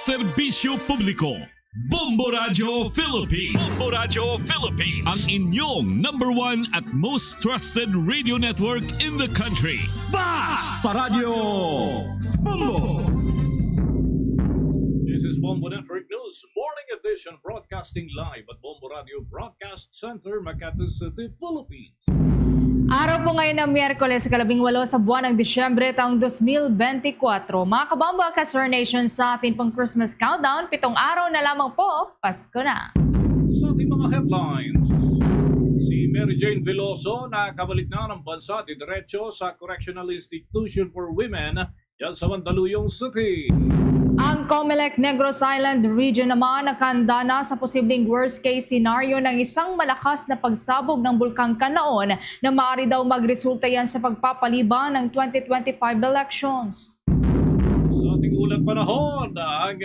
Serbisyo Publiko, Bombo Radio Philippines. Bombo Radio Philippines. Ang inyong number one at most trusted radio network in the country. Basta Radio Bombo! This is Bombo Network News Morning Edition, broadcasting live at Bombo Radio Broadcast Center, Makati City, Philippines. Araw po ngayon ng Miyerkules, 18 sa buwan ng Disyembre taong 2024. Mga kabombo, ka-Star Nation, sa ating pang Christmas countdown, 7 araw na lamang po, Pasko na. Sa ating mga headlines, si Mary Jane Veloso nakabalik na ng bansa at diretso sa Correctional Institution for Women dyan sa Mandaluyong City. Ang COMELEC Negros Island Region naman nakahanda na sa posibleng worst-case scenario ng isang malakas na pagsabog ng Bulkang Kanaon na maaari daw magresulta yan sa pagpapaliban ng 2025 elections. Sa ating ulat panahon, ang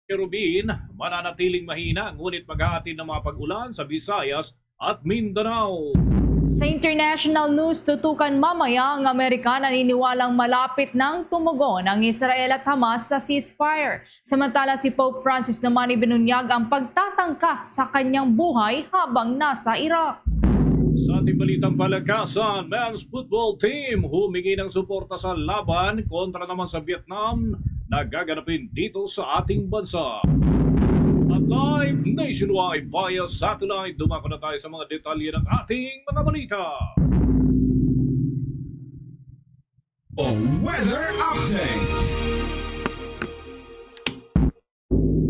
Kerubin mananatiling mahina ngunit mag-aatid ng mga pag-ulan sa Visayas at Mindanao. Sa international news, tutukan mamaya ang Amerika naniniwalang malapit nang tumugon ang Israel at Hamas sa ceasefire. Samantala si Pope Francis naman ibinunyag ang pagtatangka sa kanyang buhay habang nasa Iraq. Sa ating balitang palakasan, men's football team humingi ng suporta sa laban kontra naman sa Vietnam na gaganapin dito sa ating bansa. At live nationwide via satellite, dumako na tayo sa mga detalye ng ating mga balita. Weather Update!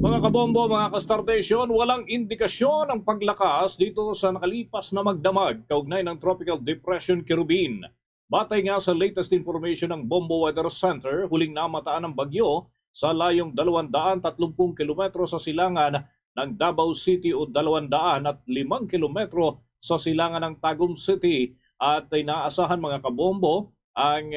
Mga kabombo, mga ka-Star Nation, walang indikasyon ang paglakas dito sa nakalipas na magdamag kaugnay ng Tropical Depression Kerubin. Batay nga sa latest information ng Bombo Weather Center, huling namataan ng bagyo sa layong 230 kilometro sa silangan ng Davao City o 205 kilometro sa silangan ng Tagum City at inaasahan mga kabombo ang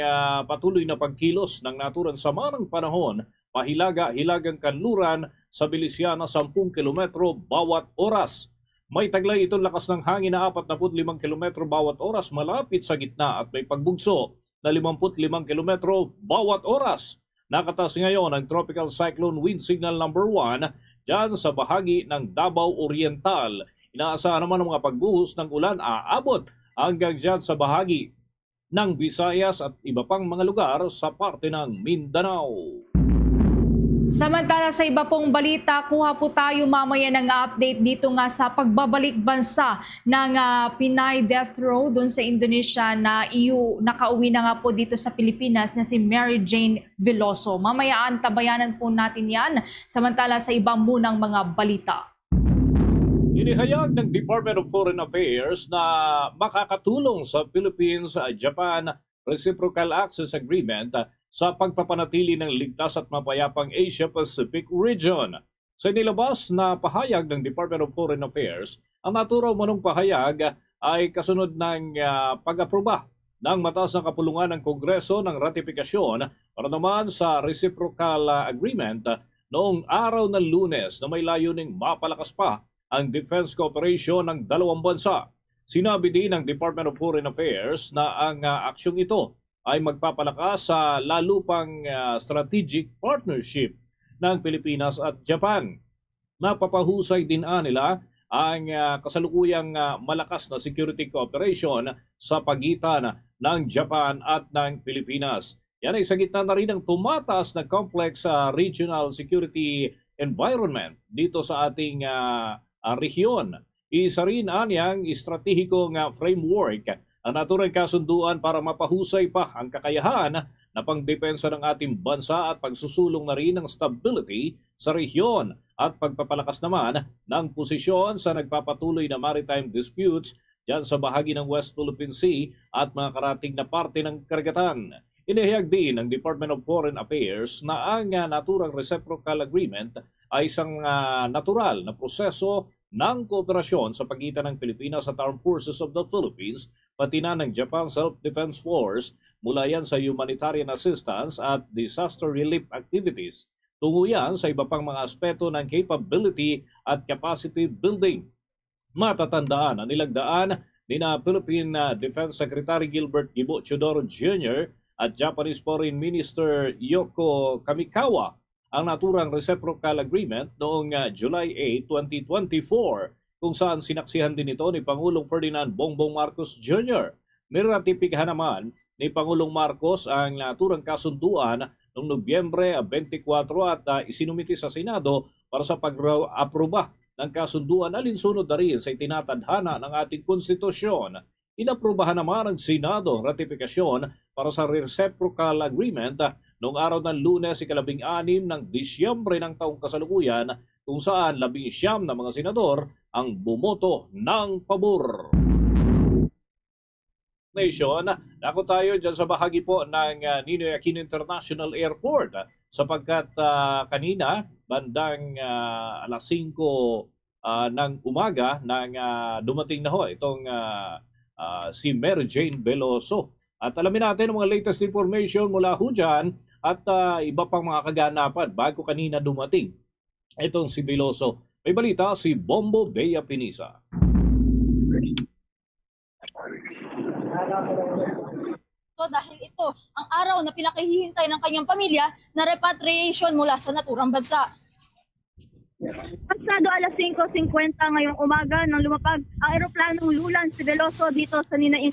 patuloy na pagkilos ng naturang sama ng panahon pahilaga-hilagang kanluran sa bilisya na 10 kilometro bawat oras. May taglay itong lakas ng hangin na 45 kilometro bawat oras malapit sa gitna at may pagbugso na 55 kilometro bawat oras. Nakatas ngayon ang Tropical Cyclone Wind Signal number 1 dyan sa bahagi ng Davao Oriental. Inaasahan naman ang mga pagbuhos ng ulan aabot hanggang dyan sa bahagi ng Visayas at iba pang mga lugar sa parte ng Mindanao. Samantala sa iba pong balita, kuha po tayo mamaya ng update dito nga sa pagbabalik bansa ng Pinay Death Row doon sa Indonesia na nakauwi na nga po dito sa Pilipinas na si Mary Jane Veloso. Mamaya antabayanan po natin yan, samantala sa iba munang mga balita. Inihayag ng Department of Foreign Affairs na makakatulong sa Philippines-Japan Reciprocal Access Agreement sa pagpapanatili ng ligtas at mapayapang Asia-Pacific region. Sa nilabas na pahayag ng Department of Foreign Affairs, ang naturaw manong pahayag ay kasunod ng pag-aproba ng mataas na kapulungan ng Kongreso ng ratifikasyon para naman sa Reciprocal Agreement noong araw ng Lunes na may layuning mapalakas pa ang defense cooperation ng dalawang bansa. Sinabi din ng Department of Foreign Affairs na ang aksyong ito ay magpapalakas sa lalo pang strategic partnership ng Pilipinas at Japan. Napapahusay din nila ang kasalukuyang malakas na security cooperation sa pagitan ng Japan at ng Pilipinas. Yan ay sa gitna na rin ng tumataas na complex regional security environment dito sa ating rehiyon. Isa rin anyang estratehikong framework ang naturang kasunduan para mapahusay pa ang kakayahan na pangdepensa ng ating bansa at pagsusulong na rin ng stability sa rehiyon at pagpapalakas naman ng posisyon sa nagpapatuloy na maritime disputes dyan sa bahagi ng West Philippine Sea at mga karating na parte ng karagatan. Inihayag din ng Department of Foreign Affairs na ang naturang reciprocal agreement ay isang natural na proseso ng kooperasyon sa pagitan ng Pilipinas at Armed Forces of the Philippines, pati na ng Japan Self-Defense Force mula yan sa humanitarian assistance at disaster relief activities. Tungo yan sa iba pang mga aspeto ng capability at capacity building. Matatandaan na nilagdaan ni Philippine Defense Secretary Gilbert Gibo Chodoro Jr. at Japanese Foreign Minister Yoko Kamikawa ang naturang reciprocal agreement noong July 8, 2024 kung saan sinaksihan din ito ni Pangulong Ferdinand Bongbong Marcos Jr. Niratipikahan naman ni Pangulong Marcos ang naturang kasunduan noong Nobyembre 24 at isinumiti sa Senado para sa pag-aproba ng kasunduan alinsunod na rin sa itinatadhana ng ating konstitusyon. Inaprubahan naman ng Senado ang ratifikasyon para sa reciprocal agreement noong araw ng Lunes, 16 ng Disyembre ng taong kasalukuyan kung saan 19 na mga senador ang bumoto ng pabor. Nation, nako tayo dyan sa bahagi po ng Ninoy Aquino International Airport sapagkat kanina bandang alas 5 ng umaga nang dumating na ho itong si Mary Jane Veloso. At alamin natin ang mga latest information mula ho dyan at iba pang mga kaganapan bago kanina dumating itong si Veloso. May balita si Bombo Bea Pinisa. Dahil ito ang araw na pinakahihintay ng kanyang pamilya na repatriation mula sa naturang bansa. Pasado alas 5:50 ngayong umaga nang lumapag ang eroplanong lulan si Veloso dito sa Ninoy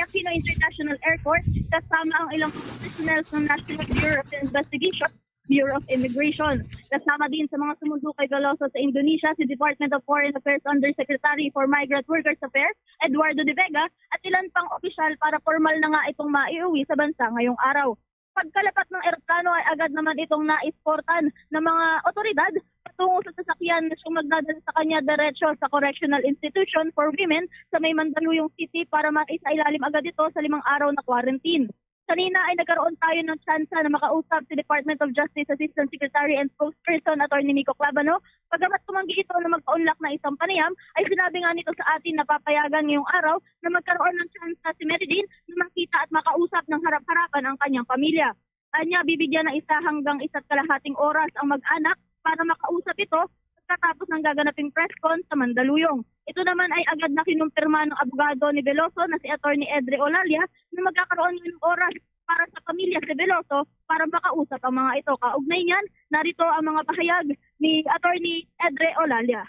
Aquino International Airport kasama ang ilang professionals ng National Bureau of Investigation, Bureau of Immigration. Kasama din sa mga sumundo kay Veloso sa Indonesia si Department of Foreign Affairs Undersecretary for Migrant Workers Affairs, Eduardo de Vega, at ilan pang opisyal para formal na nga itong maiuwi sa bansa ngayong araw. Pagkalapat ng eroplano ay agad naman itong naisportan ng mga otoridad patungo sa sasakyan na siyang magdadala sa kanya diretso sa Correctional Institution for Women sa May Mandaluyong City para maisailalim agad ito sa 5 araw na quarantine. Kanina ay nagkaroon tayo ng tsansa na makausap si Department of Justice Assistant Secretary and Spokesperson Attorney Nico Clavano. Pagamat tumanggi ito na magpaunlak na isang panayam, ay sinabi nga nito sa atin na papayagan ngayong araw na magkaroon ng tsansa si Mary Jane na makita at makausap ng harap-harapan ang kanyang pamilya. Anya, bibigyan ng 1 hanggang 1.5 oras ang mag-anak para makausap ito pagkatapos ng gaganaping press con sa Mandaluyong. Ito naman ay agad na kinumpirma ng abogado ni Veloso na si Attorney Edre Olalia na magkakaroon ng oras para sa pamilya si Veloso para makausap ang mga ito. Kaugnay niyan, narito ang mga pahayag ni Attorney Edre Olalia.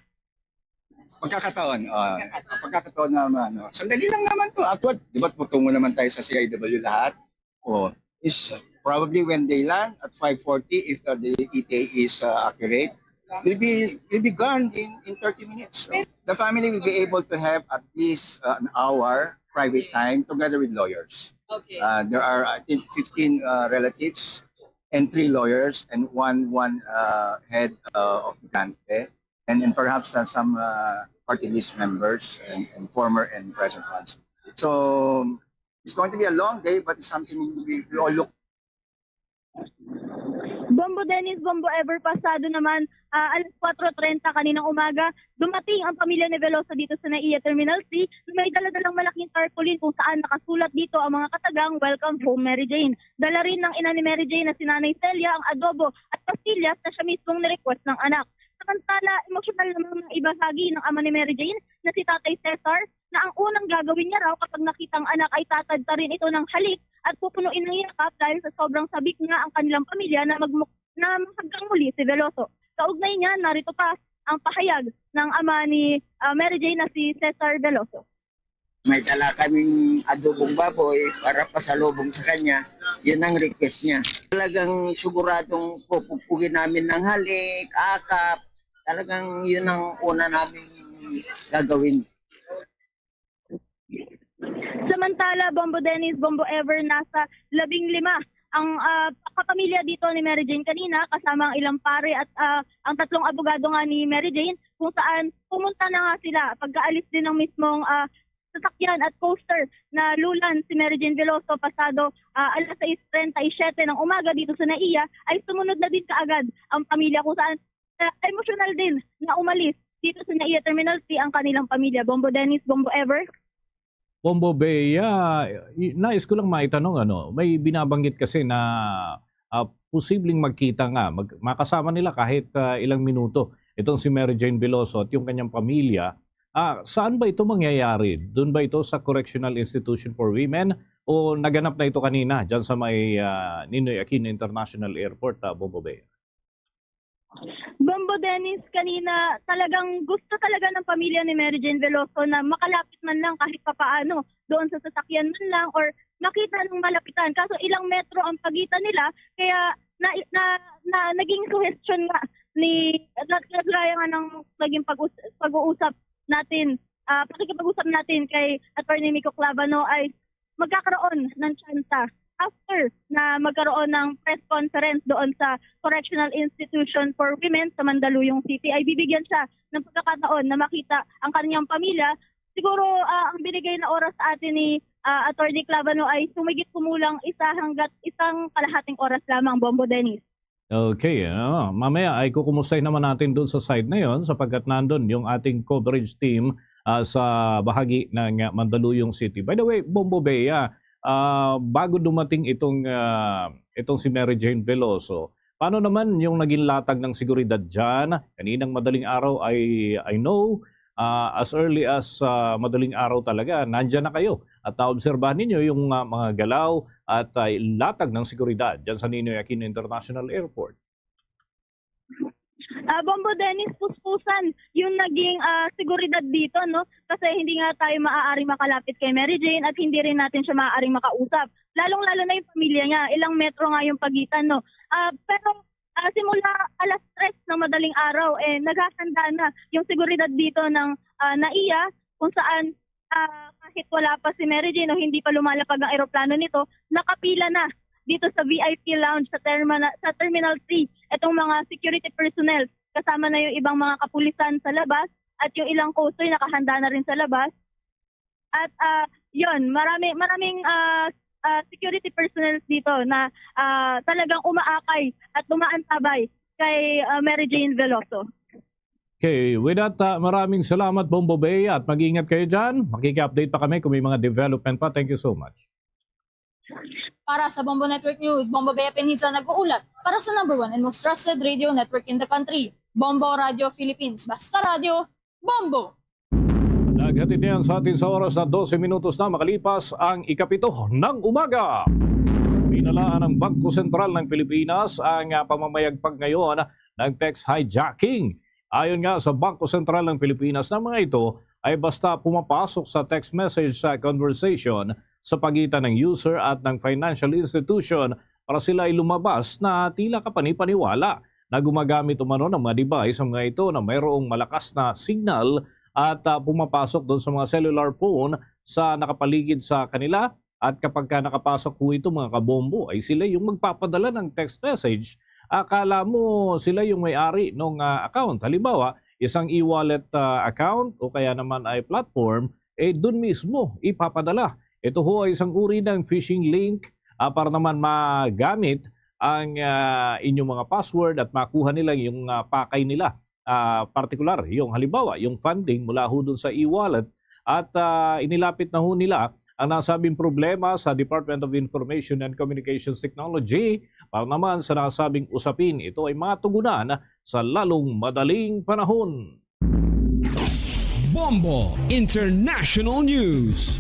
Pagkakataon naman. Sandali lang naman to. Actually, di ba putungo naman tayo sa CIW lahat? Is probably when they land at 5:40, if the ETA is accurate, will be gone in 30 minutes. So the family will be able to have at least an hour private time together with lawyers. Okay. There are, I think, 15 relatives and 3 lawyers and one head of Gante, and perhaps some party list members and former and present ones. So it's going to be a long day, but it's something we all look. Bombo Dennis, Bombo Ever, pasado naman alas 4:30 kaninang umaga, dumating ang pamilya ni Veloso dito sa NAIA Terminal C na may daladalang malaking tarpaulin kung saan nakasulat dito ang mga katagang Welcome Home Mary Jane. Dala rin ng ina ni Mary Jane na si Nanay Celia ang adobo at pastillas na siya mismong nirequest ng anak. Samantala, emosyonal naman ng ibahagi ng ama ni Mary Jane na si Tatay Cesar na ang unang gagawin niya raw kapag nakitang anak ay tatadta rin ito ng halik at pupunuin ng yakap dahil sa sobrang sabik nga ang kanilang pamilya na hanggang muli si Veloso. Kaugnay niya, narito pa ang pahayag ng ama ni Mary Jane na si Cesar Veloso. May dala kaming adobong baboy para pasalubong sa kanya. Yun ang request niya. Talagang siguradong pupupugin namin ng halik, akap. Talagang yun ang una namin gagawin. Samantala, Bombo Dennis, Bombo Ever, nasa 15 ang kapamilya dito ni Mary Jane kanina kasama ang ilang pare at ang 3 abogado nga ni Mary Jane kung saan pumunta na nga sila pagkaalis din ng mismong sasakyan at poster na lulan si Mary Jane Veloso pasado alas 6:37 ng umaga dito sa NAIA ay sumunod na din kaagad ang pamilya kung saan emotional din na umalis dito sa NAIA Terminal C ang kanilang pamilya. Bombo Dennis, Bombo Ever. Bombo Bea, nais ko lang maitanong, may binabanggit kasi na posibleng magkita nga, makasama nila kahit ilang minuto itong si Mary Jane Veloso at yung kanyang pamilya. Saan ba ito mangyayari? Doon ba ito sa Correctional Institution for Women o naganap na ito kanina dyan sa may Ninoy Aquino International Airport, Bombo Bea? Bombo Dennis, kanina talagang gusto talaga ng pamilya ni Mary Jane Veloso na makalapit man lang kahit papaano doon sa sasakyan man lang or makita ng malapitan. Kaso ilang metro ang pagitan nila kaya naging suggestion nga ni gaya nga ng naging pag-uusap natin, pakikipag-usap natin kay Attorney Miko Clavano ay magkakaroon ng tsansa after na magkaroon ng press conference doon sa Correctional Institution for Women sa Mandaluyong City, ay bibigyan siya ng pagkakataon na makita ang kanyang pamilya. Siguro ang binigay na oras sa atin ni Attorney Clavano ay sumigit kumulang isang kalahating oras lamang, Bombo Dennis. Okay, mamaya ay kukumustahin naman natin doon sa side na yon sapagkat nandun yung ating coverage team sa bahagi ng Mandaluyong City. By the way, Bombo Bea, bago dumating itong si Mary Jane Veloso, paano naman yung naging latag ng seguridad dyan? Kaninang madaling araw I know, as early as madaling araw talaga, nandyan na kayo. At obserbahan ninyo yung mga galaw at latag ng seguridad dyan sa Ninoy Aquino International Airport. Bombo Dennis, puspusan yung naging seguridad dito, no? Kasi hindi nga tayo maaaring makalapit kay Mary Jane at hindi rin natin siya maaaring makausap. Lalong-lalo na yung pamilya niya, ilang metro nga yung pagitan, no? Pero simula alas 3 ng madaling araw, naghahanda na yung seguridad dito ng NAIA kung saan kahit wala pa si Mary Jane o hindi pa lumalapag ang eroplano nito, nakapila na dito sa VIP lounge sa Terminal 3 itong mga security personnel, kasama na yung ibang mga kapulisan sa labas at yung ilang coaster nakahanda na rin sa labas. At yun, maraming security personnel dito na talagang umaakay at dumaantabay kay Mary Jane Veloso. Okay, with that, maraming salamat Bombo Bea at mag-ingat kayo dyan. Makiki-update pa kami kung may mga development pa. Thank you so much. Para sa Bombo Network News, Bombo Bea Penhiza nag-uulat para sa #1 and most trusted radio network in the country, Bombo Radio Philippines. Basta Radio, Bombo! Naghatid niyan sa atin sa oras na 12 minutos na makalipas ang ikapito ng umaga. Pinalaan ng Bangko Sentral ng Pilipinas ang pamamayagpag ngayon ng text hijacking. Ayon nga sa Bangko Sentral ng Pilipinas na mga ito ay basta pumapasok sa text message sa conversation sa pagitan ng user at ng financial institution para sila ay lumabas na tila kapanipaniwala na gumagamit umano ng mga device ang mga ito na mayroong malakas na signal at pumapasok doon sa mga cellular phone sa nakapaligid sa kanila. At kapag nakapasok po ito mga kabombo ay sila yung magpapadala ng text message. Akala mo sila yung may-ari ng account. Halimbawa, isang e-wallet account o kaya naman ay platform, dun mismo ipapadala. Ito ho ay isang uri ng phishing link para naman magamit ang inyong mga password at makuha nila yung pakay nila. Partikular, yung halimbawa, yung funding mula ho dun sa e-wallet at inilapit na ho nila ang nasabing problema sa Department of Information and Communications Technology para naman sa nasabing usapin. Ito ay matugunan sa lalong madaling panahon. Bombo International News.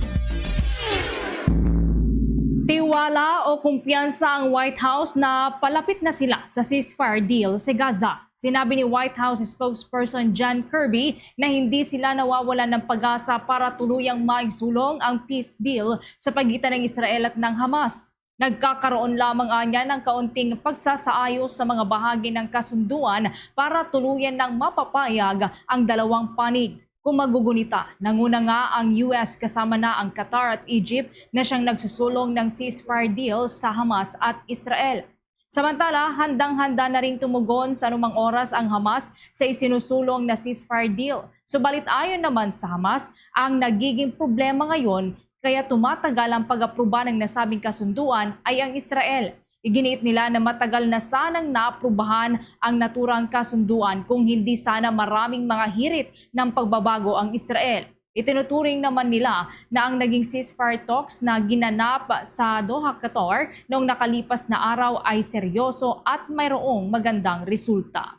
Tiwala o kumpiyansa ang White House na palapit na sila sa ceasefire deal sa Gaza. Sinabi ni White House spokesperson John Kirby na hindi sila nawawalan ng pag-asa para tuluyang maisulong ang peace deal sa pagitan ng Israel at ng Hamas. Nagkakaroon lamang anya ng kaunting pagsasaayos sa mga bahagi ng kasunduan para tuluyan ng mapapayag ang dalawang panig. Kung magugunita, nanguna nga ang US kasama na ang Qatar at Egypt na siyang nagsusulong ng ceasefire deal sa Hamas at Israel. Samantala, handang-handa na rin tumugon sa anumang oras ang Hamas sa isinusulong na ceasefire deal. Subalit ayon naman sa Hamas, ang nagiging problema ngayon kaya tumatagal ang pag-aproba ng nasabing kasunduan ay ang Israel. Iginiit nila na matagal na sanang naaprubahan ang naturang kasunduan kung hindi sana maraming mga hirit ng pagbabago ang Israel. Itinuturing naman nila na ang naging ceasefire talks na ginanap sa Doha, Qatar noong nakalipas na araw ay seryoso at mayroong magandang resulta.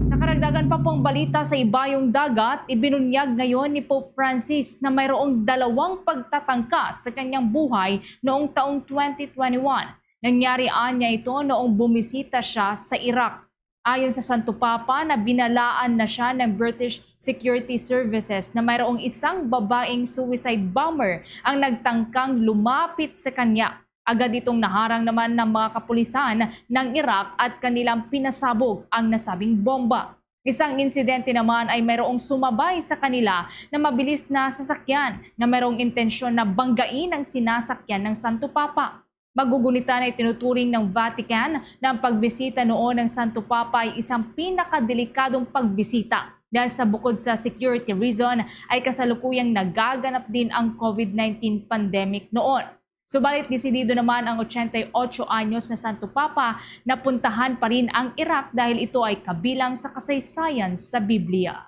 Sa karagdagan pa pong balita sa ibayong dagat, ibinunyag ngayon ni Pope Francis na mayroong 2 pagtatangka sa kanyang buhay noong taong 2021. Nangyari anya ito noong bumisita siya sa Iraq. Ayon sa Santo Papa na binalaan na siya ng British Security Services na mayroong isang babaeng suicide bomber ang nagtangkang lumapit sa kanya. Agad itong naharang naman ng mga kapulisan ng Iraq at kanilang pinasabog ang nasabing bomba. Isang insidente naman ay mayroong sumabay sa kanila na mabilis na sasakyan na mayroong intensyon na banggain ang sinasakyan ng Santo Papa. Magugunitan ay tinuturing ng Vatican na ang pagbisita noon ng Santo Papa ay isang pinakadelikadong pagbisita dahil sa bukod sa security reason ay kasalukuyang nagaganap din ang COVID-19 pandemic noon. Subalit desidido naman ang 88 anyos na Santo Papa na puntahan pa rin ang Iraq dahil ito ay kabilang sa kasaysayan sa Biblia.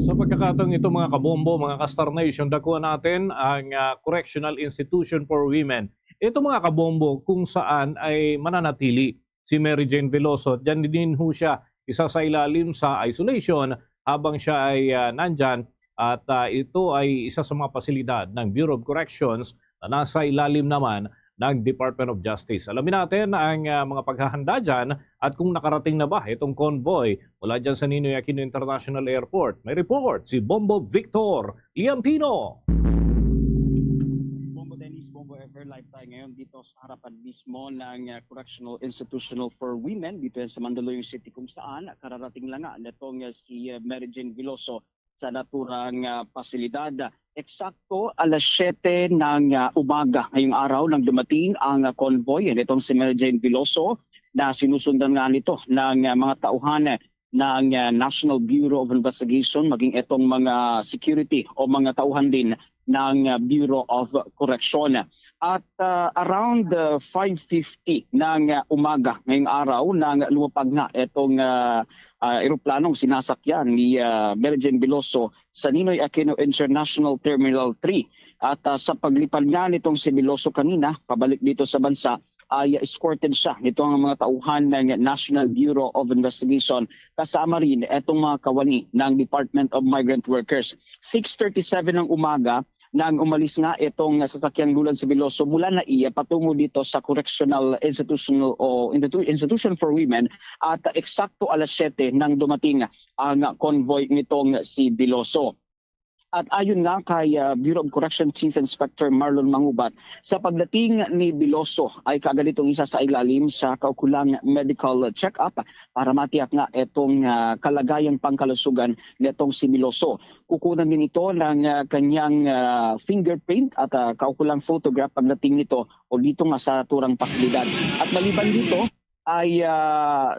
Sa pagkakataong ito mga kabombo, mga ka-Star Nation, dakuha natin ang Correctional Institution for Women. Ito mga kabombo kung saan ay mananatili si Mary Jane Veloso. Diyan din ho siya isa sa ilalim sa isolation habang siya ay nandyan at ito ay isa sa mga pasilidad ng Bureau of Corrections na nasa ilalim naman ng Department of Justice. Alamin natin ang mga paghahanda dyan at kung nakarating na ba itong convoy mula dyan sa Ninoy Aquino International Airport. May report si Bombo Victor Liantino. Bombo Dennis, Bombo Ever Live tayo ngayon dito sa harapan mismo ng Correctional Institutional for Women dito sa Mandaluyong City kung saan kararating lang nga nitong si Mary Jane Veloso sa naturang pasilidad. Eksakto alas 7 ng umaga ngayong araw nang dumating ang convoy nitong si Mary Jane Veloso na sinusundan nga nito ng mga tauhan ng National Bureau of Investigation maging itong mga security o mga tauhan din ng Bureau of Correction. At around 5:50 ng umaga ngayong araw nang lumapag nga itong eroplanong sinasakyan ni Mary Jane Veloso sa Ninoy Aquino International Terminal 3. At sa paglipad nga nitong si Veloso kanina, pabalik dito sa bansa, ay escorted siya nito ang mga tauhan ng National Bureau of Investigation kasama rin itong mga kawani ng Department of Migrant Workers. 6:37 ng umaga nang umalis nga itong sasakyang lulan si Veloso mula na iya patungo dito sa Correctional Institutional o Institution for Women at eksakto alas 7 nang dumating ang convoy nitong si Veloso. At ayon nga kay Bureau of Correction Chief Inspector Marlon Mangubat, sa pagdating ni Veloso ay kagalitong isa sa ilalim sa kaukulang medical check-up para matiyak nga itong kalagayang pangkalusugan nitong si Veloso. Kukunan din ito ng kanyang fingerprint at kaukulang photograph pagdating nito o dito nga sa turang pasilidad. At maliban dito, ay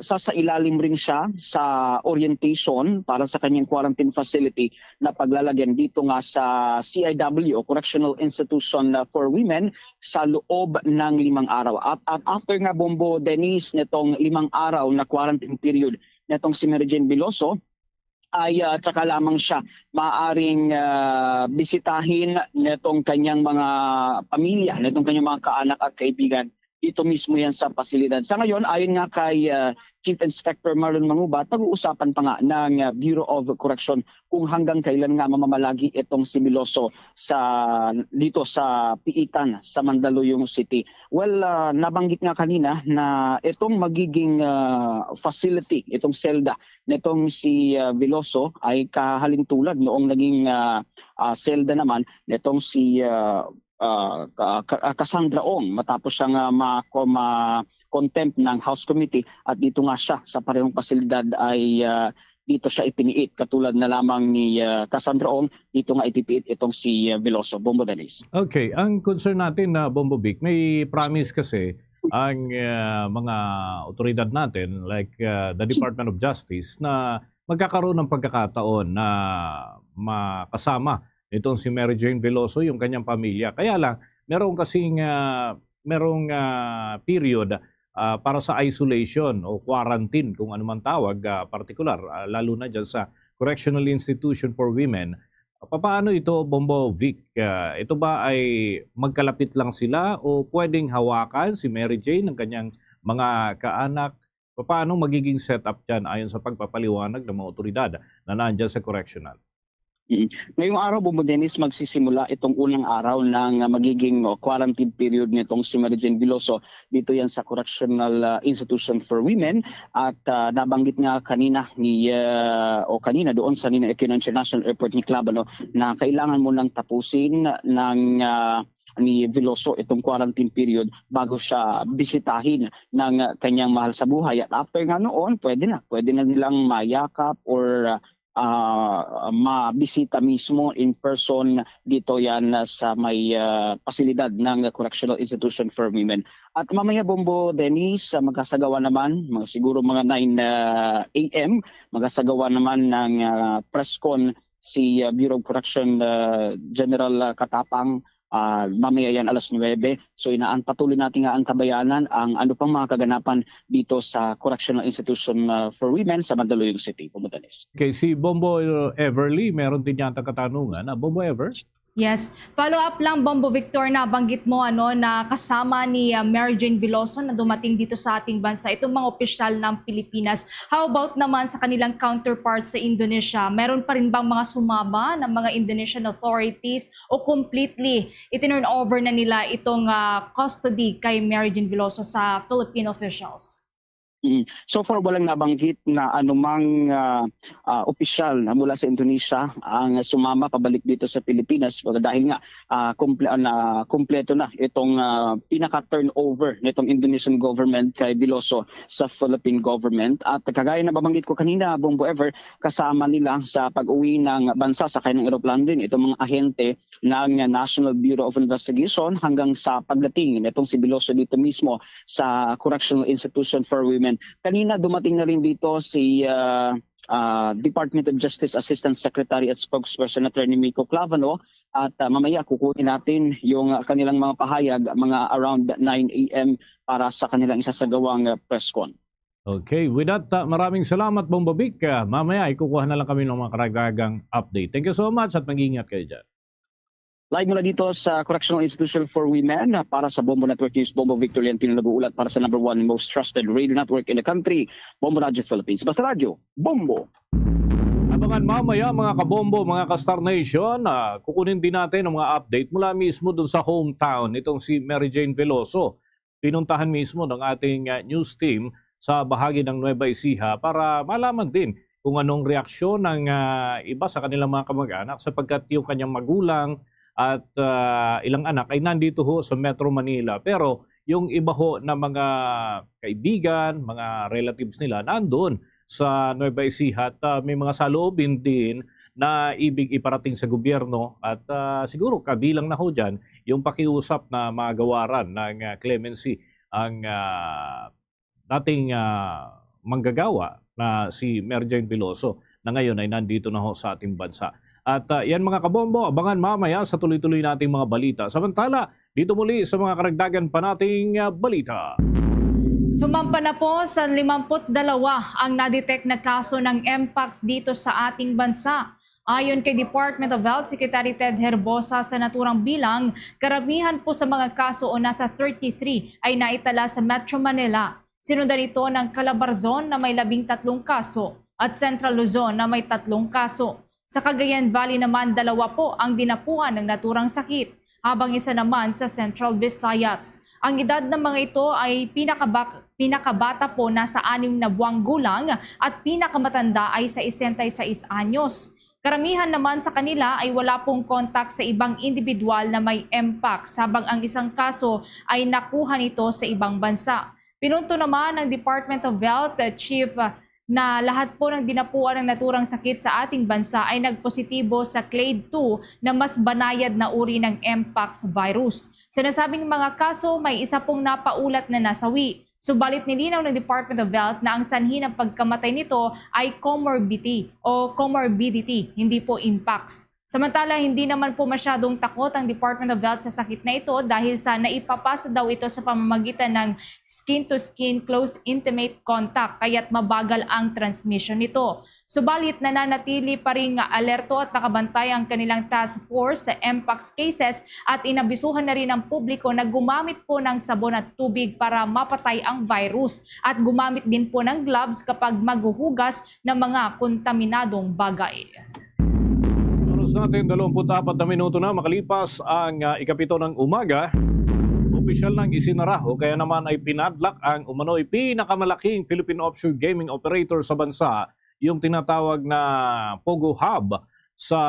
sasailalim rin siya sa orientation para sa kanyang quarantine facility na paglalagyan dito nga sa CIW o Correctional Institution for Women sa loob ng 5 araw. At after nga Bombo Dennis nitong 5 araw na quarantine period nitong si Mary Jane Veloso, ay tsaka lamang siya maaaring bisitahin nitong kanyang mga pamilya, nitong kanyang mga kaanak at kaibigan. Ito mismo yan sa pasilidad. Sa ngayon, ayon nga kay Chief Inspector Marlon Mangubat, pag-uusapan pa nga ng Bureau of Correction kung hanggang kailan nga mamamalagi itong si Veloso dito sa Piitan sa Mandaluyong City. Well, nabanggit nga kanina na itong magiging facility, itong selda nitong si Veloso ay kahalintulad noong naging selda naman nitong si Cassandra Ong matapos siyang ma-contempt ng House Committee at dito nga siya sa parehong pasilidad ay dito siya ipiniit katulad na lamang ni Cassandra Ong, dito nga ipipiit itong si Veloso. Bombo Dennis. Okay, ang concern natin na Bombo Vic, may promise kasi ang mga otoridad natin like the Department of Justice na magkakaroon ng pagkakataon na makasama itong si Mary Jane Veloso, yung kanyang pamilya. Kaya lang, merong period para sa isolation o quarantine, kung ano man tawag, partikular, lalo na dyan sa Correctional Institution for Women. Paano ito, Bombo Vic? Ito ba ay magkalapit lang sila o pwedeng hawakan si Mary Jane ng kanyang mga kaanak? Paano magiging setup dyan ayon sa pagpapaliwanag ng mga otoridad na nandyan sa correctional? Ngayong araw, Bombo Dennis, magsisimula itong unang araw ng magiging quarantine period nitong si Mary Jane Veloso. Dito yan sa Correctional Institution for Women. At nabanggit nga kanina kanina doon sa Ninoy Aquino International Airport ni Clavano na kailangan mo lang tapusin ng ni Veloso itong quarantine period bago siya bisitahin ng kanyang mahal sa buhay. At after nga noon, pwede na nilang mayakap or mabisita mismo in person dito yan sa may pasilidad ng Correctional Institution for Women. At mamaya, Bombo Dennis, magkasagawa naman, siguro mga 9 a.m., magkasagawa naman ng press con si Bureau of Correction General Katapang. Mamaya yan alas 9. So patuloy natin nga ang kabayanan ang ano pang mga kaganapan dito sa Correctional Institution for Women sa Mandaluyong City. Pumutanis. Okay, si Bombo Everly, meron din yata katanungan. Bombo Ever? Yes. Follow up lang, Bombo Victor, na banggit mo na kasama ni Mary Jane Veloso na dumating dito sa ating bansa, itong mga opisyal ng Pilipinas. How about naman sa kanilang counterparts sa Indonesia? Meron pa rin bang mga sumama ng mga Indonesian authorities o completely itinurn over na nila itong custody kay Mary Jane Veloso sa Philippine officials? So far, walang nabanggit na anumang opisyal na mula sa Indonesia ang sumama pabalik dito sa Pilipinas dahil nga kumpleto na itong pinaka-turnover nitong Indonesian government kay Veloso sa Philippine government. At kagaya na babanggit ko kanina, Bombo Ever, kasama nila sa pag-uwi ng bansa sa kanilang eroplano din itong mga ahente ng National Bureau of Investigation hanggang sa pagdating nitong si Veloso dito mismo sa Correctional Institution for Women. Kanina dumating na rin dito si Department of Justice Assistant Secretary at Spokesperson Attorney Miko Clavano at mamaya kukunin natin yung kanilang mga pahayag mga around 9 a.m. para sa kanilang isasagawang press con. Okay, with that, maraming salamat, Bombo Vic. Mamaya ikukuha na lang kami ng mga karagdagang update. Thank you so much at mag-ingat kayo dyan. Live mula dito sa Correctional Institution for Women para sa Bombo Network News, Bombo Victor Leontino nag-uulat para sa #1 most trusted radio network in the country, Bombo Radio Philippines. Basta Radio, Bombo! Abangan mamaya mga kabombo, mga ka-Star Nation, kukunin din natin ang mga update mula mismo dun sa hometown itong si Mary Jane Veloso. Pinuntahan mismo ng ating news team sa bahagi ng Nueva Ecija para malaman din kung anong reaksyon ng iba sa kanilang mga kamag-anak sapagkat yung kanyang magulang at ilang anak ay nandito ho sa Metro Manila. Pero yung iba ho na mga kaibigan, mga relatives nila nandun sa Nueva Ecija at may mga saloobin din na ibig iparating sa gobyerno at siguro kabilang na ho dyan yung pakiusap na magawaran ng clemency ang dating manggagawa na si Mary Jane Veloso na ngayon ay nandito na ho sa ating bansa. At yan mga kabombo, abangan mamaya sa tuloy-tuloy nating mga balita. Samantala, dito muli sa mga karagdagan pa nating balita. Sumampa na po sa 52 ang nadetect na kaso ng Mpox dito sa ating bansa. Ayon kay Department of Health Secretary Ted Herbosa sa naturang bilang, karamihan po sa mga kaso o nasa 33 ay naitala sa Metro Manila. Sinundan ito ng Calabarzon na may 13 kaso at Central Luzon na may 3 kaso. Sa Cagayan Valley naman, 2 po ang dinapuan ng naturang sakit, habang isa naman sa Central Visayas. Ang edad ng mga ito ay pinakabata po nasa 6 na buwang gulang at pinakamatanda ay sa 66 anyos. Karamihan naman sa kanila ay wala pong kontak sa ibang individual na may Mpox, habang ang isang kaso ay nakuha nito sa ibang bansa. Pinunto naman ng Department of Health Chief na lahat po ng dinapuan ng naturang sakit sa ating bansa ay nagpositibo sa clade 2 na mas banayad na uri ng Mpox virus. Sa nasabing mga kaso, may isa pong napaulat na nasawi. Subalit nilinaw ng Department of Health na ang sanhi ng pagkamatay nito ay comorbidity, hindi po Mpox. Samantala, hindi naman po masyadong takot ang Department of Health sa sakit na ito dahil sa naipapasa daw ito sa pamamagitan ng skin-to-skin close intimate contact kaya't mabagal ang transmission nito. Subalit nananatili pa rin alerto at nakabantay ang kanilang task force sa Mpox cases at inabisuhan na rin ang publiko na gumamit po ng sabon at tubig para mapatay ang virus at gumamit din po ng gloves kapag maghuhugas ng mga kontaminadong bagay. Oras natin 24 na minuto na makalipas ang ikapito ng umaga. Opisyal nang isinaraho kaya naman ay pinadlak ang umano'y pinakamalaking Philippine offshore gaming operator sa bansa, yung tinatawag na Pogo Hub sa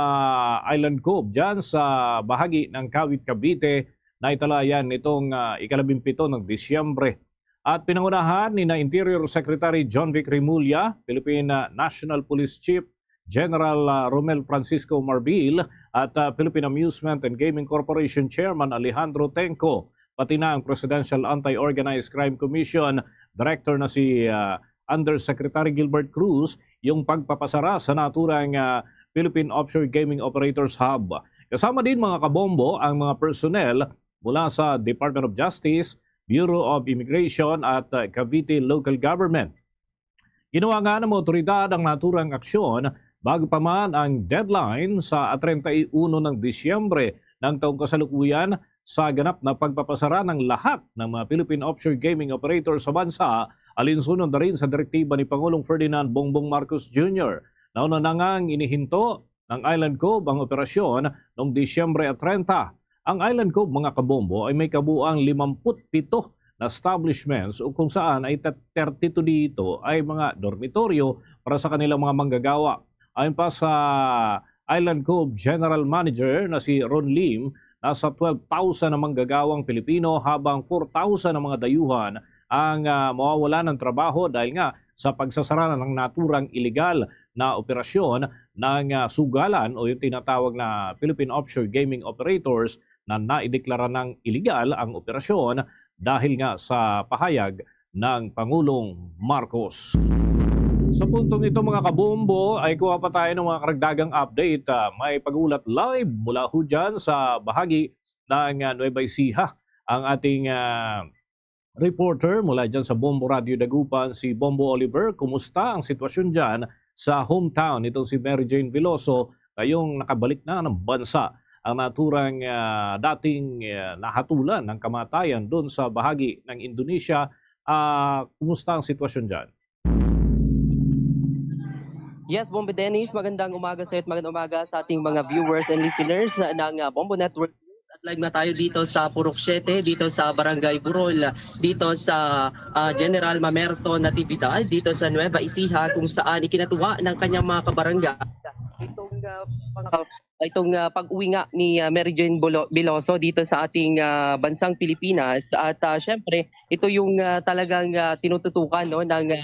Island Cove dyan sa bahagi ng Kawit, Cavite na italayan nitong ika-17 ng Disyembre. At pinangunahan ni na Interior Secretary John Vic Remulla, Philippine National Police Chief General Romel Francisco Marbil at Philippine Amusement and Gaming Corporation Chairman Alejandro Tenco, pati na ang Presidential Anti-Organized Crime Commission Director na si Undersecretary Gilbert Cruz, yung pagpapasara sa naturang Philippine Offshore Gaming Operators Hub. Kasama din mga kabombo ang mga personnel mula sa Department of Justice, Bureau of Immigration at Cavite Local Government. Ginawa nga ng otoridad ang naturang aksyon bago pa man ang deadline sa 31 ng Disyembre ng taong kasalukuyan sa ganap na pagpapasara ng lahat ng mga Philippine offshore gaming operators sa bansa, alinsunod na rin sa direktiba ni Pangulong Ferdinand Bongbong Marcos Jr. Nauna na ngang inihinto ng Island Cove ang operasyon noong Disyembre 30. Ang Island Cove, mga kabombo, ay may kabuang 57 na establishments o kung saan ay 32 dito ay mga dormitoryo para sa kanilang mga manggagawa. Ayon pa sa Island Cove General Manager na si Ron Lim, nasa 12,000 na manggagawang Pilipino habang 4,000 na mga dayuhan ang mawawala ng trabaho dahil nga sa pagsasara ng naturang iligal na operasyon ng sugalan o yung tinatawag na Philippine Offshore Gaming Operators na naideklara ng iligal ang operasyon dahil nga sa pahayag ng Pangulong Marcos. Sa puntong ito mga kabombo ay kuha pa tayo ng mga karagdagang update. May pag-ulat live mula ho dyan sa bahagi ng Nueva Ecija. Ang ating reporter mula dyan sa Bombo Radio Dagupan, si Bombo Oliver. Kumusta ang sitwasyon dyan sa hometown itong si Mary Jane Veloso, kayong nakabalik na ng bansa ang naturang dating nahatulan ng kamatayan doon sa bahagi ng Indonesia. Kumusta ang sitwasyon dyan? Yes, Bombo Dennis, magandang umaga sa iyo at magandang umaga sa ating mga viewers and listeners ng Bombo Network News. At live na tayo dito sa Purok 7, dito sa Barangay Burol, dito sa General Mamerto Natividad, dito sa Nueva Ecija, kung saan ikinatuwa ng kanyang mga kabarangay itong pag-uwi nga ni Mary Jane Veloso dito sa ating bansang Pilipinas. At syempre, ito yung talagang tinututukan no, ng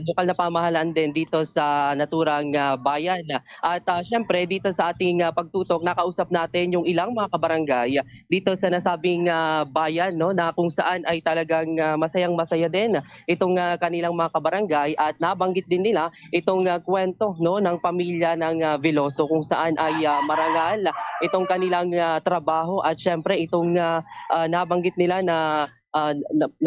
lokal na pamahalaan din dito sa naturang bayan. At syempre, dito sa ating pagtutok, nakausap natin yung ilang mga kabarangay dito sa nasabing bayan no, na kung saan ay talagang masayang-masaya din itong kanilang mga kabarangay, at nabanggit din nila itong kwento no, ng pamilya ng Veloso kung saan ay marangal itong kanilang trabaho, at syempre itong nabanggit nila na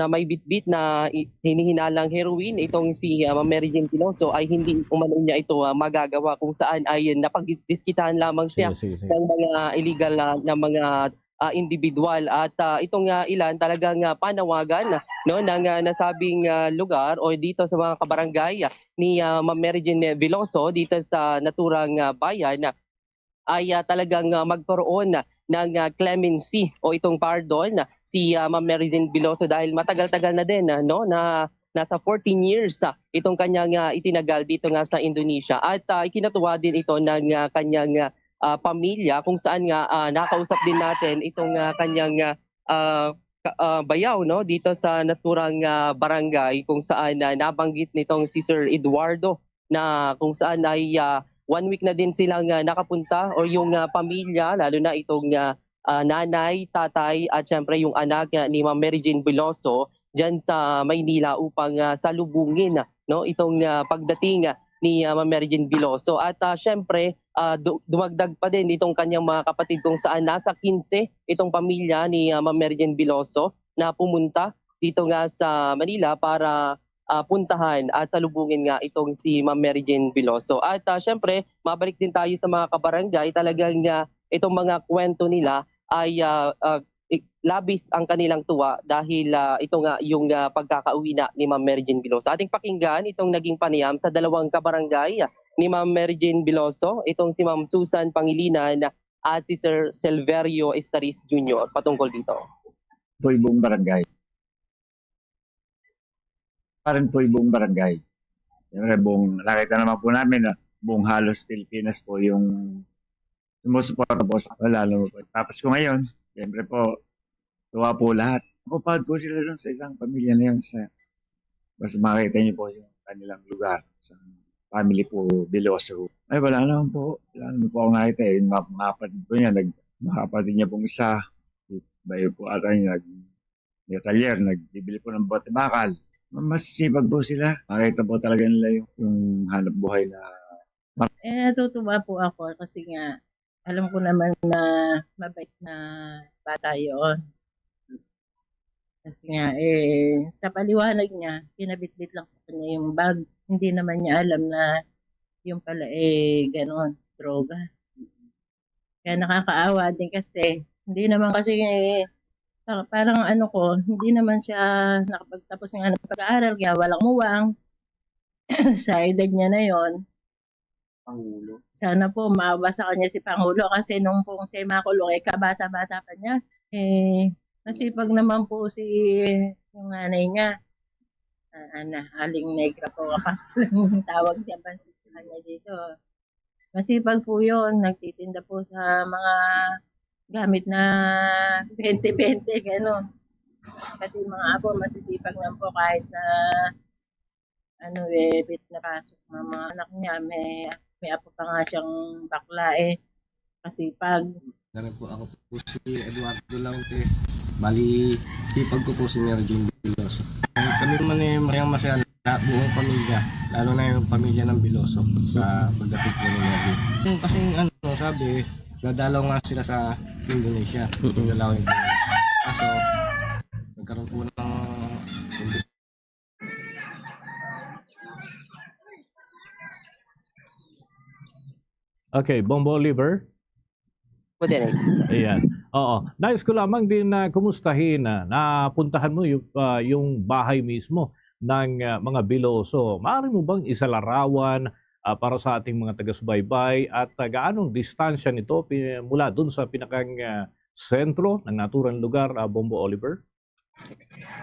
may bitbit na hinihinalang heroin itong si Mary Jane Veloso ay hindi umano niya ito magagawa, kung saan ay napagdiskitahan lamang siya ng mga illegal na mga individual. At itong ilan talagang panawagan no, ng nasabing lugar o dito sa mga kabarangay ni Mary Jane Veloso dito sa naturang bayan ay talagang magkaroon ng clemency o itong pardon si Mary Jane Veloso, dahil matagal-tagal na din no, na nasa 14 years itong kanyang itinagal dito nga sa Indonesia. At ikinatuwa din ito ng kanyang pamilya, kung saan nga nakausap din natin itong kanyang bayaw no, dito sa naturang barangay, kung saan nabanggit nitong si Sir Eduardo na kung saan ay 1 week na din silang nakapunta, o yung pamilya, lalo na itong nanay, tatay at syempre yung anak ni Mary Jane Veloso dyan sa Maynila upang salubungin no, itong pagdating ni Mary Jane Veloso. At syempre dumagdag pa din itong kanyang mga kapatid, kung saan nasa 15 itong pamilya ni Mary Jane Veloso na pumunta dito nga sa Manila para puntahan at salubungin nga itong si Mary Jane Veloso. At syempre, mabalik din tayo sa mga kabarangay. Talagang itong mga kwento nila ay labis ang kanilang tuwa dahil ito nga yung pagkakauwi na ni Mary Jane Veloso. Ating pakinggan itong naging panayam sa dalawang kabarangay ni Ma'am Mary Jane Biloso, itong si Ma'am Susan Pangilinan at si Sir Silverio Estaris Jr. patungkol dito. Po yung buong barangay. Parang po yung buong barangay. Siyempre, nakita naman po namin na buong halos Pilipinas po yung sumusuporta po sa lalo po. Tapos ko ngayon, siyempre po, tuwa po lahat. Kupad po sila dun sa isang pamilya na yun. Basta makita niyo po yung kanilang lugar. Sa family po, Biloso. Ay, wala naman po. Wala naman po ako nakita eh. Yung mga kapatid po niya, mga kapatid niya pong isa. Bayo po ata niya, nag-talyer, nagbibili po ng bote bakal. Mas sipag po sila. Makita po talaga nila yung hanap buhay na... Natutuwa po ako kasi nga, alam ko naman na mabait na bata yun. Kasi nga, sa paliwanag niya, pinabitbit lang sa kanya yung bag. Hindi naman niya alam na yung pala ganon, droga. Kaya nakakaawa din kasi, hindi naman kasi, parang hindi naman siya nakapagtapos ng pag-aaral, kaya walang muwang. Sa edad niya na yon. Pangulo. Sana po maawa sa kanya si Pangulo kasi nung pong siya makulong, kabata-bata pa niya, masipag naman po si yung nanay niya. Aling Negra po tawag niya bansa sa kanya dito. Masipag po yun, nagtitinda po sa mga gamit na 20-20, gano'n. Kasi mga apo, masisipag naman po kahit na bit na pasok ng mga anak niya. May apo pa nga siyang bakla masipag. Ganun po ako po si Eduardo Laute. Bali, sipag ko po si Mary Jane Biloso. Kami naman mayang masaya buong pamilya, lalo na yung pamilya ng Biloso sa pagdating po ni Mary. Kasi sabi, dadalaw nga sila sa Indonesia. Dadalaw yung kaso, nagkaroon po ng Okay, Bombo Oliver. Dennis. Ayan. Oo. Nais ko lamang din na kumustahin na napuntahan mo yung bahay mismo ng mga Biloso. Maaari mo bang isalarawan para sa ating mga taga-subaybay at gaanong distansya nito mula dun sa pinakang sentro ng naturang lugar, Bombo Oliver?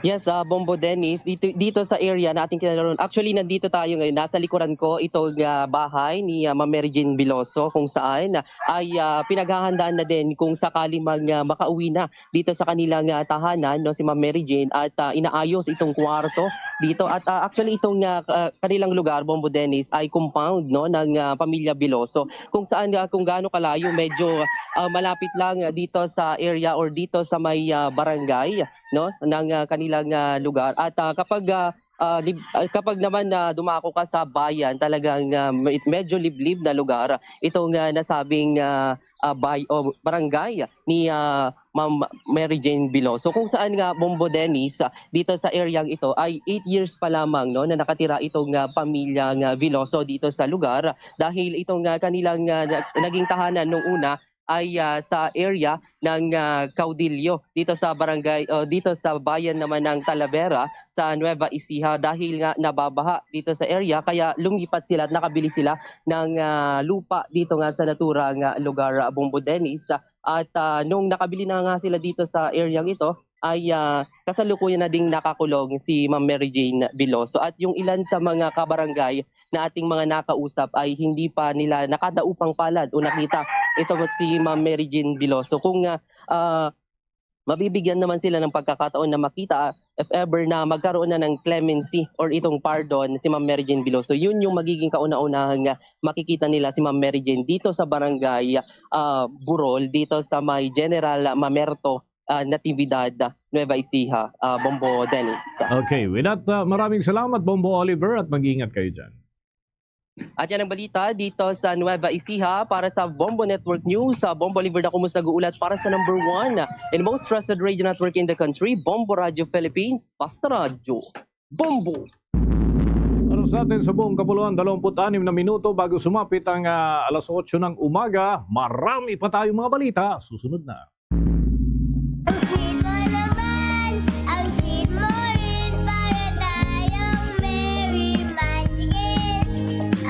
Yes, Bombo Dennis, dito sa area na ating kinalaroon. Actually, nandito tayo ngayon. Nasa likuran ko itong bahay ni Ma'am Mary Jane Biloso kung saan ay pinaghahandaan na din kung sakali makauwi na dito sa kanilang tahanan si Ma'am Mary Jane at inaayos itong kwarto dito. At actually itong kanilang lugar, Bombo Dennis, ay compound ng pamilya Biloso kung saan kung gaano kalayo medyo malapit lang dito sa area or dito sa may barangay ng kanilang lugar. At kapag naman dumako ka sa bayan, talagang medyo liblib na lugar itong nasabing barangay ni Ma'am Mary Jane Biloso kung saan nga, Bombo Dennis, dito sa area ito ay 8 years pa lamang na nakatira itong pamilyang Biloso dito sa lugar dahil itong kanilang naging tahanan nung una ay sa area ng Caudillo dito sa barangay dito sa bayan naman ng Talavera sa Nueva Ecija dahil nga nababaha dito sa area kaya lumipat sila at nakabili sila ng lupa dito nga sa naturang lugar, Bombo Dennis. At nung nakabili na nga sila dito sa area ito ay kasalukuyan na ding nakakulong si Ma'am Mary Jane Biloso at yung ilan sa mga kabarangay na ating mga nakausap ay hindi pa nila nakadaupang palad o nakita ito si Ma'am Mary Jane Biloso. Kung mabibigyan naman sila ng pagkakataon na makita if ever na magkaroon na ng clemency or itong pardon si Ma'am Mary Jane Biloso, yun yung magiging kauna-unahang makikita nila si Ma'am Mary Jane dito sa barangay Burol, dito sa may General Mamerto Natividad, Nueva Ecija, Bombo Dennis. Okay, with that, maraming salamat Bombo Oliver at mag-iingat kayo dyan. At yan ang balita dito sa Nueva Ecija para sa Bombo Network News. Bombo Oliver na kumus nag-uulat para sa number 1 and most trusted radio network in the country, Bombo Radio Philippines, Basta Radio, Bombo. Alas natin sa buong kapuluan, 26 na minuto bago sumapit ang alas 8 ng umaga. Marami pa tayong mga balita. Susunod na.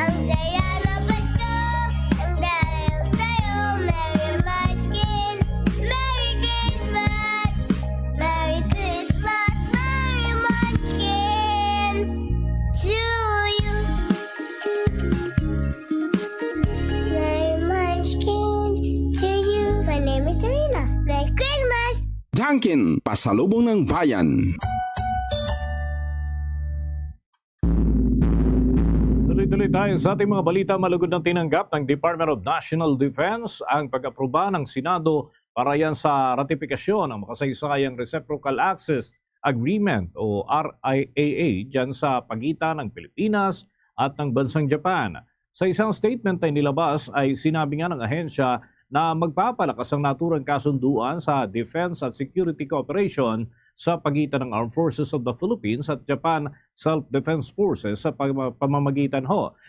Ang saya Dunkin, pasalubong ng bayan. Tuloy-tuloy tayo sa ating mga balita. Malugod ng tinanggap ng Department of National Defense ang pag-aproba ng Senado para yan sa ratifikasyon ng makasaysayang Reciprocal Access Agreement o RIAA dyan sa pagitan ng Pilipinas at ng bansang Japan. Sa isang statement ay nilabas ay sinabi nga ng ahensya na magpapalakas ang naturang kasunduan sa defense at security cooperation sa pagitan ng Armed Forces of the Philippines at Japan Self-Defense Forces sa pamamagitan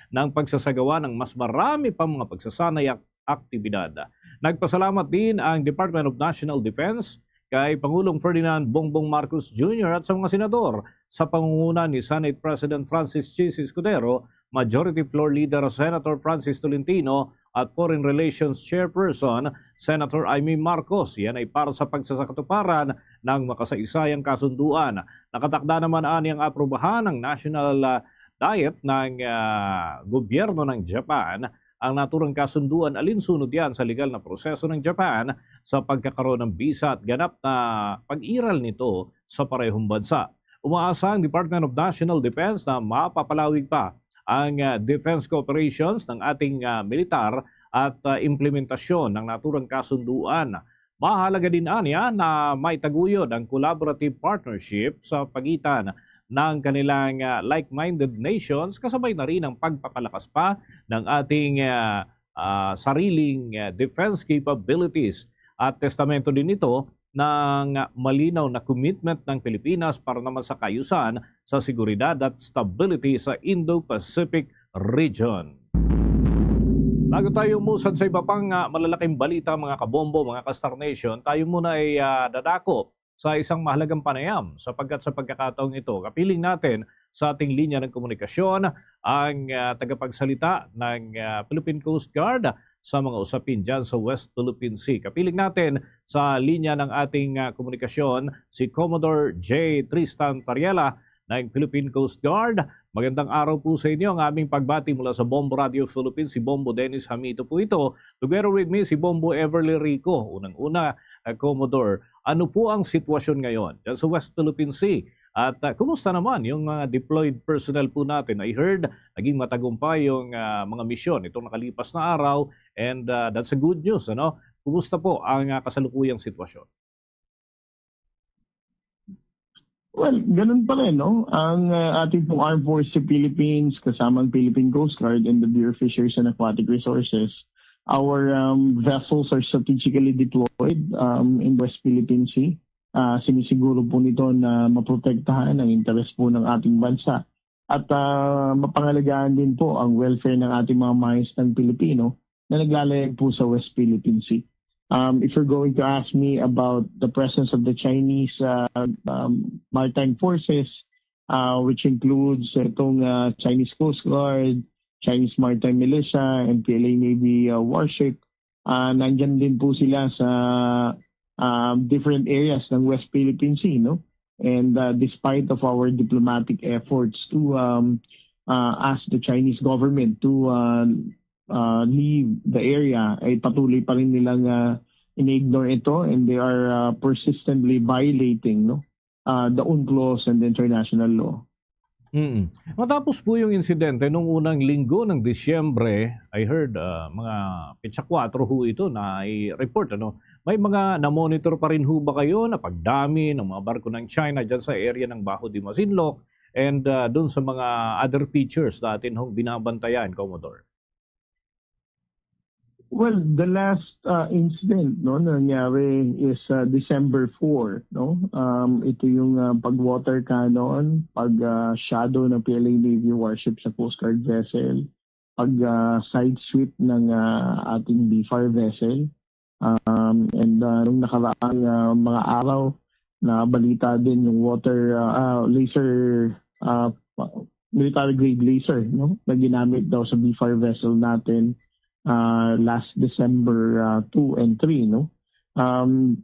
ng pagsasagawa ng mas marami pang mga pagsasanay at aktibidad. Nagpasalamat din ang Department of National Defense kay Pangulong Ferdinand Bongbong Marcos Jr. at sa mga senador sa pangunguna ni Senate President Francis Chis Escudero, Majority Floor Leader Senator Francis Tolentino at Foreign Relations Chairperson Senator Amy Marcos. Yan ay para sa pagsasakatuparan ng makasaysayang kasunduan. Nakatakda naman ang aprobahan ng National Diet ng gobyerno ng Japan ang naturang kasunduan alinsunod yan sa legal na proseso ng Japan sa pagkakaroon ng visa at ganap na pag-iral nito sa parehong bansa. Umaasa ang Department of National Defense na mapapalawig pa ang defense cooperations ng ating militar at implementasyon ng naturang kasunduan. Mahalaga din aniya na maitaguyod ang collaborative partnership sa pagitan ng kanilang like-minded nations kasabay na rin ang pagpapalakas pa ng ating sariling defense capabilities. At testamento din ito ng malinaw na commitment ng Pilipinas para naman sa kaayusan, sa seguridad at stability sa Indo-Pacific region. Bago tayo umusad sa iba pang malalaking balita mga kabombo, mga ka-Star Nation, tayo muna ay dadako sa isang mahalagang panayam sapagkat sa pagkakataong ito, kapiling natin sa ating linya ng komunikasyon ang tagapagsalita ng Philippine Coast Guard sa mga usapin dyan sa West Philippine Sea. Kapiling natin sa linya ng ating komunikasyon si Commodore J. Tristan Tariela ng Philippine Coast Guard. Magandang araw po sa inyo. Ang aming pagbati mula sa Bombo Radio Philippines, si Bombo Dennis Hamito po ito. Together with me, si Bombo Everly Rico. Unang-una, Commodore, ano po ang sitwasyon ngayon dyan sa West Philippine Sea? At kumusta naman yung deployed personnel po natin? I heard naging matagumpay yung mga misyon itong nakalipas na araw and that's a good news. Ano? Kumusta po ang kasalukuyang sitwasyon? Well, ganun pa rin, no? Ang ating pong Armed Forces of Philippines, kasama ang Philippine Coast Guard and the Bureau of Fisheries and Aquatic Resources, our vessels are strategically deployed in West Philippine Sea. Sinisiguro po nito na maprotektahan ang interes po ng ating bansa. At mapangalagaan din po ang welfare ng ating mga mahislang Pilipino na naglalayag po sa West Philippine Sea. If you're going to ask me about the presence of the Chinese maritime forces, which includes itong Chinese Coast Guard, Chinese Maritime Militia, and PLA Navy warship, nandyan din po sila sa different areas ng West Philippine Sea, no? And despite of our diplomatic efforts to ask the Chinese government to leave the area, ay patuloy pa rin nilang in-ignore ito, and they are persistently violating, no, the UNCLOS and the international law. Matapos po yung insidente nung unang linggo ng Disyembre, I heard mga Pitsa 4 ho ito na i-report. Ano? May mga na-monitor pa rin ho ba kayo na pagdami ng mga barko ng China dyan sa area ng Bajo de Masinloc and dun sa mga other features na atin hong binabantayan, Commodore? Well, the last incident no nangyari is December 4, no. Ito yung pag-water cannon, pag-shadow ng PLA Navy warship sa Coast Guard vessel, pag-side sweep ng ating BFAR vessel. And nung nakaraang mga araw na balita din yung water laser military grade laser, no, na ginamit daw sa BFAR vessel natin last December 2 and 3, no?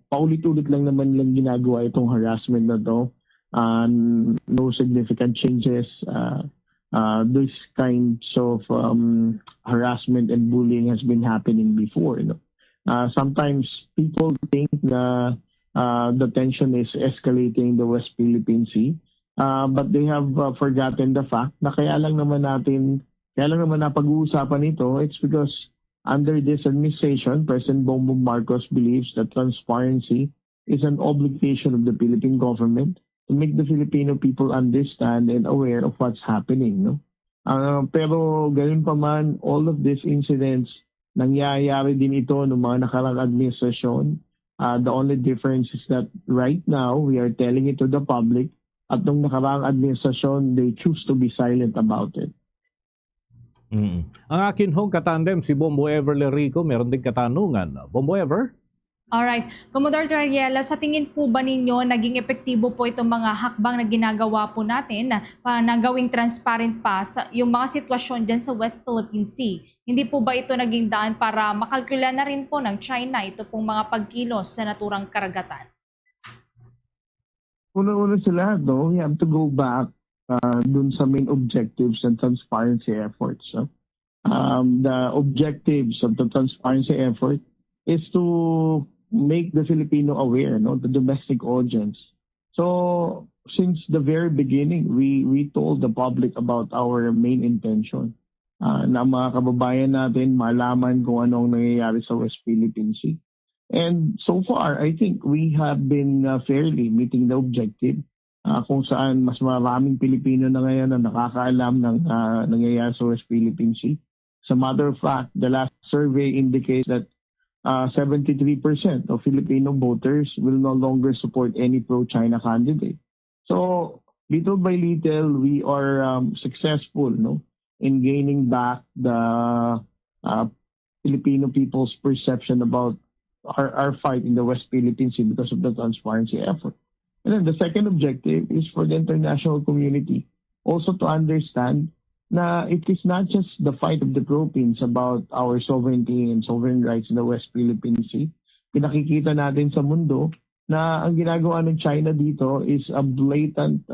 Paulit-ulit lang naman lang ginagawa itong harassment na to. No significant changes. This kinds of harassment and bullying has been happening before, no? Sometimes people think na the tension is escalating in the West Philippine Sea. But they have forgotten the fact na kaya lang naman napag-uusapan ito, it's because under this administration, President Bongbong Marcos believes that transparency is an obligation of the Philippine government to make the Filipino people understand and aware of what's happening. No? Pero ganun pa man, all of these incidents, nangyayari din ito ng mga nakarang administrasyon. The only difference is that right now, we are telling it to the public at nung nakarang administrasyon, they choose to be silent about it. Ang akin hong katandem, si Bombo Ever Lerico, meron din katanungan. Bombo Ever? Alright. Commodore Ariela, sa tingin po ba ninyo naging epektibo po itong mga hakbang na ginagawa po natin na gawing transparent pa yung mga sitwasyon dyan sa West Philippine Sea? Hindi po ba ito naging daan para makalkula na rin po ng China ito pong mga pagkilos sa naturang karagatan? Una-una sa lahat, no, we have to go back dun sa main objectives and transparency efforts. No? The objectives of the transparency effort is to make the Filipino aware, no, the domestic audience. So since the very beginning, we told the public about our main intention. Na mga kababayan natin malaman kung anong nangyayari sa West Philippine Sea. And so far, I think we have been fairly meeting the objective kung saan mas maraming Pilipino na ngayon na nakakaalam ng nangyayari sa West Philippine Sea. As a matter of fact, the last survey indicates that 73% of Filipino voters will no longer support any pro-China candidate. So, little by little, we are successful, no, in gaining back the Filipino people's perception about our fight in the West Philippine Sea because of the transparency effort. And then the second objective is for the international community also to understand na it is not just the fight of the Philippines about our sovereignty and sovereign rights in the West Philippine Sea. Pinakikita natin sa mundo na ang ginagawa ng China dito is a blatant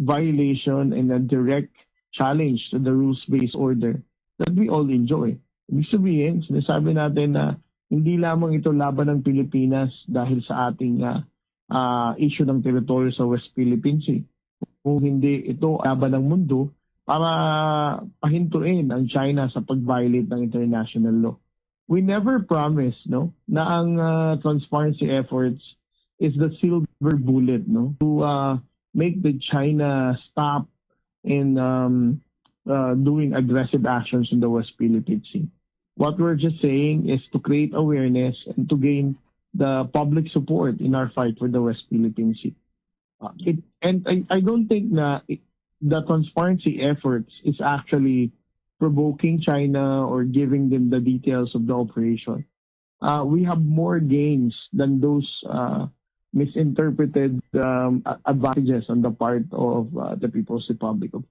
violation and a direct challenge to the rules-based order that we all enjoy. Ibig sabihin, sinasabi natin na hindi lamang ito laban ng Pilipinas dahil sa ating issue ng teritoryo sa West Philippine Sea. Kung hindi ito laban ng mundo para pahintuin ang China sa pag-violate ng international law. We never promised, no, na ang transparency efforts is the silver bullet, no, to make the China stop in doing aggressive actions in the West Philippine Sea. What we're just saying is to create awareness and to gain the public support in our fight for the West Philippine Sea. I don't think na the transparency efforts is actually provoking China or giving them the details of the operation. We have more gains than those misinterpreted advantages on the part of the People's Republic of.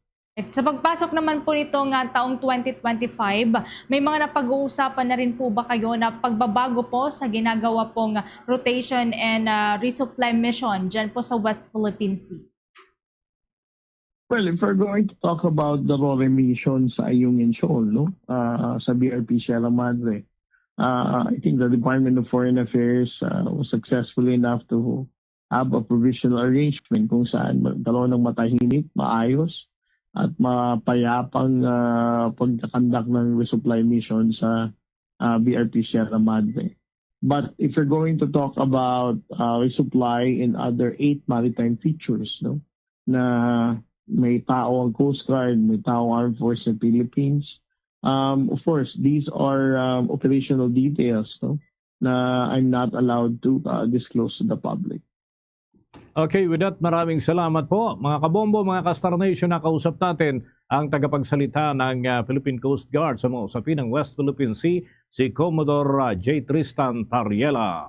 Sa pagpasok naman po nitong taong 2025, may mga napag-uusapan na rin po ba kayo na pagbabago po sa ginagawa pong rotation and resupply mission dyan po sa West Philippine Sea? Well, if we're going to talk about the RORE mission sa Ayungin Shoal, no, sa BRP Sierra Madre, I think the Department of Foreign Affairs was successful enough to have a provisional arrangement kung saan magkaroon ng matahimik, maayos, at mapayapang pagkakandak ng resupply mission sa BRP Sierra Madre. But if you're going to talk about resupply in other 8 maritime features, no, na may tao ang Coast Guard, may tao ang Armed Forces of the Philippines, of course, these are operational details, no, na I'm not allowed to disclose to the public. Okay, with that, maraming salamat po. Mga kabombo, mga ka-Star Nation, nakausap natin ang tagapagsalita ng Philippine Coast Guard sa mga usapin ng West Philippine Sea, si Commodore J. Tristan Tariela.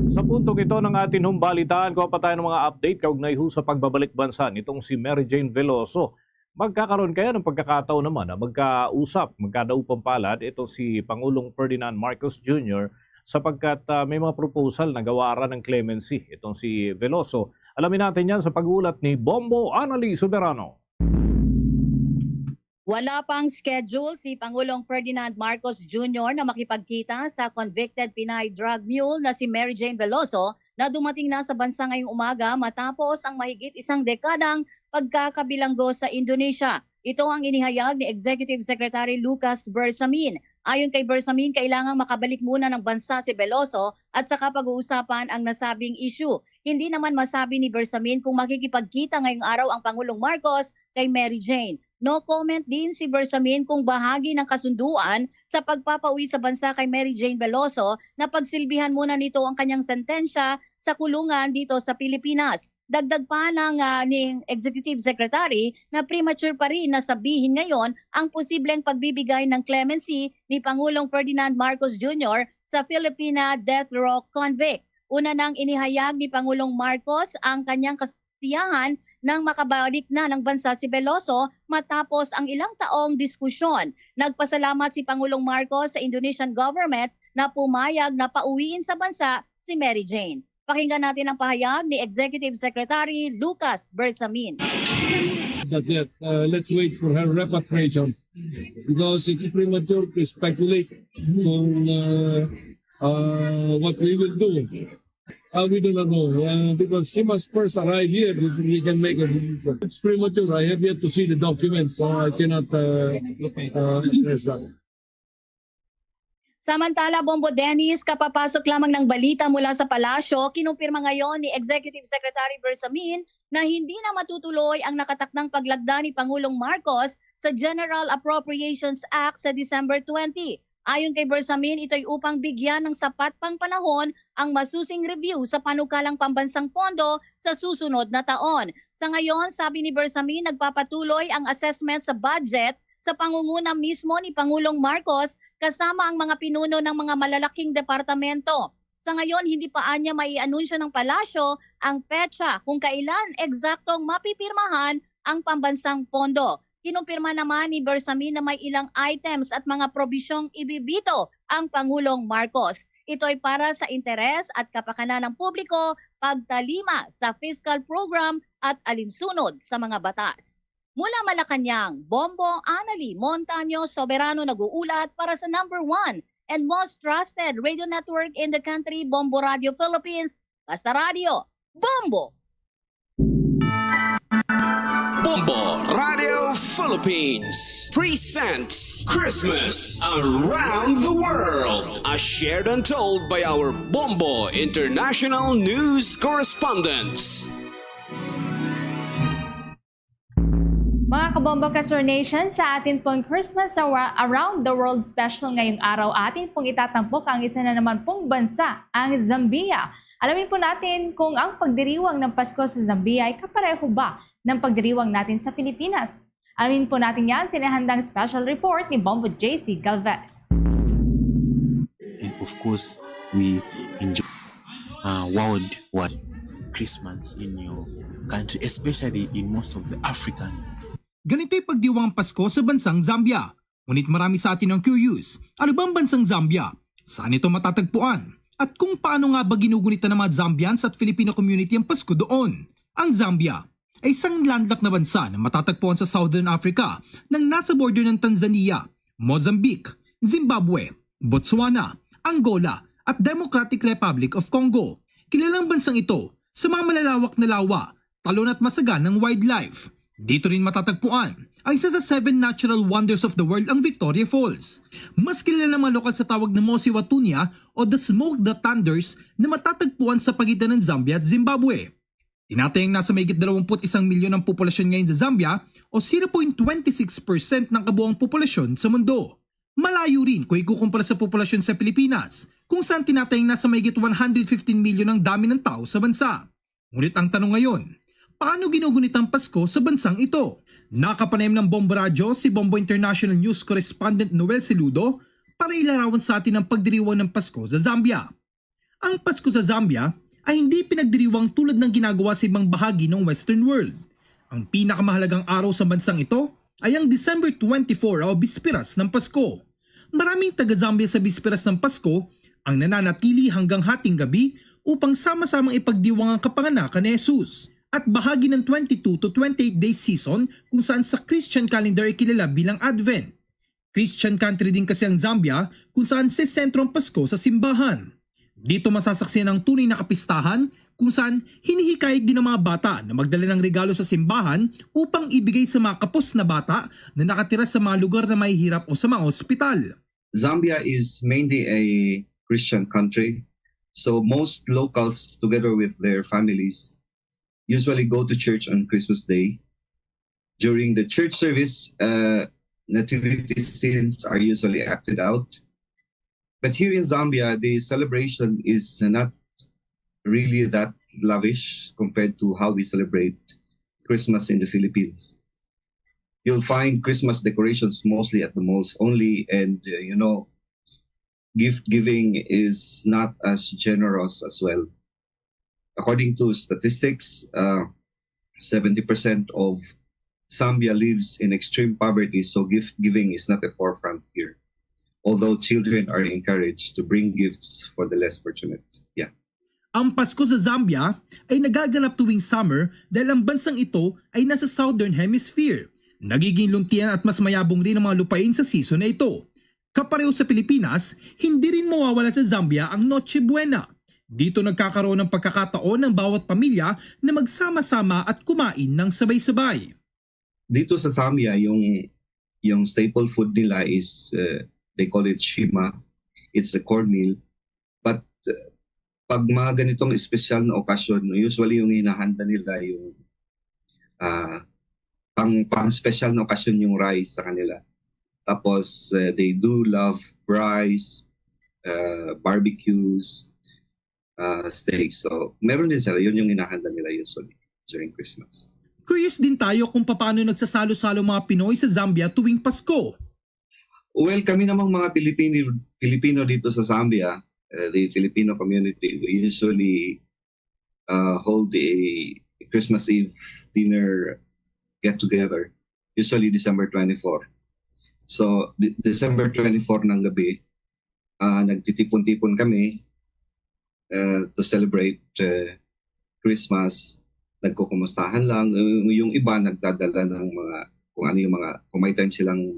Sa puntong ito ng ating humbalitaan, kuha pa tayo ng mga update kaugnay ho sa pagbabalik bansa nitong si Mary Jane Veloso. Magkakaroon kaya ng pagkakataon naman na magkausap, magkadaupang palad ito si Pangulong Ferdinand Marcos Jr. sapagkat may mga proposal na gawaran ng clemency itong si Veloso. Alamin natin yan sa pag-uulat ni Bombo Anali Soberano. Wala pang schedule si Pangulong Ferdinand Marcos Jr. na makipagkita sa convicted Pinay drug mule na si Mary Jane Veloso na dumating na sa bansa ngayong umaga matapos ang mahigit isang dekadang pagkakabilanggo sa Indonesia. Ito ang inihayag ni Executive Secretary Lucas Bersamin. Ayon kay Bersamin, kailangang makabalik muna ng bansa si Veloso at saka pag-uusapan ang nasabing issue. Hindi naman masabi ni Bersamin kung makikipagkita ngayong araw ang Pangulong Marcos kay Mary Jane. No comment din si Bersamin kung bahagi ng kasunduan sa pagpapauwi sa bansa kay Mary Jane Veloso na pagsilbihan muna nito ang kanyang sentensya sa kulungan dito sa Pilipinas. Dagdag pa ng Executive Secretary na premature pa rin na sabihin ngayon ang posibleng pagbibigay ng clemency ni Pangulong Ferdinand Marcos Jr. sa Filipina death row convict. Una nang inihayag ni Pangulong Marcos ang kanyang kasiyahan nang makabalik na ng bansa si Veloso matapos ang ilang taong diskusyon. Nagpasalamat si Pangulong Marcos sa Indonesian government na pumayag na pauwiin sa bansa si Mary Jane. Pakinggan natin ang pahayag ni Executive Secretary Lucas Bersamin. Let's wait for her repatriation because it's premature to speculate on what we will do. We do not know because she must first arrive here before we can make a decision. It's premature. I have yet to see the documents, so I cannot address that. Samantala, Bombo Dennis, kapapasok lamang ng balita mula sa palasyo, kinumpirma ngayon ni Executive Secretary Bersamin na hindi na matutuloy ang nakatakdang paglagda ni Pangulong Marcos sa General Appropriations Act sa December 20. Ayon kay Bersamin, ito'y upang bigyan ng sapat pang panahon ang masusing review sa panukalang pambansang pondo sa susunod na taon. Sa ngayon, sabi ni Bersamin, nagpapatuloy ang assessment sa budget sa pangunguna mismo ni Pangulong Marcos kasama ang mga pinuno ng mga malalaking departamento. Sa ngayon, hindi pa anya maianunsyo ng palasyo ang petsa kung kailan eksaktong mapipirmahan ang pambansang pondo. Kinumpirma naman ni Bersamin na may ilang items at mga probisyong ibibito ang Pangulong Marcos. Ito ay para sa interes at kapakanan ng publiko, pagtalima sa fiscal program at alinsunod sa mga batas. Mula Malacanang, Bombo Anali Montaño Soberano nag-uulat para sa number 1 and most trusted radio network in the country, Bombo Radio Philippines, Basta Radio, Bombo! Bombo Radio Philippines presents Christmas Around the World, as shared and told by our Bombo International News Correspondents. Mga kabombo Kasur Nation, sa atin pong Christmas Around the World special ngayong araw, atin pong itatampok ang isa na naman pong bansa, ang Zambia. Alamin po natin kung ang pagdiriwang ng Pasko sa Zambia ay kapareho ba ng pagdiriwang natin sa Pilipinas. Alamin po natin yan, sinahandang special report ni Bombo JC Galvez. And of course, we enjoy worldwide Christmas in your country, especially in most of the African. Ganito'y pagdiwang Pasko sa bansang Zambia. Ngunit marami sa atin ang curious, ano bang bansang Zambia? Saan ito matatagpuan? At kung paano nga ba ginugunitan ng mga Zambians at Filipino community ang Pasko doon? Ang Zambia ay isang landlocked na bansa na matatagpuan sa Southern Africa nang nasa border ng Tanzania, Mozambique, Zimbabwe, Botswana, Angola at Democratic Republic of Congo. Kilalang bansang ito sa mga malalawak na lawa, talon at masaganang wildlife. Dito rin matatagpuan ang isa sa 7 natural wonders of the world, ang Victoria Falls. Mas kilala naman lokal sa tawag na Mosi Watunya o the Smoke That Thunders na matatagpuan sa pagitan ng Zambia at Zimbabwe. Tinatayang nasa mahigit 21 milyon ang populasyon ngayon sa Zambia o 0.26% ng kabuuang populasyon sa mundo. Malayo rin kung ikukumpara sa populasyon sa Pilipinas, kung saan tinatayang nasa mahigit 115 milyon ang dami ng tao sa bansa. Ngunit ang tanong ngayon, paano ginugunit ang Pasko sa bansang ito? Nakapanayam ng Bombo Radio si Bombo International News Correspondent Noel Siludo para ilarawan sa atin ang pagdiriwang ng Pasko sa Zambia. Ang Pasko sa Zambia ay hindi pinagdiriwang tulad ng ginagawa sa ibang bahagi ng Western world. Ang pinakamahalagang araw sa bansang ito ay ang December 24 o Bisperas ng Pasko. Maraming taga-Zambia sa Bisperas ng Pasko ang nananatili hanggang hating gabi upang sama-samang ipagdiwang ang kapanganakan ni Jesus. At bahagi ng 22 to 28 days season kung saan sa Christian calendar ay kilala bilang Advent. Christian country din kasi ang Zambia kung saan sa sentro ang Pasko sa simbahan. Dito masasaksihan ang tunay na kapistahan kung saan hinihikayat din ng mga bata na magdala ng regalo sa simbahan upang ibigay sa mga kapos na bata na nakatira sa mga lugar na mahihirap o sa mga ospital. Zambia is mainly a Christian country, so most locals together with their families usually go to church on Christmas Day. During the church service, nativity scenes are usually acted out. But here in Zambia, the celebration is not really that lavish compared to how we celebrate Christmas in the Philippines. You'll find Christmas decorations mostly at the malls only, and gift giving is not as generous as well. According to statistics, 70% of Zambia lives in extreme poverty, so gift giving is not a forefront here. Although children are encouraged to bring gifts for the less fortunate. Yeah. Ang Pasko sa Zambia ay nagaganap tuwing summer dahil ang bansang ito ay nasa Southern Hemisphere. Nagiging luntian at mas mayabong rin ang mga lupain sa season na ito. Kapareho sa Pilipinas, hindi rin mawawala sa Zambia ang Noche Buena. Dito nagkakaroon ng pagkakataon ng bawat pamilya na magsama-sama at kumain ng sabay-sabay. Dito sa Zambia, yung staple food nila is they call it shima. It's a cornmeal. But pag mga ganitong espesyal na okasyon, usually yung hinahanda nila yung pang-special na okasyon yung rice sa kanila. Tapos they do love rice, barbecues, steaks. So meron din sila, yun yung hinahanda nila usually during Christmas. Curious din tayo kung paano nagsasalo-salo mga Pinoy sa Zambia tuwing Pasko. Well, kami namang mga Pilipino dito sa Zambia, the Filipino community, we usually hold a Christmas Eve dinner get-together, usually December 24. So, December 24 ng gabi, nagtitipon-tipon kami to celebrate Christmas. Nagkukumustahan lang. Yung iba nagdadala ng mga, kung may time silang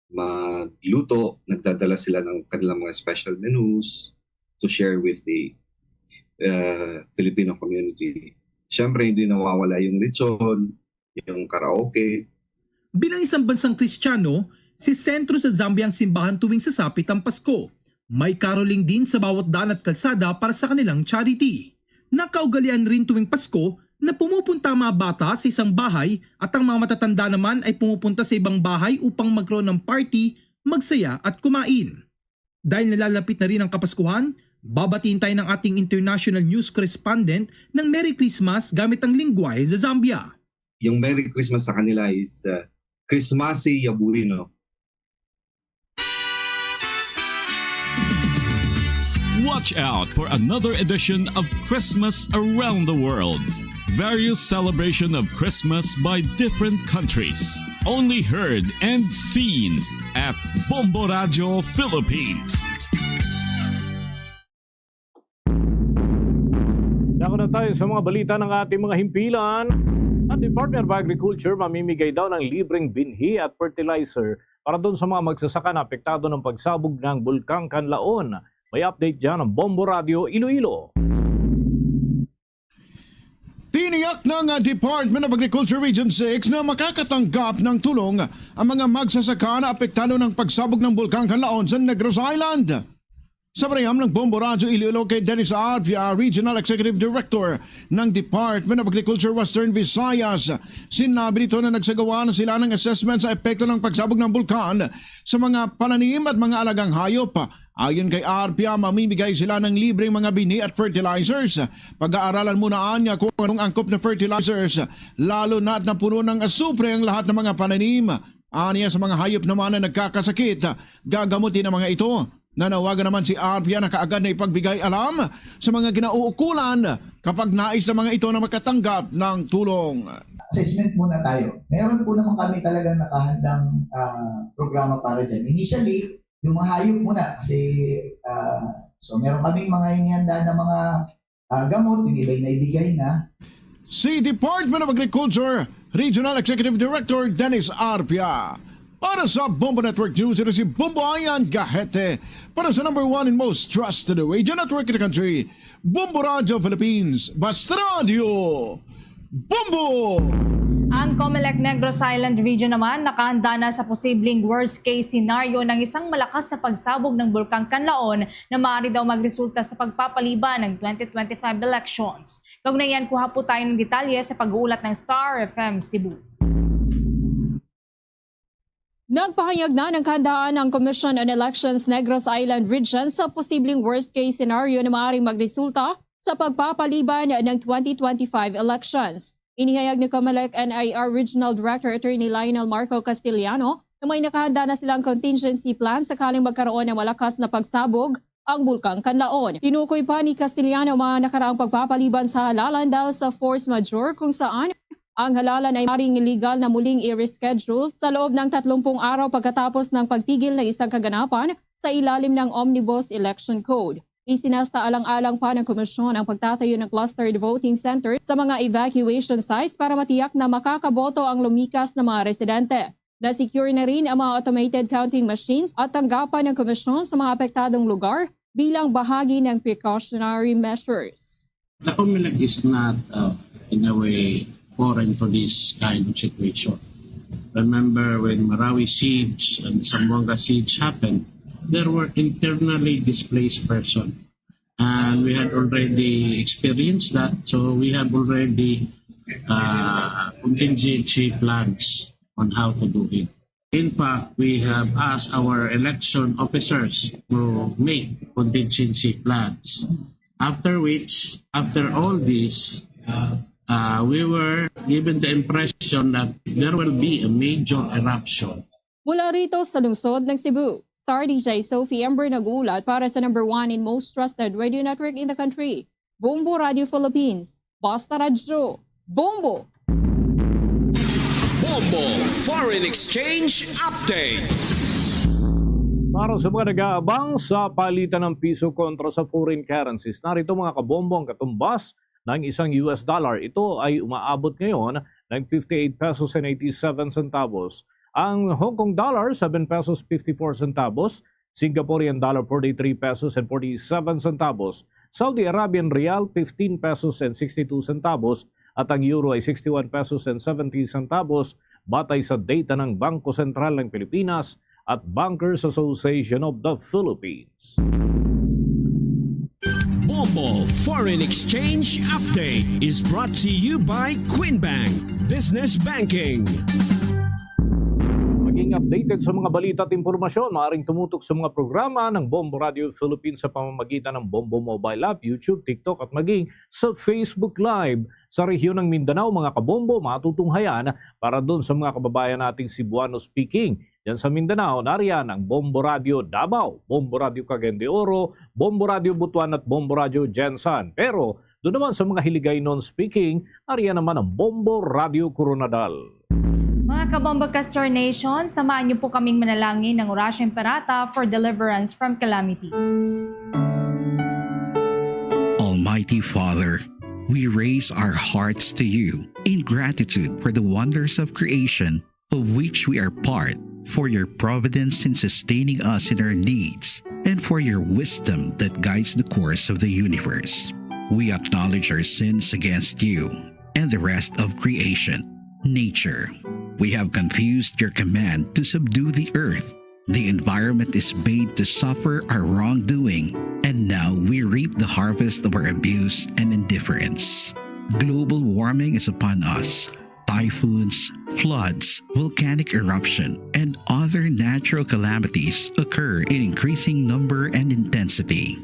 magluto, nagdadala sila ng kanilang mga special menus to share with the Filipino community. Siyempre, hindi nawawala yung lechon, yung karaoke. Bilang isang bansang Kristiyano, si sentro sa Zambia ang simbahan tuwing sasapit ang Pasko. May caroling din sa bawat daan at kalsada para sa kanilang charity. Nakaugalian rin tuwing Pasko na pumupunta ang mga bata sa isang bahay at ang mga matatanda naman ay pumupunta sa ibang bahay upang magkaroon ng party, magsaya at kumain. Dahil nalalapit na rin ang Kapaskuhan, babatiin tayo ng ating international news correspondent ng Merry Christmas gamit ang lingwahe sa Zambia. Yung Merry Christmas sa kanila is Christmasi Yaburino. Watch out for another edition of Christmas Around the World. Various celebration of Christmas by different countries. Only heard and seen at Bombo Radio Philippines. Dako na tayo sa mga balita ng ating mga himpilan. Ang Department of Agriculture mamimigay daw ng libreng binhi at fertilizer para doon sa mga magsasaka na apektado ng pagsabog ng Bulkang Kanlaon. May update dyan ang Bombo Radio Iloilo. Tiniyak ng Department of Agriculture Region 6 na makakatanggap ng tulong ang mga magsasaka na apektado ng pagsabog ng Bulkang Kanlaon sa Negros Island. Sa pareham ng Bombo Radio Iloilo kay Dennis Arpia, Regional Executive Director ng Department of Agriculture Western Visayas, sinabi dito na nagsagawa na sila ng assessment sa epekto ng pagsabog ng bulkan sa mga pananim at mga alagang hayop. Ayon kay Arpia, mamimigay sila ng libreng mga bini at fertilizers. Pag-aaralan muna niya kung anong angkop na fertilizers, lalo na at napuno ng asupre ang lahat ng mga pananim. Aniya sa mga hayop naman na nagkakasakit, gagamutin ang mga ito. Nanawagan naman si Arpia na kaagad na ipagbigay alam sa mga kinauukulan kapag nais na mga ito na makatanggap ng tulong. Assessment muna tayo. Meron po naman kami talagang nakahandang programa para dyan. Initially, yung mga hayop muna kasi so meron kaming mga inihanda na mga gamot, yung iba'y naibigay na. Si Department of Agriculture Regional Executive Director Dennis Arpia. Para sa Bombo Network News, ito si Bombo Ayan Gahete. Para sa number 1 and most trusted radio network in the country, Bombo Radio Philippines. Basta Radio Bombo! Ang COMELEC Negros Island Region naman nakahanda na sa posibleng worst-case scenario ng isang malakas na pagsabog ng Bulkang Kanlaon na maaari daw magresulta sa pagpapaliban ng 2025 elections. Kaugnayan, kuha po tayo ng detalye sa pag-uulat ng Star FM Cebu. Nagpahayag na ng kahandaan ng Commission on Elections Negros Island Region sa posibleng worst-case scenario na maaaring magresulta sa pagpapaliban ng 2025 elections. Inihayag ni COMELEC NIR Regional Director Attorney Lionel Marco Castillano na may nakahanda na silang contingency plan sakaling magkaroon ng malakas na pagsabog ang Bulkang Kanlaon. Tinukoy pa ni Castillano mga nakaraang pagpapaliban sa halalan dahil sa force majeure kung saan ang halalan ay maring illegal na muling i-reschedule sa loob ng 30 araw pagkatapos ng pagtigil ng isang kaganapan sa ilalim ng Omnibus Election Code. Isinasaalang-alang pa ng komisyon ang pagtatayo ng clustered voting center sa mga evacuation sites para matiyak na makakaboto ang lumikas na mga residente. Na-secure na rin ang mga automated counting machines at tanggapan ng komisyon sa mga apektadong lugar bilang bahagi ng precautionary measures. The COMELEC is not in a way foreign to this kind of situation. Remember when Marawi siege and Zamboanga siege happened, there were internally displaced persons. And we had already experienced that, so we have already contingency plans on how to do it. In fact, we have asked our election officers to make contingency plans. After which, after all this, we were given the impression that there will be a major eruption. Mula rito sa lungsod ng Cebu, Star DJ Sophie Ember nag-uulat para sa number 1 and most trusted radio network in the country, Bombo Radio Philippines. Basta Radio Bombo! Bombo Foreign Exchange Update. Para sa mga nag-aabang sa palitan ng piso kontra sa foreign currencies, narito mga kabombo ang katumbas ng isang US dollar. Ito ay umaabot ngayon ng 58 pesos and 87 centavos. Ang Hong Kong dollar, 7 pesos 54 centavos. Singaporean dollar, 43 pesos and 47 centavos. Saudi Arabian rial, 15 pesos and 62 centavos. At ang euro ay 61 pesos and 70 centavos batay sa data ng Bangko Sentral ng Pilipinas at Bankers Association of the Philippines. Bombo Foreign Exchange Update is brought to you by Quinbank Business Banking. Maging updated sa mga balita at impormasyon, maaaring tumutok sa mga programa ng Bombo Radio Philippines sa pamamagitan ng Bombo Mobile App, YouTube, TikTok at maging sa Facebook Live. Sa rehiyon ng Mindanao, mga kabombo, matutunghayan para doon sa mga kababayan nating Cebuano speaking. Yan sa Mindanao, nariyan ang Bombo Radio Davao, Bombo Radio Cagayan de Oro, Bombo Radio Butuan at Bombo Radio Jensan. Pero doon naman sa mga Hiligay non-speaking, nariyan naman ang Bombo Radio Coronadal. Mga kabombo Castor Nation, samahan niyo po kaming manalangin ng Orasyon Parata for deliverance from calamities. Almighty Father, we raise our hearts to you in gratitude for the wonders of creation of which we are part, for your providence in sustaining us in our needs, and for your wisdom that guides the course of the universe. We acknowledge our sins against you and the rest of creation, nature. We have confused your command to subdue the earth. The environment is made to suffer our wrongdoing, and now we reap the harvest of our abuse and indifference. Global warming is upon us. Typhoons, floods, volcanic eruption, and other natural calamities occur in increasing number and intensity.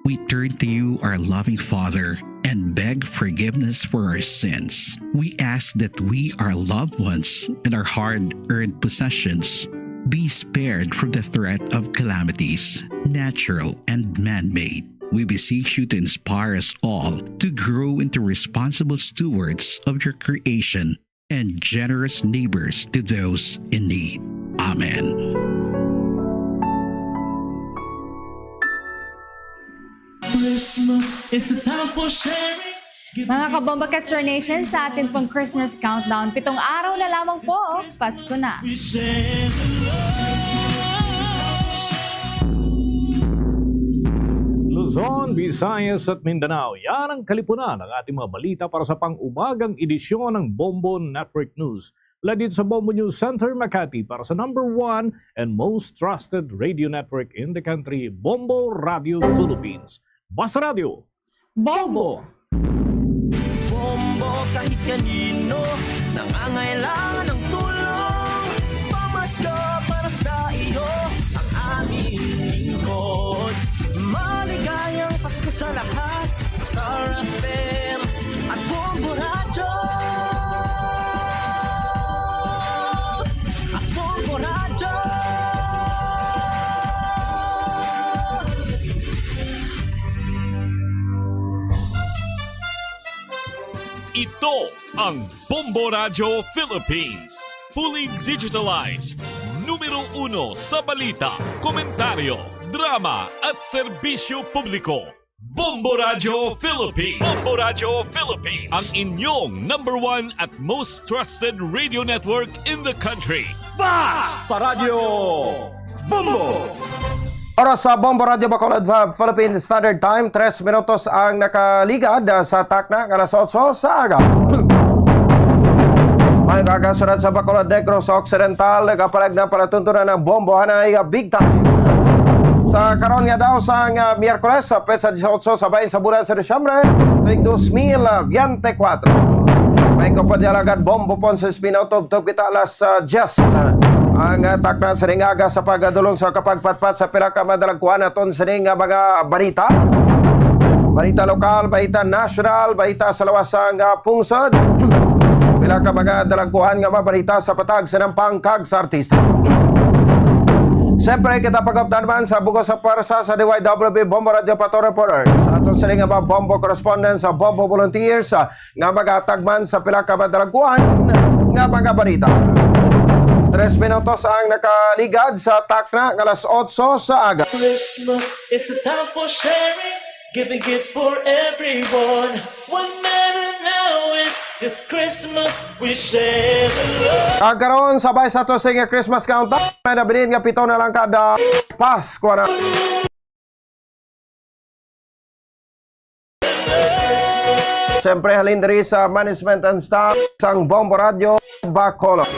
We turn to you, our loving Father, and beg forgiveness for our sins. We ask that we, our loved ones, and our hard-earned possessions be spared from the threat of calamities, natural and man-made. We beseech you to inspire us all to grow into responsible stewards of your creation and generous neighbors to those in need. Amen. Christmas is a time for sharing. Mga kabombo Castor Nation, sa atin pong Christmas countdown, 7 araw na lamang po, Pasko na. We share the love. Luzon, Visayas at Mindanao. Yan ang kalipunan ng ating mga balita para sa pang-umagang edisyon ng Bombo Network News. Mula dito sa Bombo News Center, Makati, para sa number 1 and most trusted radio network in the country, Bombo Radio Philippines. Basta Radio, Bombo! Bombo kahit kanino, nangangailangan ng tulong. Pamasko para sa iyo, ang aming lingkod. Maligayang Pasko sa lahat, Star FM at Bombo Radio. At Bombo Radio. Ito ang Bombo Radio Philippines. Fully digitalized. Numero 1 sa balita, komentaryo, drama at serbisyo publiko. Bombo Radio Philippines. Bombo Radio Philippines. Ang inyong number 1 at most trusted radio network in the country. Basta Radio Bombo! Oras sa Bombo Radio Bacolod Philippine Standard Time, 3 minutos ang nakaligad sa takna alas 8 sa aga. May kakasunod sa Bacolod Negros Occidental, nakapalag na palatuntunan ng bombo hanay big time. Sa karon nga daw sa Miyerkules, sa petsa 18 sa bayan sa bulan sa Desyembre, tuig 2024. May kapadyalagan bombo pon sa Spinotob-tob kita alas 10. Ang takna sa ringaga sa pagdulong sa kapagpatpat sa pinakamadalang aton sa ring mga balita. Balita lokal, balita national, balita sa lawasang pungsod. Pinakamadalang nga mga balita sa patag sa nampang kag sa artista. Siyempre, kita pag-updan naman sa bugos sa parsa sa DYWB Bombo Radio Pato Reporter. Sa aton sa ring mga bombo correspondents sa bombo volunteers nga mag-atagman sa pinakamadalang nga mga balita. 3 minutos ang nakaligad sa takna ng alas 8 sa aga. Christmas is a time for sharing, giving gifts for everyone. One matter now is this Christmas we share the love. Karon sabay sa to sa Christmas countdown, may nabilin nga 7 na lang kada Pasko na. Siyempre halin diri sa management and staff sang Bombo Radio Bacolod.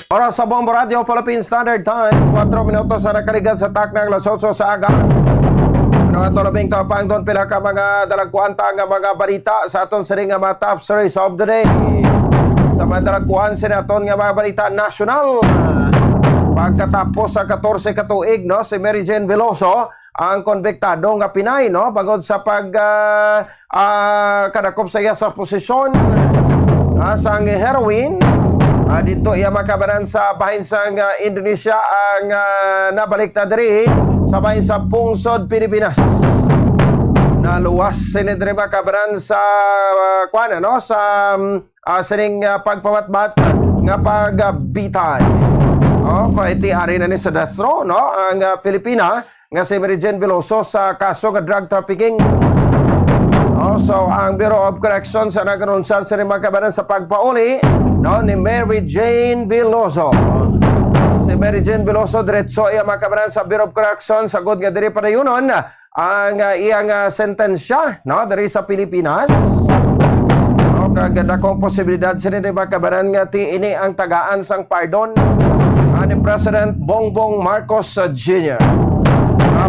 Oras sa Bombo Radio Philippine Standard Time, 4 minutos na nakaligad sa takna ng alas 8 sa aga. Ano ito labing kapang doon pila ka mga dalagkuhanta nga mga balita sa aton sa ring nga mga top stories of the day. Sa mga dalagkuhan sa aton nga mga balita national. Pagkatapos sa 14 katuig, no, si Mary Jane Veloso ang konbiktado nga Pinay, no, bagod sa kadakop sa iya sa posisyon sa heroin. Dito iya makabanan sa bahin sa Indonesia ang nabalik na diri sa bahin sa Pungsod, Pilipinas. Naluwas sinidri makabanan sa kuana, no, sa sining pagpawatbat nga pagbitay. Kung iti ari na ni sa death row, no, ang Pilipina nga si Mary Jane Veloso sa kaso nga drug trafficking. So ang Bureau of Corrections sa nag-anunsar sa makabanan sa pagpauli, no, ni Mary Jane Veloso. Si Mary Jane Veloso diretso iya makabanan sa Bureau of Corrections sa god nga diri padayunon ang iyang sentensya, no, diri sa Pilipinas. Kagada kong posibilidad sila di makabanan nga ti ini ang tagaan sang pardon ni President Bongbong Marcos Jr.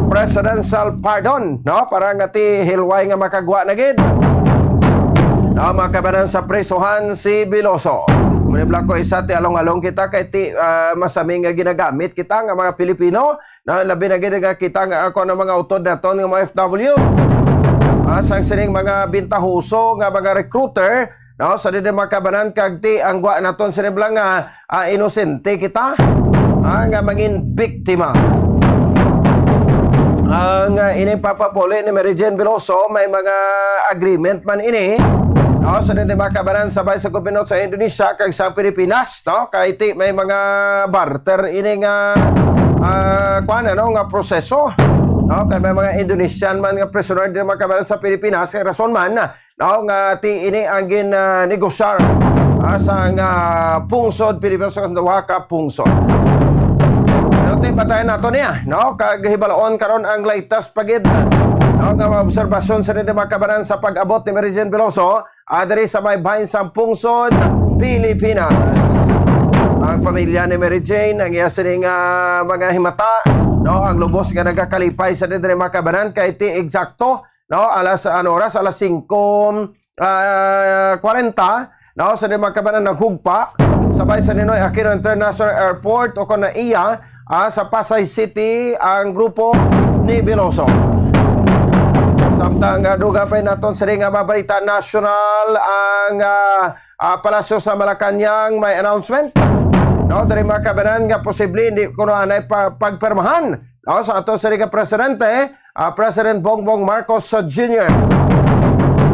Presidential pardon, no, para nga ti hilway nga makagwa na gid, no, makabanan sa presohan si Veloso. Munibla ko isa ti along-along kita kay ti masaming nga ginagamit kita nga mga Pilipino, na labi na gid nga kita nga ako ng mga utod naton nga mga FW. Sang sining mga bintahuso nga mga recruiter, no, sa di makabanan kag ti ang gwa naton siniblang nga inosente kita nga mangin biktima. Ang inipapapuli ni Mary Jane Veloso, may mga agreement man ini, no, sa di makabanan sabay sa gobyerno sa Indonesia kag sa Pilipinas, no, kay ti may mga barter ini nga kuan ano nga proseso, no, kay may mga Indonesian man nga prisoner di makabalan sa Pilipinas kay rason man no, nga ti ini ang negosyar sa nga pungsod Pilipinas sa Waka pungsod. Pero ti batayan nato niya, no? Kag hibalaon karon ang latest pagid, no? Nga obserbasyon sa rin makabanan sa pag-abot ni Mary Jane Veloso diri sa may bahin sa Pungsod, Pilipinas. Ang pamilya ni Mary Jane ang iya sining mga himata, no? Ang lubos nga nagakalipay sa rin makabanan kay ti eksakto, no? Alas 5:40, no? Sa rin makabanan naghugpa sabay sa Ninoy Aquino International Airport o kung na iya sa Pasay City ang grupo ni Veloso. Samtang duga pa naton sa ring mabalita national ang palasyo sa Malacanang may announcement, no, dari makabanan nga posible hindi kuno anay pagpermahan, no, sa ato sa ring presidente President Bongbong Marcos Jr.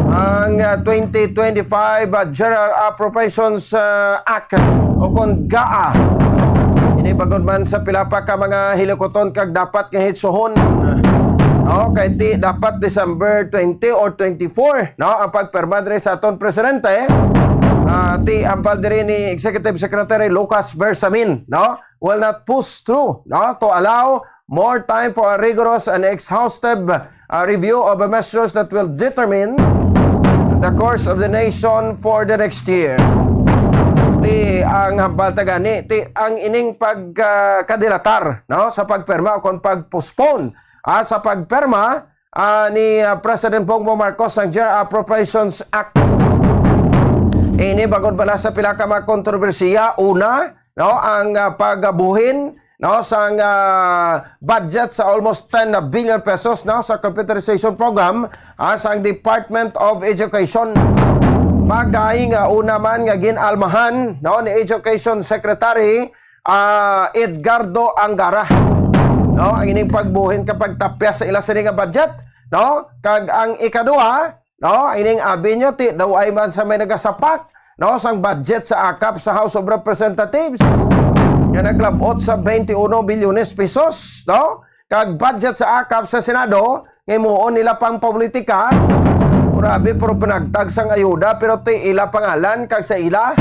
ang 2025 General Appropriations Act o kon GAA. Bagod man sa pila pa ka mga hilikoton kag dapat nga hitsohon, no, kay ti dapat December 20 or 24, no, ang pagperma diri sa aton presidente, ti ampal diri ni Executive Secretary Lucas Bersamin, no, will not push through, no, to allow more time for a rigorous and exhaustive review of the measures that will determine the course of the nation for the next year. Ti ang hambal tagani ti ang ining pagkadilatar, no, sa pagperma o kon pagpostpone sa pagperma ni President Bongbong Marcos ang General Appropriations Act. Ini bagod bala sa pila ka mga kontrobersiya. Una, no, ang pagabuhin, no, sa budget sa almost 10 billion pesos, no, sa computerization program sa Department of Education. Bagay nga una man nga ginalmahan, no, ni Education Secretary Edgardo Angara, no, ang ining pagbuhin kapag tapya sa ila sini nga budget, no, kag ang ikaduha, no, ining abinyo ti daw ay man sa may nagasapak, no, sang budget sa akap sa House of Representatives nga naglabot sa 21 bilyones pesos, no, kag budget sa akap sa Senado ngayon nila pang politika. Grabe, pero pinagtag sang ayuda pero ti ila pangalan kag sa ila,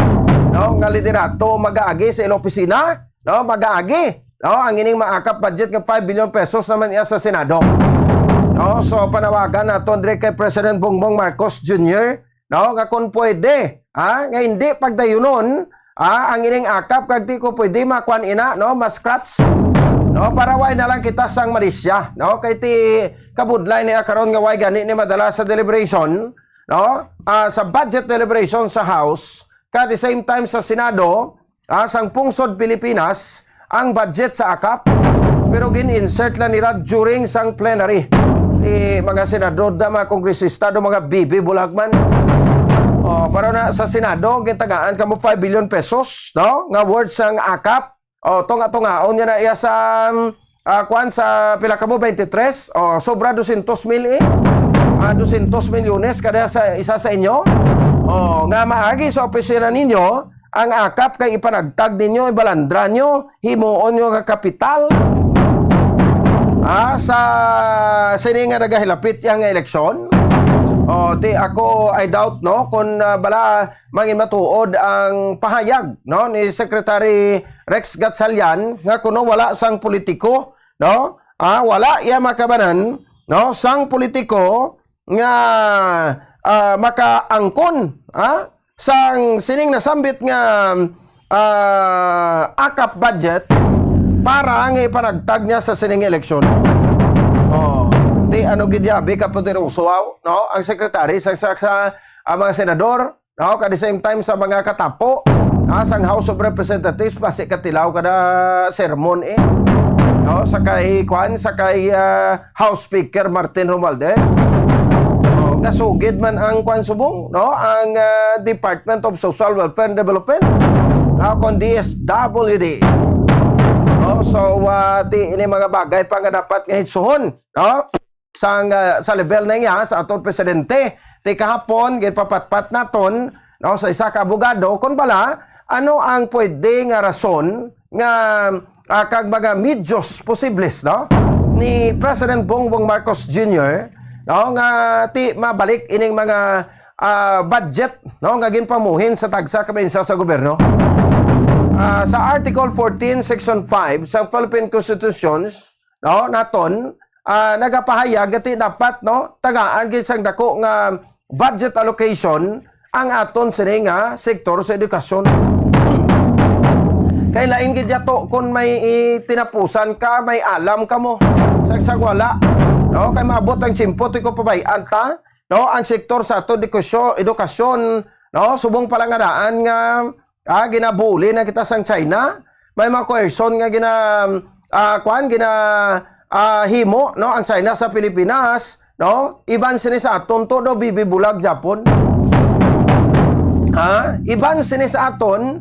no, nga liderato magaagi sa ila opisina, no, magaagi, no, ang ining maakap budget nga 5 billion pesos naman iya sa Senado, no. So panawagan naton dire kay President Bongbong Marcos Jr., no, nga kung pwede nga hindi pagdayunon ang ining akap kag di ko pwede makuan ina, no, ma-scratch, no, para way na lang kita sang Malaysia, no, kay ti kabudlay niya karon nga way gani ni madala sa deliberation, no, sa budget deliberation sa House, ka the same time sa Senado, sang Pungsod Pilipinas ang budget sa akap, pero gin-insert lang nila during sang plenary. Mga senador da mga kongresista do mga bibi bulagman. Para na sa Senado gitagaan kamo 5 billion pesos, no, nga worth sang akap. Tunga-tungaon niya na iya sa kuan sa pila kamo 23, sobra 200 mil 200 milyones kada sa isa sa inyo. Nga maagi sa opisina ninyo ang akap kay ipanagtag ninyo, ibalandra nyo, himuon nyo nga kapital sa sini nga nagahilapit yang eleksyon. Ti ako I doubt, no, kung bala mangin matuod ang pahayag, no, ni Secretary Rex Gatchalian nga kuno wala sang politiko, no, wala iya makabanan, no, sang politiko nga makaangkon sang sining nasambit nga akap budget para nga ipanagtag niya sa sining eleksyon. Ti ano gidyabi kapoderoso, no, ang secretary sa mga senador, no, at the same time sa mga katapo sang House of Representatives pasi katilaw kada sermon no, sa kay House Speaker Martin Romualdez. Gasugid man ang kwan subong, no, ang Department of Social Welfare and Development, kon DSWD. No, so ti ini mga bagay pa nga dapat nga hitsuhon, no, sa level na nga sa aton presidente. Ti kahapon gipapatpat naton, no, sa isa ka abogado kun bala ano ang pwede nga rason nga kag mga medios posibles, no, ni President Bongbong Marcos Jr., no, nga ti mabalik ining mga budget, no, nga ginpamuhin sa tagsa kabensa sa gobyerno. sa Article 14, Section 5 sa Philippine Constitution, no, naton, nagapahayag iti dapat, no, tagaan kisang dako nga budget allocation ang aton sini nga sektor sa edukasyon. Kay lain gid yato kung may tinapusan ka, may alam ka mo. Sagsag wala. No, kay maabot ang simpot ko pabayaan ta, no, ang sektor sa ato edukasyon, no, subong pala nga daan nga ginabuli na kita sang China. May mga coercion nga himo, no, ang China sa Pilipinas, no, iban sini sa aton to do bibibulag Japon. Iban sini sa aton,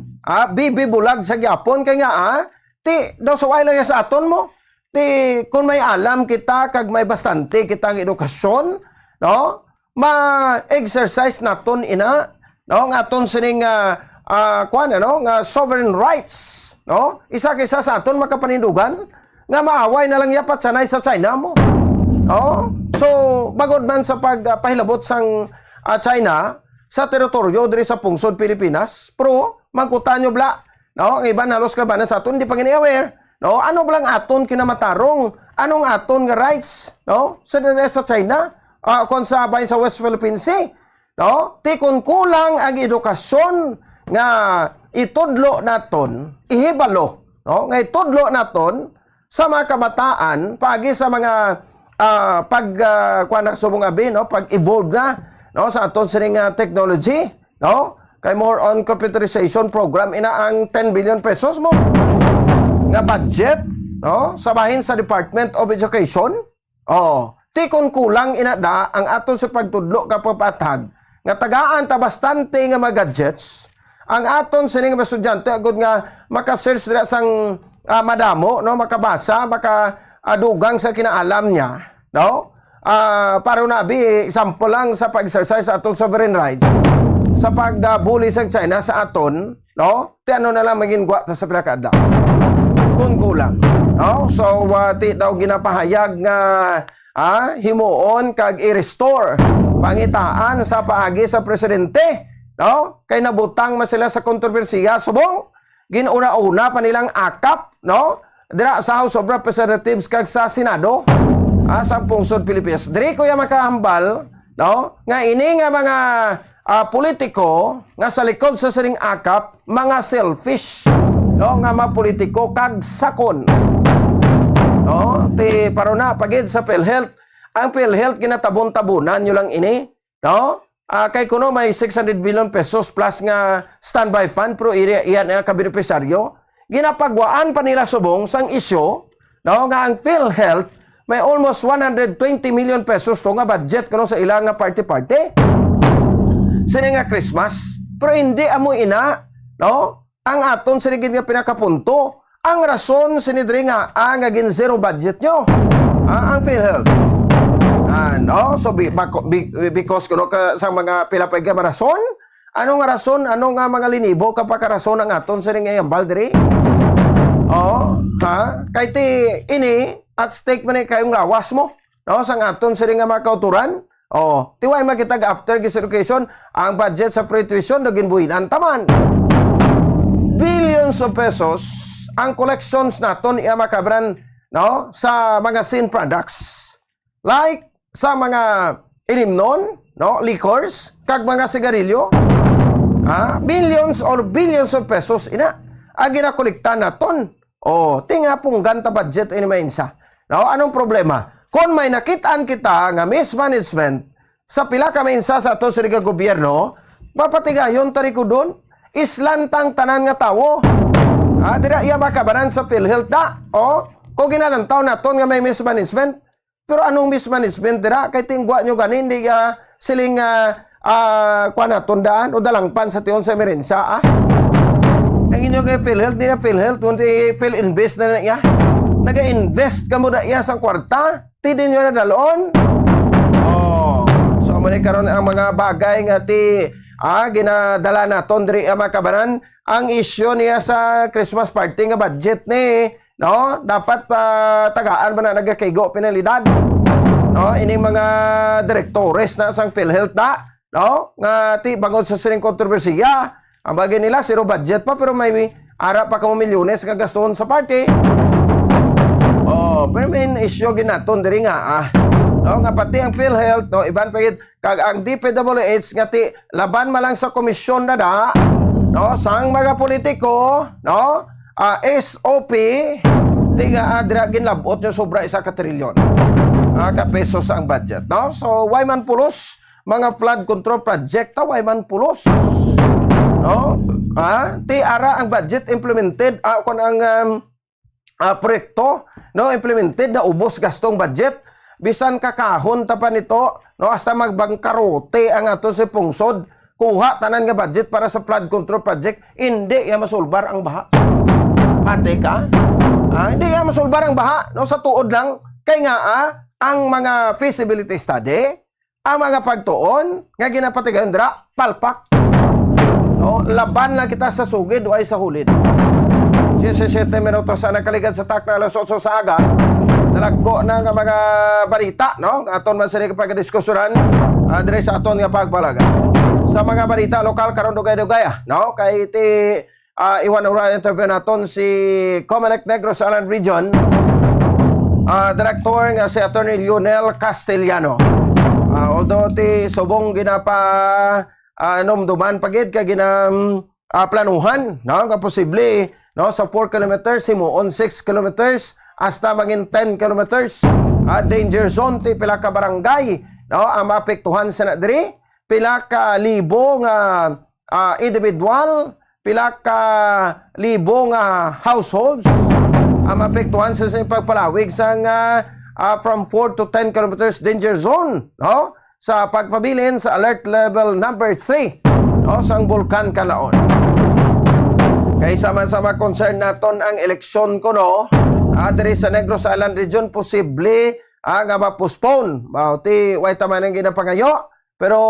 bibibulag sa Japon kay nga ti daw sa lang sa aton mo. Ti kung may alam kita kag may bastante kitang edukasyon, no, ma-exercise naton ina, no, nga aton sining nga sovereign rights, no, isa kaysa sa aton makapanindugan nga maaway na lang yapat sanay sa China mo, no. So bagod man sa pagpahilabot sang China sa teritoryo diri sa pungsod Pilipinas, pero magkutanyo bla, no, ang iban halos kabanan sa aton di pa gini-aware, no, ano blang aton kinamatarong, anong aton nga rights, no, sa China, kung sa bayan sa West Philippine Sea, no, ti kung kulang ang edukasyon nga itudlo naton, ihibalo, no, nga itudlo naton sa mga kabataan pagi sa mga pag-evolve na, no, sa aton sining technology, no, kay more on computerization program ina ang 10 billion pesos mo nga budget, no, sa bahin sa Department of Education. Ti kun kulang ina da ang aton sa pagtudlo kapag patag nga tagaan ta bastante nga mga gadgets ang aton sining mga estudyante agud nga maka-search dira sang madamo, no, makabasa, makadugang sa kinaalam niya, no. Para nabi example lang sa pag-exercise sa aton sovereign rights sa pagbuli sa China sa aton, no, ti ano na lang maging gwa ta sa pinakada kung kulang, no. So ti daw ginapahayag nga himuon kag i-restore pangitaan sa paagi sa presidente, no, kay nabutang man sila sa kontrobersiya subong ginuna-una pa nilang akap, no, dira sa House of Representatives kag sa Senado, sa pungsod Pilipinas. Diri ko ya makahambal, no, nga ini nga mga politiko nga sa likod sa siring akap, mga selfish, no, nga mga politiko kag sakon, no, ti paro na pagid sa PhilHealth. Ang PhilHealth ginatabon-tabunan nyo lang ini, no. Kay kuno may 600 billion pesos plus nga standby fund pero iyan ang kabenepisyaryo. Ginapagwaan pa nila subong sang isyo, no, nga ang PhilHealth may almost 120 million pesos to nga budget kuno sa ilang nga party-party. Sini nga Christmas, pero hindi amo ina, no, ang aton sinigid nga pinakapunto. Ang rason sinidri nga nga gin zero budget nyo, ang PhilHealth. No, so because kuno ka sa mga pilapay nga rason, ano nga rason, ano nga mga linibo kapag rason ang aton sa nga yung baldiri? Kay ti ini at stake man kayong lawas mo, no, sa aton sa nga mga kauturan. Tiway makitag after education ang budget sa free tuition naging buhinan taman. Billions of pesos ang collections naton iya makabran, no, sa mga sin products. Like sa mga inimnon, no, liquors, kag mga sigarilyo, billions or billions of pesos ina ang ginakolekta naton. Tinga punggan ta budget ini mainsa. No, anong problema? Kung may nakitaan kita nga mismanagement sa pila ka mainsa sa ato sa gobyerno, papatigayon tari ko doon, islantang tanan nga tawo. Dira iya makabanan sa PhilHealth da. Kung ginalantaw naton nga may mismanagement, pero anong mismanagement dira? Kay tingwa nyo ganin, hindi siling tundaan o dalangpan sa tiyon sa emerensya, Ang inyo kay PhilHealth, di na PhilHealth, kundi PhilInvest na iya. Nag-invest ka mo na iya sa kwarta, tidin nyo na dalon. So, muna karon ang mga bagay nga ginadala naton diri makabanan. Ang issue niya sa Christmas party nga budget ni, no, dapat tagaan ba na nagakaigo penalidad, no, ining mga direktores na sang PhilHealth da, no, nga ti bangod sa sining kontrobersiya ang bagay nila zero budget pa pero may ara pa ka mo milyones ka gaston sa party. Pero main issue ginaton diri nga no nga pati ang PhilHealth no iban pagid kag ang DPWH nga ti laban malang sa komisyon na da no sang mga politiko no SOP ti nga adra ginlabot nyo sobra 1 ka trilyon ka pesos ang budget no so why man pulos mga flood control project why man pulos no ti ara ang budget implemented kon ang proyekto no implemented na ubos gastong budget bisan kakahon ta pa nito no hasta magbangkarote ang ato si pungsod kuha tanan nga budget para sa flood control project hindi ya masulbar ang baha. Ate ka hindi ya masulbar ang baha no sa tuod lang kay nga ang mga feasibility study ang mga pagtuon nga ginapatigan dra palpak no laban lang kita sa sugid o ay sa hulid. 17 minutos sa nakaligad sa takna alas 8 sa aga. Dalagko na nga mga balita, no? Aton man sa pagdiskusuran, dire sa aton nga pagpalaga. Sa mga balita lokal karon dugay-dugay, no? Kay ti iwan ura interview naton si Comelec Negros Island Region, Director nga si Attorney Lionel Castellano. Although ti subong ginapa numduman pagid kay ginam planuhan, no? Nga posible no sa 4 kilometers himuon 6 kilometers hasta maging 10 kilometers danger zone ti pila ka barangay no ang maapektuhan sa nadiri pila ka libo nga individual pila ka libo nga households ang maapektuhan sa pagpalawig sa from 4 to 10 kilometers danger zone no sa pagpabilin sa alert level number 3 no sang Bulkan Canlaon. Kay sama-sama concern naton ang eleksyon ko no diri sa Negros Island Region posible nga ma-postpone ti way taman ang ginapangayo pero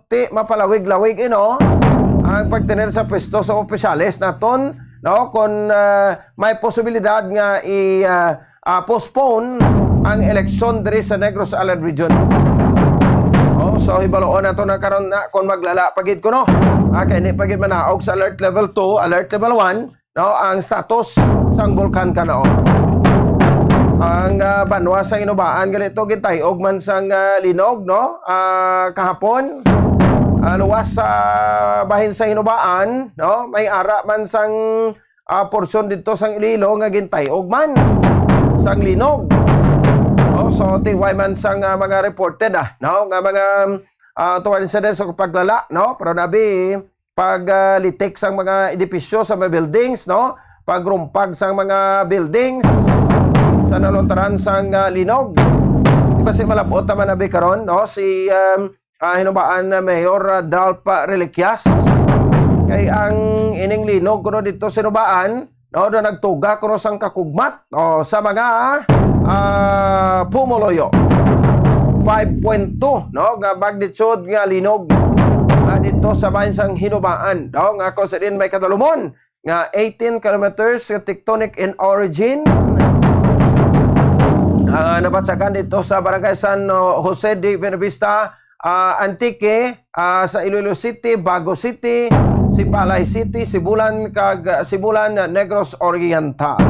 ti mapalawig-lawig ang pagtener sa pwesto sa opisyales naton no kon may posibilidad nga i-postpone ang eleksyon diri sa Negros Island Region. So hibaloon nato na karon na kon maglala pagid ko no. Kay ni pagid manaog sa alert level 2, alert level 1 no ang status sang Bulkan Canlaon. Ang banwa sa Inubaan galito gintayog man sang linog no kahapon. Luwas sa bahin sa Inubaan no may ara man sang porsyon dito sang Ililo nga gintayog man sang linog. So tiway man sang mga reported no nga mga toward incidents sa paglala no pero nabi paglitik sang mga edipisyo sa mga buildings no pagrumpag sang mga buildings sa naluntaran sang linog iba si malabot man nabi karon no si Hinubaan na Mayor Dalpa Reliquias kay ang ining linog kuno dito sa Hinubaan no do nagtuga kuno sang kakugmat sa mga Pumoloyo 5.2 no nga magnitude nga linog dito sa bahin sang Hinubaan no nga ko sa din may kadalumon nga 18 kilometers tectonic in origin nabatsagan dito sa barangay San Jose de Buenavista Antique sa Iloilo City, Bago City, Sipalay City, Sibulan Negros Oriental.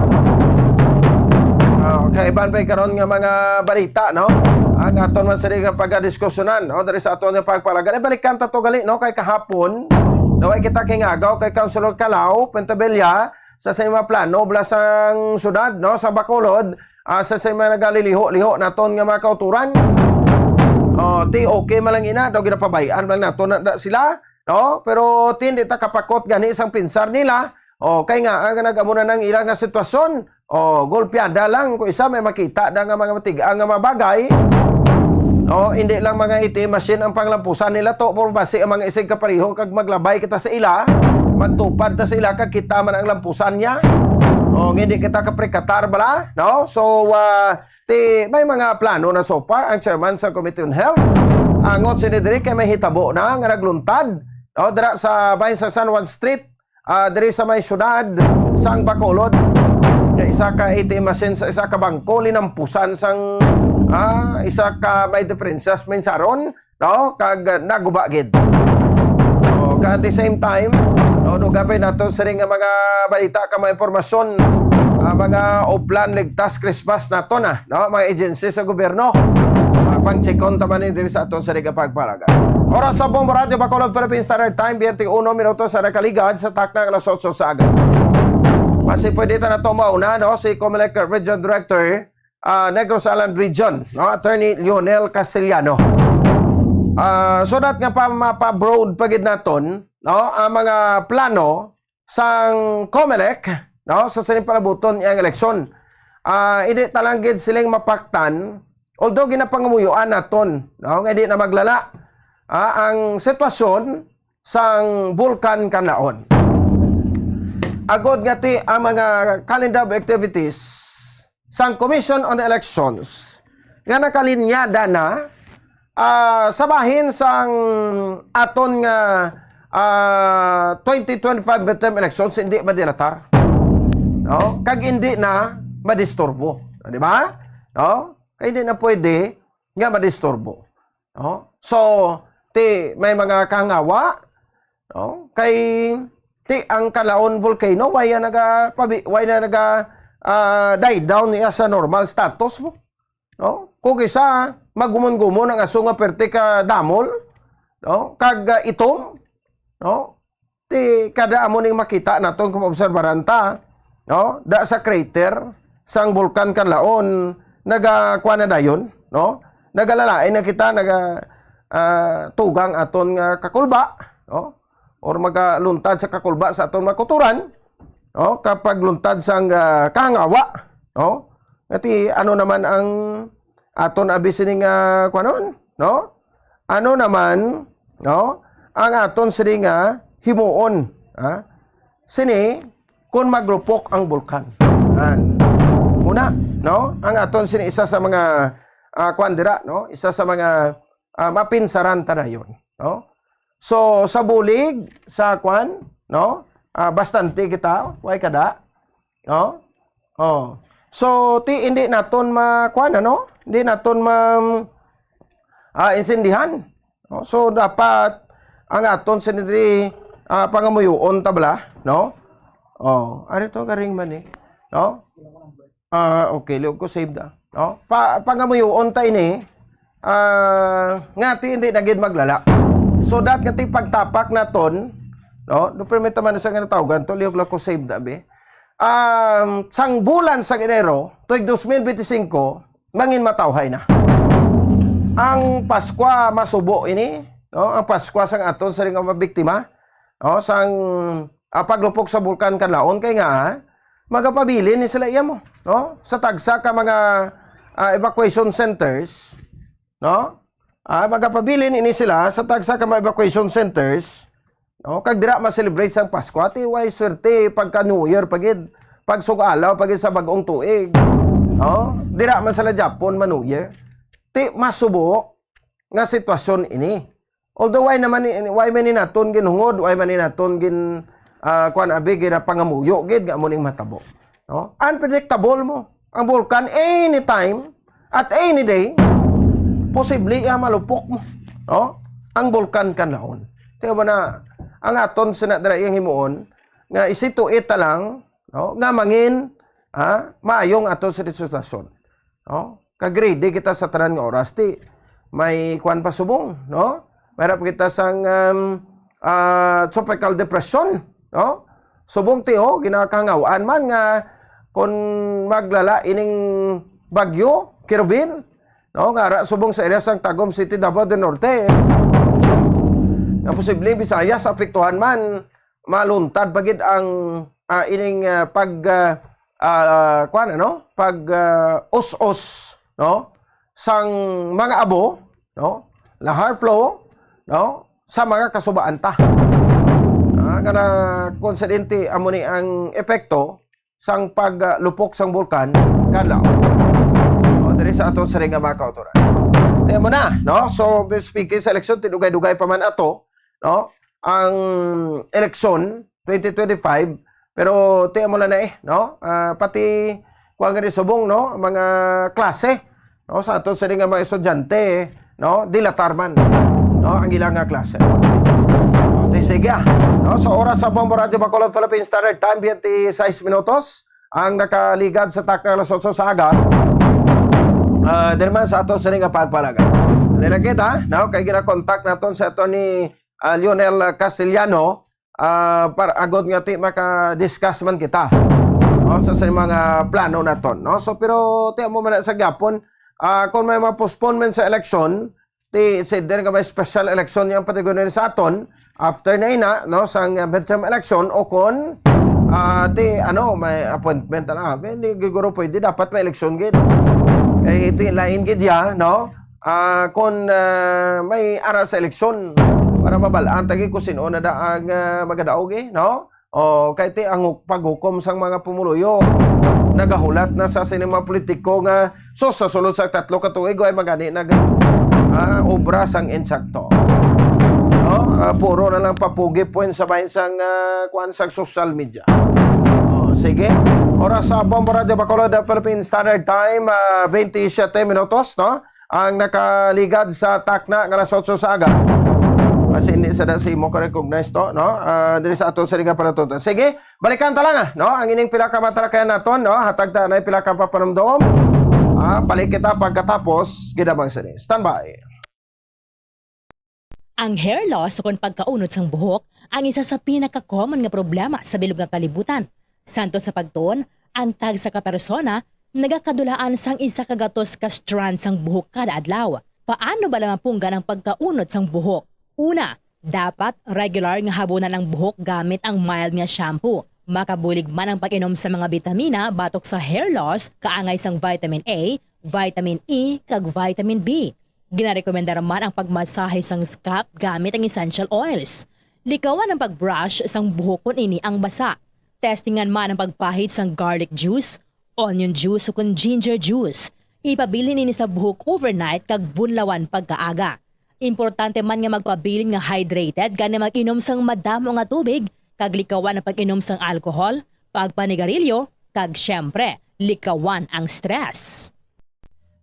Okay, iban pa karon nga mga balita no ang aton man sa pagdiskusyonan no diri sa aton nga pagpalagan balikan ta to gali no kay kahapon naway kita kingagaw kay Councilor Calao Pentabella sa mga plano blasang syudad no sa Bacolod sa mga nagaliliho-liho naton nga mga kauturan ti okay man lang ina daw ginapabayaan lang naton na sila no pero hindi ta kapakot gani isang pinsar nila kay nga ang nagamuna ng ilang nga sitwasyon golpeada lang kung isa may makita na nga mga matigaan nga mabagay hindi lang mga ATM machine ang panglampusan nila to por base ang mga isig kapareho kag maglabay kita sa ila magtupad ta sa ila kag kita man ang lampusan niya hindi kita kaprekatar bala no so may mga plano na so far ang chairman sa Committee on Health angot sinidiri kay may hitabo na nga nagluntad dira sa bahin sa San Juan Street diri sa may syudad sang Bacolod isa ka ATM machine sa isa ka bangko linampusan sang isa ka may diferensas men saron no kag nagubagid at the same time No, dugapay nato sa ring nga mga balita ka mga impormasyon, mga uplan ligtas Christmas nato na, no, mga agency sa gobyerno. Pang-checkon taman ni diri sa aton sa ring pagpalaga. Oras sa Bombo Radio Bacolod Philippines Standard Time 21 minutos sa nakaligad sa takna alas 8 sa aga. Kasi pwede ta na to mauna, no, si Comelec Region Director Negros Island Region, no, Attorney Lionel Castellano. So that nga pa mapa-broad pagid naton, no, ang mga plano sang Comelec, no, sa sining palabuton ang eleksyon. Hindi talanggid silang mapaktan, although ginapangamuyuan naton, no, nga hindi na maglala ang sitwasyon sang Bulkan Kanlaon. Agod nga ti ang mga calendar of activities sang Commission on Elections nga nakalinyada na sabahin sang aton nga 2025 midterm elections hindi madilatar, no, kag hindi na madisturbo, di ba, no, kay hindi na pwede nga madisturbo, no. So ti may mga kangawa, no, kay ti ang Kanlaon volcano way na naga die down niya sa normal status mo, no, kung isa magumon-gumon ang aso nga perte ka damol, no, kag itom, no, ti kada amo ning makita naton kung obserbaran ta, no, da sa crater sang Bulkan Kanlaon nagakuha na dayon, no, nagalalain na kita tugang aton nga kakulba, no, or magaluntad sa kakulba sa aton makuturan, no, kapag luntad sang kangawa, no, ati ano naman ang aton abisining kuanon, no, ano naman, no, ang aton sining himuon, sini kun maglupok ang bulkan. Muna, no, ang aton sini isa sa mga kuandira, no, isa sa mga mapinsaran tanayon, no. So sa bulig sa kwan, no, bastante kita way kada, no. Oh. So ti hindi naton makuan, ano, hindi naton insindihan, no? So dapat ang aton sinidri pangamuyuon tabla, no. Oh, ari to garing man no. Okay, liog ko save da, no. Pangamuyuon ta ini ngati hindi nagid maglala. So that ngati pagtapak naton, no, do permit man sa nga tawgan to liog lang ko save da be. Sang bulan sa Enero tuig 2025 mangin matawhay na ang Pasko masubo ini, no, ang Pasko sang aton sa ring mabiktima, no, sang paglupok sa Bulkan Kanlaon kay nga magapabilin ni sila iya mo, no, sa tagsa ka mga evacuation centers, no, magapabilin ini sila sa tagsa ka mga evacuation centers, no, kag dira ma-celebrate sang Pasko ati way swerte pagka New Year pagid pagsugalaw pagid sa bag-ong tuig, no, dira man sila Japon man New Year ti masubo nga sitwasyon ini. Although way man ni naton ginhungod, way man ni naton gin kuan abi gina pangamuyo gid nga mo ning matabo, no, unpredictable mo ang bulkan anytime at any day posible malupok mo, no, ang Bulkan Kanlaon. Tiyo ba na ang aton sinadra iyang himuon nga isituit lang, no, nga mangin maayong aton sa sitwasyon, no, kagrade kita sa tanan nga oras ti may kuan pa subong, no, mayroon kita sang tropical depression, no, subong ti ginakangawaan man nga kung maglala ining bagyo Kirubin, no, nga subong sa area sang Tagum City, Davao del Norte, nga posible Visayas apektuhan man maluntad pagid ang ining kuan ano pag us-us, no, sang mga abo, no, lahar flow, no, sa mga kasubaan ta. Nga na konsidente amo ni ang epekto sang paglupok sang Bulkan Kanlaon. O diri sa aton sa ring mga kautoran. Tiyan mo na, no? So speaking sa eleksyon tidugay-dugay pa man ato, no, ang eleksyon 2025, pero tiyan mo na no, pati kuha nga subong, no, mga klase, no, sa aton sa ring mga estudyante, no, dilatar man, no, ang ilang nga klase. Sige. No, sa oras sa Bombo Radio Bacolod Philippine Standard Time, 26 minutos. Ang nakaligad sa takna ng Sotso sa aga. Dirman sa ato sa nga pagpalaga. Nila kita, no, kay gina-contact naton sa ato ni Lionel Castellano para agad nga ti maka-discuss man kita. No, sa mga plano naton, no. So pero ti mo man sa gapon, kung may ma-postponement sa election, said din ka may special election yung patigonin sa aton after na ina, no, sa midterm election o kung may appointment na hindi giguro pwede dapat may election gid kay ito lain gid ya, no, kung may ara sa election para mabalaan tagi kung sino na daang magadaog no, o kay ti ang paghukom sang mga pumuluyo nagahulat na sa sinema politiko nga so sa sulod sa 3 ka tuig ay magani obra sang insakto. No? Puro na lang papugi po sa bahin sang kuan sang social media. Sige. Oras sa Bombo Radio Bacolod Philippine Standard Time, 27 minutos, no? Ang nakaligad sa takna nga alas 8 sa aga. Kasi hindi sa si mo recognize to, no? Diri sa ato sa liga para to. Sige, balikan ta lang no? Ang ining pila ka matarakayan naton, no? Hatag ta na pila ka papanamdom. Balik kita pagkatapos gidamang sini. Standby. Ang hair loss o kung pagkaunod sang buhok ang isa sa pinaka-common nga problema sa bilog nga kalibutan. Santo sa pagtuon, ang tag sa kapersona nagakadulaan sang isa ka gatos ka strand sang buhok kada adlaw. Paano ba lamang punggan ang pagkaunod sang buhok? Una, dapat regular nga habunan ang buhok gamit ang mild nga shampoo. Makabulig man ang pag-inom sa mga bitamina batok sa hair loss, kaangay sang vitamin A, vitamin E, kag vitamin B. Ginarekomenda man ang pagmasahe sang scalp gamit ang essential oils. Likawan ang pagbrush sang buhok kung ini ang basa. Testingan man ang pagpahid sang garlic juice, onion juice o kung ginger juice. Ipabili nini sa buhok overnight kag bunlawan pagkaaga. Importante man nga magpabilin nga hydrated gani mag-inom sang madamo nga tubig, kag likawan ang pag-inom sang alcohol, pagpanigarilyo, kag syempre, likawan ang stress.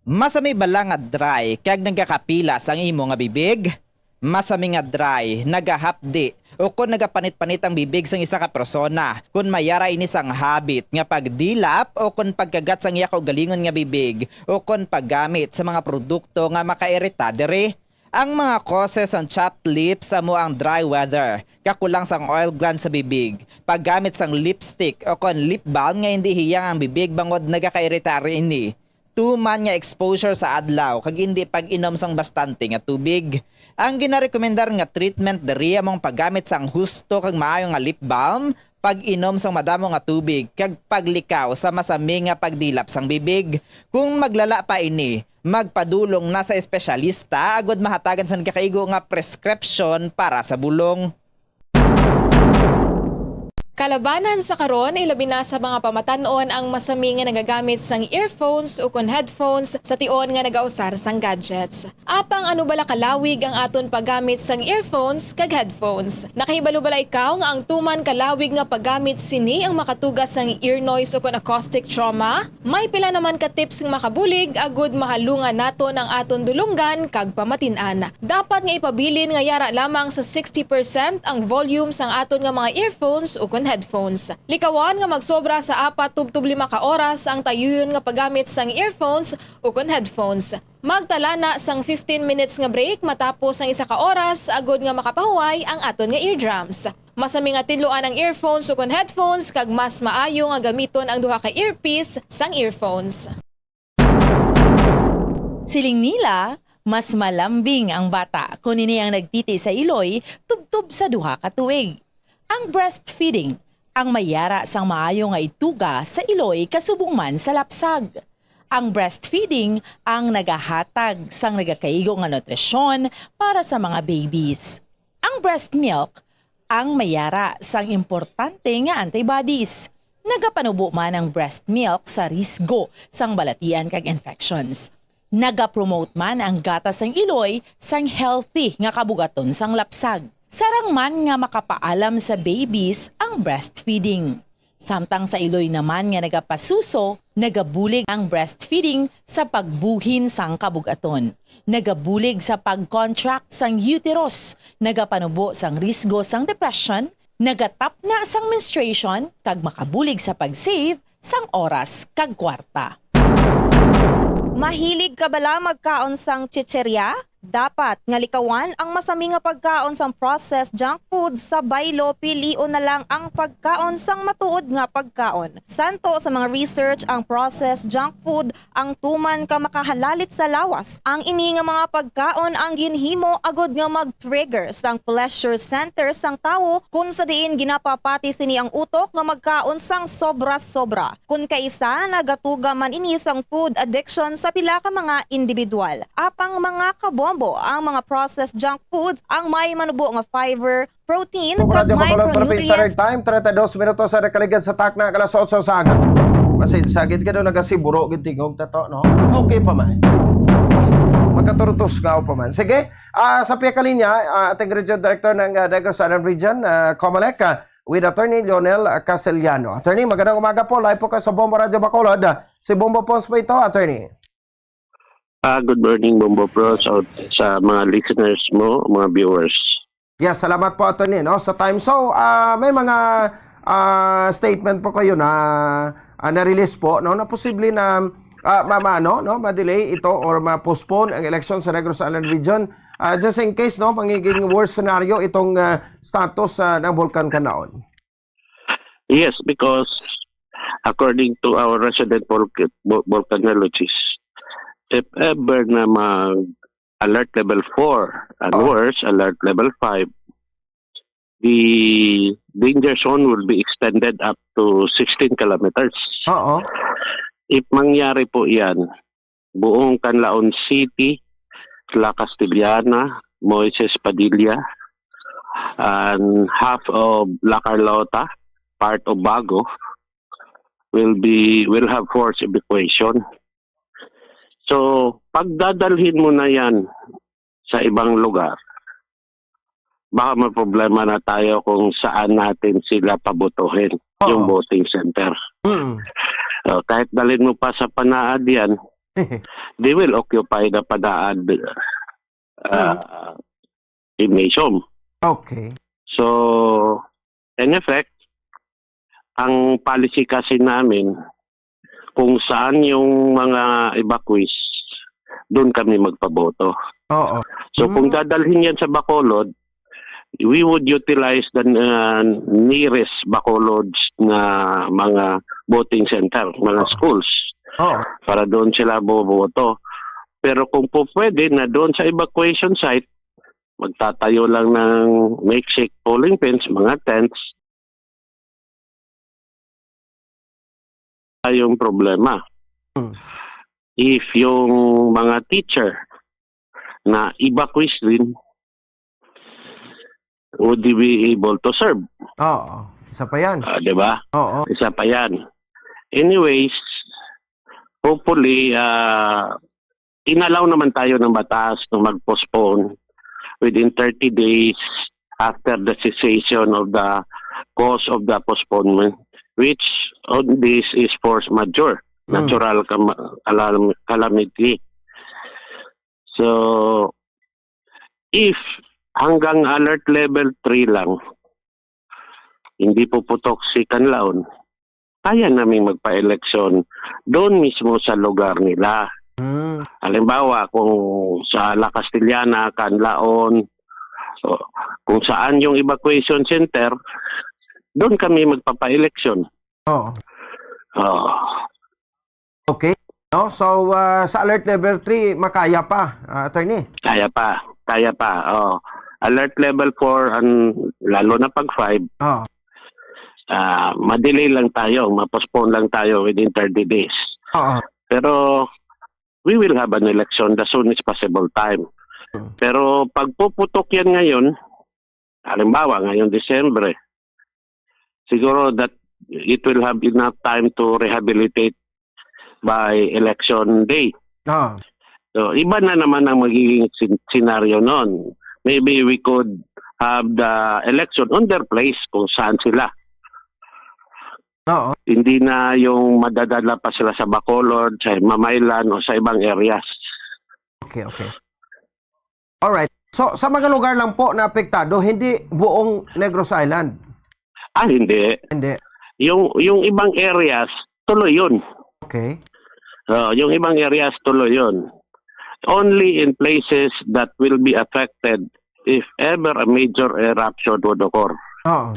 Masami bala nga dry kag nagakapila sang imo nga bibig? Masami nga dry, nagahapdi o kung nagapanit-panit ang bibig sang isa ka persona, kung mayara ini sang habit nga pagdilap o kung pagkagat sang iya kaugalingon nga bibig o kung paggamit sa mga produkto nga makairita diri. Ang mga causes ang chapped lips sa mo ang dry weather, kakulang sang oil gland sa bibig, paggamit sang lipstick o kung lip balm nga hindi hiyang ang bibig bangod nagakairita ini. Tuman nga exposure sa adlaw kag hindi pag-inom sang bastante nga tubig. Ang ginarekomendar nga treatment diri among paggamit sang husto kag maayo nga lip balm, pag-inom sang madamo nga tubig kag paglikaw sa masami nga pagdilap sang bibig. Kung maglala pa ini, magpadulong na sa espesyalista agod mahatagan sang kakaigo nga prescription para sa bulong. Kalabanan sa karon ilabi na sa mga pamatanon ang masami nga nagagamit sang earphones o kon headphones sa tion nga nagausar sang gadgets. Apang ano bala kalawig ang aton paggamit sang earphones kag headphones. Nakahibalo bala ikaw nga ang tuman kalawig nga paggamit sini ang makatugas sang ear noise o kon acoustic trauma? May pila naman ka tips nga makabulig agud mahalungan naton ang aton dulunggan kag pamatin-an. Dapat nga ipabilin nga yara lamang sa 60% ang volume sang aton nga mga earphones o kon headphones. Likawan nga magsobra sa 4-5 ka oras ang tayuyon nga paggamit sang earphones o kon headphones. Magtala na sang 15 minutes nga break matapos ang 1 ka oras agod nga makapahuway ang aton nga eardrums. Masami nga tidloan ang earphones o kon headphones kag mas maayo nga gamiton ang duha ka earpiece sang earphones. Siling nila, mas malambing ang bata kung ini ang nagtiti sa iloy tubtub sa duha ka tuig. Ang breastfeeding, ang mayara sang maayo nga ituga sa iloy kasubong man sa lapsag. Ang breastfeeding ang nagahatag sang nagakaigo nga nutrisyon para sa mga babies. Ang breast milk, ang mayara sang importante nga antibodies. Nagapanubo man ang breast milk sa risgo sang balatian kag infections. Nagapromote man ang gatas sang iloy sang healthy nga kabugaton sang lapsag. Sarang man nga makapaalam sa babies ang breastfeeding. Samtang sa iloy naman nga nagapasuso, nagabulig ang breastfeeding sa pagbuhin sang kabugaton. nagabulig sa pag-contract sang uterus, nagapanubo sang risgo sang depression, nagatap na sang menstruation, kag makabulig sa pag-save sang oras kag kwarta. Mahilig ka bala magkaon sang chicherya? Dapat nga likawan ang masami nga pagkaon sang processed junk food sa baylo, pilion na lang ang pagkaon sang matuod nga pagkaon. Santo sa mga research ang processed junk food ang tuman ka makahalalit sa lawas. Ang ini nga mga pagkaon ang ginhimo agod nga mag-trigger sang pleasure center sang tawo kung sa diin ginapapati sini ang utok nga magkaon sang sobra-sobra. Kung kaisa nagatuga man ini sang food addiction sa pila ka mga individual. Apang mga kabombo ang mga processed junk foods ang may manubo nga fiber, protein, kag micronutrients. Time 32 minutos sa nakaligad sa takna kalas 8 sa aga. Masin sagid ka daw nagasiburo gid tingog tato no. Okay pa man. Magkaturutos ka pa man. Sige, sa piya kalinya ating region director ng Negros Island Region, Comelec, with Attorney Leonel Casellano. Attorney, magandang umaga po. Live po kayo sa Bombo Radio Bacolod. Si Bombo Pons po ito, Attorney. Good morning, Bombo Pro, sa mga listeners mo, mga viewers. Yes, salamat po, Attorney. No? Sa time. So, may mga statement po kayo na na-release po, no? Na posible na ma-delay ito or ma-postpone ang election sa Negros Island Region. Just in case, no, magiging worst scenario itong status ng Volcan Canlaon. Yes, because according to our resident volcanologists, if ever na mag-alert level 4 and worse, alert level 5, the danger zone will be extended up to 16 kilometers. If mangyari po yan, buong Canlaon City, La Castellana, Moises Padilla, and half of La Carlota, part of Bago, will have forced evacuation. So, pagdadalhin mo na yan sa ibang lugar, baka may problema na tayo kung saan natin sila pabotohin, yung voting center. So, kahit dalhin mo pa sa Panaad yan, they will occupy the Panaad gymnasium. Okay. So, in effect, ang policy kasi namin, kung saan yung mga evacuees, doon kami magpaboto. So kung dadalhin yan sa Bacolod, we would utilize the nearest Bacolods na mga voting center, mga schools, para doon sila boboto. Pero kung po pwede na doon sa evacuation site, magtatayo lang ng makeshift polling pens, mga tents, yung problema. If yung mga teacher na evacuees din, would they be able to serve? Isa pa yan. Diba? Isa pa yan. Anyways, hopefully, inalaw naman tayo ng batas na mag-postpone within 30 days after the cessation of the cause of the postponement, which on this is force majeure, natural calamity. So, if hanggang alert level 3 lang, hindi puputok si Canlaon, kaya namin magpa-eleksyon doon mismo sa lugar nila. Halimbawa, kung sa La Castellana, Canlaon, kung saan yung evacuation center, doon kami magpapa-eleksyon. Okay. No? So, sa alert level 3, makaya pa, Attorney? Kaya pa. Alert level 4, lalo na pag 5, madelay lang tayo, ma-postpone lang tayo within 30 days. Pero, we will have an election the soonest possible time. Pero, pag puputok yan ngayon, halimbawa, ngayong Desembre, siguro that it will have enough time to rehabilitate by election day. So, iba na naman ang magiging scenario noon. Maybe we could have the election on their place kung saan sila. Hindi na yung madadala pa sila sa Bacolod, sa Mamaylan o sa ibang areas. Okay. Alright. So, sa mga lugar lang po na apektado, hindi buong Negros Island? Hindi. Hindi. Yung ibang areas, tuloy yun. Okay. Yung ibang areas, tuloy yun. Only in places that will be affected if ever a major eruption would occur. Oo.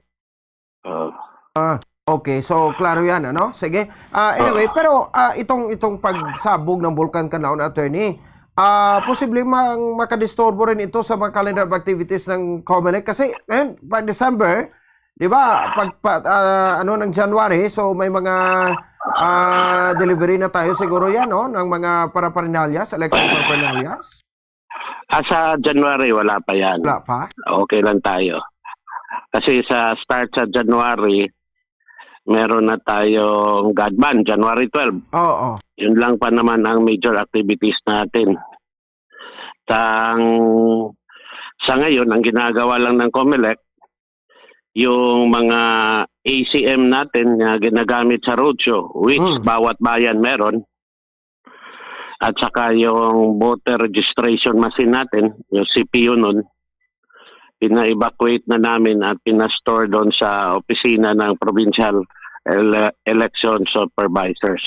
Okay, so klaro yan, ano? Sige. Anyway, pero itong pagsabog ng Bulkan Kanlaon, attorney, posible makadisturbo rin ito sa mga calendar of activities ng COMELEC kasi ngayon, pag December, di ba, ng January, so may mga delivery na tayo siguro yan, no? Ng mga paraphernalia, election paraphernalia. Sa January, wala pa yan. Wala pa? Okay lang tayo. Kasi sa start sa January, meron na tayong God Ban, January 12. Oo. Yun lang pa naman ang major activities natin. Sa ngayon, ang ginagawa lang ng COMELEC, yung mga ACM natin na ginagamit sa roadshow, which bawat bayan meron, at saka yung voter registration machine natin, yung CPU nun, pina-evacuate na namin at pinastore doon sa opisina ng provincial election supervisors.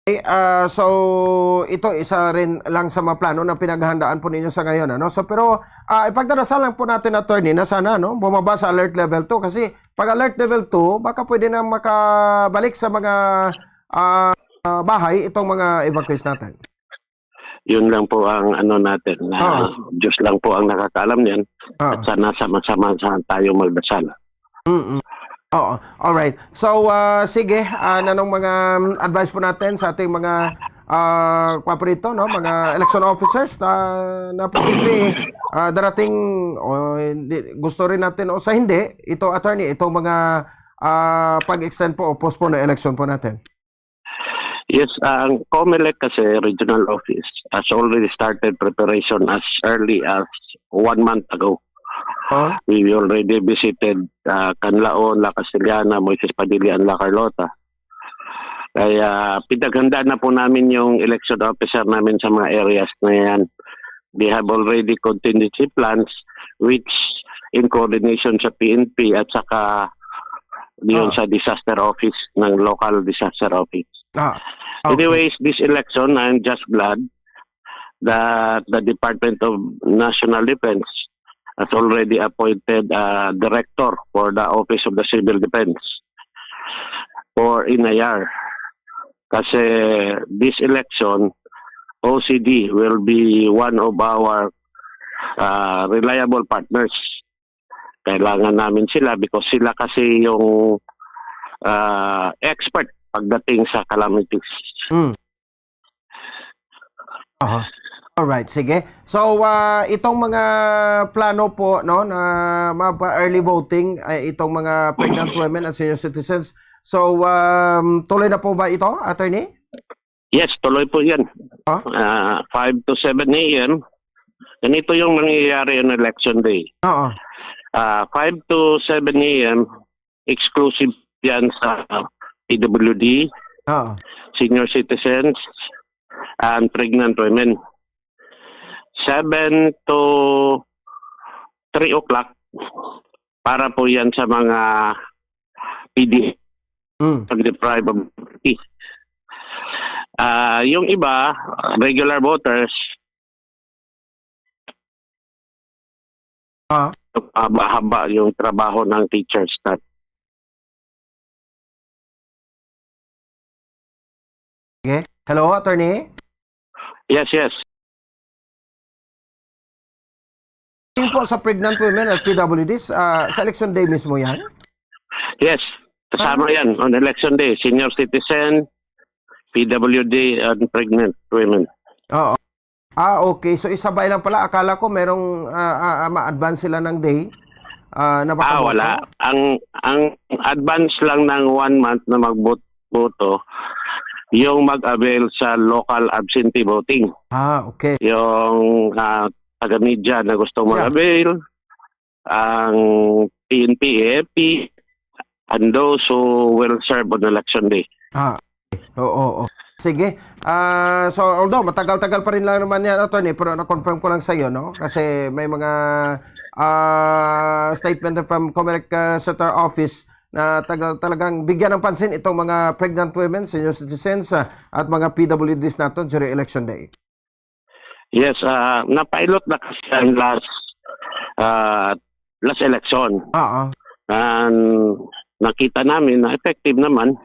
Okay, so ito isa rin lang sa mga plano na pinaghahandaan po ninyo sa ngayon, ano? So pero ipagdarasal lang po natin, attorney, na sana, no, bumaba sa alert level 2 kasi pag alert level 2 baka pwede na makabalik sa mga bahay itong mga evacuees natin. Yun lang po ang ano natin na Diyos lang po ang nakakaalam niyan at sana sama-sama tayo magdasal. Oo. Alright. So, sige, nanong mga advice po natin sa ating mga paborito, no? Mga election officers na posible darating gusto rin natin o sa hindi, ito, attorney, itong mga pag-extend po o postpone na election po natin. Yes, ang COMELEC kasi regional office has already started preparation as early as 1 month ago. We already visited Canlaon, La Castellana, Moises Padilla, and La Carlota. Kaya pinaghanda na po namin yung election officer namin sa mga areas na yan. They have already contingency plans which in coordination sa PNP at saka yun sa disaster office ng local disaster office. Anyways, this election, I'm just glad that the Department of National Defense has already appointed a director for the Office of the Civil Defense for INAYAR. Kasi this election, OCD will be one of our reliable partners. Kailangan namin sila because sila kasi yung expert pagdating sa calamities. Alright, sige. So, itong mga plano po, no, na early voting, ay itong mga pregnant women and senior citizens. So, tuloy na po ba ito, attorney? Yes, tuloy po yan. 5 to 7 a.m. Ganito yung mangyayari on election day. 5 to 7 a.m. exclusive yan sa PWD, senior citizens, and pregnant women. 7 to 3 o'clock para po yan sa mga PD pag-deprive of peace. Yung iba, regular voters, haba yung trabaho ng teachers natin. Okay. Hello, attorney? Yes. Tingin po sa pregnant women at PWDs, sa election day mismo yan? Yes, kasama yan on election day. Senior citizen, PWD, and pregnant women. Oo. Okay. So isabay lang pala. Akala ko merong ma-advance sila ng day. Wala. Ang advance lang ng 1 month na magboto yung mag-avail sa local absentee voting. Okay. Yung taga-media na gusto mag-avail, ang PNP, AFP, and those who will serve on election day. Oo. Sige. So although matagal-tagal pa rin lang naman yan, attorney, pero na-confirm ko lang sa iyo, no? Kasi may mga statement from Comelec Sector Office na talagang bigyan ng pansin itong mga pregnant women, senior citizens, at mga PWDs natin during election day. Yes, na-pilot na kasi ang last election. And nakita namin na effective naman.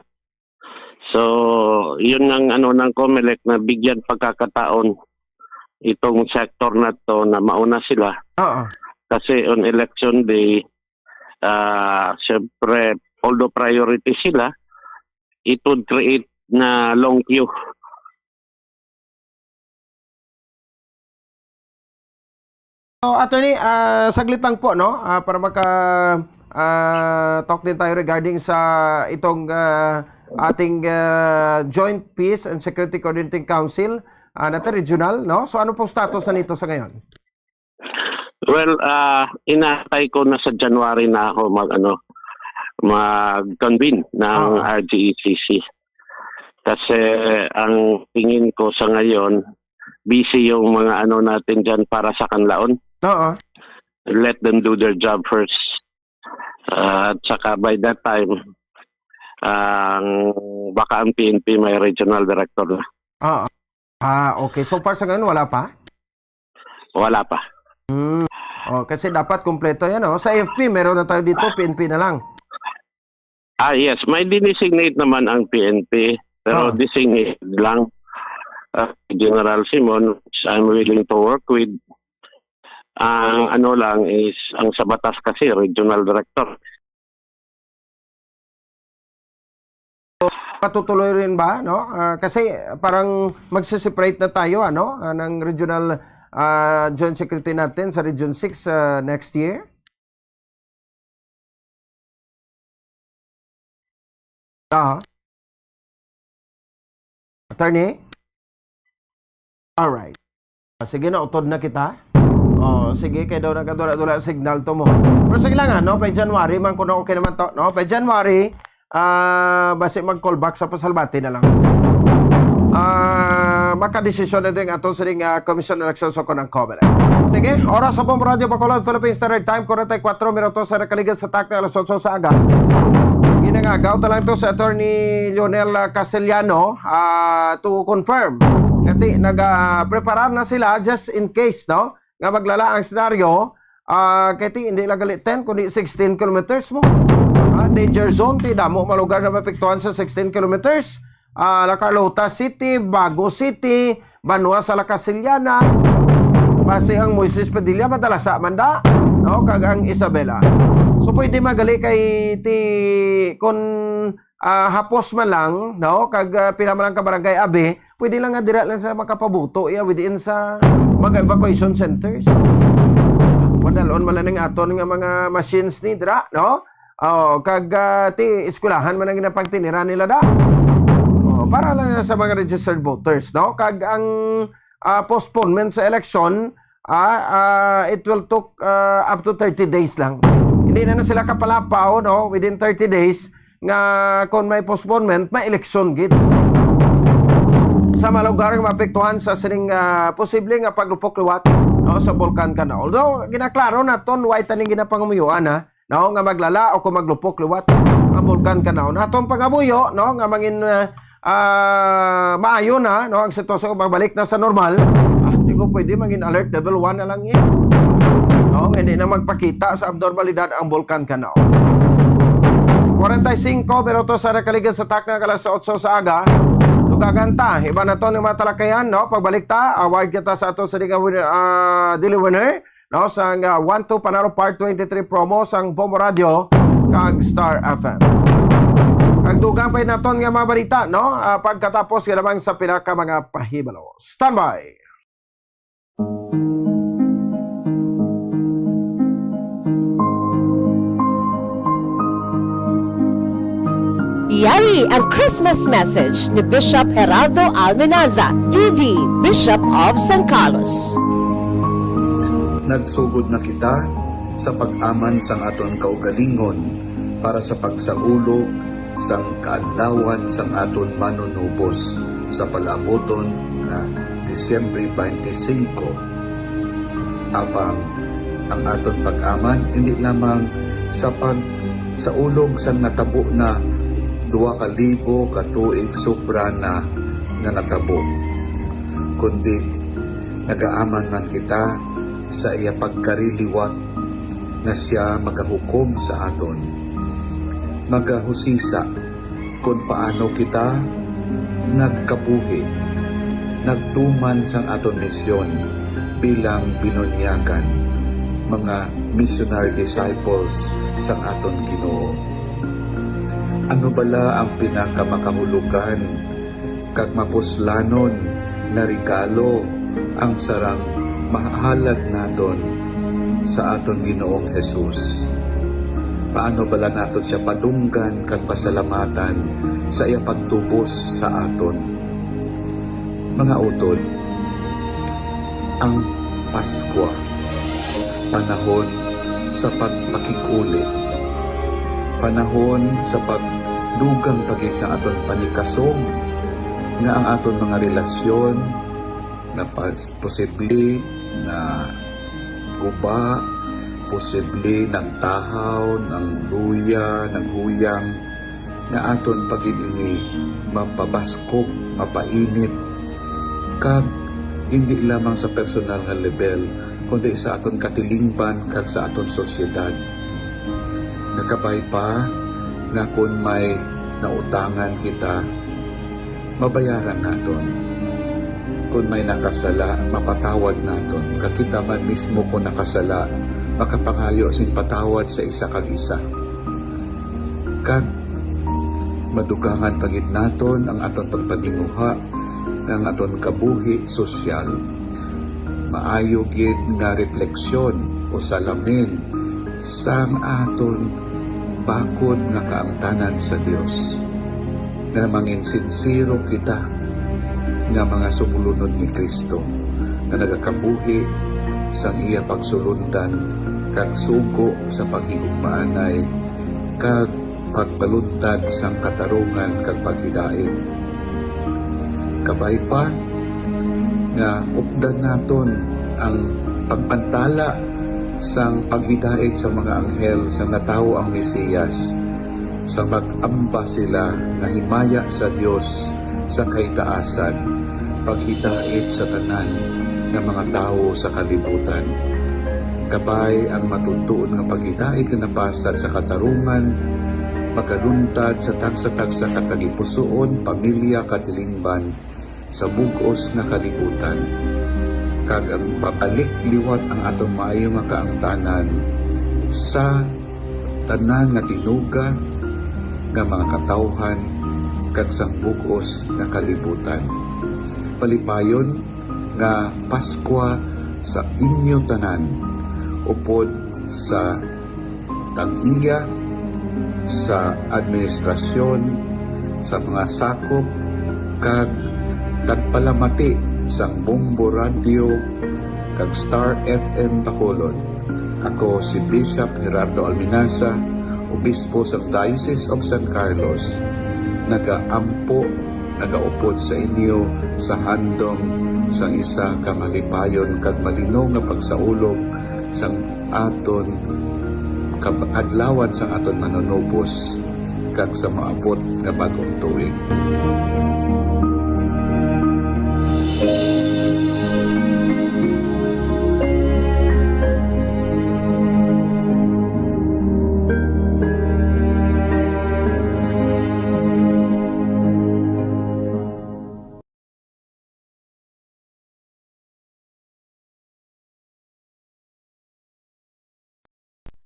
So, yun ang ng Comelec na bigyan pagkakataon itong sector na to na mauna sila. Kasi on election day, syempre, although priority sila, it would create na long queue. So, attorney, saglit lang po, no? Para talk din tayo regarding sa itong ating Joint Peace and Security Coordinating Council natin regional, no? So ano pong status na nito sa ngayon? Well, inatay ko na sa January na ako mag-convene ng RGECC. Kasi ang tingin ko sa ngayon, busy yung mga natin dyan para sa kanlaon. Let them do their job first. At saka by that time, baka ang PNP may regional director na. Okay. So far sa ngayon, wala pa? Wala pa. Kasi dapat kumpleto yan, no? Sa AFP, meron na tayo dito, PNP na lang. Yes. May dinesignate naman ang PNP, pero designate lang. General Simon, I'm willing to work with. Ang lang is, ang sa batas kasi, regional director. Patutuloy rin ba, no? Kasi parang magse-separate na tayo, ng regional joint security natin sa Region 6 next year. Attorney? Alright. Sige na, utod na kita. Sige, kaya daw nakadula-dula signal to mo. Pero sige lang, pa January, man kung okay naman to, no? Pa January, basi mag-call back sa pasalbati na lang. Makadesisyon na din atong sining Commission Elections ako ng Comelec. Sige, oras sa Bombo Radio Bacolod, Philippines Standard Time, 44 minutos sa nakaligan sa takna alas 8 sa aga. Ginangagaw talang to sa Attorney Leonel Castellano to confirm. Kasi nag-preparar na sila just in case, no? Nga maglala ang senaryo, kasi hindi lang galit 10, kundi 16 kilometers mo. Danger zone, damo malugar na mapiktuhan sa 16 kilometers. La Carlota City, Bago City, Banua sa La Casillana, base ang Moises Padilla, madalasa manda, no? Kagang Isabela. So pwede magali kay kung hapos man lang, no? Kag pinamalang ka barangay Abe, pwede lang nga dira lang sa makapabuto within sa mga evacuation centers. Wadalon man lang aton nga mga machines ni dira, no? Kag eskwelahan man ang ginapagtinira nila da. Para lang sa mga registered voters, no? Kag ang postponement sa election, it will took up to 30 days lang. Hindi na sila kapalapaw, no? Within 30 days nga kung may postponement, may election gid. Sa mga lugar nga mapektuhan sa sining posible nga paglupok-luwat, no, sa Bulkan Canal. Although ginaklaro na ton why taning ginapangumuyuan, no, nga maglala o kung maglupok-luwat ang Bulkan Canal. Atong pangamuyo, no, nga mangin maayo na, no, ang sitwasyon magbalik na sa normal. Hindi ko pwede maging alert level 1 na lang yan. No, hindi na magpakita sa abnormalidad ang Bulkan Canal. 45 minutos sa nakaligan sa takna alas 8 sa aga. Tugaganta, iba na to ng mga talakayan, no? Pagbalik ta, award kita sa ato sa Daily Winner, no? Sa 1-2 Panaro Part 23 promo sang Bombo Radio kag Star FM. Kag dugang pa naton nga mga balita, no? Pagkatapos lamang sa pinaka mga pahibalo. Standby. Yari ang Christmas message ni Bishop Geraldo Almenaza, DD, Bishop of San Carlos. Nagsugod na kita sa pag-aman sang aton kaugalingon para sa pagsaulog sang kaadlawan sang aton manunubos sa palaboton na Disyembre 25 apang ang aton pag-aman hindi lamang sa ulog sang natabo na 2,000 ka tuig sobra na natabo, kundi nagaaman man kita sa iya pagkariliwat na siya magahukom sa aton, magahusisa kung paano kita nagkabuhi, nagtuman sang aton misyon bilang binunyagan, mga missionary disciples sang aton Ginoo. Ano bala ang pinakamakahulugan kag mapuslanon na regalo ang sarang mahalad naton sa aton Ginoong Jesus? Paano bala naton siya padunggan kag pasalamatan sa iya pagtubos sa aton? Mga utod, ang Paskwa, panahon sa pagpakikulit, panahon sa pagdugang pagay sa aton panikasong nga ang aton mga relasyon na posible na guba, posible ng tahaw, ng luya, ng huyang, na aton pag-ini mapabaskog, mapainit, kag hindi lamang sa personal nga level, kundi sa aton katilingban kag sa aton sosyedad. Nakabay pa na kung may nautangan kita, mabayaran naton. Kung may nakasala, mapatawad naton. Kakita man mismo kung nakasala, makapangayo sing patawad sa isa kag isa. Kag madugangan pagid naton ang aton pagpadinguha ng aton kabuhi sosyal. Maayo gid nga refleksyon o salamin sang aton bakod nga kaangtanan sa Dios, na mangin sinsiro kita nga mga sumulunod ni Kristo na nagakabuhi sang iya pagsulundan kag sugo sa paghigugmaanay kag pagbaluntad sang katarungan kag paghidait. Kabay pa nga updan naton ang pagpantala sang paghidait sa mga anghel sa natawo ang Mesiyas, sa mag-amba sila na himaya sa Dios sa kaitaasan, paghidait sa tanan ng mga tao sa kalibutan. Kabay ang matutuon nga paghidait nga napasad sa katarungan, pagkaluntad sa tagsa-tagsa katagipusoon, pamilya, katilingban, sa bugos na kalibutan. Kag ang babalik liwat ang atong maayo nga kaangtanan sa tanan nga tinuga nga mga katawhan kag sang bugos na kalibutan. Palipayon nga Paskwa sa inyo tanan upod sa tag-iya, sa administrasyon, sa mga sakop kag tagpalamati sang Bombo Radio kag Star FM Bacolod. Ako si Bishop Gerardo Alminaza, Obispo sa Diocese of San Carlos, nagaampo, nagaupod sa inyo sa handom sang isa ka malipayon kag malinaw nga pagsaulog sang aton adlawan sang aton manunubos kag sa maabot nga bag-ong tuig.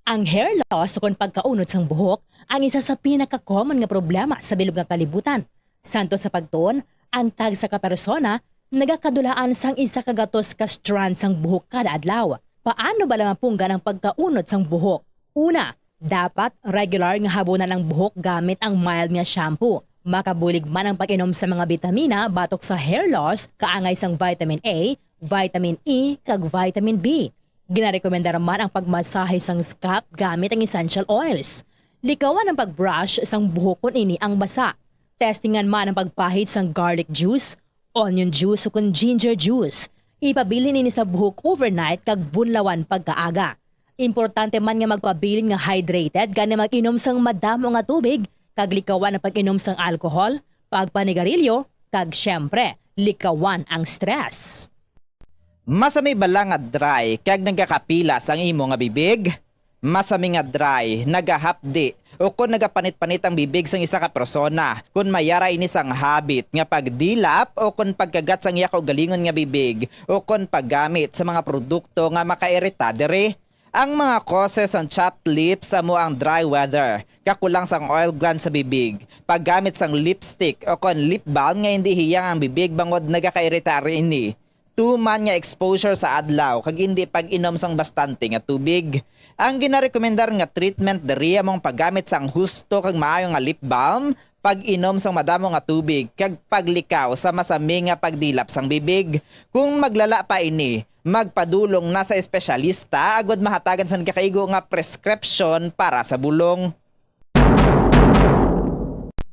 Ang hair loss o kung pagkaunod sang buhok ang isa sa pinaka-common nga problema sa bilog nga kalibutan. Santo sa pagtuon, ang tag sa kapersona nagakadulaan sang isa ka gatos ka strand sang buhok kada adlaw. Paano ba lamang punggan ang pagkaunod sang buhok? Una, dapat regular nga habunan ang buhok gamit ang mild nga shampoo. Makabulig man ang pag-inom sa mga bitamina batok sa hair loss, kaangay sang vitamin A, vitamin E, kag vitamin B. Ginarekomenda naman ang pagmasahe sang scalp gamit ang essential oils. Likawan ang pagbrush sang buhok kun ini ang basa. Testingan man ang pagpahid sang garlic juice, onion juice o kun ginger juice. Ipabilin ini sa buhok overnight kag bunlawan pagkaaga. Importante man nga magpabilin nga hydrated gani mag-inom sang madamo nga tubig, kag likawan ang pag-inom sang alcohol, pagpanigarilyo, kag syempre, likawan ang stress. Masami bala nga dry kag nagakapila sang imo nga bibig? Masami nga dry, nagahapdi o kung nagapanit-panit ang bibig sang isa ka persona, kung mayara ini sang habit nga pagdilap o kung pagkagat sang iya o galingon nga bibig o kung paggamit sa mga produkto nga makairita dere. Ang mga causes ng chapped lips sa mo ang dry weather, kakulang sang oil gland sa bibig, paggamit sang lipstick o kung lip balm nga hindi hiyang ang bibig bangod nagakairita ini. Tuman nga exposure sa adlaw kag hindi pag-inom sang bastante nga tubig. Ang ginarekomendar nga treatment diri among paggamit sang husto kag maayo nga lip balm, pag-inom sang madamo nga tubig kag paglikaw sa masami nga pagdilap sang bibig. Kung maglala pa ini, magpadulong na sa espesyalista agud mahatagan sa kakaigo nga prescription para sa bulong.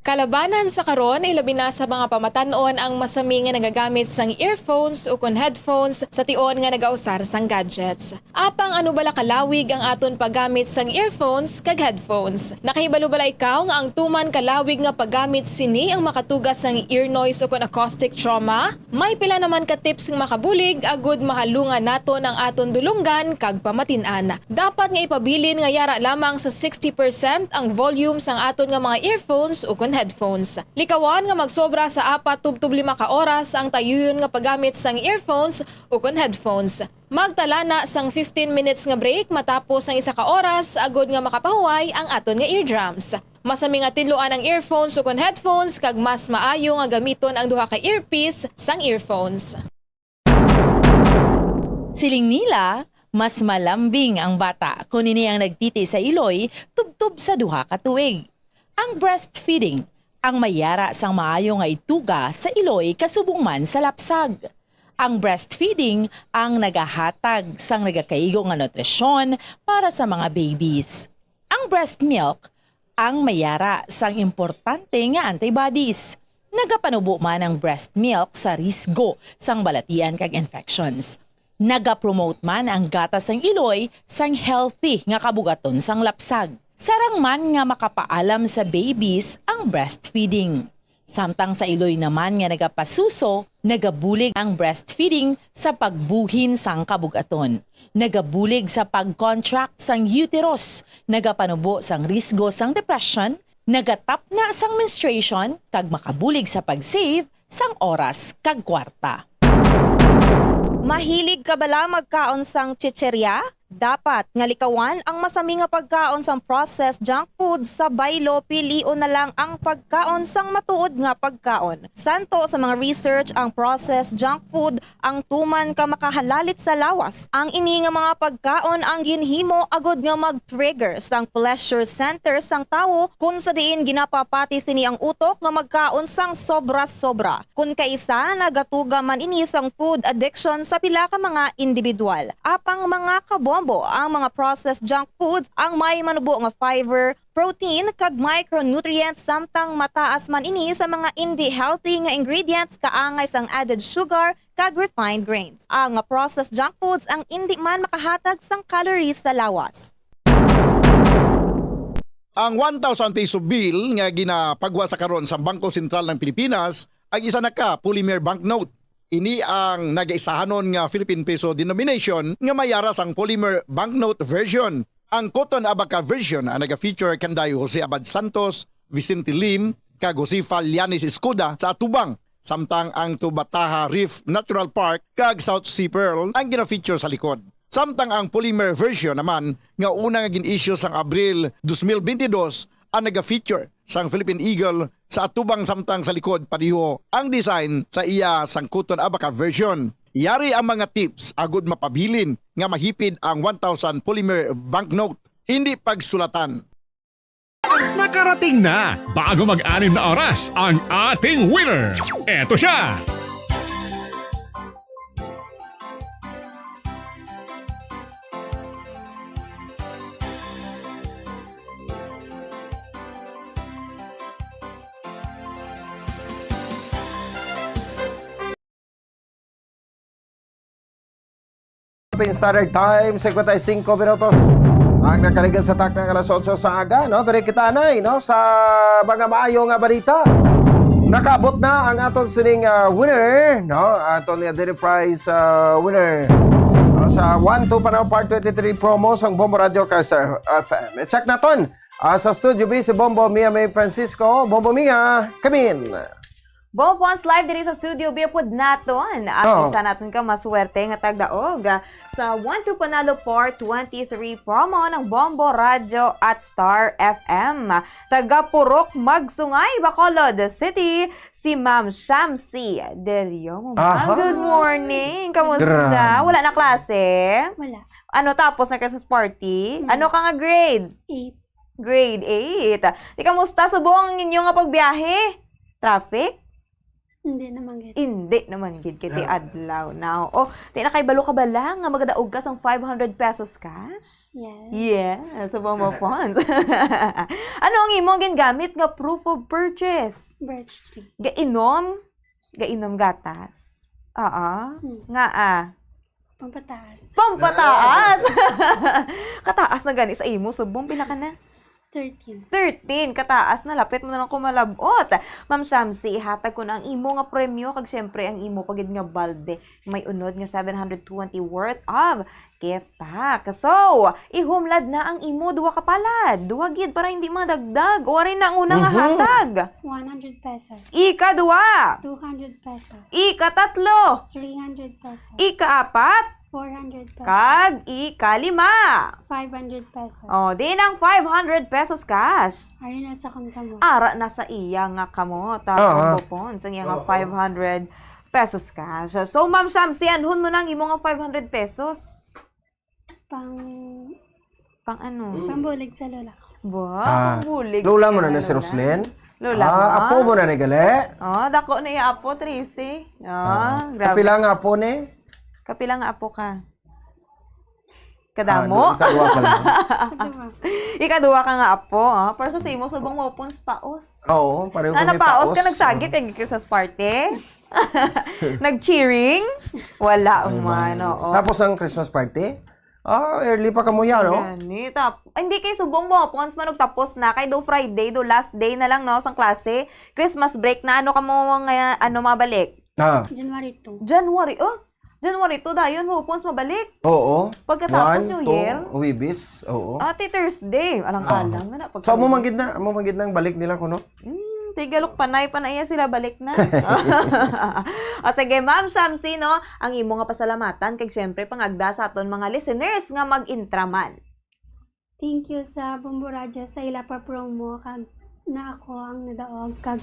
Kalabanan sa karon ilabi na sa mga pamatanon ang masami nga nagagamit sang earphones o kun headphones sa tion nga nagausar sang gadgets. Apang ano bala kalawig ang aton paggamit sang earphones kag headphones. Nakahibalo bala ikaw nga ang tuman kalawig nga paggamit sini ang makatugas sang ear noise o kun acoustic trauma? May pila naman ka tips nga makabulig agud mahalungan naton ang aton dulunggan kag pamatin-an. Dapat nga ipabilin nga yara lamang sa 60% ang volume sang aton nga mga earphones o kun headphones. Likawan nga magsobra sa 4-5 ka oras ang tayuyon nga paggamit sang earphones o kun headphones. Magtala na sang 15 minutes nga break matapos ang 1 ka oras agod nga makapahuway ang aton nga eardrums. Masami nga tidloan ang earphones o kun headphones kag mas maayo nga gamiton ang duha ka earpiece sang earphones. Siling nila, mas malambing ang bata kung ini ang nagtiti sa iloy tubtub sa duha ka tuig. Ang breastfeeding, ang mayara sang maayo nga ituga sa iloy kasubong man sa lapsag. Ang breastfeeding ang nagahatag sang nagakaigo nga nutrisyon para sa mga babies. Ang breast milk, ang mayara sang importante nga antibodies. Nagapanubo man ang breast milk sa risgo sang balatian kag infections. Nagapromote man ang gatas sang iloy sang healthy nga kabugaton sang lapsag. Sarang man nga makapaalam sa babies ang breastfeeding. Samtang sa iloy naman nga nagapasuso, nagabulig ang breastfeeding sa pagbuhin sang kabugaton. Nagabulig sa pag-contract sang uterus, nagapanubo sang risgo sang depression, nagatap na sang menstruation, kag makabulig sa pag-save sang oras kag kwarta. Mahilig ka bala magkaon sang chicherya? Dapat nga likawan ang masami nga pagkaon sang processed junk food sa baylo pilion na lang ang pagkaon sang matuod nga pagkaon. Santo sa mga research ang processed junk food ang tuman ka makahalalit sa lawas. Ang ini nga mga pagkaon ang ginhimo agud nga mag-trigger sang pleasure center sang tawo kung sa diin ginapapati sini ang utok nga magkaon sang sobra-sobra. Kung kaisa nagatuga man ini sang food addiction sa pila ka mga individual. Apang mga kabombo ang mga processed junk foods ang may manubo nga fiber, protein kag micronutrients samtang mataas man ini sa mga hindi healthy nga ingredients kaangay sang added sugar kag refined grains. Ang processed junk foods ang hindi man makahatag sang calories sa lawas. Ang 1,000 peso bill nga ginapagwa sa karon sa Bangko Sentral ng Pilipinas ang isa na ka polymer banknote. Ini ang nagaisahanon nga Philippine Peso denomination nga mayara sang polymer banknote version. Ang Cotton Abaca version ang naga-feature kanday Jose Abad Santos, Vicente Lim, kag Josefa Lianis Escuda sa atubang. Samtang ang Tubataha Reef Natural Park kag South Sea Pearl ang gina-feature sa likod. Samtang ang polymer version naman nga una nga gin-issue sang Abril 2022 ang naga-feature sang Philippine Eagle sa atubang samtang sa likod padiho ang design sa iya sang Cotton Abaca version. Yari ang mga tips agud mapabilin nga mahipid ang 1,000 polymer banknote, hindi pagsulatan. Nakarating na bago mag-anim na oras ang ating winner. Eto siya! Philippine Standard Time, 55 minutos. Ang nakaligan sa tak ng alas 8 sa aga, no? Dari kita na, no? Sa mga maayong balita. Nakaabot na ang aton sining winner, no? Aton ni Daily Prize winner. No? Sa 1-2 Panahon Part 23 promo sang Bombo Radio Star FM. I-check naton sa Studio B si Bombo Mia May Francisco. Bombo Mia, come in. Bombons live diri sa Studio B pod naton. At isa naton ka maswerte nga tagdaog sa 1-2 Panalo Part 23 promo ng Bombo Radio at Star FM. Taga Purok Magsungay, Bacolod City, si Ma'am Shamsi Delio. Good morning. Kamusta? Wala na klase? Wala. Ano tapos na Christmas party? Ano ka nga grade? 8. Grade 8. Di kamusta subong ninyo nga pagbiyahe? Traffic? Hindi naman gid. Hindi naman gid kiti adlaw now. Oh, di na kay balo ka bala nga magadaog ka sang 500 pesos cash? Yes. Yeah, sa Bombo Funds. Ano ang imong gingamit nga proof of purchase? Birch tree. Gainom gatas. Nga Pampataas. Pampataas. Kataas na gani sa imo subong pila ka na? 13. Kataas na, lapit mo na lang kumalabot. Ma'am Shamsi, ihatag ko na ang imo nga premyo, kag syempre ang imo pagid nga balde. May unod nga 720 worth of gift pack. So, ihumlad na ang imo, duwa ka palad. Duwa gid para hindi madagdag. O rin na ang unang hatag. 100 pesos. Ika-2. 200 pesos. Ika-3. 300 pesos. Ika-4. 400 pesos. Kag ika-5. 500 pesos. O, di ng 500 pesos cash. Ari na sa kanta mo. Ara na sa iya nga kamot. Tapos sa iya nga 500 pesos cash. So, Ma'am Shamsi, anhon mo nang imo nga 500 pesos? Pang ano? Pambulig sa lola. Wow, pambulig. Lola mo na si Roslyn? Lola mo? Apo mo na ni gali? Dako na iya apo, Tracy. Grabe. Kapila nga apo ni? Kapila nga apo ka? Kadamo? Ikaduwa ka lang. Ikaduwa ka nga apo. Pero sa imo, subong mo pong paos. Oo, pareho kami paos. paos. Ka nagsagit kay Christmas party? Nag-cheering? Wala man, oo. Tapos ang Christmas party? Early pa ka mo yan, no? Hindi kay subong mo. Once man tapos na, kay do Friday, do last day na lang, no, sang klase. Christmas break na, ano ka mo nga, mabalik? January 2. January 2 dayon mo once mabalik. Oo. Pagkatapos New Year. Wibis, oo. Ati Thursday. Alang-alang na. So, mo manggid na ang balik nila ko, no? Tigalok panay sila balik na. O sige, Ma'am Shamsi, no, ang imo nga pasalamatan kay syempre pangagda sa aton mga listeners nga mag-intraman. Thank you sa Bombo Radio sa ila pa promo kag na ako ang nadaog kag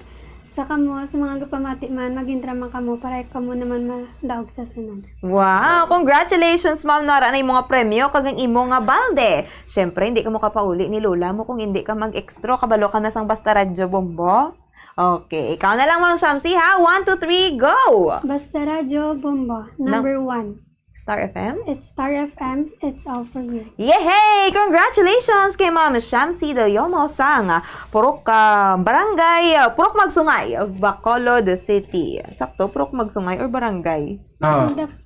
sa kamo sa mga gapamati man mag-intraman kamo para kamo naman madaog sa sunod. Wow, congratulations Ma'am Nora na imo nga premyo kag ang imo nga balde. Syempre hindi ka mo kapauli ni lola mo kung hindi ka mag-extra kabalo ka na sang basta radyo Bombo. Okay, ikaw na lang Ma'am Shamsi ha. 1, 2, 3, go! Basta Radyo Bombo, number 1. Star FM? It's Star FM, it's all for you. Yehey! Congratulations kay Ma'am Shamsi Deliomo sang Purok Purok Magsungay, Bacolod City. Sakto, Purok Magsungay or Barangay?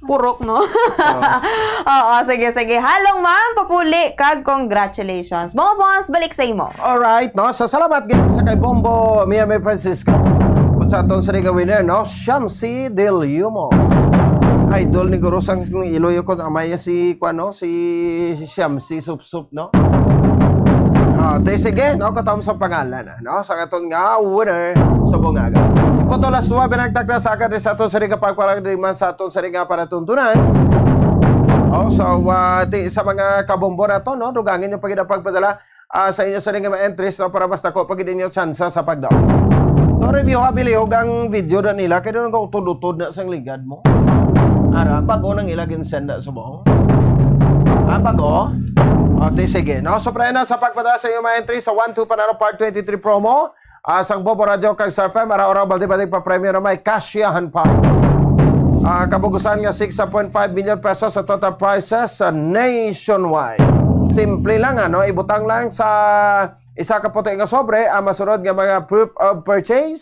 Purok, no? Oo, sige. Halong ma'am, papuli kag congratulations. Bombons, balik sa imo. Alright, no? So, salamat sa kay Bombo Mia May Francisco. Kung sa aton sa winner, no? Shamsi Deliomo. Idol ni Guru sang iloyo ko amaya si Shamsi Sup, no? Sige, no? Katawang sa pangalan, no? Sa aton nga winner sa bungaga. Ipotola suwa binagtagda sa agad sa aton sa ringa pagpalagdiman sa aton sa ringa para tuntunan. Sa mga kabombo na to, no? Dugangin yung pagpadala sa inyo sa ringa ma-entries, no? Para basta ko pag inyo tsansa sa pagdaw. No, review ha, bilihog ang video na nila. Kaya doon ka utod-utod na sang ligad mo. Pag o nang ilagin senda sa buong. Pag o. Sige. No? So, na sa pagpadala sa inyo ma-entries sa 1-2 Panahon Part 23 promo. Sang Bombo Radio kag Star FM. Araw-araw balde-balde pa premyo na may kasyahan pa. Kabugusan nga 6.5 million pesos sa total prices nationwide. Simple lang, ano? Ibutang lang sa isa ka puti nga sobre ang masunod nga mga proof of purchase.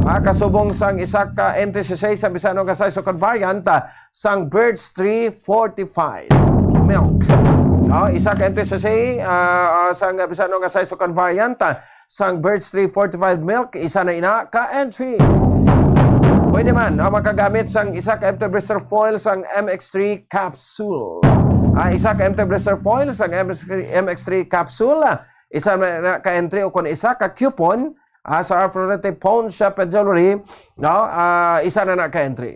Kasubong sang isa ka MTCC sa Bisano nga size o variant sang Birds 345 milk. Isa ka MTCC sang Bisano nga size o variant sang Birds 345 milk, isa na ina ka entry. Pwede man makagamit sang isa ka empty blister foil sang MX3 capsule. Isa ka empty blister foil sang MX3 capsule, isa na ka entry o kung isa ka coupon sa Aphrodite Pawn Shop and Jewelry, isa na ka-entry.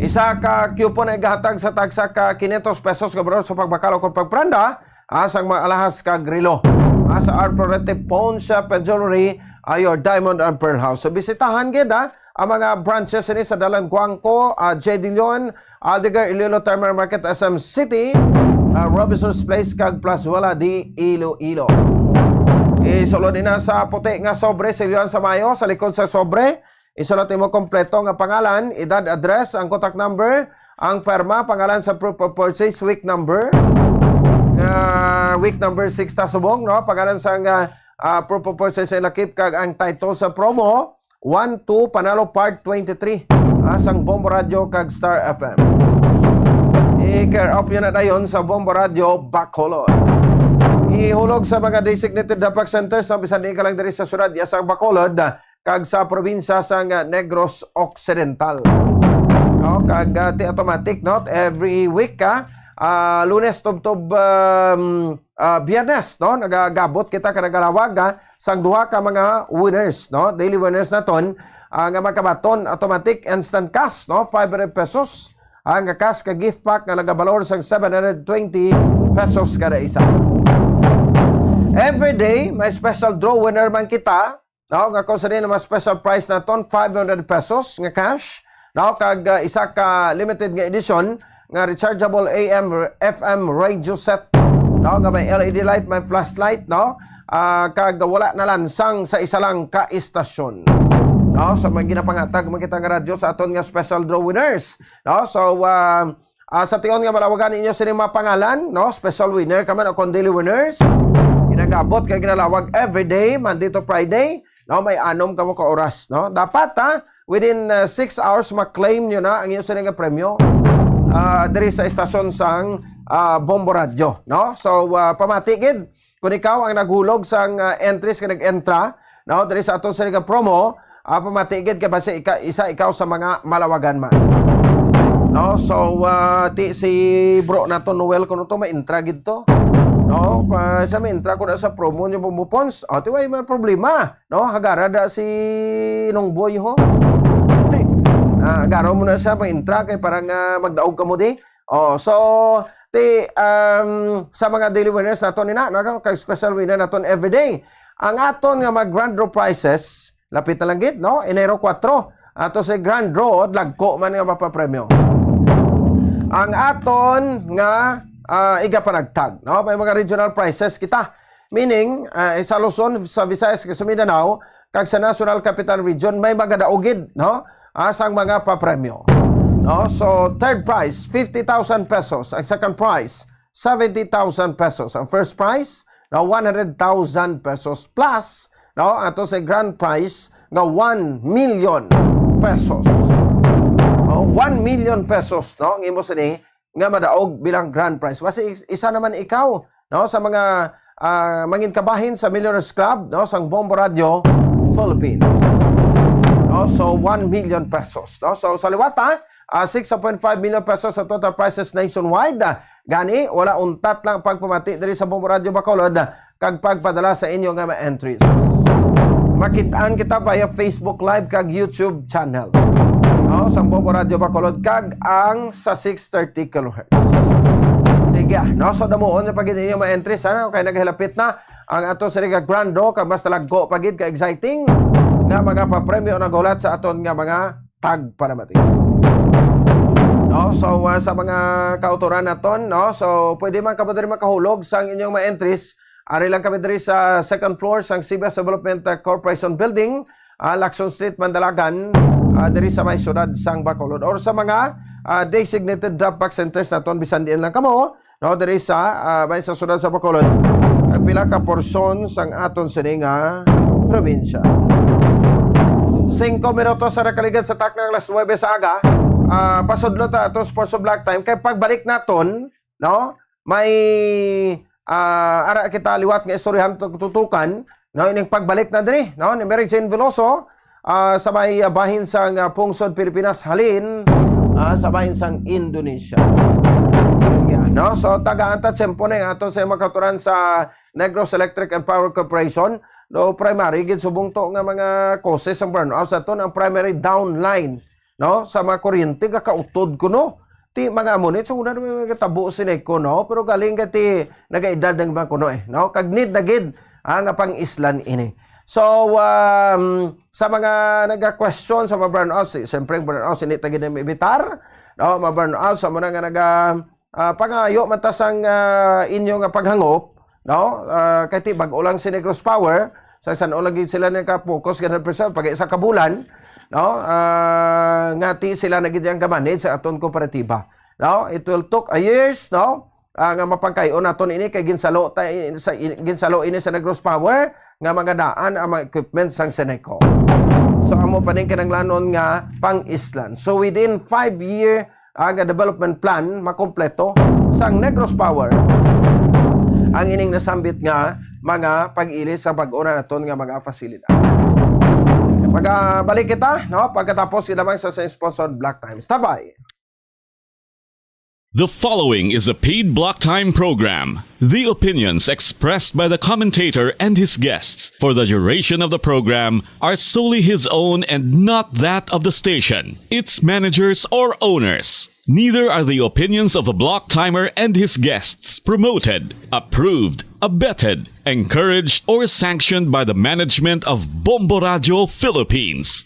Isa ka coupon ay gahatag sa tagsa ka 500 pesos kabro sa pagbakalo kung pagpranda sang mga alahas ka grilo. Sa Aphrodite Pawn Shop and Jewelry, your Diamond and Pearl House. So bisitahan gid ang mga branches ni sa Dalan Guangco, J. De Leon, Aldegar, Iloilo Terminal Market, SM City, Robinson's Place, kag Plazuela di Iloilo. Isulod na sa puti nga sobre silyon sa mayo sa likod sa sobre. Isulod mo kompleto nga pangalan, edad, address, ang contact number, ang perma, pangalan sa proof of purchase, week number, week number 6 ta subong, no? Pangalan sa proof of purchase sa lakip kag ang title sa promo 1-2 Panalo Part 23 sang Bombo Radio kag Star FM. I-care up yun na dayon sa Bombo Radio Bacolod. Ihulog sa mga designated DAPAC centers na bisan di ka lang diri sa syudad sa Bacolod kag sa probinsya sa Negros Occidental. Kag ti automatic not every week Lunes tubtob Biyernes nagagabot kita ka nagalawag sang duha ka mga winners daily winners naton nga makabaton automatic instant cash 500 pesos ang cash ka gift pack nga nagabalor sang 720 pesos kada isa. Every day, may special draw winner man kita. Nga kung sa din na special prize na ton, 500 pesos nga cash. Kag isa ka limited nga edition nga rechargeable AM FM radio set. Nga may LED light, may flashlight. Kag wala na lansang sa isa lang ka istasyon. So may ginapangatag makita nga radyo sa aton nga special draw winners. So sa tion nga malawagan ninyo sa mga pangalan, special winner kaman o kung daily winners. Ginagabot kay ginalawag every day, Monday to Friday. May anom ka mo ka oras. Dapat within 6 hours ma-claim nyo na ang inyong sininga premyo diri sa estasyon sang Bombo Radio. So pamatigid kung ikaw ang naghulog sang entries ka nag-entra diri sa atong sininga promo, pamatigid ka base isa ikaw sa mga malawagan man. So si bro nato Noel kuno to ma-intra gid to. Sa mintra ko na sa promo niyo bumupons. Di way may problema. Hagara da si Nongboy ho. Hagara mo na siya ma-intra kay parang magdaog ka mo di. So sa mga daily winners naton nina, kay special winner naton everyday. Ang aton nga mag grand draw prizes, lapit na lang gid, Enero 4. Ato sa grand draw lagko man nga mapapremyo. Ang aton nga iga panagtag, may mga regional prizes kita. Meaning, sa Luzon, sa Visayas, sa Mindanao, kag sa National Capital Region, may mga daugid, sang mga papremyo. So, third prize, 50,000 pesos. Ang second prize, 70,000 pesos. Ang first prize, 100,000 pesos. Plus, ato sa grand prize, 1 million pesos. 1 million pesos, ang imo sa ni, nga madaog bilang grand prize. Kasi isa naman ikaw sa mga mangin kabahin sa Millionaires Club sang Bombo Radio Philippines. So 1 million pesos. So sa liwata 6.5 million pesos sa total prizes nationwide. Gani wala untat lang pagpamati diri sa Bombo Radio Bacolod kag pagpadala sa inyo nga entries. Makitaan kita via Facebook Live kag YouTube channel. Sa Bombo Radio Bacolod kag ang sa 630 kHz. Sige, so damuon na pagid ninyo ma-entries kay naghilapit na ang ato sa grand draw kag basta lagko pagid ka exciting nga mga papremyo na gulat sa aton nga mga tag panamati. So sa mga kautoran naton, so pwede man kamo diri makahulog sa inyong ma-entries. Ari lang kami diri sa second floor sang CBS Development Corporation Building, Lacson Street, Mandalagan, diri sa may syudad sang Bacolod. Or sa mga designated drop-back centers naton bisan diin lang kamo, diri sa may sa syudad sa Bacolod. ang pila ka porsyon sang aton sini nga probinsya. 5 minutos sa nakaligad sa taknang alas 9 sa aga. Pasudlo ta ato Sports of Black Time kay pagbalik naton, no? May ara kita liwat nga istoryahan tutukan, no? Ining pagbalik na diri, no? Ni Mary Jane Veloso sa may bahin sang Pungsod, Pilipinas halin sa bahin sang Indonesia. Yan, no? So taga-anta tsempo na ato sa makaturan sa Negros Electric and Power Corporation. No, primary gid subong to nga mga causes ang burnout sa ton ang primary downline, no, sa mga kuryente ka kautod ko, no, ti mga amonit so una mga tabo sinay ko, no, pero galing ka ti nagaedad ng mga kuno no, kag need na gid ang pang islan ini. So sa mga naga-question sa mga burnout, siyempre burnout sinit na gid na ibitar, no, mga burnout sa mga naga pangayo matasang inyo nga paghangop, no, kay ti bag-o lang si Negros Power sa san lagi sila naka-focus ganun percent pag isa ka bulan, no, ngati sila na gid ang manage sa aton kooperatiba, no. It will took a years, no, nga mapangkayo naton ini kay ginsalo ini sa Negros Power nga mga daan ang mga equipment sang Seneco. So amo pa ning kinahanglanon nga pang-islan. So within 5-year ang development plan makompleto sang Negros Power ang ining nasambit nga mga pag-ilis sa bag-ora naton nga mga fasilidad. Balik kita, no, pagkatapos lamang sa sponsored Black Time. Tabay. The following is a paid block time program. The opinions expressed by the commentator and his guests for the duration of the program are solely his own and not that of the station, its managers or owners. Neither are the opinions of the block timer and his guests promoted, approved, abetted, encouraged, or sanctioned by the management of Bombo Radio Philippines.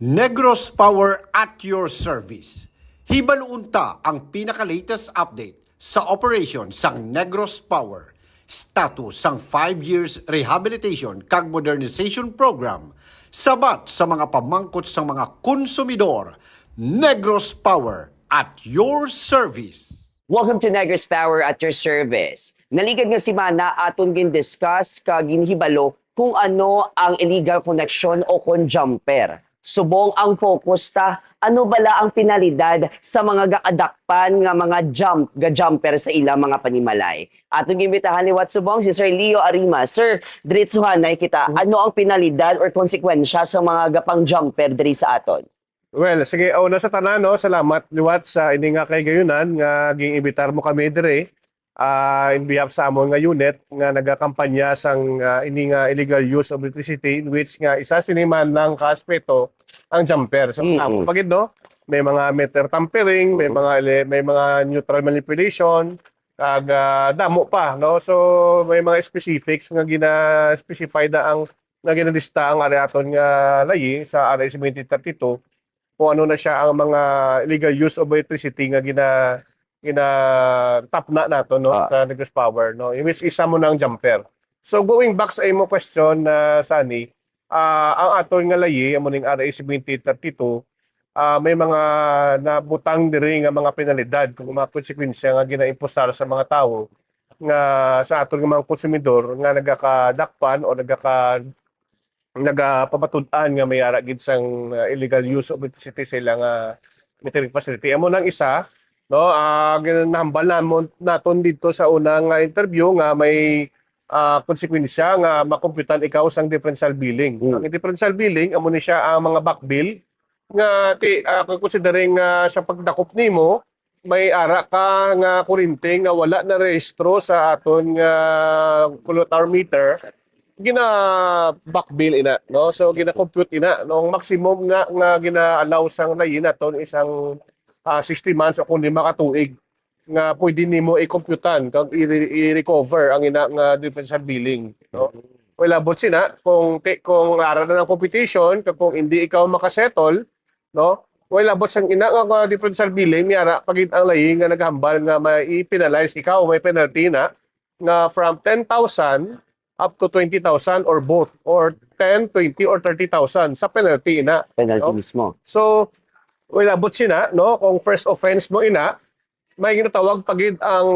Negros Power at your service. Hibalunta ang pinaka-latest update sa operation sang Negros Power. Status sang 5 years rehabilitation kag modernization program. Sabat sa mga pamangkot sang mga konsumidor. Negros Power at your service. Welcome to Negros Power at your service. Naligad nga si Mana aton gin-discuss kag ginhibalo kung ano ang illegal connection o kon jumper. Subong ang focus ta, ano bala ang pinalidad sa mga gaadakpan nga mga jumper sa ilang mga panimalay. Atong gimbitahan ni Watsubong si Sir Leo Arima. Sir, diretsuhan na kita, ano ang pinalidad or konsekwensya sa mga gapang jumper diri sa aton? Well, sige, una sa tanan, no, salamat liwat sa ini nga kay gayunan nga giimbitar mo kami dire in behalf sa amon nga unit nga nagakampanya sang ini nga illegal use of electricity in which nga isa siniman ng kaaspeto ang jumper. So pagid no, may mga meter tampering, may mga neutral manipulation, kag damo pa, no. So may mga specifics nga gina-specify da ang nga ginalista ang areaton nga layi sa RA 7032 kung ano na siya ang mga illegal use of electricity nga tap na nato, no, sa Negros Power, no, in which isa mo ng jumper. So going back sa imo question, Sunny, ang aton nga layi amo ning RA 7032 may mga nabutang diri nga mga penalidad kung mga konsekwensya nga ginaimposar sa mga tawo nga sa aton nga mga konsumidor nga nagakadakpan o nagapapatud-an nga may ara gid sang illegal use of electricity sa ilang metering facility. Amo nang isa, no, ginahambal naton dito sa unang interview nga may konsekwensya nga makomputan ikaw sang differential billing. Ang differential billing amo ni siya ang mga back bill nga kung considering sa pagdakop nimo may ara ka nga kuryente nga wala na rehistro sa aton nga kilowatt meter, gina back bill ina, no, so gina compute ina no maximum nga gina-allow sang layi naton isang 60 months o kundi makatuig nga pwede nimo i-computean kag i-recover ang ina nga differential billing, no. Wala bot sina kung ara na ng competition kung hindi ikaw makasettle, no, wala bot sang ina nga differential billing miara pagit ang layi nga naghambal nga mai-penalize ikaw, may penalty na nga from 10,000 up to 20,000 or both, or 10, 20, or 30,000 sa penalty ina. Penalty no? Mismo. So, wala but sina, no? Kung first offense mo ina, may ginatawag pagid ang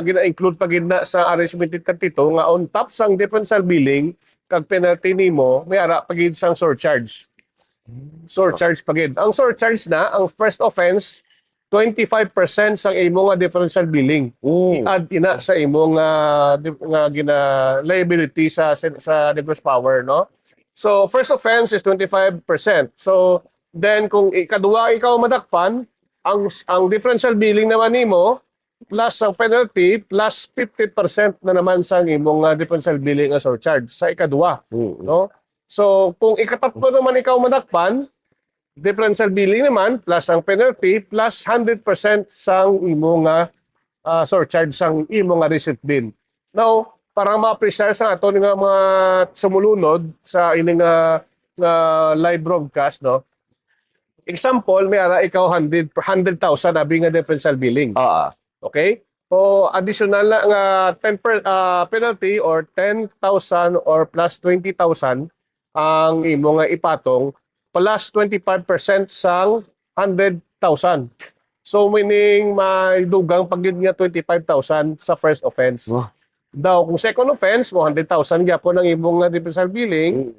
gina-include pagid na sa arrangement kadto nga on top sang differential billing kag penalty nimo may ara pagid sang surcharge. Surcharge pagid. Ang surcharge na ang first offense 25% sang imo nga differential billing. I-add ina sa imo nga gina liability sa Negros Power, no? So first offense is 25%. So then kung ikaduwa ikaw madakpan, ang differential billing naman nimo plus ang penalty plus 50% na naman sa imong differential billing nga surcharge sa ikaduwa, no? So kung ikatatlo naman ikaw madakpan, differential billing naman plus ang penalty plus 100% sang imo nga surcharge sang imo nga receipt bill. Now, para ma-precise ang ato nga mga sumulunod sa ining nga live broadcast, no? Example, may ara ikaw 100,000 abi nga differential billing. Okay? O additional na nga 10 penalty or 10,000 or plus 20,000 ang imo nga ipatong plus 25% sang 100,000. So meaning may dugang pagid nga 25,000 sa first offense. Daw kung second offense mo 100,000 gyapon ang imong differential billing.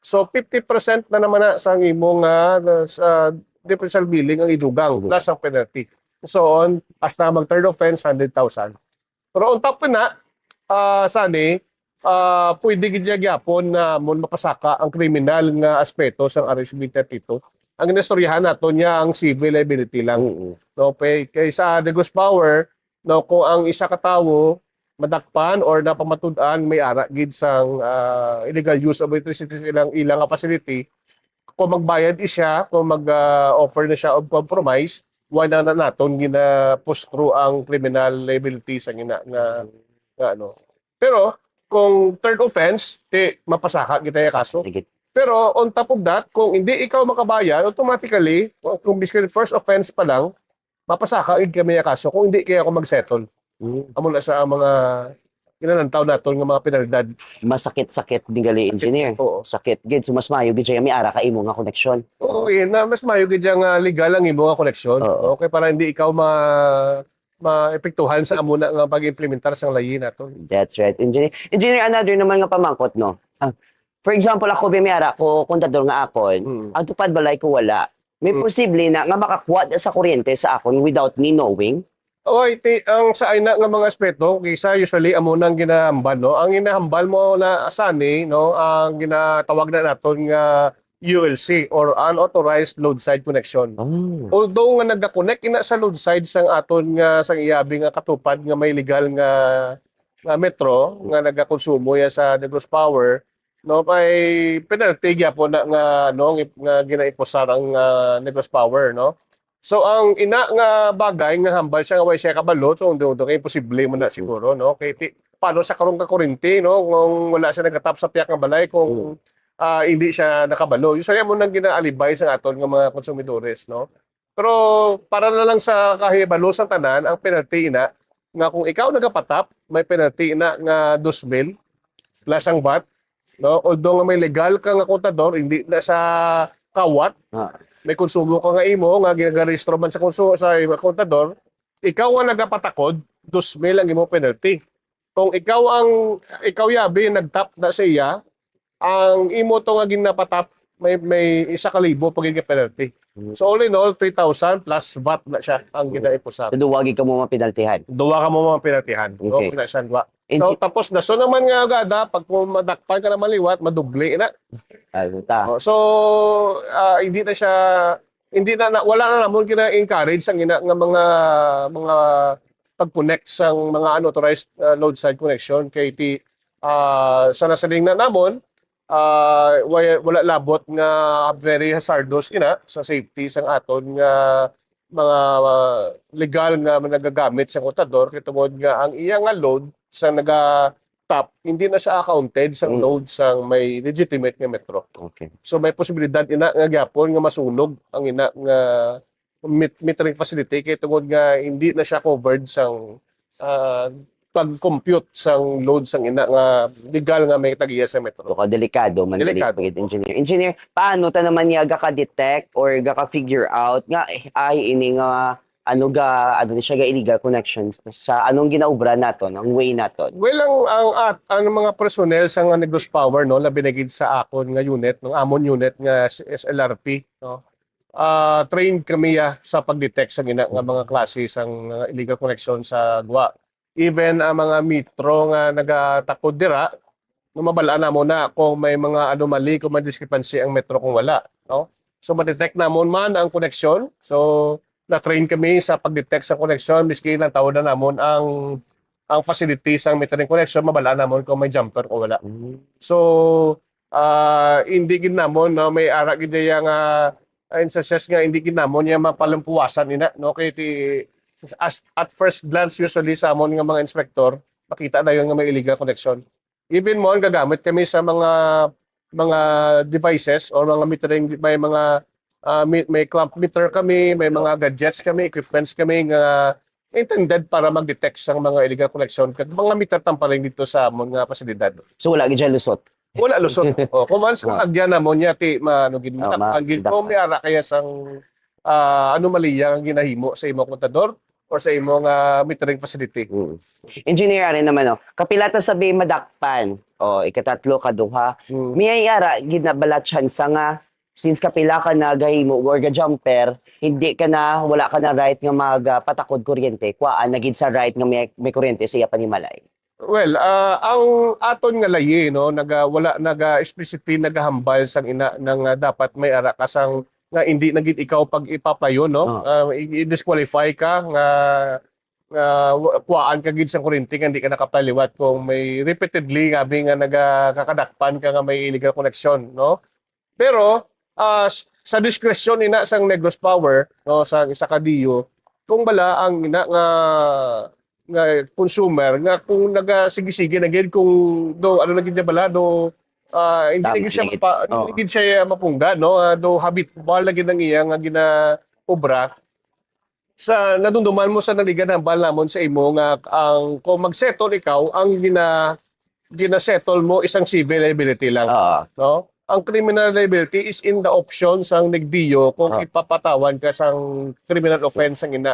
So 50% na naman na sa imong sa differential billing ang idugang plus ang penalty. So on hasta mag third offense 100,000. Pero on top na sani pwede gid gyapon na mo mapasaka ang kriminal nga aspeto sa RSB 32. Ang inistoryahan nato niya ang civil liability lang. No, kay sa Negros Power, no, kung ang isa ka tawo madakpan or napamatud-an may ara gid sang illegal use of electricity sa ilang facility, kung magbayad siya, kung mag-offer na siya of compromise, wala na naton gina push through ang criminal liability sa nga ano. Pero kung third offense, mapasaka kita yung kaso. Pero on top of that, kung hindi ikaw makabayad, automatically, kung biskin first offense pa lang, mapasaka kami yung kaso kung hindi kaya ako mag-settle. Amo na sa mga kinanantaw naton nga mga penalidad. Masakit-sakit din gali engineer. Sakit gid so mas mayo gid siya mi ara ka imo nga koneksyon. Oo, na mas mayo gid nga legal ang imo nga koneksyon. Okay, para hindi ikaw maepektuhan sa amuna nga pag-implementar sang layi nato. That's right. Engineer, another naman nga pamangkot, no? For example, ako bimiyara ko kontador nga akon, ang tupad balay ko wala. May posible na nga makakuha sa kuryente sa akon without me knowing. Ang sa ina nga mga aspeto kaysa usually amo nang ginahambal, no? Ang ginahambal mo na asani, no, ang ginatawag na naton nga ULC or unauthorized load side connection. Although nga nagka-connect ina sa load side sang aton nga sang iyabi nga katupad nga may legal nga metro nga nagakonsumo ya sa Negros Power, no, may penalty gyapon na nga no nga ginaipos ang Negros Power, no. So ang ina nga bagay nga hambal siya nga way siya kabalo, so do kay posible mo na siguro, no. Kay paano sa karong ka kuryente, no, kung wala siya nagatap sa piyak nga balay kung hindi siya nakabalo. Usually mo nang ginaalibay sa aton nga mga konsumidores, no. Pero para na lang sa kahibalo sa tanan, ang penalty ina nga kung ikaw nagapatap, may penalty ina nga 2,000 plus ang VAT, no. Although nga may legal ka nga kontador, hindi na sa kawat, may konsumo ka nga imo nga ginarehistro man sa konsumo sa kontador, ikaw ang nagapatakod, 2,000 ang imo penalty. Kung ikaw yabi nagtap na sa iya, ang imo to nga ginapatap may 1,000 pag penalty. So all in all 3,000 plus VAT na siya ang ginaiposap. So duwagi ka mo mapinaltihan. Duwa ka mo mapinaltihan. Okay. So tapos na so naman nga agada pag madakpan ka na maliwat, madubli na. So hindi na siya wala na namon kina-encourage ang ina nga mga pag-connect sang mga unauthorized load side connection kay sa nasaling na namon wala labot nga very hazardous ina sa safety sang aton nga mga legal nga nagagamit sa kontador kay tungod nga ang iya nga load sa naga-top hindi na siya accounted sang load sang may legitimate nga metro. Okay. So may posibilidad ina nga gyapon nga masunog ang ina nga metering facility kay tungod nga hindi na siya covered sang pag-compute sang load sang ina nga legal nga may tagiya sa metro. So delikado man engineer. Paano ta naman niya gaka-detect or gaka-figure out nga ay ini nga ano ni siya ga illegal connections sa anong ginaubra naton, ang way naton. Well, ang mga personnel sa nga Negros Power, no, labi na gid sa akon nga unit, ng amon unit nga SLRP, no. Trained kami sa pag-detect sa nga mga klase sang illegal connection sa GWA. Even ang mga metro nga nagatakod dira, mabalaan na mo na kung may mga anomaly, kung may discrepancy ang metro kung wala, no. So ma-detect namon man ang connection. So na-train kami sa pag-detect sa connection, miski lang tawag na namon ang facility sa metering connection, mabalaan namon kung may jumper o wala. So hindi gid namon no, may ara gid yang instances nga hindi gid namon yang mapalampuwasan ina, no, kay at first glance usually sa amon nga mga inspector makita dayon nga may illegal connection. Even mo gagamit kami sa mga devices or mga metering, may mga may clamp meter kami, may mga gadgets kami, equipments kami nga intended para mag-detect sa mga illegal connection. Kag mga meter tampaling dito sa amon nga pasilidad. So wala gid lusot. Wala lusot. Kung once agyan na mo niya ti manugid mo tagpagid ko may ara kaya sang anomalya ang ginahimo sa imong kontador or sa imong metering facility. Engineer rin naman, no, kapilata sabi madakpan, ikatatlo kaduha, may ara gid na bala chance nga since kapila ka na gahimo or ga-jumper, wala ka na right nga magpatakod kuryente, kuhaan na gid sa right nga may kuryente siya panimalay. Well, ang aton nga layi, no, explicitly nagahambal sang ina nang dapat may ara kasang nga hindi na gid ikaw pag ipapayo, no, i-disqualify ka nga kuhaan ka gid sa kuryente nga hindi ka nakapaliwat kung may repeatedly gabi nga nagakakadakpan ka nga may illegal connection, no. Pero sa discretion ina sang Negros Power, no, sa isa ka DIO, kung bala ang ina nga consumer nga kung nagasigi-sige na gid kung do ano na gid niya bala do hindi gid siya mapungga, no, do habitual na gid ang iya nga ginaobra sa nadumduman mo sa naligan hambal namon sa imo nga ang kung mag-settle ikaw ang gina-settle mo isang civil liability lang, no. Ang criminal liability is in the option sang nagdiyo kung ipapatawan ka sang criminal offense ang ina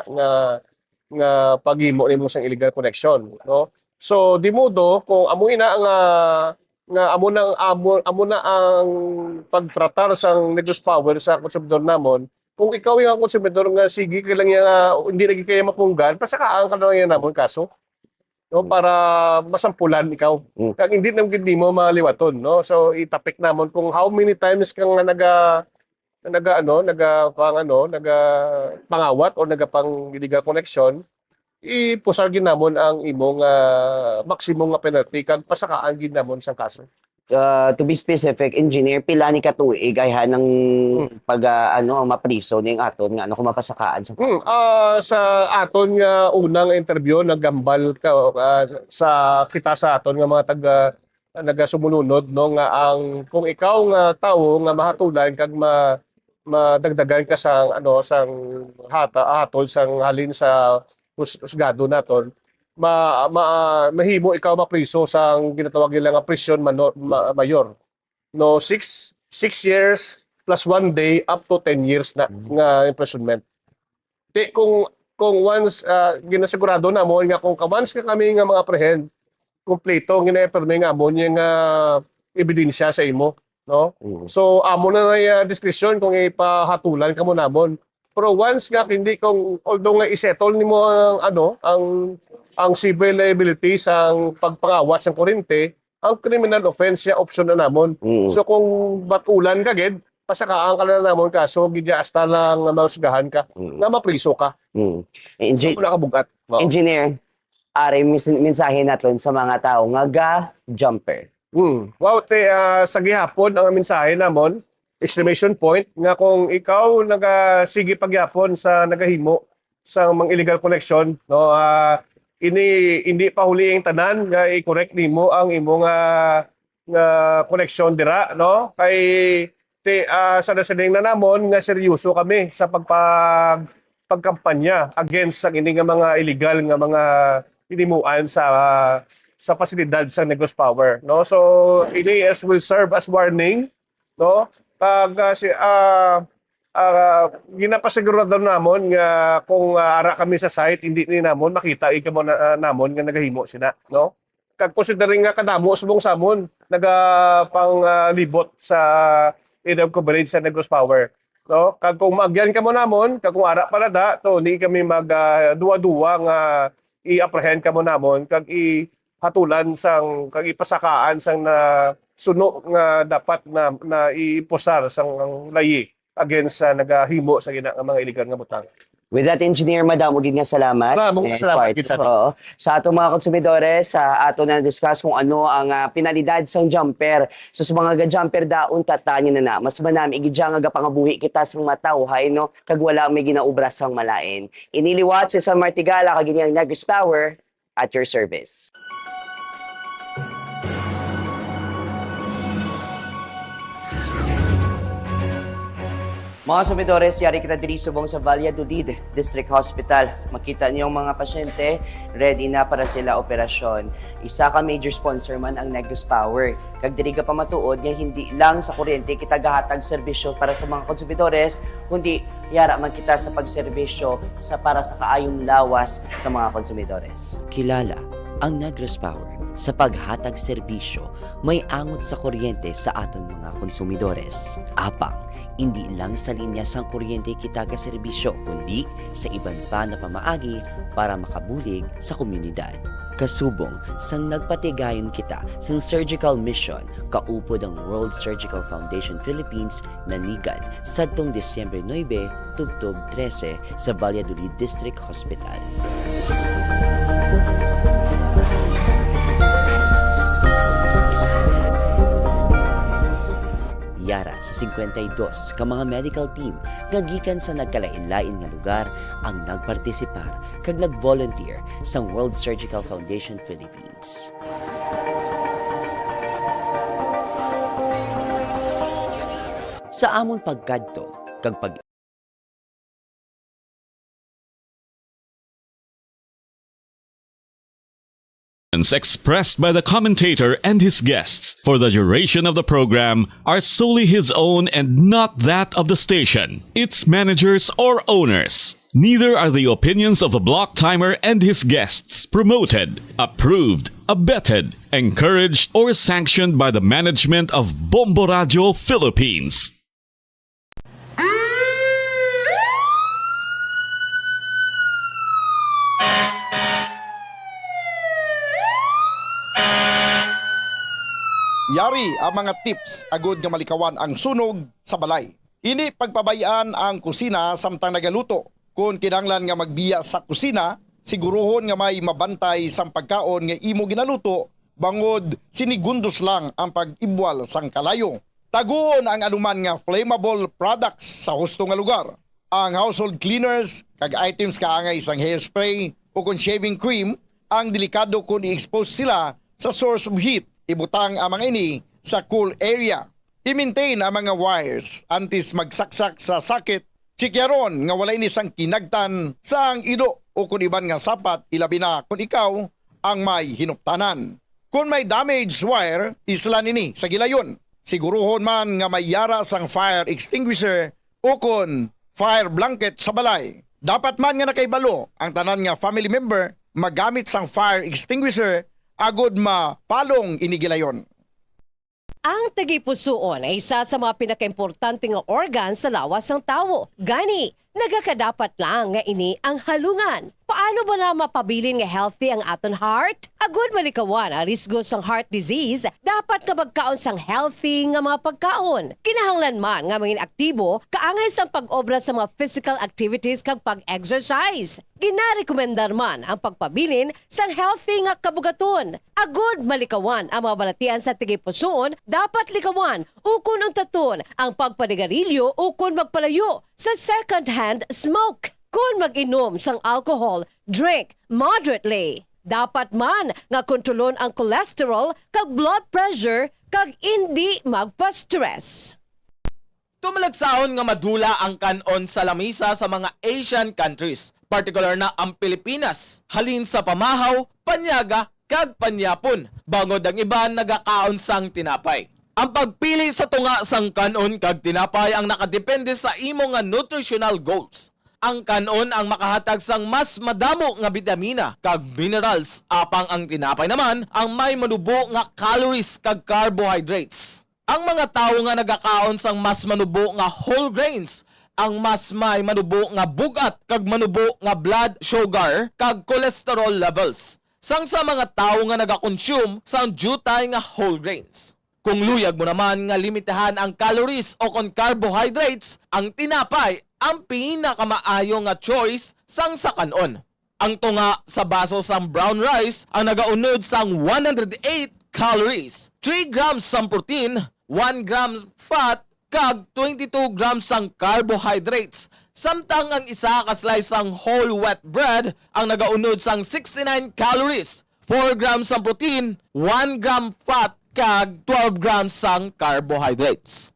nga paghimo nimo sang illegal connection, no. So di modo kung amo ina nga amo na ang pagtratar sang Negros Power sa konsumidor namon, kung ikaw yung konsumidor nga sige ka lang hindi lagi kaya mapunggan, pasakaan ka na lang namon kaso, no, para masampulan ikaw. Kag hindi naman mo maliwaton, no. So itapik namon kung how many times kang pangawat o nagapang illegal connection, ipusar gid namon ang imong maximum nga penalty kag pasakaan gid namon sang kaso. To be specific, engineer, pila ni katuig ay ng mapriso ning aton nga kung mapasakaan sa sa aton nga unang interview naggambal ka sa aton nga mga nagasumulunod, no, nga ang kung ikaw nga tao nga mahatulan kag madagdagan ka sang hatol sang halin sa husgado naton, mahimo ikaw mapriso sang ginatawag nila nga prisyon mayor, no, 6 years plus 1 day up to 10 years na nga imprisonment. Kung once ginasigurado na mo nga kung once ka kami nga mga apprehend kompleto gina-perme nga mo nga ebidensya sa imo, no. So amo na discretion kung ipahatulan kamo namon. Pero once nga hindi kung although nga isettle nimo ang civil liability sang pagpangawat sang kuryente, ang criminal offense ya option na namon. So kung batulan ka gid, pasakaan ka na namon kaso gidya hasta lang mahusgahan ka nga mapriso ka. So nakabugat. Engineer, ari mensahe naton sa mga tao nga ga-jumper. Wow, sa gihapon ang mensahe namon, exclamation point nga kung ikaw nagasige pagyapon sa nagahimo sa mga illegal connection, no, hindi pa huli ang tanan nga i-correct nimo ang imong nga connection dira, no, kay sa nasaling na namon nga seryoso kami sa pagkampanya against sa ini nga mga illegal nga mga inimuan sa pasilidad sa Negros Power, no. So ini will serve as warning, no, pag ginapasigurado namon nga kung ara kami sa site hindi ni namon makita ikamo na namon nga nagahimo sila, no? Kag considering nga kadamo subong samon pang libot sa area of coverage sa Negros Power, no? Kag kung maagyan kamo namon, kag kung ara para da to ni kami mag duwa-duwa nga i-apprehend kamo namon kag hatulan sang kag ipasakaan sang na suno nga dapat na iposar sang layi against sa nagahimo sa mga illegal nga butang. With that, Engineer, madamo gid nga salamat. Salamat gid sa ato. Oo. Sa atong mga konsumidores, sa ato na discuss kung ano ang penalidad sang jumper. So sa mga ga-jumper daon tatanya na mas manami igidya nga gapangabuhi kita sang matawhay, no, kag wala may ginaubras sang malain. Iniliwat si San Martigala kag ang Negros Power at your service. Mga sumidores, yari kita diri subong sa Valladolid District Hospital. Makita niyo ang mga pasyente, ready na para sila operasyon. Isa ka major sponsor man ang Negros Power. Kag diri ka pa matuod nga hindi lang sa kuryente kita gahatag serbisyo para sa mga konsumidores, kundi yara man kita sa pagserbisyo para sa kaayong lawas sa mga konsumidores. Kilala ang Negros Power sa paghatag serbisyo may angot sa kuryente sa aton mga konsumidores. Apang, hindi lang sa linya sang kuryente kita ka serbisyo, kundi sa iban pa na pamaagi para makabulig sa komunidad. Kasubong sang nagpatigayon kita sang surgical mission kaupod ang World Surgical Foundation Philippines na ligad sadtong Disyembre 9, tubtob 13 sa Valladolid District Hospital. Yara sa 52 ka mga medical team nga gikan sa nagkalain-lain nga lugar ang nagpartisipar kag nag-volunteer sa World Surgical Foundation Philippines. Sa amon pagkadto kag expressed by the commentator and his guests for the duration of the program are solely his own and not that of the station, its managers or owners. Neither are the opinions of the block timer and his guests promoted, approved, abetted, encouraged, or sanctioned by the management of Bombo Radio Philippines. Yari ang mga tips agud nga malikawan ang sunog sa balay. Ini pagpabayaan ang kusina samtang nagaluto. Kung kinahanglan nga magbiya sa kusina, siguruhon nga may mabantay sang pagkaon nga imo ginaluto bangod sinigundos lang ang pag-ibwal sang kalayo. Taguon ang anuman nga flammable products sa husto nga lugar. Ang household cleaners kag items kaangay sang hairspray o kung shaving cream ang delikado kung i-expose sila sa source of heat. Ibutang ang mga ini sa cool area. I-maintain ang mga wires antes magsaksak sa sakit. Chikyaron nga wala ini sang kinagtan sa ang ido o kung iban nga sapat ilabi na kung ikaw ang may hinuptanan. Kung may damaged wire, islan ini sa gilayon. Siguruhon man nga may yara sang fire extinguisher o kung fire blanket sa balay. Dapat man nga nakaibalo ang tanan nga family member magamit sang fire extinguisher agod mapalong inigilayon. Ang tagipusoon ay isa sa mga pinakaimportante nga organ sa lawas ng tao. Gani, nagakadapat lang nga ini ang halungan. Paano ba na mapabilin nga healthy ang aton heart? Agud malikawan ang risgo sang heart disease, dapat nga magkaon sang healthy nga mga pagkaon. Kinahanglan man nga maging aktibo, kaangay sang pag-obra sa mga physical activities kag pag-exercise. Ginarekomendar man ang pagpabilin sang healthy nga kabugaton. Agud malikawan ang mga balatian sa tigipusoon, dapat likawan ukon ang taton ang pagpanigarilyo ukon magpalayo sa second-hand smoke. Kung mag-inom sang alcohol, drink moderately. Dapat man nga kontrolon ang cholesterol kag blood pressure kag hindi magpa-stress. Tumalagsaon nga madula ang kanon sa lamisa sa mga Asian countries, particular na ang Pilipinas. Halin sa pamahaw, panyaga kag panyapon, bangod ang iban nagakaon sang tinapay. Ang pagpili sa tunga sang kanon kag tinapay ang nakadepende sa imo nga nutritional goals. Ang kanon ang makahatag sang mas madamo nga bitamina kag minerals, apang ang tinapay naman ang may manubo nga calories kag carbohydrates. Ang mga tawo nga nagakaon sang mas manubo nga whole grains ang mas may manubo nga bugat kag manubo nga blood sugar kag cholesterol levels. Sang sa mga tawo nga nagakonsume sang jutay nga whole grains. Kung luyag mo naman nga limitahan ang calories o kon carbohydrates, ang tinapay ang pinakamaayo nga choice sang sa kanon. Ang tunga sa baso sang brown rice ang nagaunod sang 108 calories, 3 grams sang protein, 1 gram fat, kag 22 grams sang carbohydrates. Samtang ang isa ka slice sang whole wheat bread ang nagaunod sang 69 calories, 4 grams sang protein, 1 gram fat, kag 12 grams sang carbohydrates.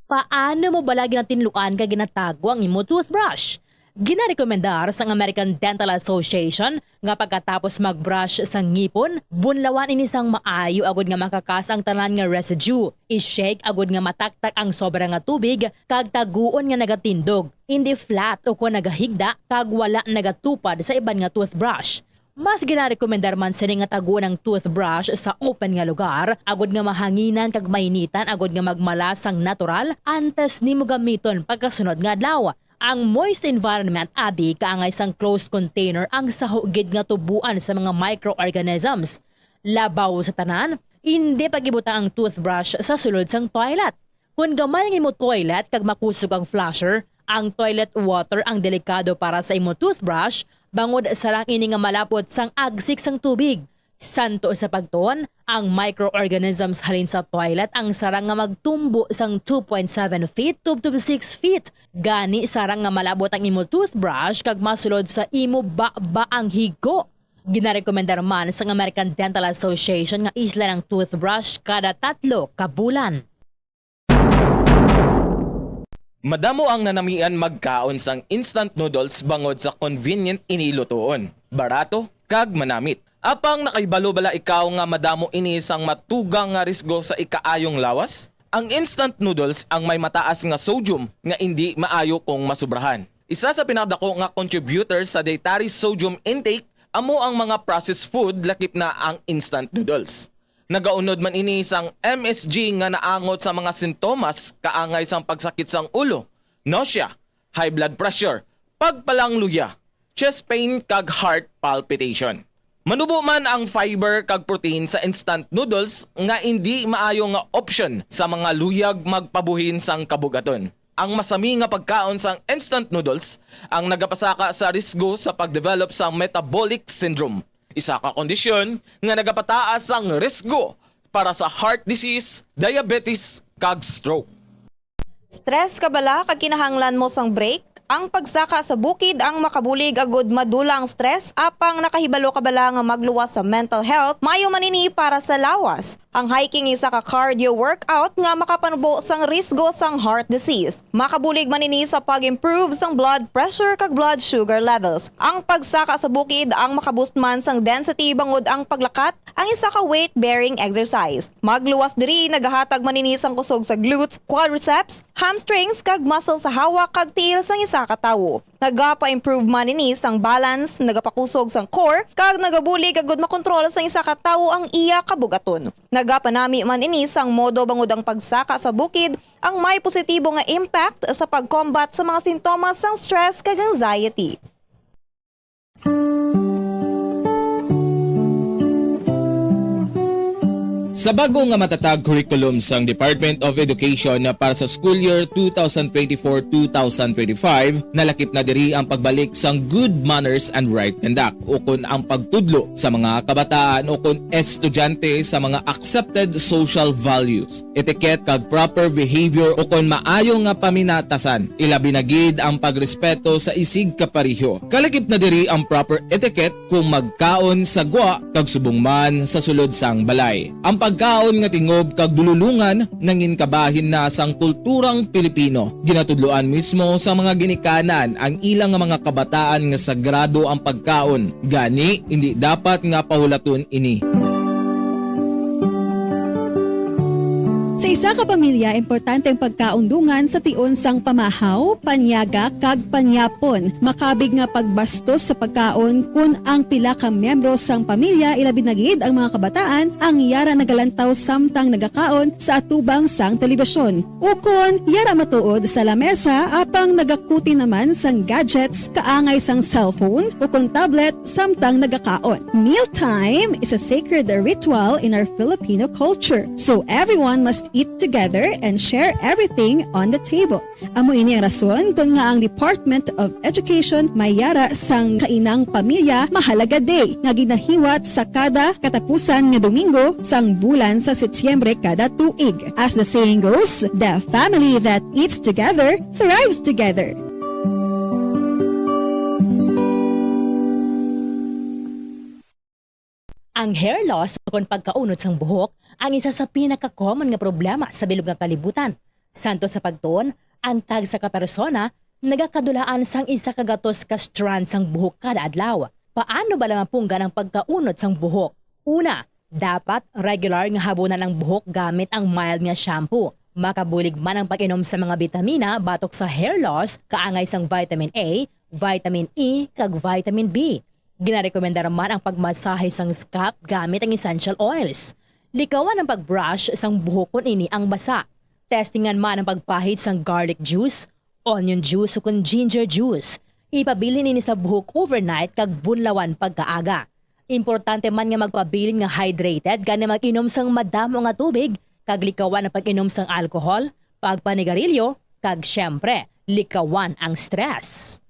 Paano mo bala ginatinluan ka ginatago ang imo toothbrush? Ginarekomendar sa American Dental Association nga pagkatapos magbrush sa ngipon, bunlawan ini sang maayo agud nga makakas ang tanan nga residue. I-shake agud nga mataktak ang sobra nga tubig kag taguon nga nagatindog. Hindi flat o kung nagahigda kag wala nagatupad sa iban nga toothbrush. Mas ginarekomendar man sini nga taguon ang toothbrush sa open nga lugar, agud nga mahanginan kag mainitan agud nga magmalas sang natural antes nimo gamiton pagkasunod nga adlaw. Ang moist environment abi kaangay sang closed container ang sahugid nga tubuan sa mga microorganisms. Labaw sa tanan, hindi pagibuta ang toothbrush sa sulod sang toilet. Kung gamay nga imo toilet kag makusog ang flusher, ang toilet water ang delikado para sa imo toothbrush bangod sa lang ini nga malapot sang agsik sang tubig. Santo sa pagtuon, ang microorganisms halin sa toilet ang sarang nga magtumbo sang 2.7 feet to 6 feet. Gani sarang nga malabot ang imo toothbrush kag masulod sa imo ba ang higo. Ginarekomendar man sa American Dental Association nga isla ng toothbrush kada 3 ka bulan. Madamo ang nanamian magkaon sang instant noodles bangod sa convenient inilutoon, barato kag manamit. Apang nakaibalo bala ikaw nga madamo ini sang matugang nga risgo sa ikaayong lawas? Ang instant noodles ang may mataas nga sodium nga hindi maayo kung masubrahan. Isa sa pinakadako nga contributor sa dietary sodium intake amo ang mga processed food lakip na ang instant noodles. Nagaunod man ini sang MSG nga naangot sa mga sintomas kaangay sang pagsakit sang ulo, nausea, high blood pressure, pagpalangluya, chest pain kag heart palpitation. Manubo man ang fiber kag protein sa instant noodles nga hindi maayo nga option sa mga luyag magpabuhin sang kabugaton. Ang masami nga pagkaon sang instant noodles ang nagapasaka sa risgo sa pagdevelop sa metabolic syndrome. Isa ka kondisyon nga nagapataas ang risgo para sa heart disease, diabetes kag stroke. Stress ka bala kag kinahanglan mo sang break? Ang pagsaka sa bukid ang makabulig agud madula ang stress apang nakahibalo ka bala nga magluwas sa mental health mayo manini para sa lawas. Ang hiking isa ka cardio workout nga makapanubo sang risgo sang heart disease. Makabulig manini sa pag-improve sang blood pressure kag blood sugar levels. Ang pagsaka sa bukid ang makaboost man sang density bangod ang paglakat ang isa ka weight bearing exercise. Magluwas diri nagahatag manini sang kusog sa glutes, quadriceps, hamstrings kag muscle sa hawak kag tiil sang isa ka tawo. Nagapa-improve man ini sang balance, nagapakusog sang core, kag nagabulig agud makontrol sang isa ka tawo ang iya kabugaton. Nagapanami man ini sang modo bangod ang pagsaka sa bukid ang may positibo nga impact sa pag-combat sa mga sintomas sang stress kag anxiety. Sa bago nga matatag curriculum sang Department of Education para sa school year 2024-2025, nalakip na diri ang pagbalik sang good manners and right conduct o kun ang pagtudlo sa mga kabataan o kun estudyante sa mga accepted social values, etiquette kag proper behavior o kun maayo nga paminatasan. Ilabi na gid ang pagrespeto sa isig kapareho. Kalakip na diri ang proper etiquette kung magkaon sa gwa kag subong man sa sulod sang balay. Ang pagkaon nga tingob kag dululungan nangin kabahin na sang kulturang Pilipino. Ginatudloan mismo sa mga ginikanan ang ilang nga mga kabataan nga sagrado ang pagkaon. Gani hindi dapat nga pahulaton ini. Sa isa ka pamilya, importante ang pagkaundungan sa tion sang pamahaw, panyaga, kag panyapon. Makabig nga pagbastos sa pagkaon kun ang pila ka miyembro sang pamilya ilabi na gid ang mga kabataan ang yara nagalantaw samtang nagakaon sa atubang sang telebisyon. Ukon, yara matuod sa lamesa apang nagakuti naman sang gadgets kaangay sang cellphone ukon tablet samtang nagakaon. Mealtime is a sacred ritual in our Filipino culture. So everyone must eat together and share everything on the table. Amo ini ang rason kung nga ang Department of Education mayara sang kainang pamilya mahalaga day nga ginahiwat sa kada katapusan nga Domingo sang bulan sa Setyembre kada tuig. As the saying goes, the family that eats together thrives together. Ang hair loss o pagkaunod sang buhok ang isa sa pinaka-common nga problema sa bilog nga kalibutan. Santo sa pagtuon, ang tag sa kapersona nagakadulaan sang isa ka gatos ka strand sang buhok kada adlaw. Paano ba lamang punggan ang pagkaunod sang buhok? Una, dapat regular nga habunan ang buhok gamit ang mild nga shampoo. Makabulig man ang pag-inom sa mga bitamina batok sa hair loss kaangay sang vitamin A, vitamin E, kag vitamin B. Ginarekomenda man ang pagmasahe sang scalp gamit ang essential oils. Likawan ang pagbrush sang buhok kung ini ang basa. Testingan man ang pagpahid sang garlic juice, onion juice o kung ginger juice. Ipabilin ini sa buhok overnight kag bunlawan pagkaaga. Importante man nga magpabilin nga hydrated gani mag-inom sang madamo nga tubig kag likawan ang pag-inom sang alcohol, pagpanigarilyo kag syempre likawan ang stress.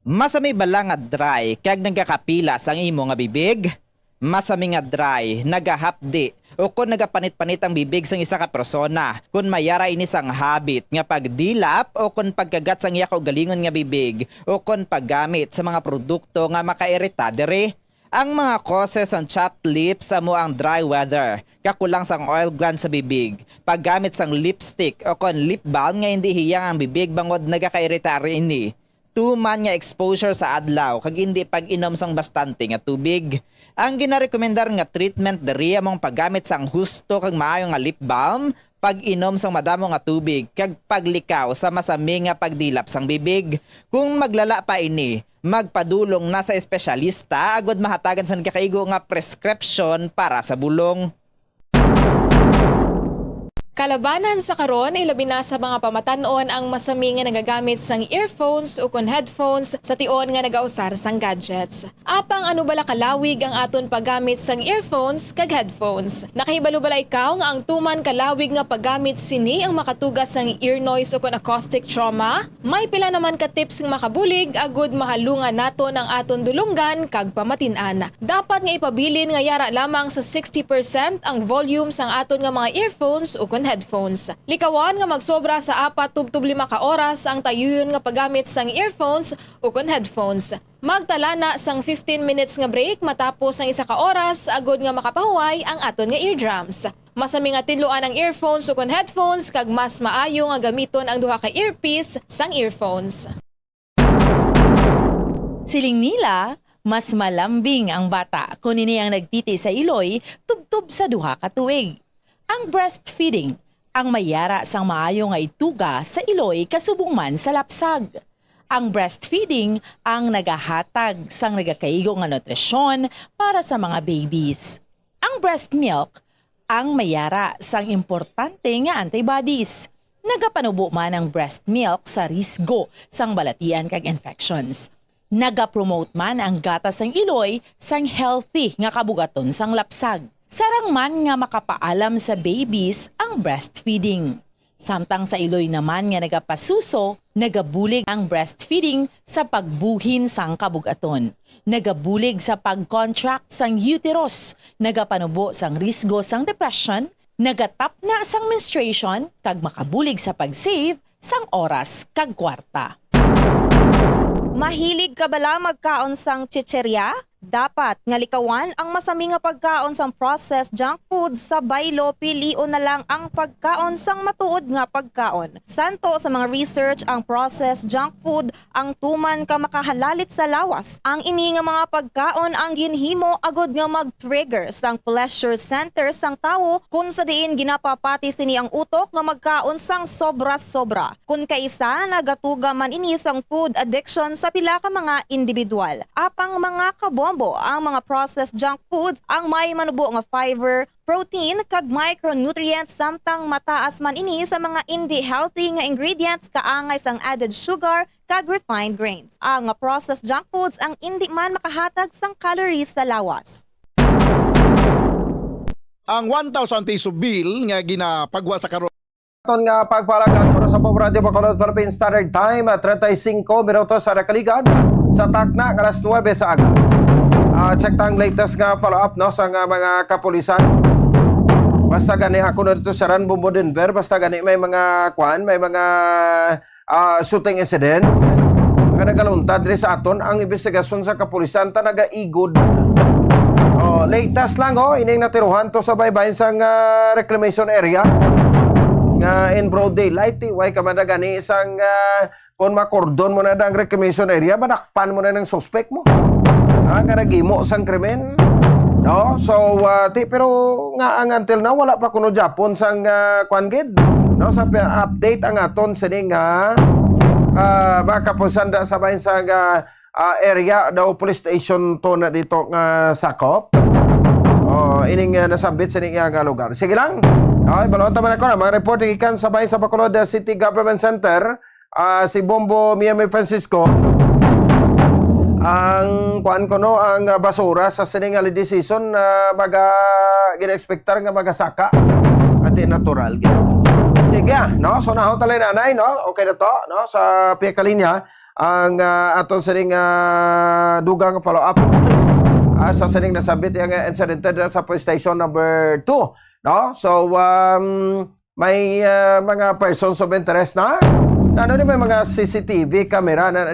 Masami bala nga dry kag nagakapila sang imo nga bibig? Masami nga dry, nagahapdi o kung nagapanit-panit ang bibig sang isa ka persona kung mayara ini sang habit nga pagdilap o kung pagkagat sang iya kaugalingon nga bibig o kung paggamit sa mga produkto nga makairita dere. Ang mga causes ng chapped lips amo ang dry weather, kakulang sang oil gland sa bibig, paggamit sang lipstick o kung lip balm nga hindi hiyang ang bibig bangod nagakairita ini. Tuman nga exposure sa adlaw kag hindi pag-inom sang bastante nga tubig. Ang ginarekomendar nga treatment diri among paggamit sang husto kag maayo nga lip balm, pag-inom sang madamo nga tubig kag paglikaw sa masami nga pagdilap sang bibig. Kung maglala pa ini, magpadulong na sa espesyalista agud mahatagan sa nagkakaigo nga prescription para sa bulong. Kalabanan sa karon ilabi na sa mga pamatanon ang masami nga nagagamit sang earphones o kon headphones sa tion nga nagausar sang gadgets. Apang ano bala kalawig ang aton paggamit sang earphones kag headphones. Nakahibalo bala ikaw nga ang tuman kalawig nga paggamit sini ang makatugas sang ear noise o kon acoustic trauma? May pila naman ka tips nga makabulig agud mahalungan naton ang aton dulunggan kag pamatin-an. Dapat nga ipabilin nga yara lamang sa 60% ang volume sang aton nga mga earphones o kon headphones. Likawan nga magsobra sa 4-5 ka oras ang tayuyon nga paggamit sang earphones o kon headphones. Magtala na sang 15 minutes nga break matapos ang 1 ka oras agud nga makapahuway ang aton nga eardrums. Masami nga tinluan ang earphones o kon headphones kag mas maayo nga gamiton ang duha ka earpiece sang earphones. Siling nila, mas malambing ang bata kung ini ang nagtiti sa iloy tubtub sa duha ka tuig. Ang breastfeeding, ang mayara sang maayo nga ituga sa iloy kasubong man sa lapsag. Ang breastfeeding ang nagahatag sang nagakaigo nga nutrisyon para sa mga babies. Ang breast milk, ang mayara sang importante nga antibodies. Nagapanubo man ang breast milk sa risgo sang balatian kag infections. Nagapromote man ang gatas sang iloy sang healthy nga kabugaton sang lapsag. Sarang man nga makapaalam sa babies ang breastfeeding. Samtang sa iloy naman nga nagapasuso, nagabulig ang breastfeeding sa pagbuhin sang kabugaton. Nagabulig sa pag-contract sang uterus, nagapanubo sang risgo sang depression, nagatap na sang menstruation, kag makabulig sa pag-save sang oras kag kwarta. Mahilig ka bala magkaon sang chicherya? dapat nga likawan ang masami nga pagkaon sang processed junk food sa baylo, pilion na lang ang pagkaon sang matuod nga pagkaon. Santo sa mga research, ang processed junk food ang tuman ka makahalalit sa lawas. Ang ini nga mga pagkaon ang ginhimo agod nga mag-trigger sang pleasure center sang tawo kung sa diin ginapapati sini ang utok nga magkaon sang sobra-sobra. Kung kaisa nagatuga man ini sang food addiction sa pila ka mga individual. Apang mga kabombo, ang mga processed junk foods ang may manubo nga fiber, protein kag micronutrients samtang mataas man ini sa mga hindi healthy nga ingredients kaangay sang added sugar kag refined grains. Ang processed junk foods ang hindi man makahatag sang calories sa lawas. Ang 1,000 piso bill nga ginapagwa sa karon Aton nga pagpalagan oras sa Pop Radio Bacolod Philippine Standard Time 35 minutos sa nakaligad sa takna ng alas 9 sa aga. Check tang latest nga follow-up no sa nga mga kapulisan. Basta gani ako na dito sa Ranbombo Denver, basta gani may mga may mga shooting incident. Nga nagaluntad rin sa aton ang investigasyon sa kapulisan ta nagaigod. Latest lang ining natiruhan to sa baybayin sa reclamation area. Nga in broad daylight, way ka man na gani isang kung makordon mo na ang reclamation area, manakpan mo na ng suspect mo. Nga nagimo sang krimen. No? So, pero nga ang until now, wala pa kuno Japon sang kwangid. No? Sa update ang aton sining makapunsan sa bahin sa area daw police station to na dito nga sakop. Ining nasambit sa nga lugar. Sige lang. Okay, balota man ako na. Mga reporting ikan sabay sa Bacolod City Government Center. Si Bombo Miami Francisco. Ang kuan ko no, ang basura sa sining holiday season gina-expectar nga magasaka. Ati natural. Sige no? So naho talay nanay, no? Okay na to, no? Sa Piakalinya, ang aton sining dugang follow-up. Sa sining nasabit yung incidented sa police station number 2. No? So, may mga persons of interest na. May mga CCTV camera na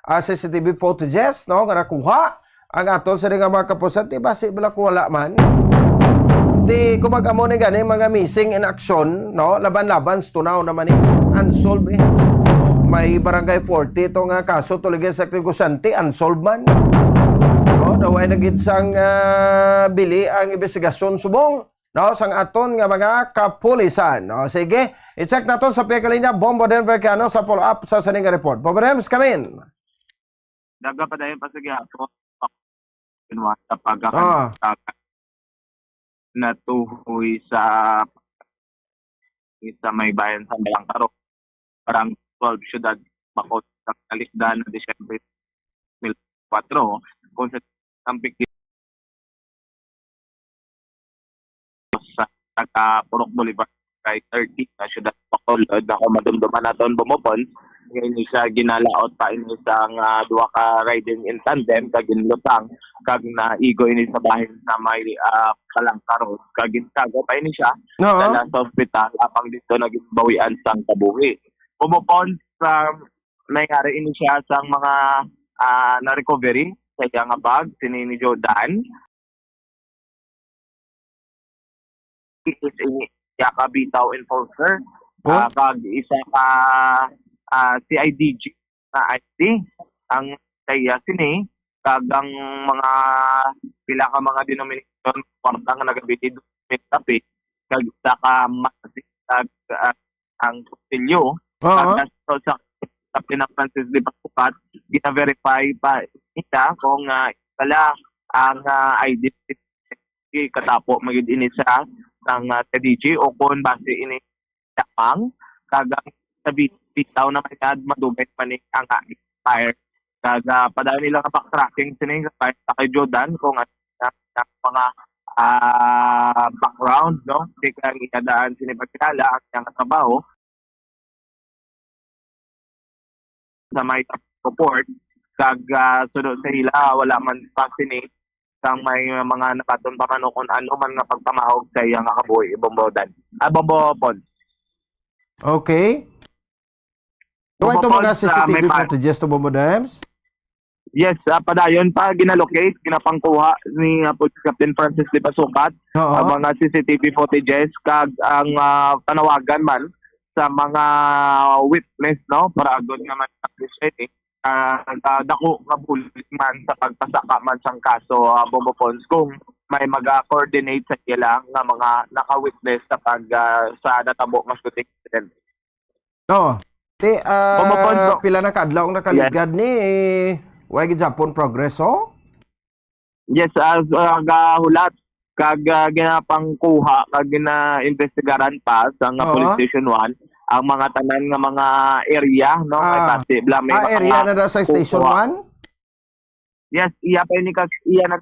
CCTV footages, no? Nga nakuha. Ang aton sining mga kapusan, di basi bala ko wala man. Di kumag-amo ni gani mga missing in action, no? Laban-laban, tunaw naman unsolved eh. May barangay 40 itong kaso tuligay sa Krigosante, unsolved man. Daw ay nagid sang bili ang investigasyon subong no sang aton nga mga kapulisan. No, sige, i-check naton sa Piakalinya Bombo Denver kano sa follow-up sa saning report. Bombo Dems, come in. Daga pa dayon pasagi ato. Kinwa sa pagkakatagan na tuhoy sa may bayan sa Balangkaro. Parang 12 syudad Bacolod sa Kalisdan na Disyembre 2004 kung sa ang pikit sa Purok Boulevard kay 30 na syudad Bacolod ako madumduman naton bumupon ngayon isa ginalaot pa ini sang duha ka riding in tandem kag ginlutang kag naigo ini sa bahin na may Balangkaro kag gintago pa ini siya dala sa ospital apang dito naging bawian sang kabuhi bumupon sa nangyari ini siya sang mga na recovery sa iyang bag, sinini Jordan. It is a bitaw enforcer. Kag isa ka CIDG na ID. Ang kaya sini, kag ang mga pila ka mga denomination, kwarta nga nagabitid tapi kag isa ka masig ang kutilyo. Kag sa Kapitang Francis de Pasukat, gina-verify pa ita kung pala ang identity katapo magid ini sa ng CDG o kung base ini tapang kagang sabi bitaw na may madugay pa ni ang expire kaga padala nila ka backtracking sining sa kay Jordan kung mga background no kaya iadaan sinipagkilala ang trabaho sa may report kag sunod sa ila wala man vaccinate sang may mga nakaton pa man kung ano man nga pagpamahog sa iyang kabuhi Bombodan Bombopon. Okay. Ito mga CCTV footages to Bombo Dems? Yes, padayon pa ginalocate, ginapangkuha ni Police Captain Francis de Pasukat ang mga CCTV footages kag ang panawagan man sa mga witness, no, para agad nga man appreciate dako nga bulig man sa pagpasaka man sang kaso Bombo Pons kung may mag-coordinate sa ila nga mga naka-witness sa sa natabo nga shooting incident. No. Pila na kadlaw ang nakaligad ni Why gid Japon progress Yes, as gahulat kag ginapangkuha kag gina-investigaran pa sa nga Police Station 1 ang mga tanan nga mga area, no, kasi may area na sa Station 1. Yes, iya na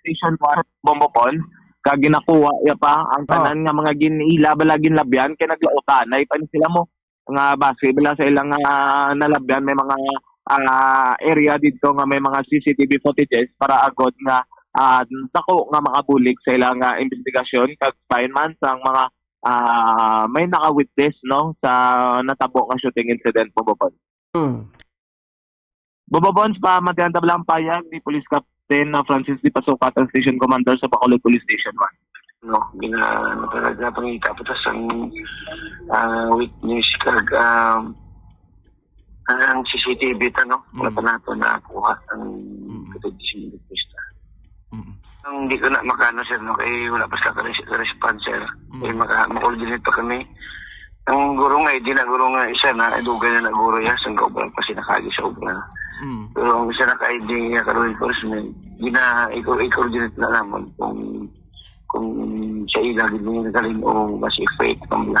Station 1 Bombopon kag ginakuha iya pa ang tanan nga mga ginila balagin labyan kay naglautanay pa ni sila mo nga base bila sa ilang nalabyan may mga area dito nga may mga CCTV footages para agad nga dako nga makabulig sa ilang investigasyon kag man sang mga may naka-witness, no, sa natabo nga shooting incident Bobobon. Bobobons pa matiyan tablang payag ni Police Captain Francis de Pasukat ang Station Commander sa Bacolod Police Station 1. No, talaga pangita patas ang witness kag ang CCTV tanong wala pa nato na kuha ang katidising requesta. Ang hindi ko na makano sir no kay wala pa sa response sir. Kay maka-coordinate pa kami. Ang guro nga di na guro nga isa na dugay na guro ya sang kaubran pa sinakagi sa ubra. Pero ang isa na ka-ID nga karon enforcement gina i-coordinate na naman kung siya ilagid mo galing o mas fake pamla.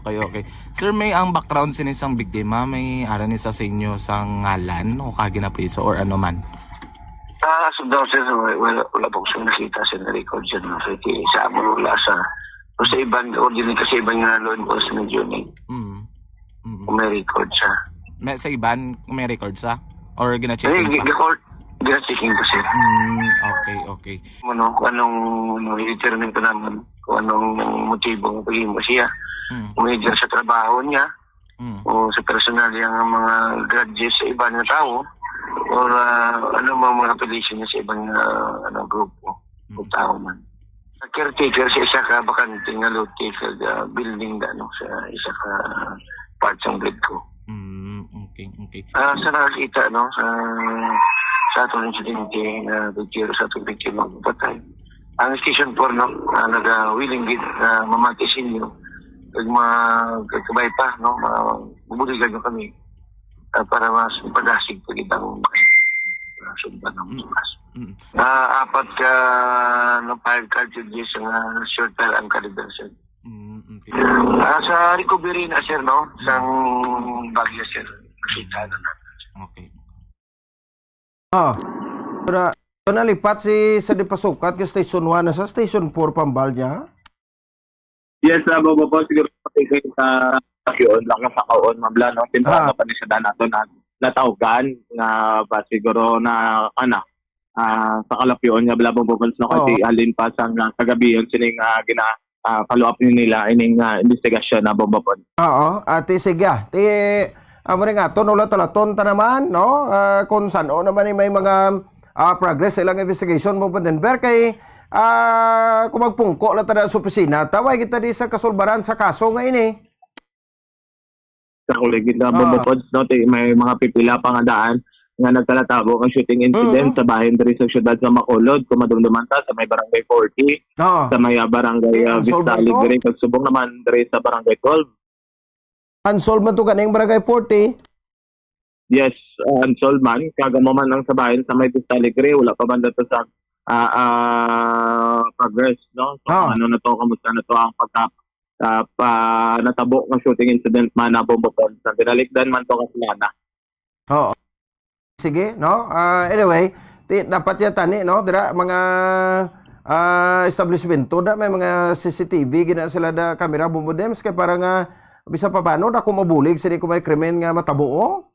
Okay. Sir, may ang background sin isang biktima, may ara ni sa inyo sa ngalan o kagi na priso or ano man? So daw sir, wala po ko nakita sa record dyan. Sa amulula sa o sa ibang ordinary kasi ibang nga law enforcement unit. Kung may record siya. Sa iban, may record sa? Or gina-checking pa? Gina-checking ko sir. Okay. Kung anong i-determine ko naman kung anong motibo ng pagiging siya. Kung major sa trabaho niya o sa personal yung mga grudges sa ibang na tao or mga appellation niya sa ibang grupo o tao man. Caretaker sa isa ka bakante nga lote sa building sa isa ka parts ng bed ko. Okay. Sa nakakita sa atong insidente na bigkiro sa atong biktima patay. Ang Station 4 naga-willing gid na mamatisin nyo kag magkabay pa mabuligan nyo kami para mas padasig pa kitang sundan ng mas. Apat ka 5 cartridges nga short fire ang caliber sir. Sa recovery na sir sang bagya sir kita na natin. Okay. So nalipat sa di Pasukat ke Station 1 na sa Station 4 Pambal niya? Yes, Bobo po siguro pati kayo sa yun lang sa kaon mabla no temprano pa ni siya nato na natawgan nga ba siguro na sa kalapyon nga bla Bobo no kasi halin pa sa kagabi yun sining follow up nila ining investigasyon na Bobo. Ate sige. Amo rin nga, ulat-ulaton ta naman, no? Kung saan naman may mga progress sa ilang investigation mo pa din. Pero kay, kung magpungko na tada sa opisina, tawag kita di sa kasulbaran sa kaso nga ini. Sa kuligid na bumopods, no? May mga pipila pang daan nga nagkalatabo ang shooting incident sa bahin diri sa syudad sa Bacolod, kumadumduman ta sa may barangay 40, sa may barangay Vista Alegre, pagsubong naman diri sa barangay 12. Unsolved man to kaning barangay 40? Yes, unsolved man. Kagamo man lang sa bayan sa may Vista Alegre, wala pa banda to sa progress, no? So, kamusta na to ang natabo ng shooting incident man na Bombopon. Sa binalikdan man to kasilana. Sige, no? Anyway, dapat yan tani, no? Dira, mga establishmento da may mga CCTV, gina sila da camera, bumbudems, kaya parang bisa pa paano na kung mabulig sini kung may krimen nga matabuo?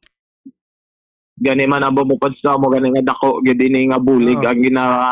Gani man ang bumupods na mo gani nga dako gini nga bulig ang gina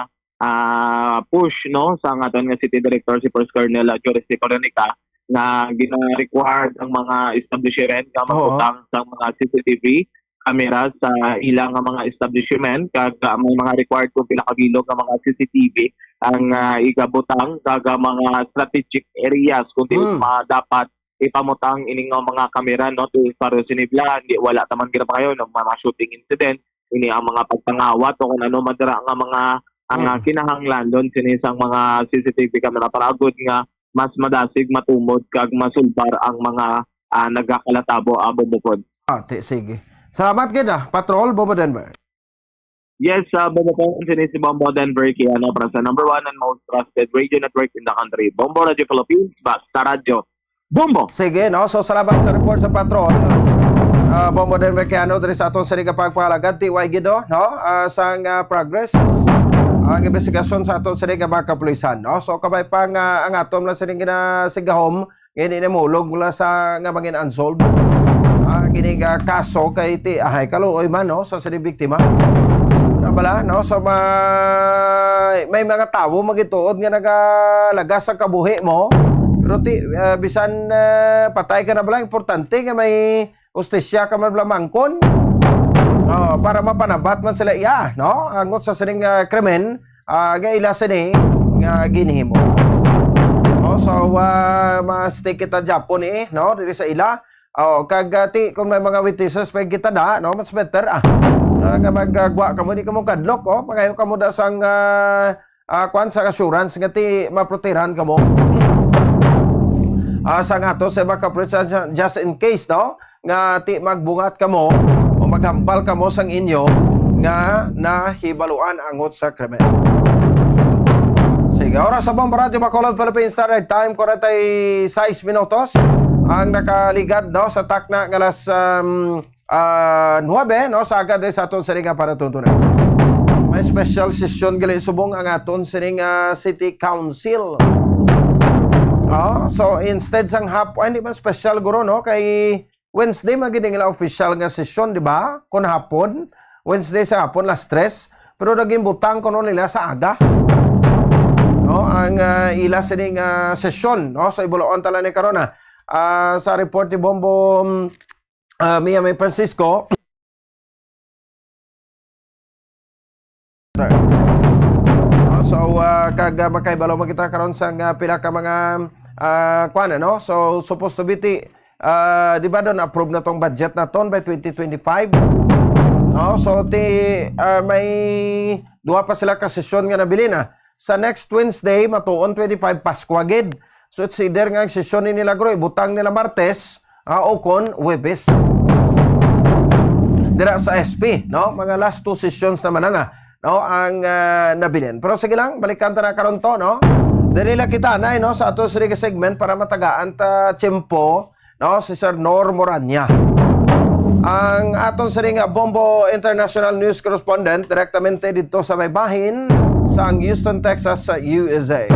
push no sa aton nga City Director si First Colonel Joris Coronica na gina-required ang mga establishment nga magutang sa mga CCTV kamera sa ilang nga mga establishment kag may mga required kung pila kabilog nga mga CCTV ang igabutang kag mga strategic areas kung di dapat ipamutang ining nga mga kamera no to para sinibla hindi wala taman gira pa kayo ng mga shooting incident ini ang mga pagpangawat o kung ano madara nga mga ang kinahanglan doon sinisang mga CCTV camera para good nga mas madasig matumod kag masulbar ang mga nagkakalatabo bubukod. Sige. Salamat kita, Patrol Bombo Denver. Yes, Bombo po, si Bombo Denver Kiano para sa number 1 and most trusted radio network in the country. Bombo Radio Philippines, basta radyo. Bombo! Sige, no? So, salamat sa report sa Patrol. Bombo Denver Kiano, dari sa atong sariga pagpahalagan, TY Gido, no? Sang progress, ang investigasyon sa atong sariga mga kapulisan, no? So, kabay pang ang atom lang sariga na sigahom, ngayon inamulog mula sa nga mangin unsolved. Kining kaso kay ti ahay kaluoy man no sa sini biktima. Bala no so may mga tawo magituod nga nagalagas sa kabuhi mo. Pero ti bisan patay ka na bala importante nga may ustisya ka man mangkon. Para mapanabat man sila iya no angot sa sining krimen nga ila sini nga ginhimo. So ma-stay kita Japon no diri sa ila. Kagati kung may mga witnesses pag kita na, no, mas better nga magagwa ka mo, di ka mo kadlok, magayo ka mo da sang kwan sa assurance nga ti maprotehan ka mo. Sang ato sa mga kapulisan just in case, no, nga ti magbungat ka mo o maghampal ka mo sang inyo nga nahibaluan angot sa krimen. Sige, oras sa Bombo Radio Bacolod, Philippines Standard Time, 46 minutos. Ang nakaligad no sa takna ng alas 9 no sa agad sa aton sining para tuntunan. May special session gali subong ang aton sining City Council. So instead sang hindi man special guro no kay Wednesday magiging nila official nga session di ba? Kun hapon, Wednesday sa hapon last stress pero naging butang kuno nila sa aga. No ang ila sining session no sa Ibuloon tala ni karona. Sa report ni Bombo Mia May Francisco so kag makaibalo magkita karon sa pila ka mga kuan no so supposed to be di ba doon approve na tong budget na ton by 2025 no so may duha pa sila ka sesyon nga nabili na sa next Wednesday matuon 25 Pasko agad. So it's either nga ang sesyon ni nila groy butang nila Martes o kon Huwebes. Dira sa SP, no? Mga last 2 sessions naman nga, no, ang nabilin. Pero sige lang, balikan ta na karon to, no? Dili lang kita na no sa ato sirige segment para matagaan ta tiyempo, no, si Sir Nor Moranya. Ang aton siring Bombo International News Correspondent direktamente dito sa baybahin sa Houston, Texas sa USA.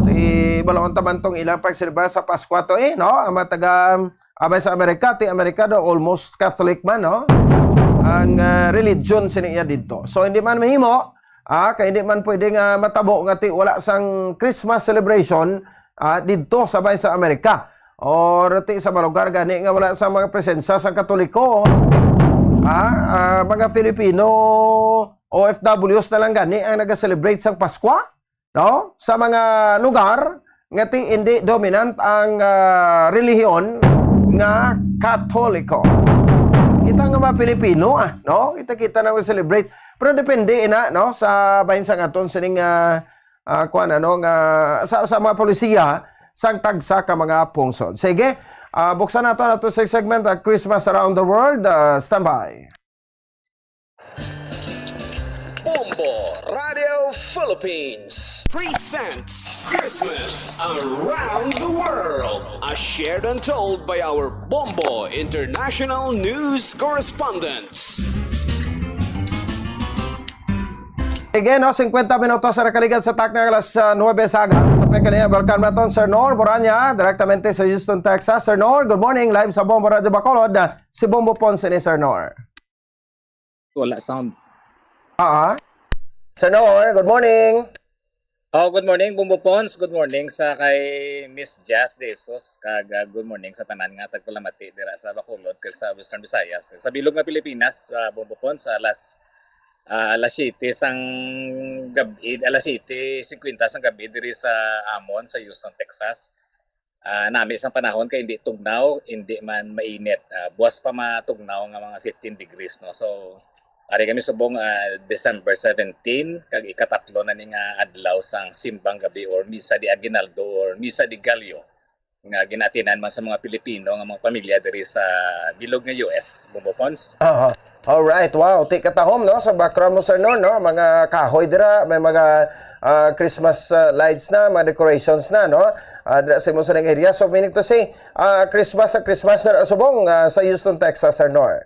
Si balawon taman tong ilang pagselebrar sa Pasko to no ang mataga abay sa Amerika ti Amerikano almost Catholic man no ang religion siniya dito so hindi man mahimo kay hindi man pwedeng matabo nga ti wala sang Christmas celebration dito sabay sa Amerika or ti sa lugar gani nga wala sa mga presensya sa Katoliko mga Filipino OFWs na lang gani ang naga-celebrate sang Pasko. No? Sa mga lugar nga hindi dominant ang relihiyon nga Katoliko. Kita nga mga Pilipino no? Kita na celebrate. Pero depende no sa bahin sa aton sining kuan nga sa mga polisiya sang tagsa ka mga pungsod. Sige, buksan nato sa segment Christmas Around the World. Stand by. Bombo Radio Philippines presents Christmas Around the World, as shared and told by our Bombo International News Correspondents. Again, 50 minutos sa nakaligan sa takna alas 9 saga. Sa pekaniya, welcome naton Sir Nor Moranya, direktamente sa Houston, Texas. Sir Nor, good morning. Live sa Bombo Radio Bacolod. Si Bombo Ponce ni Sir Nor. Wala sound. Sir Nor, good morning. Oh, good morning, Bumbo Pons. Good morning sa kay Miss Jazz De Jesus. Good morning sa tanan nga tagpalamati dira sa Bacolod kag sa Western Visayas. Kag sa bilog nga Pilipinas, Bumbo Pons, alas 7 sang gabi, alas 7:50 sang gabi diri sa Amon sa Houston, Texas. Nami isang panahon kay hindi tugnaw, hindi man mainit. Buwas pa matugnaw nga mga 15 degrees, no. So ari kami subong December 17 kag ikatatlo na ni nga adlaw sang simbang gabi or Misa di Aguinaldo or Misa di Gallo nga ginatinan man sa mga Pilipino nga mga pamilya diri sa bilog nga US, Bumbo Pons. All right, wow, take katahom no sa background mo sir no, mga kahoy dira, may mga Christmas lights na, mga decorations na no. Dira sa mo sa area, so meaning to say Christmas na subong sa Houston, Texas, sir no.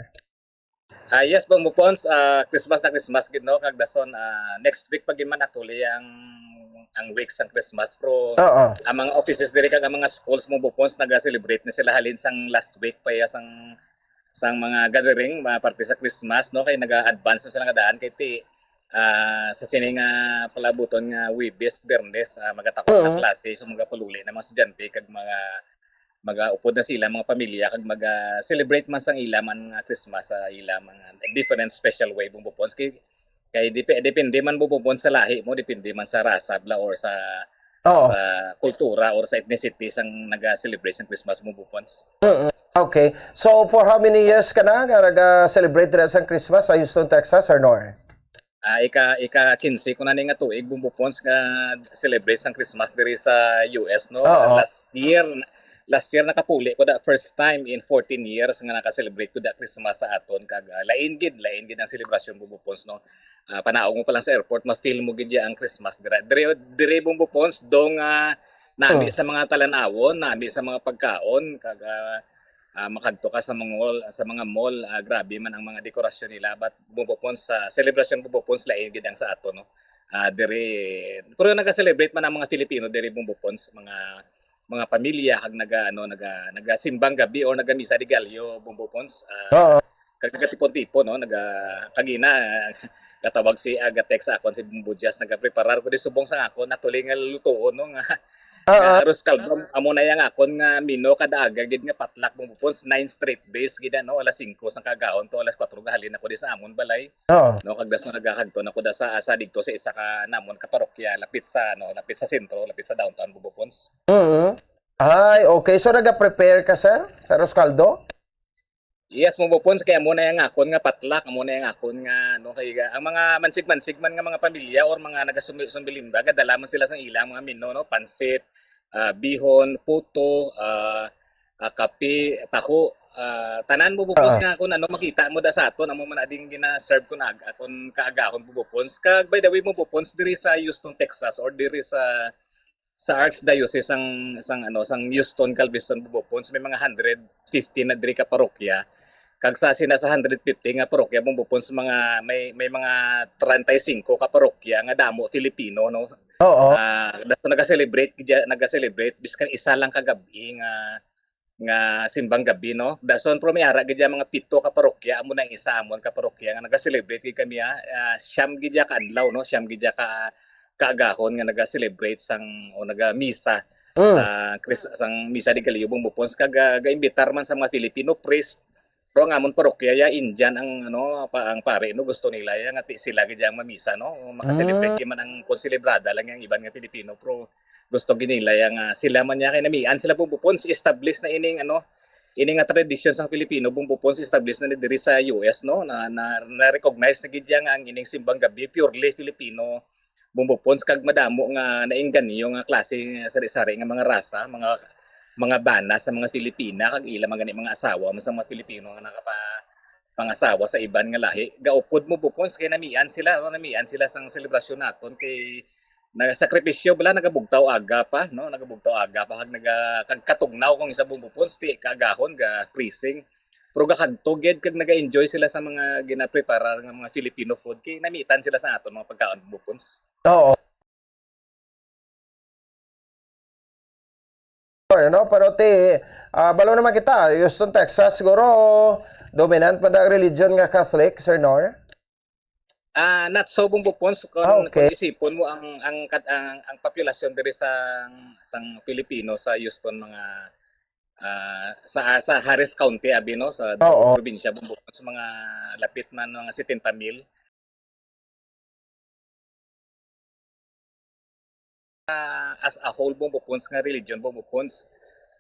Yes, Bumbo Pons, Christmas na Christmas gid no kag dason next week pag man actually ang week sang Christmas pro ang mga offices diri kag ang mga schools Bumbo Pons naga-celebrate na sila halin sang last week pa sang mga gathering parte sa Christmas no kay naga-advance na sila nga daan kay sa sini nga palabuton nga Webes, Bernes magatakot na klase so magapululi na mga estudyante kag magaupod na sila mga pamilya kag mag-celebrate man sang ila man nga Christmas sa ila mga different special way Bumbo Pons kay depende man Bumbo Pons sa lahi mo, depende man sa rasa bla or sa kultura or sa ethnicity sang naga-celebrate sang Christmas Bumbo Pons. Okay. So for how many years ka na naga-celebrate dira sang Christmas sa Houston, Texas, or no? Ika-15 ko na ni nga tuig Bumbo Pons nga celebrate sang Christmas diri sa US no. Last year nakapuli ko da first time in 14 years nga naka-celebrate ko da Christmas sa aton kag lain gid ang celebration Bumbo Pons no. Panaog mo pa lang sa airport ma-feel mo gid ang Christmas diri Bumbo Pons dong nami sa mga talan-awon, nami sa mga pagkaon kag makadto ka sa mga mall, grabe man ang mga dekorasyon nila but Bumbo Pons sa celebration Bumbo Pons lain gid ang sa aton no. Diri pero naga-celebrate man ang mga Filipino diri Bumbo Pons, mga pamilya kag naga-simbang gabi or naga-misa di Gallo Bumbo Pons. Kag nagatipon-tipon no, kagina katawag si Agatex sa akon si Bumbo Jazz nagapreparar ko di subong sa akon natuloy nga lutoon no nga arroz caldo amo na yang akon nga mino kada aga gid nga patlak Bumbo Pons 9 straight days gid no alas 5 sang kagahon to alas 4 gahalin ako di sa amon balay. No kag dason nagahagton ako da sa didto sa isa ka namon ka parokya lapit sa sentro, lapit sa downtown Bumbo Pons. Ay, okay. So naga-prepare ka sir sa arroz caldo? Yes, Bumbo Pons kaya mo na yang akon nga patlak, mo na yang akon nga no kay ang mga mansig man nga mga pamilya or mga nagasumbilimba gadala man sila sang ilang mga mino no, pansit, bihon, puto, kape, taho, tanan Bumbo Pons nga akon makita mo da sa aton amo man ading gina-serve ko na akon kaagahon Bumbo Pons. Kag by the way Bumbo Pons diri sa Houston, Texas or diri sa Archdiocese sang Houston, Galveston Bumbo Pons may mga 150 na diri ka parokya. Kag sa 150 nga parokya Bumbo Pons may mga 35 ka parokya nga damo Filipino no. Dato naga-celebrate biskan isa lang ka gabi nga simbang gabi no. Dason pro may ara gid mga 7 ka parokya amo nang isa amon ka parokya nga naga-celebrate gid kami siyam gid ka adlaw no, siyam gid ka kaagahon nga naga-celebrate sang o naga-misa sang Misa di Gallo Bumbo Pons kag ga-imbitar man sa mga Filipino priest. Pero nga amon parokya Indian ang pare no gusto nila nga sila gid ang mamisa no maka-celebrate man ang konselebrada lang yang iban nga Pilipino pero gusto gid nila nga sila man kay namian sila Bumbo Pons establish na ining nga tradition sang Pilipino Bumbo Pons establish na diri sa US no na recognize na gid ang ining simbang gabi purely Filipino Bumbo Pons kag madamo nga nainganyo nga klase sari-sari nga mga rasa, mga bana sa mga Pilipina kag ila mga asawa mo sa mga Pilipino nga pangasawa sa iban nga lahi. Gaupod mo Bumbo Pons kay namian sila sang selebrasyon naton kay nagsakripisyo bala nagabugtaw aga pa kag katugnaw kung isa Bumbo Pons ti kagahon ga freezing. Pero gakagtugid kag naga-enjoy sila sa mga ginaprepara nga mga Filipino food kay namitan sila sa aton mga pagkaon Bumbo Pons. No, pero balo naman kita, Houston, Texas siguro dominant pa da religion nga Catholic, Sir Nor? Not so bumbupons kung isipon mo ang populasyon diri sa Pilipino sa Houston mga sa Harris County abi no sa probinsya bumbupons mga lapit man mga 70,000. As a whole bumbupons nga religion bumbupons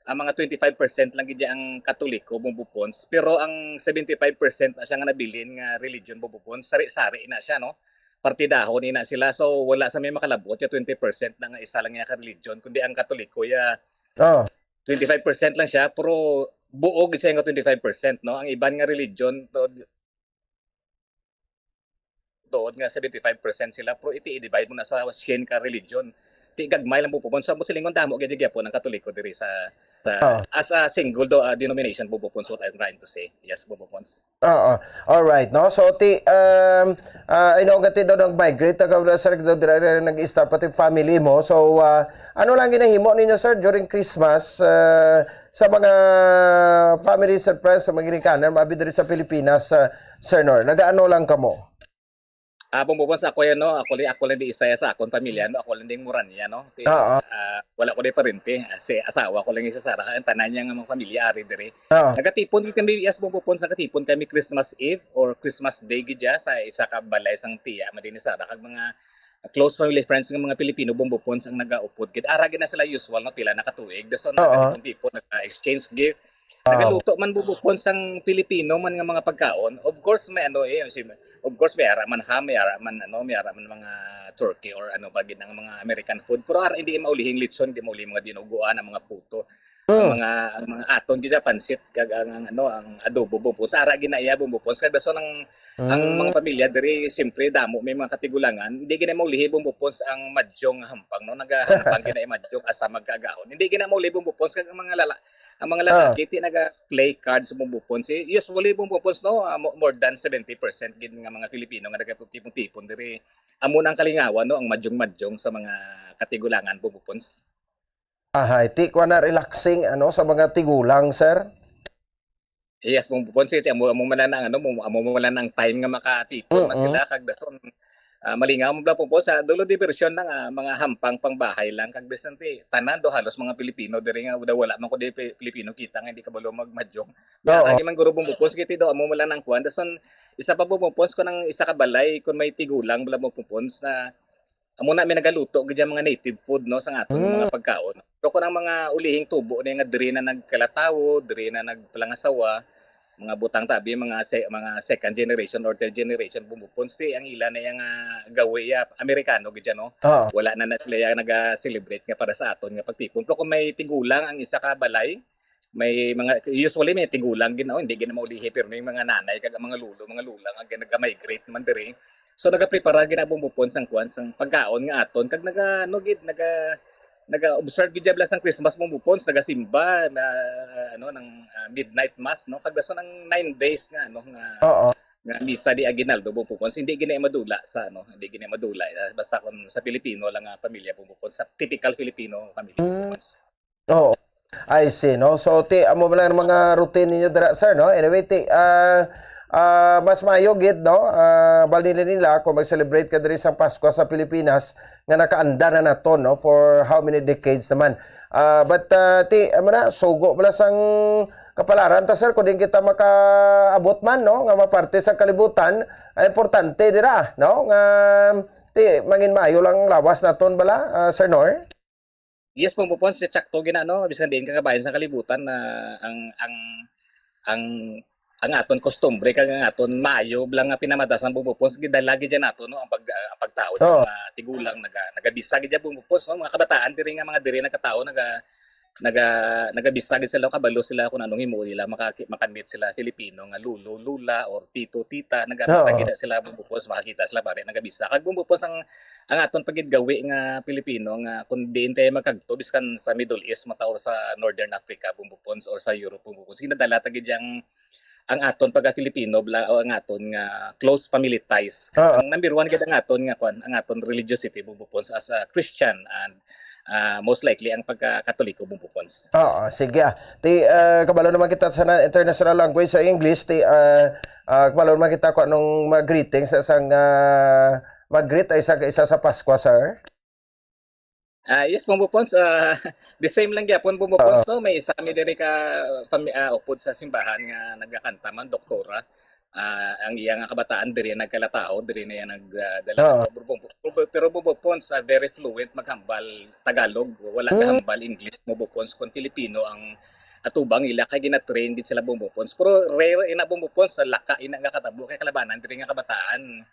ang mga 25% lang gid ang Katoliko bumbupons pero ang 75% na siya nga nabilin nga religion bumbupons sari-sari na siya no partidahon na sila so wala sa may makalabot ya 20% na nga isa lang nga religion kundi ang Katoliko ya 25% lang siya pero buog siya nga 25% no ang iban nga religion doon nga 75% sila pero i-divide mo na sa 100 ka religion ti gagmay lang bumbupons sa Muslimongon damo gid gyapon ang Katoliko diri sa as a single denomination bubupons what I'm trying to say. Yes, bubupons. All right, no? So ti inogati daw nag-migrate ka sa nag-start pati family mo. So ano lang ginahimo ninyo sir during Christmas sa mga families and friends sa mga ginikanan mabi diri sa Pilipinas Sir Nor? Nagaano lang kamo? Bumubons ako yan, no? Ako lang di isa sa akong pamilya, no? Ako lang din muran niya, no? Wala ko din parente. Kasi asawa ko lang isa sa ang tanan niya ng mga pamilya, ari diri. Nagatipon kami, yes, bumubons, nagatipon kami Christmas Eve or Christmas Day gidya sa isa ka balay sang tiya, madini Sara, kag mga close family friends ng mga Pilipino, bumubons ang nagaupod. Aragin na sila usual, no? Pila nakatuig. So, nagatipon tipo, nag-exchange gift. Nagaluto man bubupons ang Pilipino man nga mga pagkaon. Of course, may of course may ara man ham, may ara man mga turkey or ano bagid ng mga American food. Pero ara hindi maulihing litson, hindi maulihing mga dinuguan, ang mga puto. Ang mga aton gid pansit kag ang adobo bubupons. Ara ginaya bubupons kag daso ng ang mga pamilya diri siyempre damo may mga katigulangan. Hindi gina maulihi bubupons ang madyong hampang no nagahampang gina madyong asa magkagaon. Hindi gina maulihi bubupons kag ang mga lalaki ti naga-play cards bubupons. Usually bubupons no more than 70% gid nga mga Pilipino nga nagatipon-tipon diri amo nang kalingawan no ang madyong sa mga katigulangan bubupons. Iti ko na relaxing sa mga tigulang sir. Yes, bubupons iti amo man lang ang time nga makatipon man sila kag dason malingaw mo bla po sa dulo diversion ng mga hampang pangbahay lang kag desanti tanan do halos mga Pilipino diri nga wala man ko di Pilipino kita nga hindi kabalo magmadyong. Agi man guro bumupos kiti do amo man lang kuan dason isa pa bumupos ko ng isa ka balay kun may tigulang bla bumupos na amo na may nagaluto gid mga native food no sa aton mga pagkaon. Pero kun ang mga ulihing tubo ni nga diri na nagkalatawo, diri na nagpalangasawa, mga butang tabi mga second generation or third generation bumupons ti ang ila na yang gawe ya Amerikano gid no. Wala na sila yang naga-celebrate nga para sa aton nga pagtipon. Pero kung may tigulang ang isa ka balay, may mga usually may tigulang gid no, hindi gid na maulihi pero may mga nanay kag mga lula nga naga-migrate man diri. So naga-prepare gid na bumupons ang kuan sang pagkaon nga aton kag naga-observe gid bla sang Christmas bumupons nagasimba na ng midnight mass no kag dason ng 9 days nga nga misa di aginaldo bumupons hindi gina madula sa hindi gina madula basta kun sa Pilipino lang nga pamilya bumupons sa typical Filipino pamilya bumupons. I see no. So ti amo ba lang mga routine niyo dira sir no. Anyway ti mas maayo gid no balnila nila kung mag-celebrate ka diri sa Pasko sa Pilipinas nga nakaanda na naton no for how many decades naman. But ti amo na sugo bala sang kapalaran ta sir kung din kita makaabot man no nga maparte sa kalibutan ay importante dira no nga ti mangin maayo lang lawas naton bala Sir Nor. Yes, pumupons si Chakto gina no bisan din kagabayan sa kalibutan na ang aton kostumbre kag ang aton maayo blang nga pinamadasan bumupos gid lagi diyan nato no ang pagtao mga tigulang nagabisa gid bumupos no mga kabataan diri nga mga diri nagkatao nagabisa gid sila kabalo sila kun anong himo nila makamit sila Filipino nga lulo lula or tito tita nagabisa gid sila bumupos makakita sila pare nagabisa kag bumupos ang aton pagid gawi nga Pilipino nga kun diin tayo magkagto biskan sa Middle East mataor sa Northern Africa bumupos or sa Europe bumupos hinadala ta gid ang aton pagka-Filipino o ang aton nga close family ties. Ang number one gid ang aton religiosity bubupons as a Christian and most likely ang pagka-Katoliko bubupons. Sige. Ti kabalo naman kita sa international language sa English ti Kumalon makita ko anong mag-greetings sa isang mag-greet ay isa sa Pasko, sir. Yes, Bumbopons, the same lang gyapon Bumbopons, no? May isa mi diri ka upod sa simbahan nga nagakanta man doktora. Ang iya nga kabataan diri nagkalatao, diri na yan nagdala. Pero Bumbopons, very fluent maghambal Tagalog, wala kahambal English Bumbopons kun Filipino ang atubang ila kay gina-train din sila Bumbopons. Pero rare ina Bumbopons sa laka ina nga katabo kay kalabanan diri nga kabataan.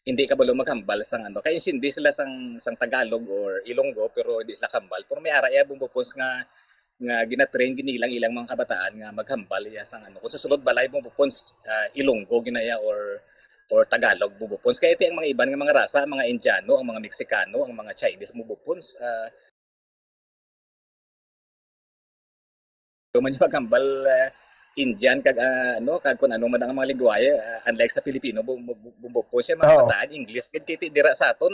Hindi ka balo maghambal sang ano. Kaya hindi sila sang Tagalog or Ilonggo pero hindi sila kambal. Pero may ara iya Bumbopons nga gina-train ginilang ilang mga kabataan nga maghambal iya sang ano. Kung sa sulod balay Bumbopons Ilonggo ginaya or Tagalog Bumbopons. Kaya iti ang mga iban nga mga rasa, mga Indiano, ang mga Meksikano, ang mga Chinese Bumbopons. Man yung maghambal Indian kag kag kun ano man ang mga lingwahe unlike sa Pilipino Bumbopons siya mga kabataan English kiti dira sa aton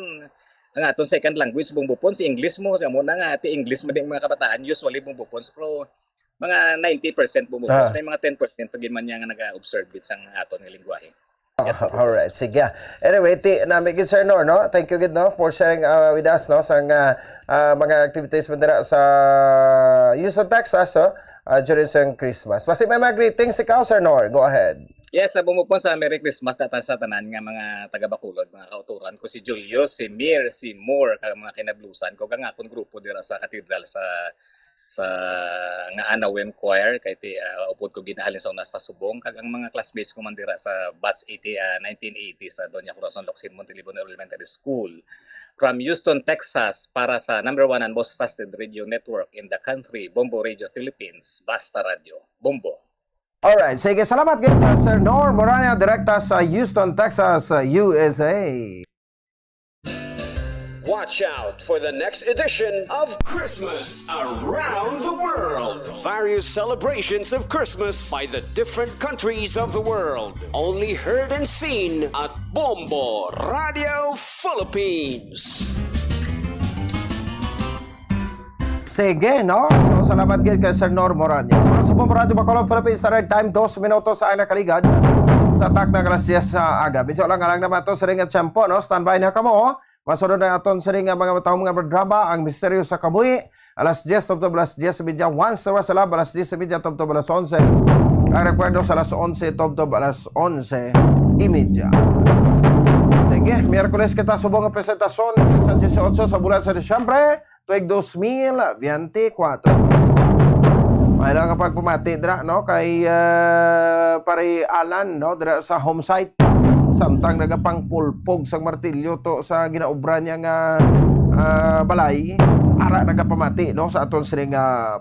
ang aton second language Bumbopons si English mo kamo na nga ti English man ding mga kabataan usually Bumbopons pero mga 90% Bumbopons may mga 10% pag man nga naga-observe bit sang aton nga lingwahe. Yes, all right, sige. Anyway, namin gid Sir Nor, no? Thank you gid no for sharing with us no sang mga activities mo dira sa Houston, Texas, during sang Christmas. Basta may mga greetings ikaw, Sir Nor. Go ahead. Yes, sa Bumbopons sa Merry Christmas sa tanan nga mga taga-Bacolod, mga kauturan ko si Julius, si Mir, si Moore, kag mga kinablusan ko kag akong grupo dira sa katedral sa nga Anawem Choir kay ti upod ko ginahalin sa una sa Subong kag ang mga classmates ko man dira sa batch 1980 sa Doña Corazon Locsin Montelibon Elementary School from Houston, Texas para sa number 1 and most trusted radio network in the country, Bombo Radio Philippines, Basta Radio, Bombo. Alright, sige, salamat gid Sir Nor Morania, direkta sa Houston, Texas, USA. Watch out for the next edition of Christmas Around the World. Various celebrations of Christmas by the different countries of the world. Only heard and seen at Bombo Radio Philippines. Sige, no? So, salamat gid kay Sir Nor Morania. Para sa Bombo Radio Bacolod Philippines, start time 2 minutos sa ay nakaligad sa takna alas 10 sa aga. Biso lang naman to sa ring at tiyempo, no? Standby na kamo. Masunod na aton sa ring mga taong mga drama ang misteryo sa kabuhi. Alas 10 tubtob alas 10:30 once sa lab alas 10:30 tubtob alas 11. Ang rekwento sa alas 11 tubtob alas 11:30. Sige, Miyerkules kita subong ang presentasyon sa 18 sa bulan sa Disyembre tuig 2024. May lang kapag pumati dira no kay pare Alan no dira sa home site. Samtang nagapang pulpog sang martilyo to sa ginaobra niya nga balay ara nagapamati no sa aton sining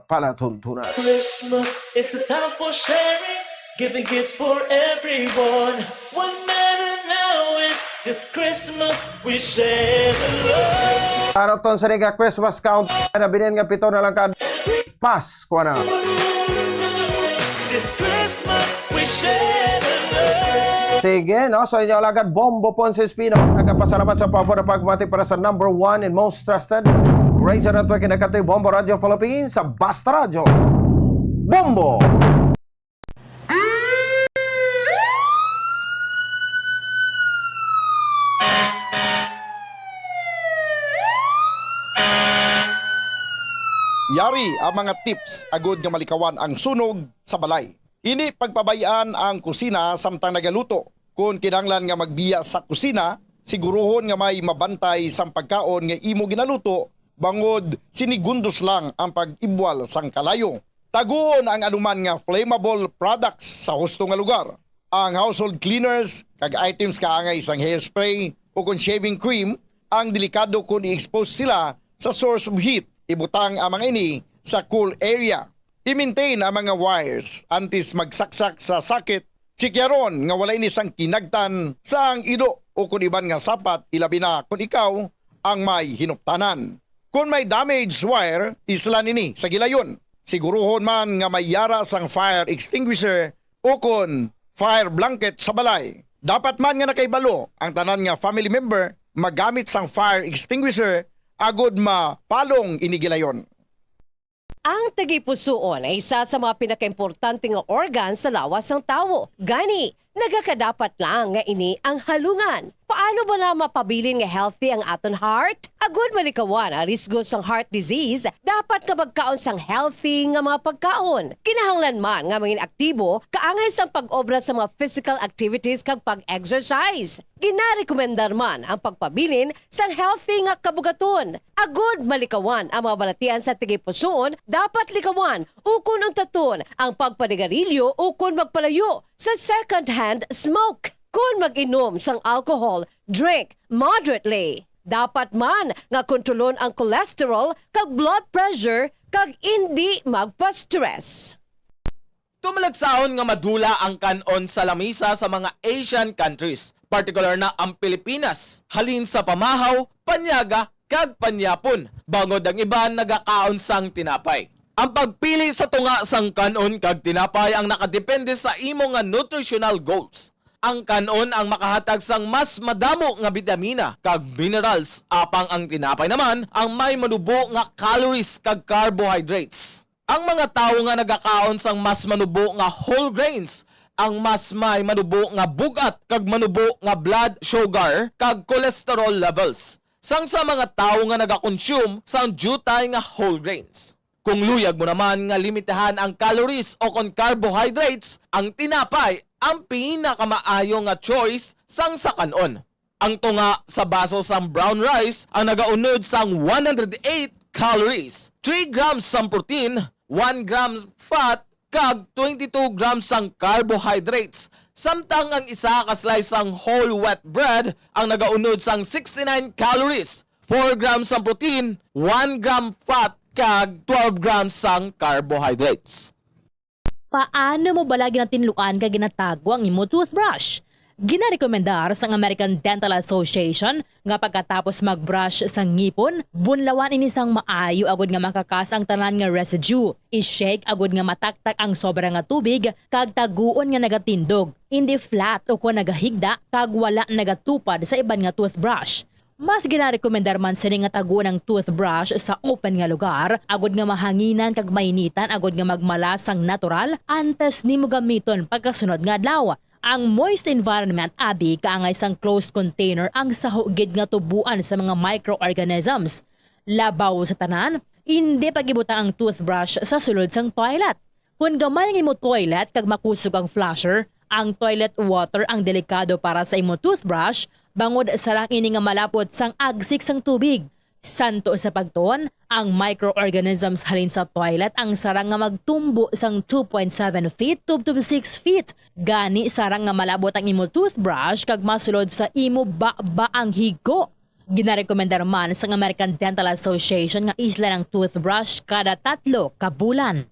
palatuntunan. Christmas is a time for sharing, giving gifts for everyone. What matter now is this Christmas we share the love. Para aton sining Christmas count na binin nga pito na lang kad Pasko na. This Christmas we share the love. Sige, no? So, inyo alagad, Bombo Ponce Espino. Nagpasalamat sa pabor na pagmati para sa number 1 and most trusted radio network in the country, Bombo Radio Philippines, sa Basta Radio. Bombo! Yari ang mga tips agud nga malikawan ang sunog sa balay. Ini pagpabayaan ang kusina samtang nagaluto. Kung kinahanglan nga magbiya sa kusina, siguruhon nga may mabantay sang pagkaon nga imo ginaluto bangod sinigundos lang ang pag-ibwal sang kalayo. Taguon ang anuman nga flammable products sa husto nga lugar. Ang household cleaners kag items kaangay sang hairspray o kung shaving cream ang delikado kung i-expose sila sa source of heat. Ibutang ang mga ini sa cool area. I-maintain ang mga wires antes magsaksak sa sakit. Sikyaron nga wala ini sang kinagtan sa ang ido o kung iban nga sapat ilabi na kung ikaw ang may hinuptanan. Kung may damaged wire, islan ini sa gilayon. Siguruhon man nga may yara sang fire extinguisher o kung fire blanket sa balay. Dapat man nga nakaibalo ang tanan nga family member magamit sang fire extinguisher agod mapalong inigilayon. Ang tagipusoon ay isa sa mga pinakaimportante nga organ sa lawas ng tawo. Gani, nagakadapat lang nga ini ang halungan. Paano ba na mapabilin nga healthy ang aton heart? Agud malikawan ang risgo sang heart disease, dapat ka magkaon sang healthy nga mga pagkaon. Kinahanglan man nga maging aktibo, kaangay sang pag-obra sa mga physical activities kag pag-exercise. Ginarekomendar man ang pagpabilin sang healthy nga kabugaton. Agud malikawan ang mga balatian sa tigipusoon, dapat likawan ukon ang taton ang pagpanigarilyo ukon magpalayo sa second-hand smoke. Kung mag-inom sang alcohol, drink moderately. Dapat man nga kontrolon ang cholesterol kag blood pressure kag hindi magpa-stress. Tumalagsaon nga madula ang kanon sa lamisa sa mga Asian countries, particular na ang Pilipinas, halin sa pamahaw, panyaga, kag panyapon, bangod ang iban nagakaon sang tinapay. Ang pagpili sa tunga sang kanon kag tinapay ang nakadepende sa imo nga nutritional goals. Ang kanon ang makahatag sang mas madamo nga vitamina kag minerals, apang ang tinapay naman ang may manubo nga calories kag carbohydrates. Ang mga tawo nga nagakaon sang mas manubo nga whole grains ang mas may manubo nga bugat kag manubo nga blood sugar kag cholesterol levels. Sang sa mga tawo nga nagakonsume sang jutay nga whole grains. Kung luyag mo naman nga limitahan ang calories o kon carbohydrates, ang tinapay ang pinakamaayo nga choice sang sa kanon. Ang tunga sa baso sang brown rice ang nagaunod sang 108 calories, 3 grams sang protein, 1 gram fat, kag 22 grams sang carbohydrates. Samtang ang isa ka slice sang whole wheat bread ang nagaunod sang 69 calories, 4 grams sang protein, 1 gram fat, kag 12 grams sang carbohydrates. Paano mo balagi na tinluan ka ginatago ang imo toothbrush? Ginarekomendar sa American Dental Association nga pagkatapos magbrush sa ngipon, bunlawan ini sang maayo agud nga makakas ang tanan nga residue. I-shake agud nga mataktak ang sobra nga tubig kag taguon nga nagatindog. Hindi flat o kung nagahigda kag wala nagatupad sa iban nga toothbrush. Mas ginarekomendar man sini nga taguon ang toothbrush sa open nga lugar, agud nga mahanginan kag mainitan agud nga magmalas sang natural antes nimo gamiton pagkasunod nga adlaw. Ang moist environment abi kaangay sang closed container ang sahugid nga tubuan sa mga microorganisms. Labaw sa tanan, hindi pagibutang ang toothbrush sa sulod sang toilet. Kung gamay ang imo toilet kag makusog ang flusher, ang toilet water ang delikado para sa imo toothbrush bangod sa lang ini nga malapot sang agsik sang tubig. Santo sa pagtuon, ang microorganisms halin sa toilet ang sarang nga magtumbo sang 2.7 feet to 6 feet. Gani sarang nga malabot ang imo toothbrush kag masulod sa imo ba ang higo. Ginarekomendar man sa American Dental Association nga isla ng toothbrush kada 3 ka bulan.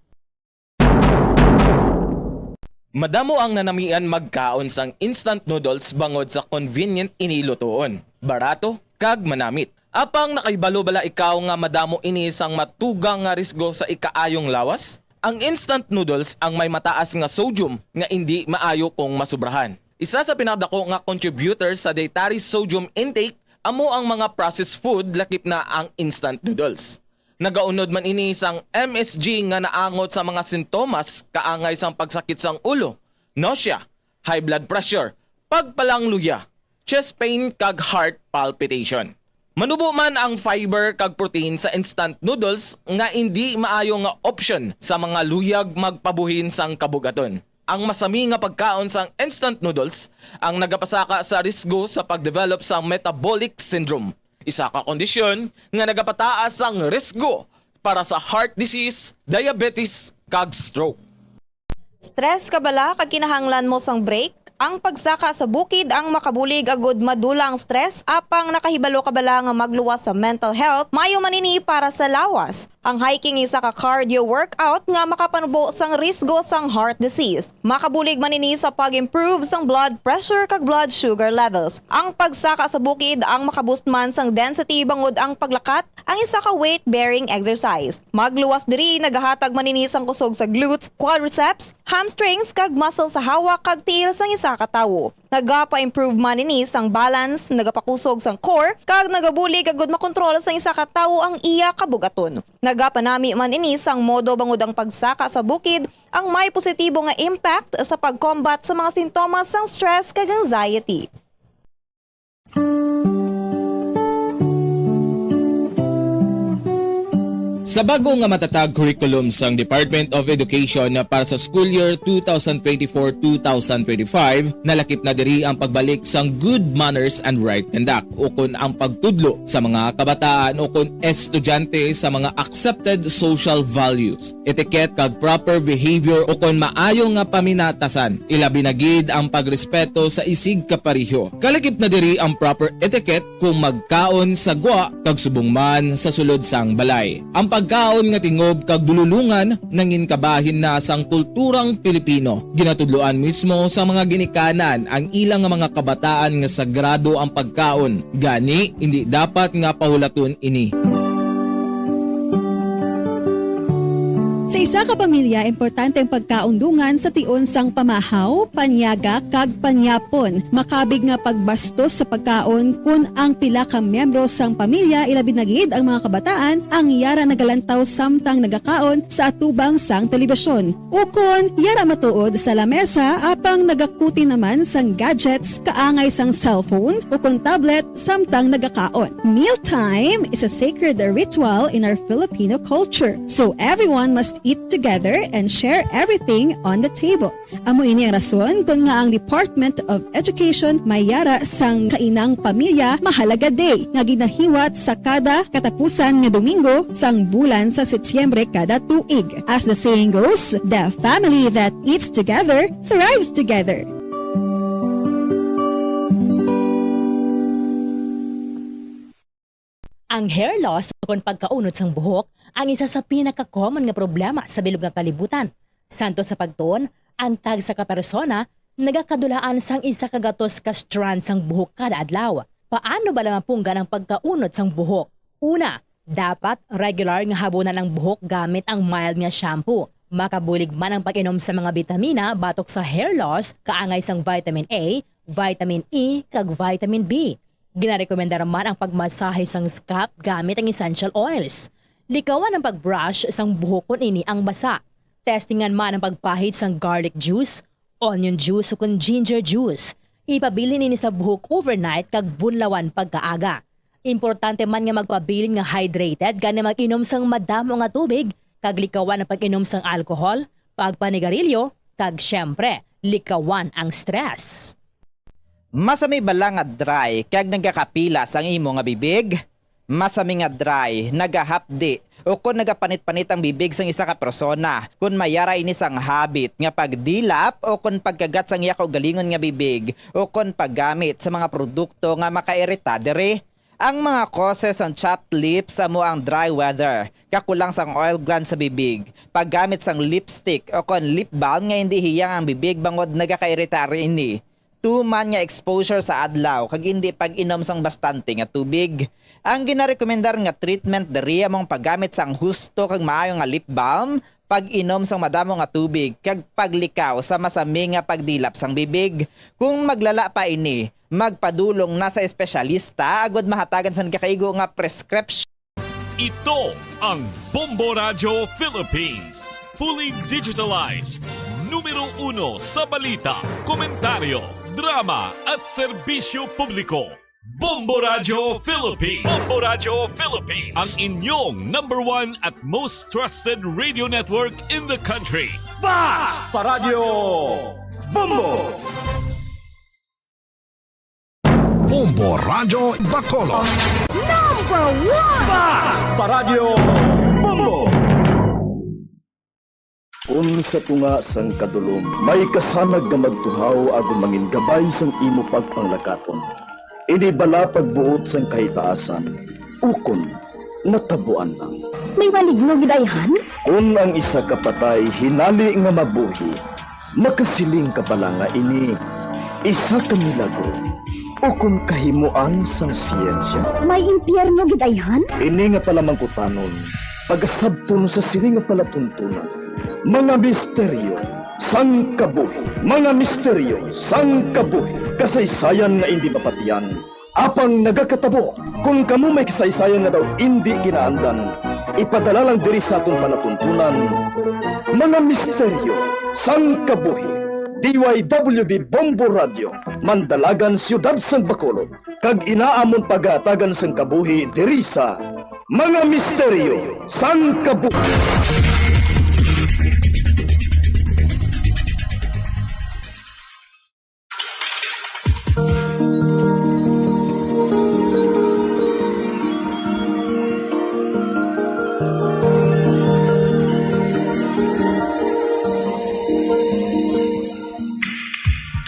Madamo ang nanamian magkaon sang instant noodles bangod sa convenient inilutoon, barato kag manamit. Apang nakaibalo bala ikaw nga madamo ini sang matugang nga risgo sa ikaayong lawas? Ang instant noodles ang may mataas nga sodium nga hindi maayo kung masubrahan. Isa sa pinakadako nga contributor sa dietary sodium intake amo ang mga processed food lakip na ang instant noodles. Nagaunod man ini sang MSG nga naangot sa mga sintomas kaangay sang pagsakit sang ulo, nausea, high blood pressure, pagpalangluya, chest pain kag heart palpitation. Manubo man ang fiber kag protein sa instant noodles nga hindi maayo nga option sa mga luyag magpabuhin sang kabugaton. Ang masami nga pagkaon sang instant noodles ang nagapasaka sa risgo sa pagdevelop sa metabolic syndrome. Isa ka kondisyon nga nagapataas ang risgo para sa heart disease, diabetes, kag stroke. Stress ka bala kag kinahanglan mo sang break? Ang pagsaka sa bukid ang makabulig agud madulang stress apang nakahibalo ka bala nga magluwas sa mental health, maayo manini para sa lawas. Ang hiking isa ka cardio workout nga makapanubo sang risgo sang heart disease. Makabulig manini sa pag-improve sang blood pressure kag blood sugar levels. Ang pagsaka sa bukid ang makaboost man sang density bangod ang paglakat, ang isa ka weight-bearing exercise. Magluwas diri nagahatag manini sang kusog sa glutes, quadriceps, hamstrings kag muscle sa hawak kag tiil sang isa isa ka tawo. Nagapa-improve man ini sang balance, nagapakusog sang core, kag nagabuli kagud makontrol sang isa ka tawo ang iya kabugaton. Nagapanami man ini sang modo bangod ang pagsaka sa bukid ang may positibo nga impact sa pag-combat sa mga sintomas sang stress kag anxiety. Sa bago nga matatag curriculum sang Department of Education para sa school year 2024-2025, nalakip na diri ang pagbalik sang good manners and right conduct o kun ang pagtudlo sa mga kabataan o kun estudyante sa mga accepted social values, etiquette kag proper behavior o kun maayo nga paminatasan. Ilabi na gid ang pagrespeto sa isig kapareho. Kalakip na diri ang proper etiquette kung magkaon sa gwa kag subong man sa sulod sang balay. Ang pagkaon nga tingob kag dululungan nangin kabahin na sang kulturang Pilipino. Ginatudloan mismo sa mga ginikanan ang ilang mga kabataan nga sagrado ang pagkaon. Gani hindi dapat nga pahulaton ini. Sa isa ka pamilya, importante ang pagkaundungan sa tion sang pamahaw, panyaga, kag panyapon. Makabig nga pagbastos sa pagkaon kun ang pila ka miyembro sang pamilya ilabi na gid ang mga kabataan ang yara nagalantaw samtang nagakaon sa atubang sang telebisyon. Ukon yara matuod sa lamesa apang nagakuti naman sang gadgets kaangay sang cellphone ukon tablet samtang nagakaon. Mealtime is a sacred ritual in our Filipino culture. So everyone must eat together and share everything on the table. Amo ini ang rason kung nga ang Department of Education mayara sang kainang pamilya mahalaga day nga ginahiwat sa kada katapusan nga Domingo sang bulan sa Setyembre kada tuig. As the saying goes, the family that eats together thrives together. Ang hair loss o kung pagkaunod sang buhok ang isa sa pinaka-common nga problema sa bilog nga kalibutan. Santo sa pagtuon, ang tag sa kapersona nagakadulaan sang isa kagatos ka strand sang buhok kada adlaw. Paano ba lamapunggan ang pagkaunod sang buhok? Una, dapat regular nga habunan ang buhok gamit ang mild nga shampoo. Makabulig man ang pag-inom sa mga bitamina batok sa hair loss kaangay sang vitamin A, vitamin E, kag vitamin B. Ginarekomendar man ang pagmasahe sang scalp gamit ang essential oils. Likawan ang pagbrush sang buhok kung ini ang basa. Testingan man ang pagpahid sang garlic juice, onion juice o kung ginger juice. Ipabili nini sa buhok overnight kag bunlawan pagkaaga. Importante man nga magpabilin nga hydrated gani mag-inom sang madamo nga tubig kag likawan ang pag-inom sang alcohol, pagpanigarilyo kag syempre likawan ang stress. Masami bala nga dry kag nagakapila sang imo nga bibig? Masami nga dry, nagahapdi o kung nagapanit-panit ang bibig sang isa ka persona kung mayara ini sang habit nga pagdilap o kung pagkagat sang iya galingon nga bibig o kung paggamit sa mga produkto nga makairita dere. Ang mga causes sang chapped lips amo ang dry weather, kakulang sang oil gland sa bibig, paggamit sang lipstick o kung lip balm nga hindi hiyang ang bibig bangod nagakairita ini. Tuman nga exposure sa adlaw kag hindi pag-inom sang bastante nga tubig. Ang ginarekomendar nga treatment diri among paggamit sang husto kag maayo nga lip balm, pag-inom sang madamo nga tubig kag paglikaw sa masami nga pagdilap sang bibig. Kung maglala pa ini, magpadulong na sa espesyalista agod mahatagan sang kakaigo nga prescription. Ito ang Bombo Radio Philippines. Fully digitalized. Numero 1 sa balita, komentaryo, drama at serbisyo publiko. Bombo Radio Philippines. Bombo Radio Philippines. Ang inyong #1 at most trusted radio network in the country. Basta Radio Bombo! Bombo Radio Bacolod. #1! Basta Radio Bombo! Unsa tunga sang kadulom, may kasanag nga magtuhaw agon mangin gabay sang imo pagpanglakaton. Ini bala pagbuot sang kahitaasan, ukon natabuan lang. May waligno gidayhan? Kung ang isa ka patay hinali nga mabuhi, makasiling ka bala nga ini isa ka milagro. Ukon kahimuan sang siyensya. May impyerno gidayhan? Ini nga pala mangkutanon, pagasabton sa siling nga palatuntunan. Mga misteryo sang kabuhi. Mga misteryo sang kabuhi. Kasaysayan nga hindi mapatiyan. Apang nagakatabo, kung kamo may kasaysayan nga daw hindi ginaandan, ipadala lang diri sa aton panatuntunan. Mga misteryo sang kabuhi. DYWB Bombo Radio, Mandalagan, Siyudad San Bacolod. Kag inaamon pagatagan sang kabuhi diri sa Mga Misteryo sang Kabuhi.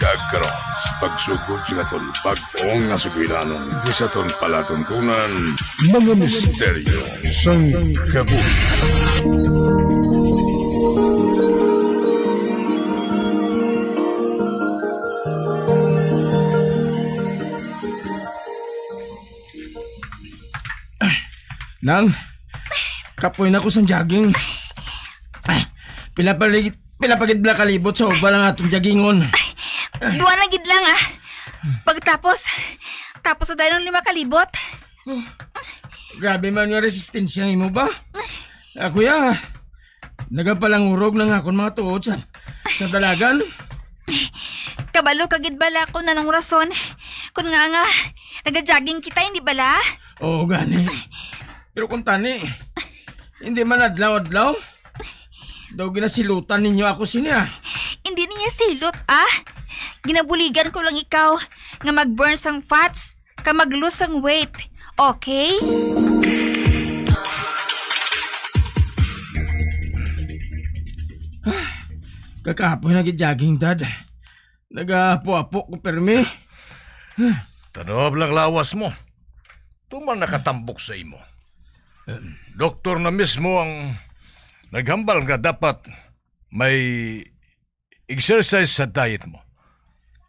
Kagkaroon, pagsugod sila ton pag-ong nga sugilanon, di sa ton palatuntunan, mga misteryo sang kabuhi. Nang, kapoy na ko sa jogging. Pilapagid bla kalibot sa uba lang atong joggingon. Duwa na gid lang Pagtapos sa dahil ng 5 kalibot. Grabe man yung resistensya mo ba? Kuya, nagapalang urog na nga akong mga tuod sa dalagan. Kabalo kagid bala ko na ng rason. Kung nga nagajogging kita, hindi bala? Oo, gani. Pero kung tani, hindi man adlaw-adlaw. Daw ginasilutan ninyo ako siya. Hindi niya silot, Ginabuligan ko lang ikaw nga mag-burn sang fats, ka mag-lose sang weight. Okay? Kakapoy na jogging, Dad. Nagapo-apo ko permi. Tanob lang lawas mo. Tuman nakatambok sa imo. Doktor na mismo ang naghambal nga dapat may exercise sa diet mo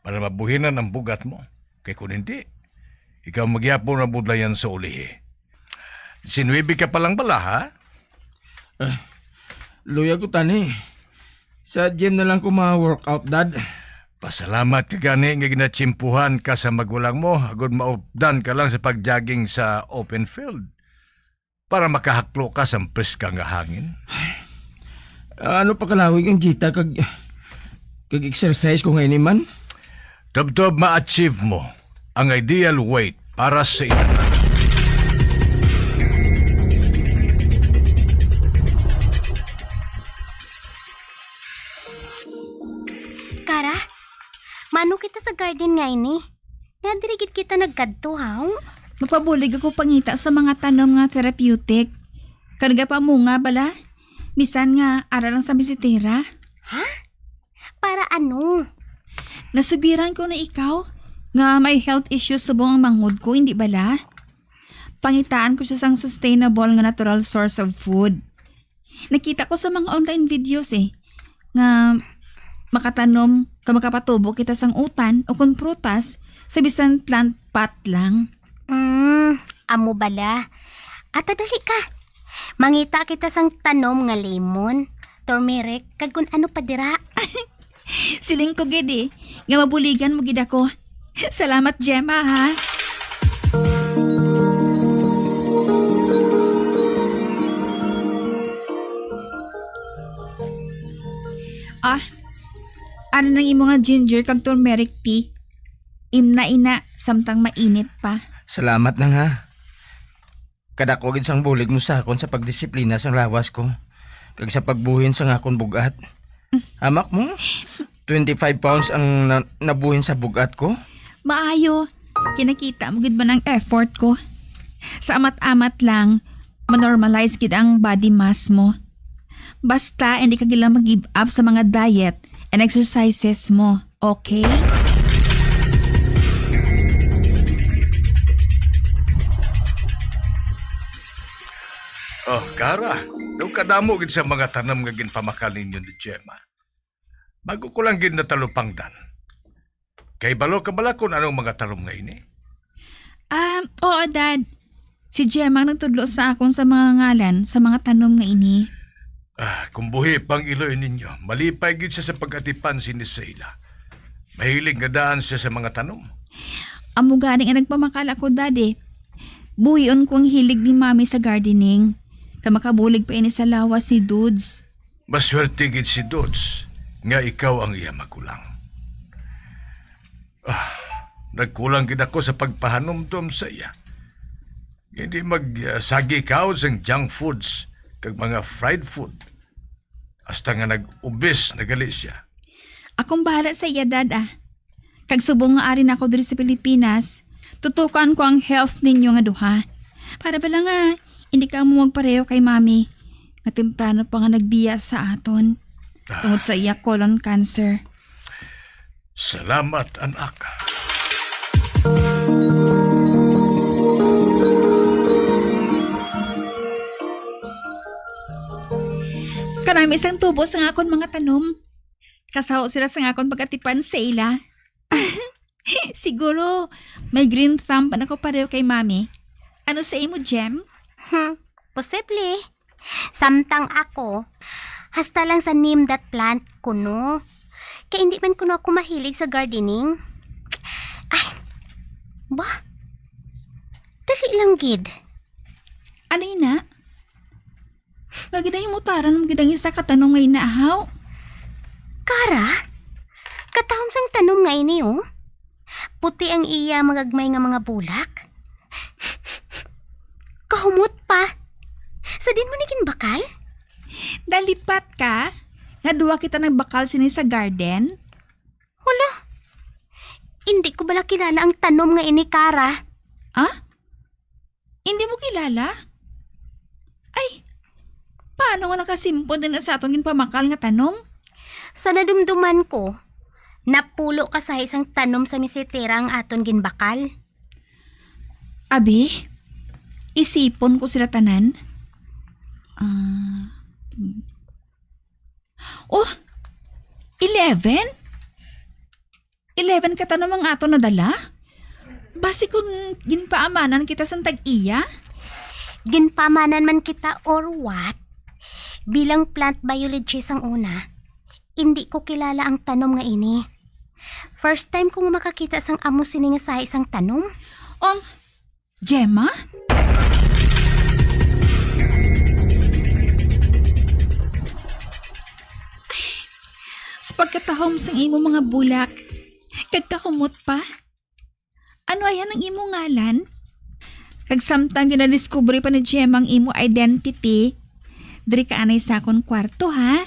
para mabuhinan ang bugat mo. Kaya kung hindi, ikaw magyapon na budlayan sa ulihi. Sinuibi ka palang bala, ha? Luya ko tani. Sa gym na lang ko ma-workout, Dad. Pasalamat ka gani nga ginatsimpuhan ka sa magulang mo. Agad maupdan ka lang sa pagjogging sa open field para makahaklo ka sa preska nga hangin. Ano pa kalawig ang jita kag-exercise ko ngayon man? Tubtob ma-achieve mo ang ideal weight para sa ito. Kara, mano kita sa garden nga ini? Nadirigit kita nagkadto, haw? Mapabulig ako pangita sa mga tanom nga therapeutic. Karga pa mo nga bala? Bisan nga ara lang sa bisitera. Ha? Para ano? Nasugiran ko na ikaw nga may health issues sa buong manghod ko, hindi bala? Pangitaan ko siya sang sustainable nga natural source of food. Nakita ko sa mga online videos nga makatanom ka makapatubo kita sang utan o kung prutas sa bisan plant pot lang. Amo bala. Dali ka. Mangita kita sang tanom nga lemon, turmeric, kag kung ano pa dira. Siling ko gid nga mabuligan mo gid ako. Salamat, Gemma, ha? Ano nang imo nga ginger kag turmeric tea? Imna-ina, samtang mainit pa. Salamat nang ha. Kadako gid sang bulig mo sa akon sa pagdisiplina sang lawas ko. Kag sa pagbuhin sang akon bugat. Amak mo, 25 pounds ang nabuhin sa bugat ko. Maayo, kinakita mo gid ba ng effort ko? Sa amat-amat lang, manormalize gid ang body mass mo. Basta hindi ka gila mag-give up sa mga diet and exercises mo, okay? Oh, Kara, daw kadamo gid sa mga tanam nga ginpamakal ninyo ni Gemma. Bago ko lang gid natalupangdan. Kay balo ka bala kung anong mga talong nga ini? Oo, Dad. Si Gemma ang nagtudlo sa akon sa mga ngalan sa mga tanom nga ini. Kung buhi pang iloy ninyo, malipay gid siya sa pag-atipan si Sheila. Mahilig nga daan siya sa mga tanom. Amo ganing ang nagpamakal ako, Daddy. Buhion ko ang hilig ni Mami sa gardening. Kamakabulig pa ini sa lawas ni Dudes. Maswerte gid si Dodds nga ikaw ang iya magulang. Nagkulang gid ako sa pagpahanumdum sa iya. Hindi magsagi ka sa junk foods kag mga fried food. Hasta nga nag-ubis na gali siya. Akong bahala sa iya, Dad, Kag subong nga arin ako diri sa Pilipinas, tutukan ko ang health ninyo nga duha. Para ba lang hindi ka mo magpareho kay Mami. Nga temprano pa nga nagbiya sa aton. Tungod sa iya colon cancer. Salamat, anak. Karami isang tubo sa akon mga tanom. Kasaw sila sa akon pagatipan sa ila. Siguro, may green thumb pa na ko pareho kay Mami. Ano sa imo, Jem? Posible. Samtang ako, hasta lang sa name that plant kuno. Kaya hindi man kuno ako mahilig sa gardening. Bah? Dali lang, gid. Ano yun na? Bagay yung mutaran mo gidang isa katanong ngay naahaw. Kara? Katahom sang tanom nga ini, Puti ang iya magagmay nga mga bulak. Kahumot pa. Sa din mo naging bakal? Dalipat ka? Nga duwa kita nagbakal sini sa garden? Wala. Hindi ko bala kilala ang tanom nga ini, Kara. Hindi mo kilala? Ay, paano nga nakasimpon din na sa atong ginpamakal nga tanom? Sa nadumduman ko, napulo ka sa isang tanom sa misitera ang aton ginbakal. Abi, isipon ko sila tanan. 11? 11 ka tanom ang aton nadala? Basi kung ginpaamanan kita sa tag-iya? Ginpaamanan man kita or what? Bilang plant biologist ang una, hindi ko kilala ang tanom nga ini. First time ko nga makakita sang amo sini nga sa isang tanom. Gemma? Sa pagkatahom sang imo mga bulak, kagkahumot pa? Ano ayan ang imo ngalan? Kag samtang ginadiscovery pa ni Gemma ang imo identity, diri ka anay sa akong kwarto, ha?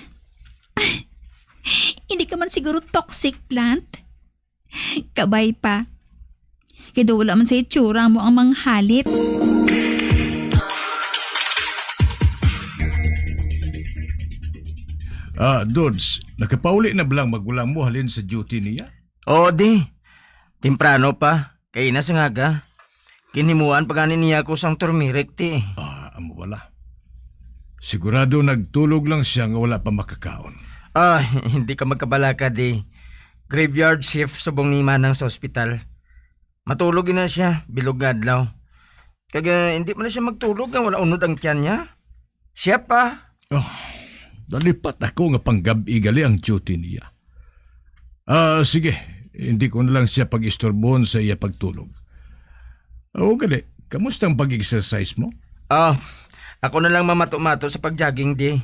Hindi ka man siguro toxic plant? Kabay pa. Kaya wala man sa itsura mo ang manghalit. Dodds, nakapauli na balang magulang mo halin sa duty niya? Oo, di. Temprano pa. Kaya na sa ngaga. Kinimuan paganin niya ako sang turmeric, ti. Amo wala. Sigurado nagtulog lang siya nga wala pa makakaon. Hindi ka magkabalaka, di. Graveyard shift subong ni Manang sa ospital. Matulog na siya, bilog nga adlaw. Kaya hindi mo na siya magtulog nga wala unod ang tiyan niya. Siya pa. Dalipat ako nga panggabi gali ang duty niya. Sige, hindi ko na lang siya pag-istorbohon sa iya pagtulog. Gali, kamusta ang pag-exercise mo? Ako na lang mamato-mato sa pag-jogging, di.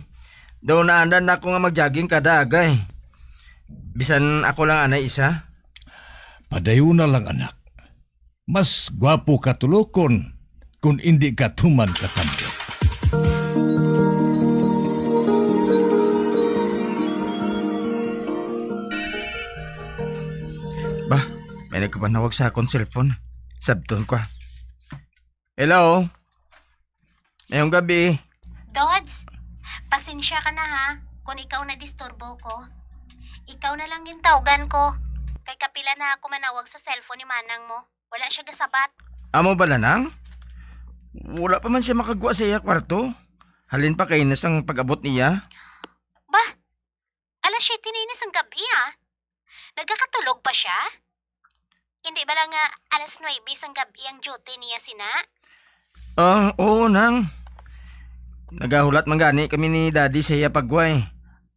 Doon naanan ako nga mag-jogging kada agay. Bisan ako lang anay isa. Padayo na lang, anak. Mas gwapo ka tulokon kung hindi ka tuman katambok. May nagkapanawag sa akong cellphone. Sabton ko. Hello? Ngayong gabi. Dodds, pasensya ka na ha kung ikaw na disturbo ko. Ikaw na lang gintawgan ko. Kay kapila na ako manawag sa cellphone ni Manang mo. Wala siya gasabat. Amo ba lanang? Wala pa man siya makagwa sa iya kwarto. Halin pa kayo na sang pag-abot niya. Alas 7 na inis ang gabi ha. Nagkakatulog pa siya? Hindi ba lang alas 9 ang gabi ang duty niya sina? Oo nang. Nagahulat man gani kami ni Daddy sa iya pagway.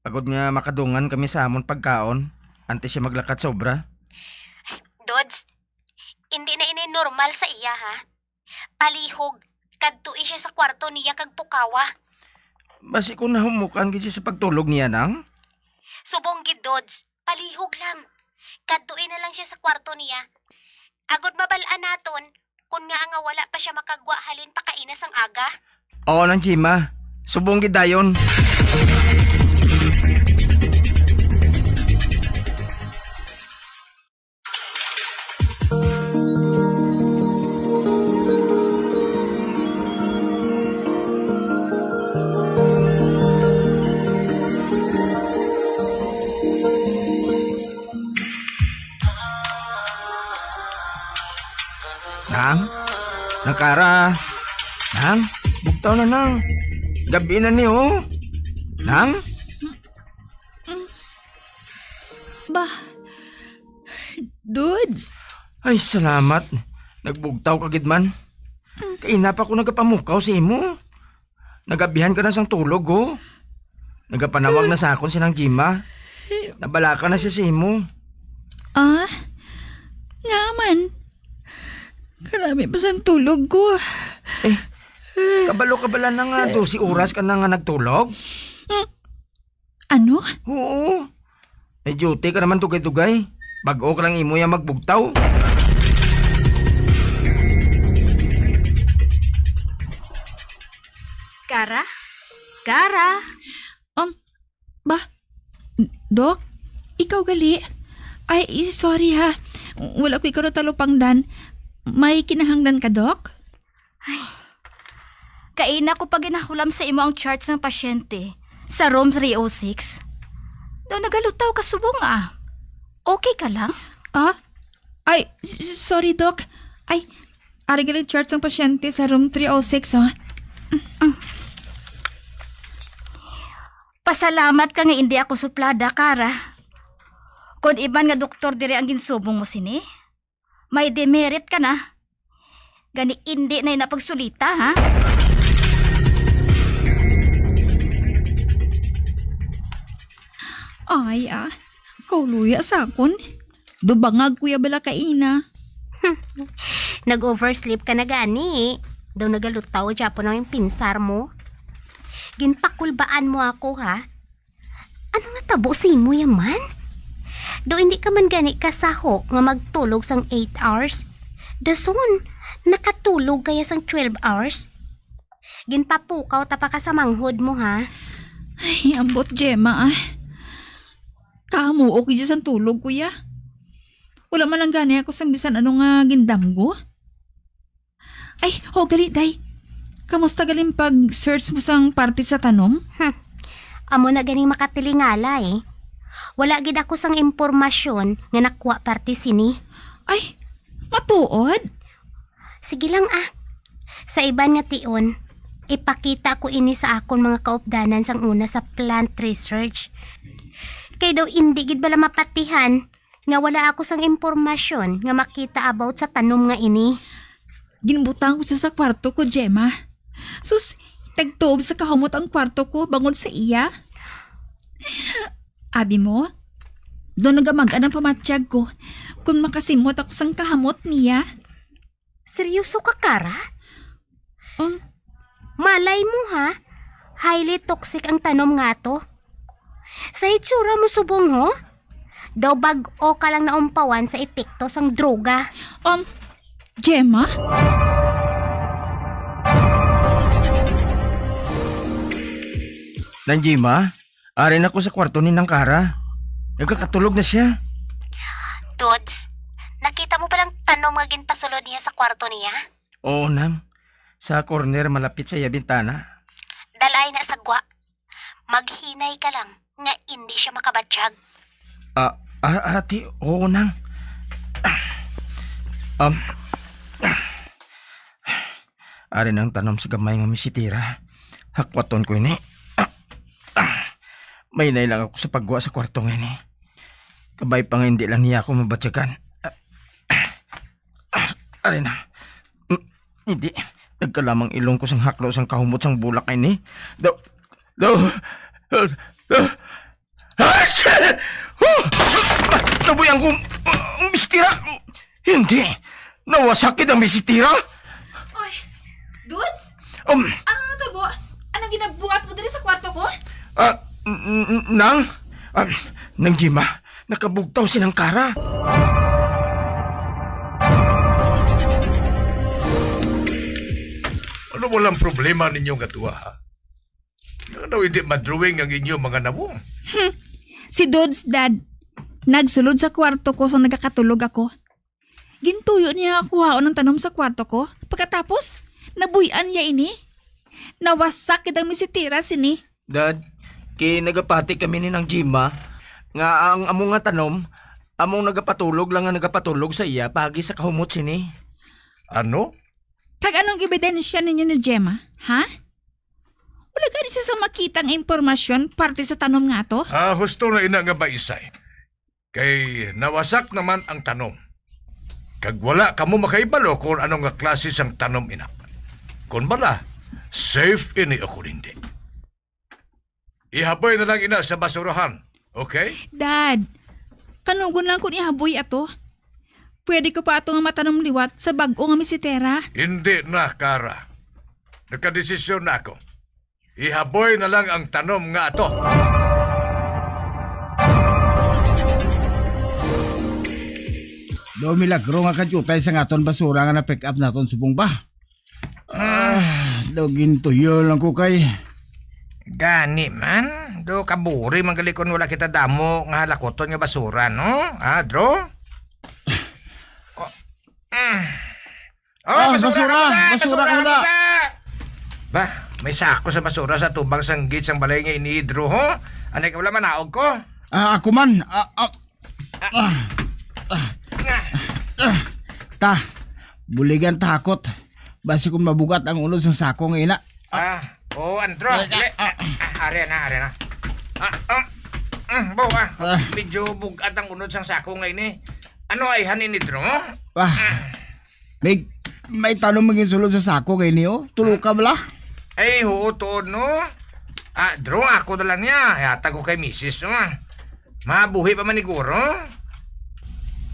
Pagod nga makadungan kami sa amon pagkaon. Antes siya maglakat sobra. Dods, hindi na ini normal sa iya ha. Palihog, kadtui siya sa kwarto niya kag pukawa. Basi ko nahumukan gid siya sa pagtulog niya nang. Subong gid Dods, palihog lang. Kadtui na lang siya sa kwarto niya. Agod mabalaan naton, kun nga nga wala pa siya makagwa halin pakainas ang aga. Oo nang Jima. Subong gid dayon. Nang? Nakara? Nang? Bugtaw na nang. Gabi na niyo. Nang? Bah, Dudes. Ay, salamat. Nagbugtaw ka gid man. Kaina pa ko nagapamukaw sa imo. Nagabihan ka na sang tulog, oh. Nagapanawag na sa akon sinang Jima. Nabalaka na siya sa imo. Ah? Nga man. Karami pa sa tulog ko. Kabalo-kabala na nga 12 oras ka na nga nagtulog. Ano? Oo. May duty ka naman tugay-tugay. Bago ka lang imo yung magbugtaw. Kara? Kara? Dok? Ikaw gali? Ay, sorry ha. Wala ko ikaw na talupangdan. May kinahanglan ka, Dok? Ay, kaina ko pa ginahulam sa imo ang charts ng pasyente sa room 306. Daw nagalutaw ka subong ah. Okay ka lang? Ay, sorry, Doc. Ay, ari galing charts ng pasyente sa room 306, ha? Pasalamat ka nga hindi ako suplada, Kara. Kung iban nga doktor dire ang ginsubong mo sini, may demerit ka na. Gani hindi na napagsulita, ha? Ay, kauluya sa akon. Dubangag kuya bala kaina. Nag-oversleep ka na gani. Daw nagalutaw Japon ang pinsar mo. Ginpakulbaan mo ako ha. Anong natabo sa imo yaman? Daw hindi ka man gani kasaho nga magtulog sang 8 hours. Dason, nakatulog kaya sang 12 hours. Ginpapukaw tapa ka sa manghod mo ha. Ay, ambot Gemma Kamu okay dyan sa tulog kuya. Wala man lang gani ako sang bisan ano nga gindamgo. Ay, gali day. Kamusta galing pag-search mo sang party sa tanom? Amo na ganing makatilingala eh. Wala gid ako sang impormasyon nga nakuha party sini. Ay, matuod? Sige lang Sa iban nga tion, ipakita ko ini sa akon mga kaupdanan sang una sa plant research. Kay daw hindi gid bala mapatihan nga wala ako sang impormasyon nga makita about sa tanom nga ini. Ginbutang ko siya sa kwarto ko, Gemma. Sus, nagtuob sa kahamot ang kwarto ko bangod sa iya. Abi mo, doon nagamagan ang pamatsyag ko kung makasimot ako sang kahamot niya. Seryoso ka, Kara? Malay mo ha, highly toxic ang tanom nga to. Sa itsura mo subong ho, daw bag-o ka lang naumpawan sa epekto sang droga. Gemma? Nanjima, arin ako sa kwarto ni Nang Kara. Nagkakatulog na siya. Dudes, nakita mo palang tanom nga ginpasulod niya sa kwarto niya? Oo, Nang. Sa corner malapit sa iya bintana. Dalay na sagwa. Maghinay ka lang nga hindi siya makabatsyag. Ati, oo, Nang. Arin ang tanom sa gamay nga misitira. Hakwaton ko ini. May lang ako sa pagwa sa kwarto ngayon eh. Kabay pa nga hindi lang niya ako mabatsyagan. Arin na. Hindi. Nagkalamang ilong ko sang haklo sang kahumot sang bulak ay ni. Nabuyang kong mistira. Hindi. Nawasakit ang misitira. Oy, Dudes? Ano natabo? Anong ginabuhat mo dali sa kwarto ko? Nang Jima, nakabugtaw sinang kara. Ano walang problema ninyong katuwa, ha? Ano hindi madrawing ang inyong mga namo? Si Dudes, Dad. Nagsulod sa kwarto ko sa nagkakatulog ako. Gintuyo niya ako ng tanom sa kwarto ko. Pagkatapos, nabuyan niya ini. Nawasak kitang misitira sini. Dad, nagapati kami ni nang Jima nga ang among nga tanom, among nagapatulog lang nga nagapatulog sa iya pagi sa kahumot sini. Ano? Kag anong ebidensya ninyo ni Gemma, ha? Wala ka siya sa makitang impormasyon parte sa tanom nga to? Husto na ina nga ba isay? Kay nawasak naman ang tanom. Kag wala kamo makaibalo kung anong nga klase sang tanom ina. Kung bala, safe ini ako hindi. Ihaboy na lang ina sa basurahan, okay? Dad, kanugon lang kung ihaboy ato. Pwede ko pa ato nga matanom liwat sa bag-o nga misitera. Hindi na, Kara. Nakadesisyon na ako. Ihaboy na lang ang tanom nga ato. Do milagro nga kadyutay sa ngaton basura nga na-pick up naton subong ba? Do gintuyo lang ko kay. Gani man, do kaburi manggalikon wala kita damo nga halakoton nga basura, no? Dro? Basura ka wala. Ba, may sako sa basura sa tubang sanggit sang balay nga iniidro, ho? Anay ka wala manaog ko? Ako man. Buligan takot. Basi kung mabugat ang unod sa sako nga ina. Andro. Ari na. Medyo bugat ang unod sang sako nga ini. Ano ay hanin ni Dro? May tanong maging sulod sa sako nga ini, oh. Tulo ka bala? Ay, huot no? Dro, ako na lang niya. Yata ko kay misis, no? Mabuhi pa man ni Guro.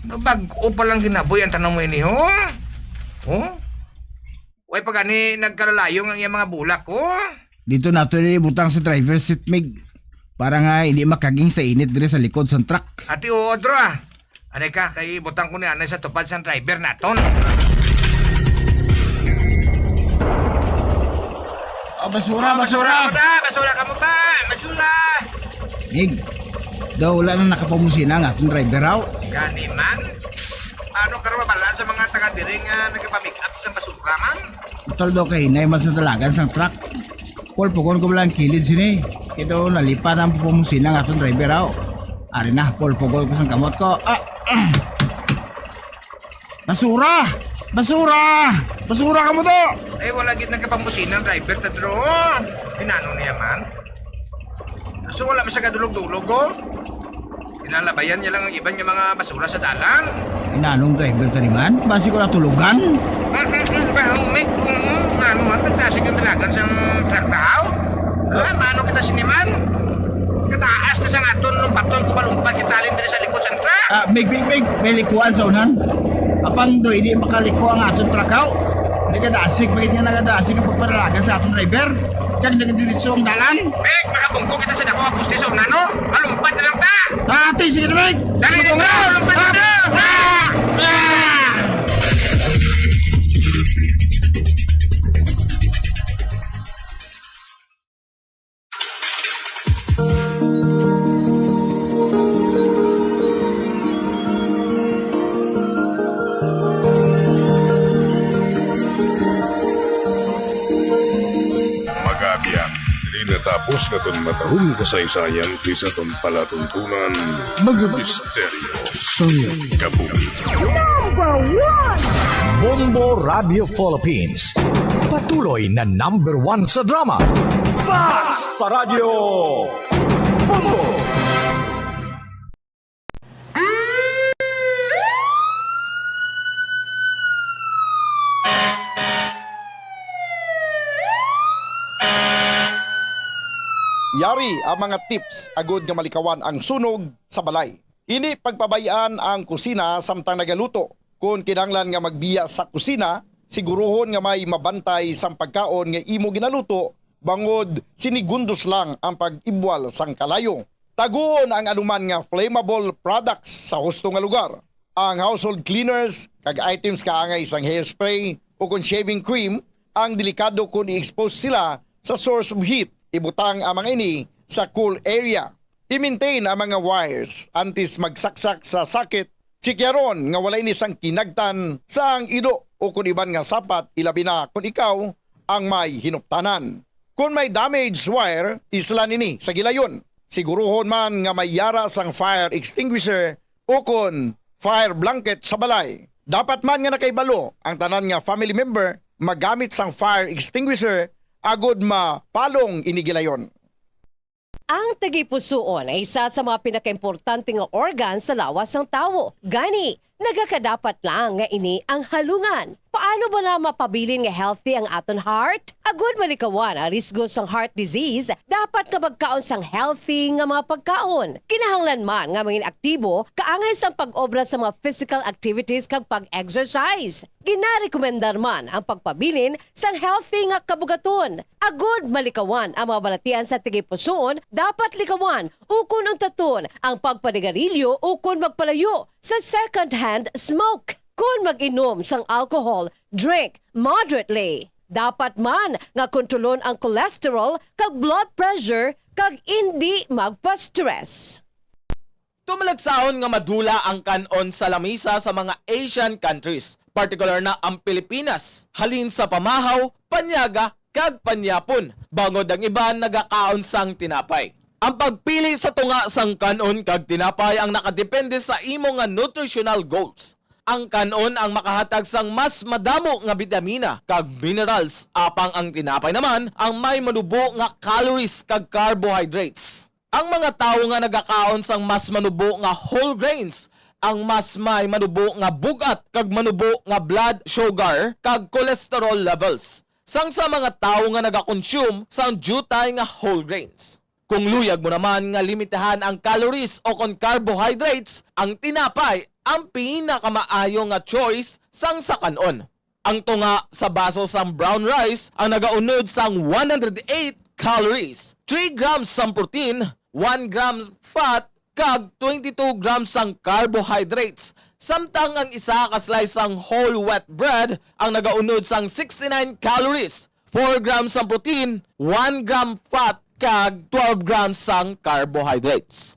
No, bago pa lang ginaboy ang tanong mo ini, ho? Way pag ani nagkalalayong ang iyang mga bulak, ko. Dito nato butang sa driver's seat, Mig. Para nga hindi makaging sa init dire sa likod sa truck. Ati Dro, Anay ka, kay butang ko ni anay sa tupad sa driver naton. Basura! Basura ka mo ba? Basura! Mig, daw wala na nakapamusina nga itong driver raw. Gani man? Ano ka mabala sa mga taga-diri nga nagpa-make up sa basura man? Tol daw kay hinay mas na dalagan sa truck. Pulpukon ko lang kilid sini. Kito nalipan ang pumusina nga itong driver raw. Ari na, pulpukon ko sa kamot ko. Basura! Basura ka mo to! Wala gid nagkapamusina ang driver, Tadro. Inano niya man? So wala masya kadulog-dulog, Inalabayan niya lang ang iban niya mga basura sa dalan. Inanong driver ka naman? Basi ko na tulugan? Ano man, nagtasig ang dalagan sa truck daw? Mano kita siniman? Kataas na sa aton nung baton ko palumpat kitalin din sa likod sa truck. May likuan sa unan. Apang do, hindi makaliko ang aton truck. Nagadasig, bakit nga nagadasig ang pagpadalagan sa aton driver? Kaya nagadiritso ang dalan? Makabungko kita sa dako ang pusti sa unan, no? Malumpat na lang ta! Ate, sige na, Meg! Dali na, bro! Lumpat na, bro! Natapos na itong matahong kasaysayan kaysa itong palatuntunan Misteryo sa Kabuki. Number 1! Bombo Radio Philippines. Patuloy na number 1 sa drama. Basta Radio Bombo! Yari ang mga tips agod nga malikawan ang sunog sa balay. Ini pagpabayaan ang kusina samtang nagaluto. Kung kinahanglan nga magbiya sa kusina, siguruhon nga may mabantay sang pagkaon nga imo ginaluto bangod sinigundos lang ang pag-ibwal sang kalayo. Taguon ang anuman nga flammable products sa husto nga lugar. Ang household cleaners kag items kaangay sang hairspray o kung shaving cream ang delikado kung i-expose sila sa source of heat. Ibutang ang mga ini sa cool area. I-maintain ang mga wires antes magsaksak sa sakit. Chikyaron nga wala ini sang kinagtan sa ang ido o kung iban nga sapat ilabi na kung ikaw ang may hinuptanan. Kung may damaged wire, islan ini sa gilayon. Siguruhon man nga may yara sang fire extinguisher o kung fire blanket sa balay. Dapat man nga nakaibalo ang tanan nga family member magamit sang fire extinguisher agod mapalong inigilayon. Ang tagipusoon ay isa sa mga pinakaimportante nga organ sa lawas ng tao. Gani, nagakadapat lang nga ini ang halungan. Paano ba na mapabilin nga healthy ang aton heart? Agud malikawan ang risgo sang heart disease, dapat nga magkaon sang healthy nga mga pagkaon. Kinahanglan man nga maging aktibo, kaangay sang pag-obra sa mga physical activities kag pag-exercise. Ginarekomendar man ang pagpabilin sang healthy nga kabugaton. Agud malikawan ang mga balatian sa tigipusoon, dapat likawan ukon untaton ang pagpanigarilyo ukon magpalayo sa second-hand smoke. Kung mag-inom sang alcohol, drink moderately. Dapat man nga kontrolon ang cholesterol kag blood pressure kag hindi magpa-stress. Tumalagsaon nga madula ang kanon sa lamisa sa mga Asian countries, particular na ang Pilipinas, halin sa pamahaw, panyaga, kag panyapon, bangod ang iban nagakaon sang tinapay. Ang pagpili sa tunga sang kanon kag tinapay ang nakadepende sa imo nga nutritional goals. Ang kanon ang makahatag sang mas madamo nga bitamina kag minerals, apang ang tinapay naman ang may manubo nga calories kag carbohydrates. Ang mga tawo nga nagakaon sang mas manubo nga whole grains ang mas may manubo nga bugat kag manubo nga blood sugar kag cholesterol levels. Sang sa mga tawo nga nagakonsume sang jutay nga whole grains. Kung luyag mo naman nga limitahan ang calories o kon carbohydrates, ang tinapay ang pinakamaayo nga choice sang sa kanon. Ang tunga sa baso sang brown rice ang nagaunod sang 108 calories, 3 grams sang protein, 1 gram fat, kag 22 grams sang carbohydrates. Samtang ang isa ka slice sang whole wheat bread ang nagaunod sang 69 calories, 4 grams sang protein, 1 gram fat, kag 12 grams sang carbohydrates.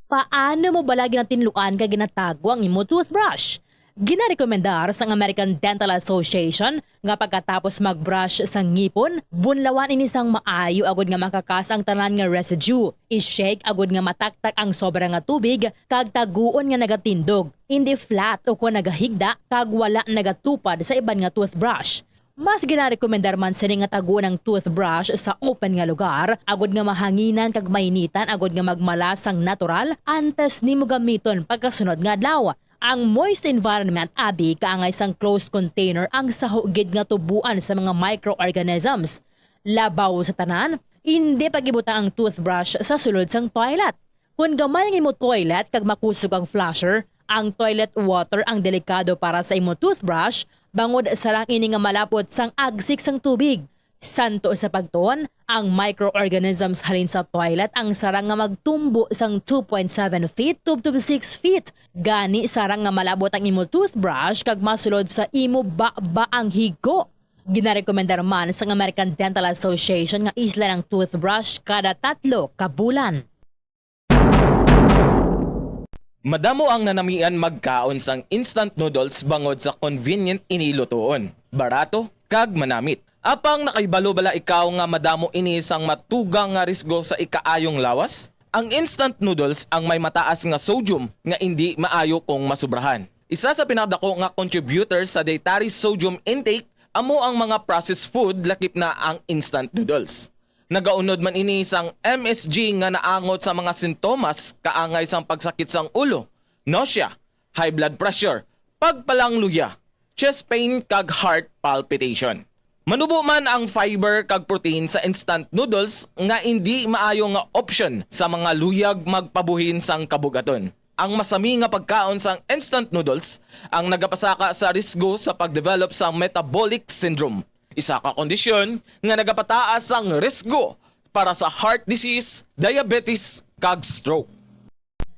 Paano mo balagi na tinluan ka ginatago ang imo toothbrush? Ginarekomendar sa American Dental Association nga pagkatapos magbrush sa ngipon, bunlawan ini sang maayo agud nga makakas ang tanan nga residue. I-shake agud nga mataktak ang sobra nga tubig kag taguon nga nagatindog. Hindi flat o kung nagahigda kag wala nagatupad sa iban nga toothbrush. Mas ginarekomendar man sini nga taguon ang toothbrush sa open nga lugar, agud nga mahanginan kag mainitan agud nga magmalas sang natural antes nimo gamiton pagkasunod nga adlaw. Ang moist environment abi kaangay sang closed container ang sahugid nga tubuan sa mga microorganisms. Labaw sa tanan, hindi pagibutang ang toothbrush sa sulod sang toilet. Kung gamay nga imo toilet kag makusog ang flusher, ang toilet water ang delikado para sa imo toothbrush bangod sa lang ini nga malapot sang agsik sang tubig. Santo sa pagtuon, ang microorganisms halin sa toilet ang sarang nga magtumbo sang 2.7 feet to 6 feet. Gani sarang nga malabot ang imo toothbrush kag masulod sa imo ba ang higo. Ginarekomendar man sa American Dental Association nga isla ng toothbrush kada 3 ka bulan. Madamo ang nanamian magkaon sang instant noodles bangod sa convenient inilutoon, barato kag manamit. Apang nakaibalo bala ikaw nga madamo ini sang matugang nga risgo sa ikaayong lawas? Ang instant noodles ang may mataas nga sodium nga hindi maayo kung masubrahan. Isa sa pinakadako nga contributor sa dietary sodium intake amo ang mga processed food lakip na ang instant noodles. Nagaunod man ini sang MSG nga naangot sa mga sintomas kaangay sang pagsakit sang ulo, nausea, high blood pressure, pagpalangluya, chest pain kag heart palpitation. Manubo man ang fiber kag protein sa instant noodles nga hindi maayo nga option sa mga luyag magpabuhin sang kabugaton. Ang masami nga pagkaon sang instant noodles ang nagapasaka sa risgo sa pagdevelop sa metabolic syndrome. Isa ka kondisyon nga nagapataas ang risgo para sa heart disease, diabetes kag stroke.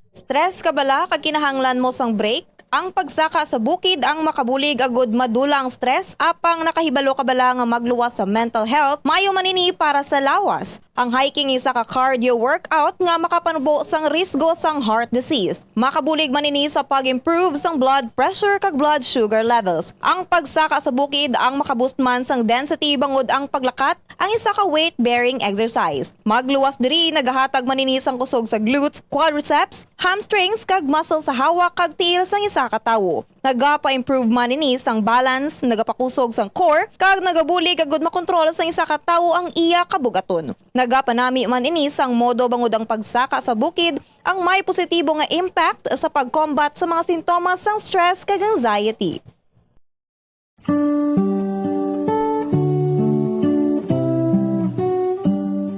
Stress ka bala kag kinahanglan mo sang break? Ang pagsaka sa bukid ang makabulig agud madula ang stress apang nakahibalo ka bala nga magluwas sa mental health mayo manini para sa lawas. Ang hiking isa ka cardio workout nga makapanubo sang risgo sang heart disease. Makabulig manini sa pag-improve sang blood pressure kag blood sugar levels. Ang pagsaka sa bukid ang makaboost man sang density bangod ang paglakat ang isa ka weight-bearing exercise. Magluwas diri nagahatag manini sang kusog sa glutes, quadriceps, hamstrings kag muscle sa hawak kag tiil sang isa ka tawo. Nagapa-improve man ini sang balance, nagapakusog sang core, kag nagabulig agud makontrol sang isa ka tawo ang iya kabugaton. Nagapanami man ini sang modo bangod ang pagsaka sa bukid ang may positibo nga impact sa pag-combat sa mga sintomas sang stress kag anxiety.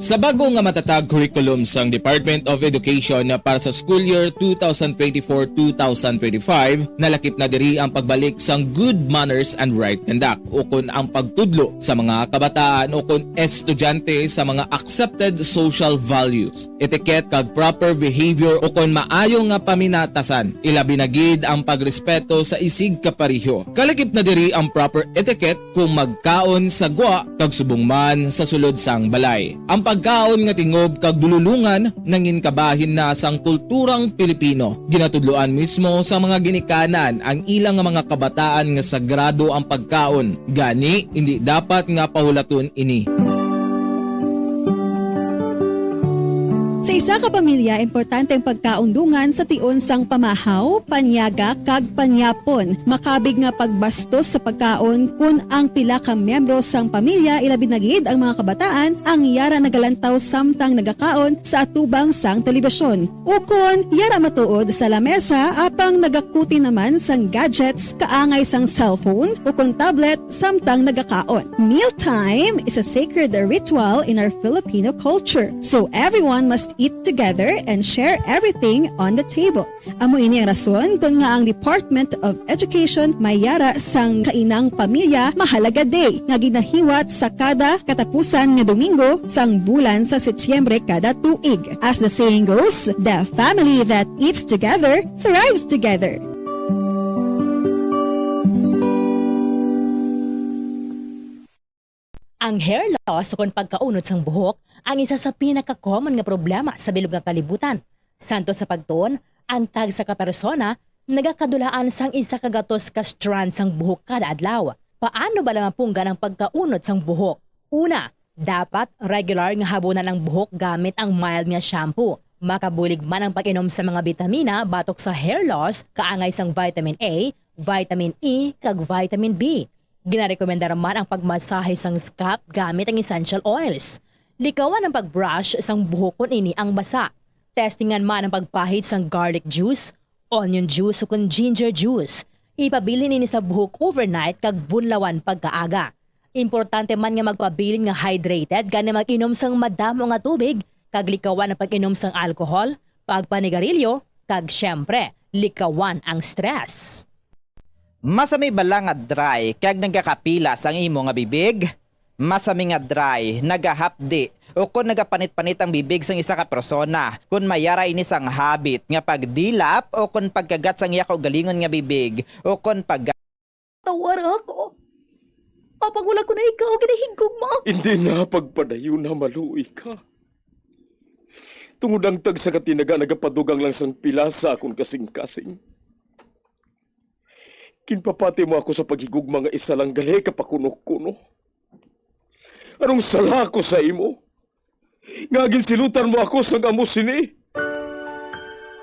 Sa bago nga matatag curriculum sang Department of Education para sa school year 2024-2025, nalakip na diri ang pagbalik sang good manners and right conduct ukon ang pagtudlo sa mga kabataan ukon estudyante sa mga accepted social values, etiquette kag proper behavior ukon maayo nga paminatasan, ilabi na gid ang pagrespeto sa isig kapareho. Kalakip na diri ang proper etiquette kung magkaon sa gwa kag subong man sa sulod sang balay. Ang pagkaon nga tingob kag dululungan nangin kabahin na sang kulturang Pilipino. Ginatudloan mismo sa mga ginikanan ang ilang nga mga kabataan nga sagrado ang pagkaon. Gani hindi dapat nga pahulaton ini. Sa isa ka pamilya, importante ang pagkaundungan sa tion sang pamahaw, panyaga, kag panyapon. Makabig nga pagbastos sa pagkaon kung ang pila ka miyembro sang pamilya ilabi na gid ang mga kabataan ang yara nagalantaw samtang nagakaon sa atubang sang telebisyon. Ukon, yara matuod sa lamesa apang nagakuti naman sang gadgets kaangay sang cellphone ukon tablet samtang nagakaon. Mealtime is a sacred ritual in our Filipino culture. So everyone must eat together and share everything on the table. Amo ini ang rason kung nga ang Department of Education mayara sang kainang pamilya mahalaga day nga ginahiwat sa kada katapusan nga Domingo sang bulan sa Setyembre kada tuig. As the saying goes, the family that eats together thrives together. Ang hair loss o kung pagkaunod sang buhok ang isa sa pinaka-common nga problema sa bilog nga kalibutan. Santo sa pagtuon, ang tag sa kapersona nagakadulaan sang isa kagatos ka strand sang buhok kada adlaw. Paano ba lamapunggan ang pagkaunod sang buhok? Una, dapat regular nga habunan ang buhok gamit ang mild nga shampoo. Makabulig man ang pag-inom sa mga bitamina batok sa hair loss kaangay sang vitamin A, vitamin E, kag vitamin B. Ginarekomendar man ang pagmasahe sang scalp gamit ang essential oils. Likawan ang pagbrush sang buhok kung ini ang basa. Testingan man ang pagpahid sang garlic juice, onion juice o kung ginger juice. Ipabili nini sa buhok overnight kag bunlawan pagkaaga. Importante man nga magpabilin nga hydrated gani mag-inom sang madamo nga tubig kag likawan ang pag-inom sang alcohol, pagpanigarilyo kag syempre likawan ang stress. Masami bala nga dry kag nagakapila sang imo nga bibig? Masami nga dry, nagahapdi o kung nagapanit-panit ang bibig sang isa ka persona kung mayara ini sang habit nga pagdilap o kung pagkagat sang iya galingon nga bibig o kung Tawar ako. Kapag wala ko na ikaw, ginahigog mo. Hindi na pagpadayo na maluoy ka. Tungod ang tag sa katinaga nagapadugang lang sang pila sa akong kasing-kasing. Kinpapati mo ako sa paghigugma nga isa lang gali kapakunok-kuno. Anong sala ko sa imo? Ngagin silutan mo ako sa amos sini.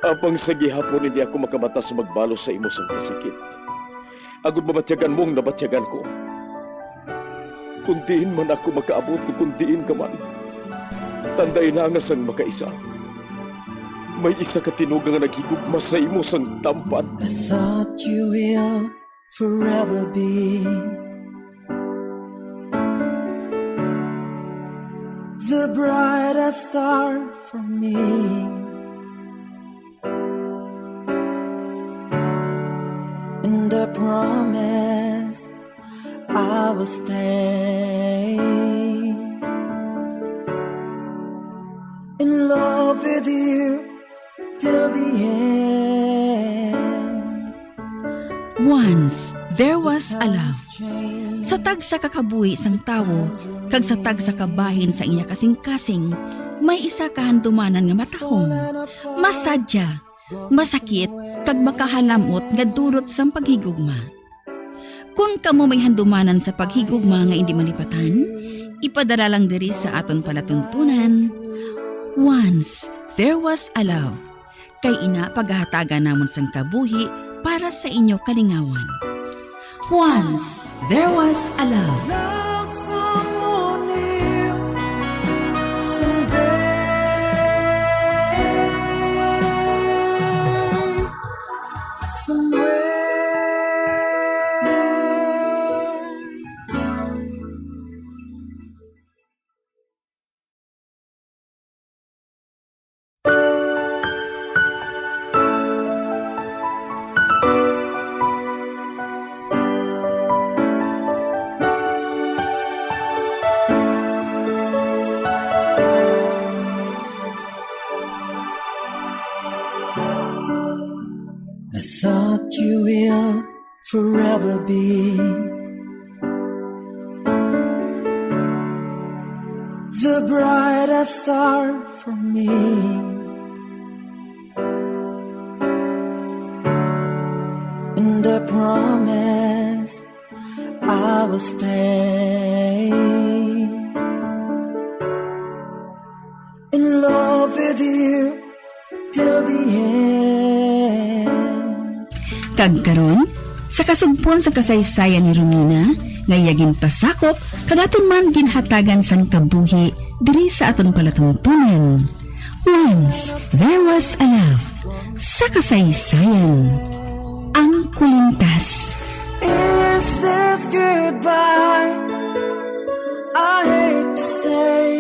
Apang sa gihapon hindi ako makabatas magbalo sa imo sa kasakit. Agud mabatyagan mong nabatyagan ko. Kundiin man ako makaabot o kundiin ka man. Tanday na nga sang makaisa. May isa ka tinuga nga naghigugma sa imo sang tampat. I thought you will forever be the brightest star for me. And I promise I will stay in love with you till the end. Once, there was a love. Sa tagsa kakabuhi sang tawo, kag sa tagsa kabahin sa iya kasing-kasing, may isa kahandumanan nga matahong. Masadya, masakit, kag makahalamot nga durot sang paghigugma. Kung kamo may handumanan sa paghigugma nga hindi malipatan, ipadala lang diri sa aton palatuntunan. Once, there was a love. Kay ina paghahatagan namon sang kabuhi para sa inyo kalingawan. Once, there was a love. Love someone new someday, somewhere. I thought you will forever be the brightest star for me. And I promise I will stay in love with you till the end. Kagkaron, sa kasugpon sa kasaysayan ni Romina, ngayagin pasakop, kagaton man ginhatagan sang kabuhi, diri sa aton palatuntunan. Once, there was a love. Sa kasaysayan, ang kulintas. Is this goodbye? I hate to say,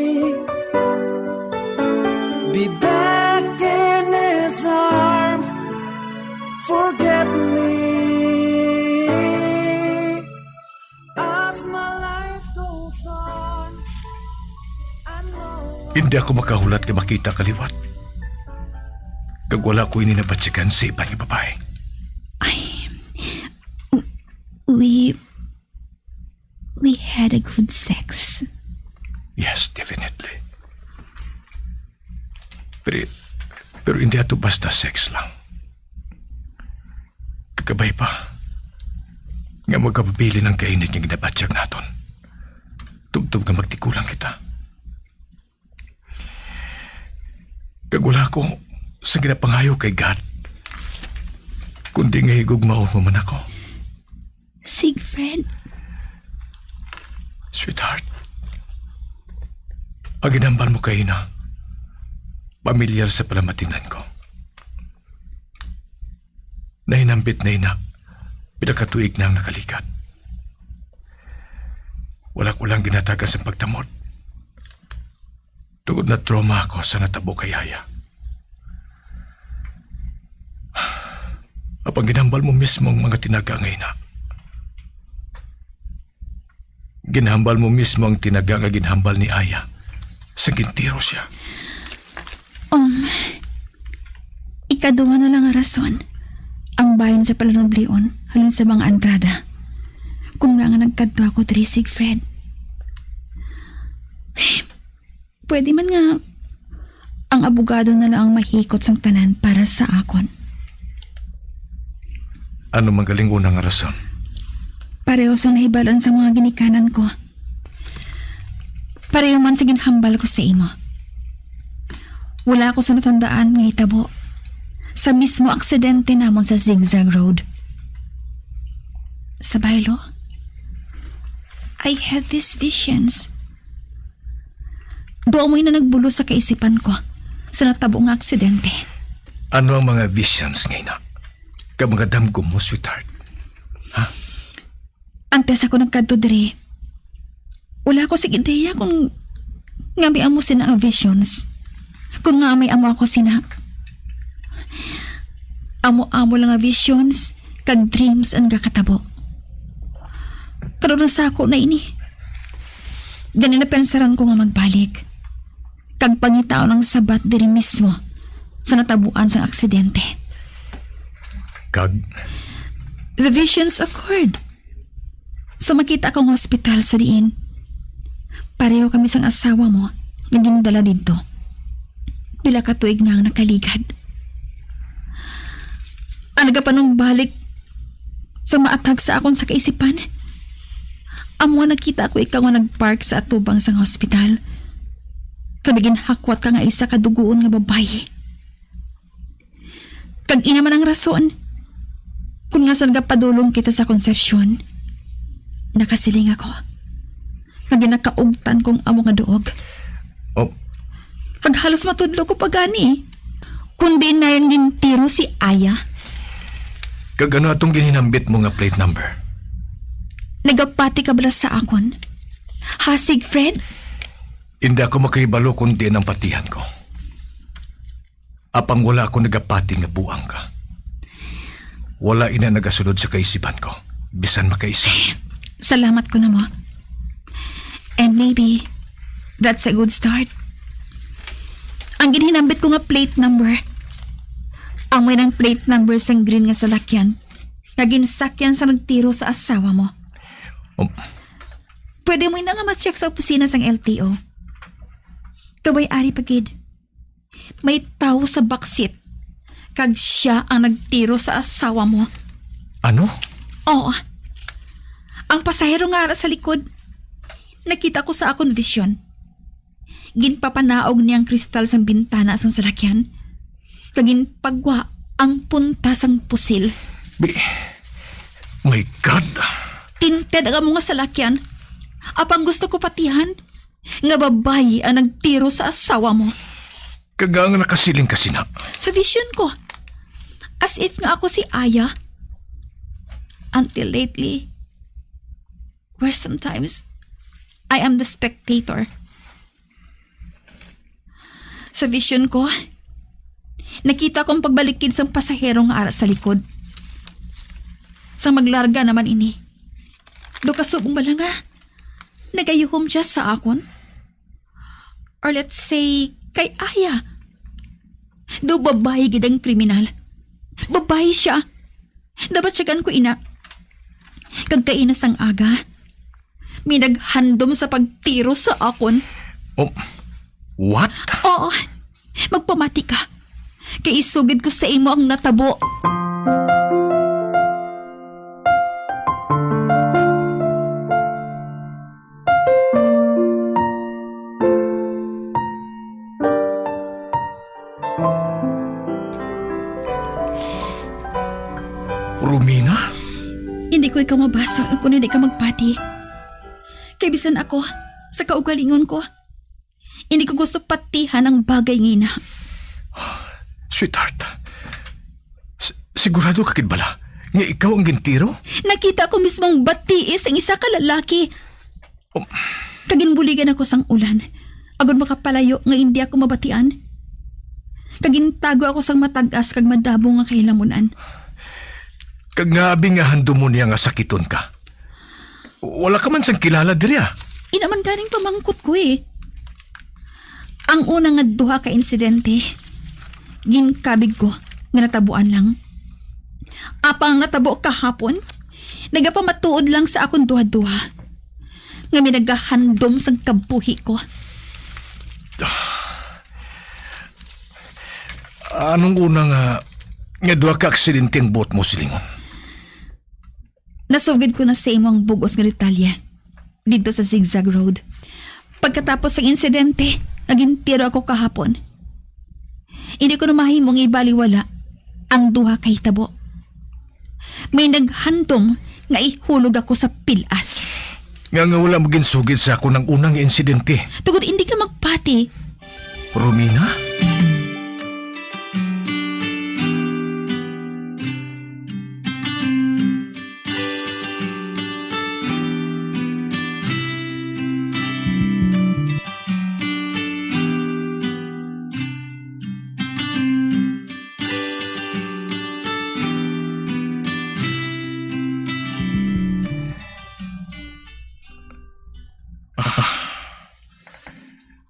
be back in his arms, forget me. As my life goes on, I know. Hindi ako makahulat kay makita kaliwat. Kag wala ko ininabatsikan sa ibang babae. We had a good sex. Yes, definitely. Pero hindi ato basta sex lang. Kagabay pa, nga magkapabili ng kainit yung ginabatsyag naton. Tugtog na magtikulang kita. Kagula ko sa ginapangayo kay God. Kundi nga higugmao mo man ako. Siegfried? Sweetheart, ang ginambal mo kay ina, pamilyar sa palamatinan ko. Nahinambit na ina, pinakatuig na ang nakalikat. Wala ko lang ginatagan sa pagtamot. Tugod na trauma ako sa natabo kay Aya. Apang ginambal mo mismo ang mga tinaga ngayon na. Ginhambal mo mismo ang tinaga nga ginhambal ni Aya. Sa gintiro siya. Ikaduha na lang ang rason. Ang bayan sa Palanoblion, halin sa mga Andrada. Kung nga nagkadto ako diri, Siegfried. Pwede man nga ang abogado na lang ang mahikot sang tanan para sa akon. Ano magaling unang rason? Pareho sa nahibalan sa mga ginikanan ko. Pareho man sa ginhambal ko sa imo. Wala ako sa natandaan ng hitabo. Sa mismo aksidente namon sa Zigzag Road. Sa baylo, I had these visions. Doon mo'y na nagbulo sa kaisipan ko sa natabo ng aksidente. Ano ang mga visions ngayon na? Mga damgo mo, sweetheart. Ha? Antes ako nagkadto diri, wala ko sig ideya kung Nga may amo sina ang visions. Kung nga may amo ako sina. Amo-amo lang ang visions, kag dreams ang kakatabo. Karoon sa ako na ini. Ganun na pensaran ko nga magbalik. Kag pangitao ng sabat diri mismo sa natabuan sa aksidente. Kag? The visions occurred. So makita akong hospital sa diin. Pareho kami sang asawa mo nga ginadala dito. Pila ka tuig na ang nakaligad. Ang nagapanong balik sa maatag sa akong sa kaisipan. Amo nakita ko ikaw nga nagpark sa atubang sang hospital. Kabigin hakwat ka nga isa kaduguon nga babae. Kag ina man ang rason. Kung nga saan padulong kita sa konsepsyon, nakasiling ako. Kag nakaugtan kong amo nga duog. Oh. Kag halos matudlo ko pa gani. Kundi na yung gintiro si Aya. Kag ano atong gininambit mo nga plate number? Nagapati ka bala sa akon? Hasig, Fred? Hindi ako makaibalo kung di ang patihan ko. Apang wala ako nagapati nga buang ka. Wala ina nagasunod sa kaisipan ko. Bisan makaisa. Salamat ko na mo. And maybe, that's a good start. Ang ginhinambit ko nga plate number. Amoy ng plate number sang green nga salakyan. Naginsakyan sa nagtiro sa asawa mo. Pwede mo na nga ma-check sa opisina sang LTO. Kabay-ari pagid. May tao sa backseat. Kag siya ang nagtiro sa asawa mo. Ano? Oo. Ang pasahero nga ara sa likod. Nakita ko sa akong vision. Ginpapanaog niyang kristal sang bintana sang salakyan. Kagin pagwa ang punta sang pusil. My God! Tinted ang mga salakyan. Apang gusto ko patihan. Nga babae ang nagtiro sa asawa mo. Kagang nakasiling kasi na. Sa vision ko. As if nga ako si Aya. Until lately, where sometimes I am the spectator. Sa vision ko, nakita kong pagbalikid sang pasahero nga ara sa likod. Sa maglarga naman ini. Do kasubong bala nga, nagayuhom siya sa akon. Or let's say, kay Aya. Do babae gidang kriminal. Babae siya. Dapat siyagan ko ina. Kagkainas ang aga. May naghandom sa pagtiro sa akon. Oh, what? Oo. Magpamati ka. Kay isugid ko sa imo ang natabo. Romina? Hindi ko ikaw mabaso kung hindi ka magpati. Kay bisan ako, sa kaugalingon ko, hindi ko gusto patihan ang bagay ngina. Sweetheart, sigurado ka kid bala nga ikaw ang gintiro? Nakita ko mismong batiis ang isa ka lalaki. Kaginbuligan ako sang ulan. Agod makapalayo nga hindi ako mabatian. Kagintago ako sang matagas kag madabo nga kahilamunan. Kag nga abingahan mo niya nga sakiton ka. Wala ka man sang kilala diri ah. Inaman ganing pamangkot ko eh. Ang unang nga duha ka insidente, ginkabig ko nga natabuan lang. Apang natabo kahapon, nagapamatuod lang sa akong duha-duha. Nga minagahandom sang kabuhi ko. Anong unang nga duha ka aksidente ang boat mo silingon? Nasugid ko na sa imong bugos nga detalye dito sa Zigzag Road. Pagkatapos ng insidente, nagintiro ako kahapon. Hindi ko na mahimong ibaliwala ang duha kay tabo. May naghandom nga ihulog ako sa pilas. Nga wala mo ginsugid sa ako ng unang insidente. Tugod hindi ka magpati. Romina?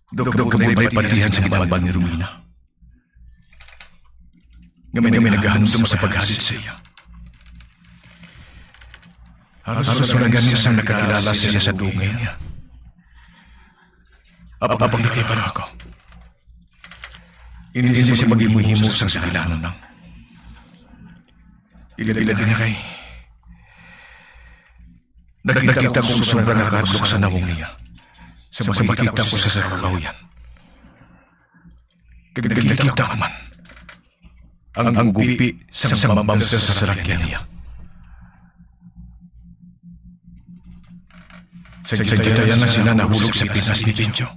Dok kamoy patihan sa ginambal ni Romina. Gamay naghahandom sa paghasid sa iya. Halos na ganyan sa nakakilala siya sa dungay niya. Apang nakipara ako. Hindi siya mag-imuhimo sa sugilanon lang. Ila din niya kay. Nakita kong sobrang nakadlok sa nawong niya. Sa makita ko sa sarulaw yan. Nakita ko man. Ang gupi sa mamam sa sasakyan niya. Sa jitayan na sila nahulog sa Pinas ni Pincho.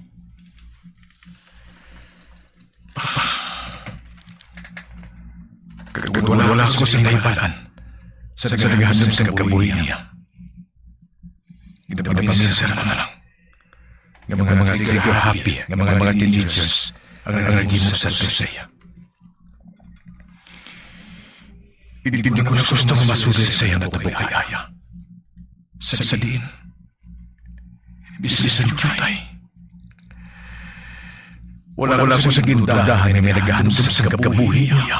Wala ako sa naibalan sa naghahanap sa kabuhay niya. Ginapaminsan ko na lang. Ng mga siguro happy, ng mga teenagers ang naging sa susaya. Hindi ko na gustong masulit sa iyo na tabay kay Aya. Sa diin. Bisnis sa jutay. Wala ko sa gindahan na may naghahanap sa kabuhay niya.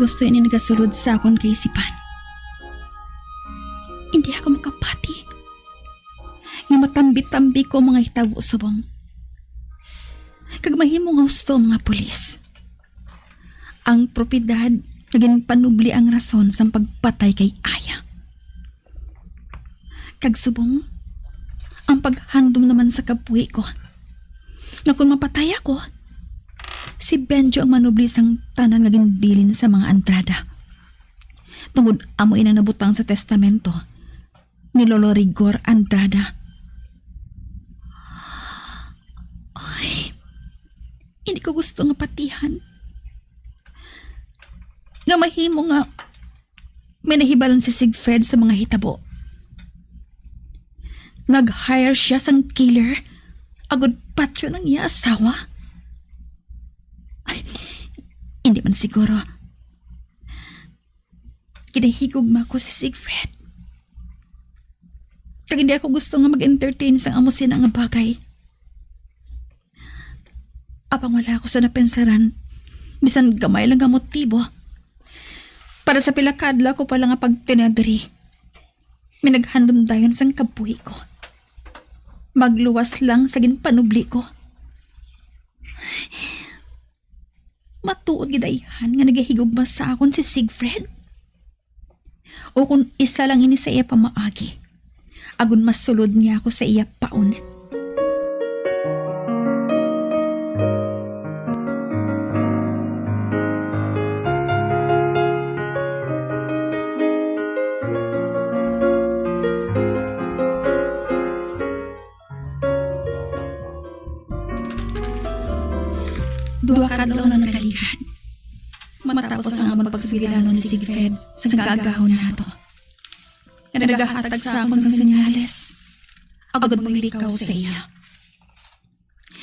Gusto ini nagasulod sa akong kaisipan. Hindi ako makapati. Nga matambi-tambi ko mga hitabo subong. Kag mahimo nga gusto mga pulis. Ang propiedad naging panubli ang rason sa pagpatay kay Aya. Kag subong, ang paghandom naman sa kapuwi ko. Nga kung mapatay ako, si Benjo ang manubli sang tanan nga ginbilin sa mga antrada. Tungod amo ina nabutang sa testamento ni Lolo Rigor Andrada. Ay, hindi ko gusto nga patihan. Nga mahimo nga may nahibalon si Sigfred sa mga hitabo. Nag-hire siya sang killer agud patyo ng iya asawa. Ay, hindi man siguro. Kinahigugma ko si Sigfred. Kag hindi ako gusto nga mag-entertain sa amusin nga bagay. Apang wala ako sa napensaran, bisan gamay lang nga motibo. Para sa pilakadla ko pala nga pagtinadari, may naghandom dayon sang kabuhi ko. Magluwas lang sa ginpanubli ko. Matuod gidayhan nga nagahigugma sa akon si Sigfred. O kung isa lang ini sa iya pamaagi, agun mas sulod niya ako sa iya paon. Dua ka daw na nagkalihan. Matapos ang amang pagsugilanon ni Sigfred sa gagahon na ito. Nagahatag sa akong sang senyales. Agad maglikaw sa iya.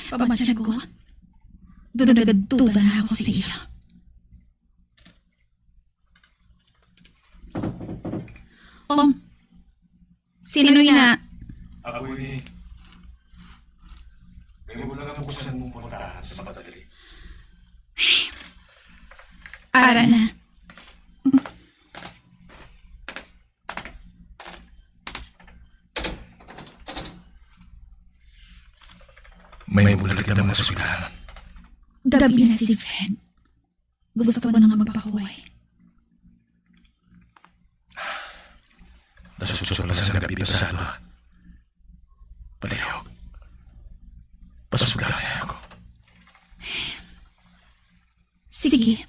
Pamatsyag ko, dudagad-duda na ako sa iya. Sino niya? Ako ini. May wala nga buksan mong puntahan sa madali. Ara na. May bulag na mga sugilanon. Gabi na si Fred. Gusto ko na nga magpakuway. Nasususo pala sa gabi pasado. Palihog. Pasugdan niya ako. Sige.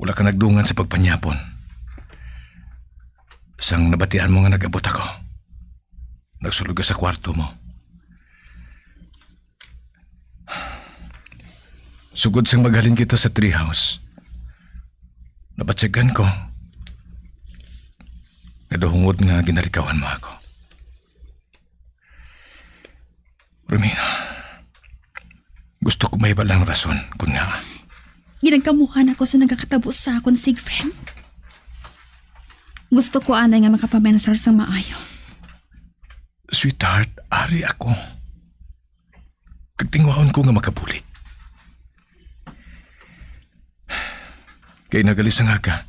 Wala ka nagdungan sa pagpanyapon. Sang nabatian mo nga nag-abot ako. Nagsulog ka sa kwarto mo. Sugod sang maghalin kita sa treehouse. Nabatsyagan ko. Nadahungod nga ginarikawan mo ako. Romina, gusto ko may balang rason kung nga. Ginagkamuhan ako sa nagkakatabos sa akong Sigfred. Gusto ko anay nga makapamensar sa maayo. Sweetheart, ari ako. Kagtingwaon ko nga makabulik. Kaya nagalis ang aga.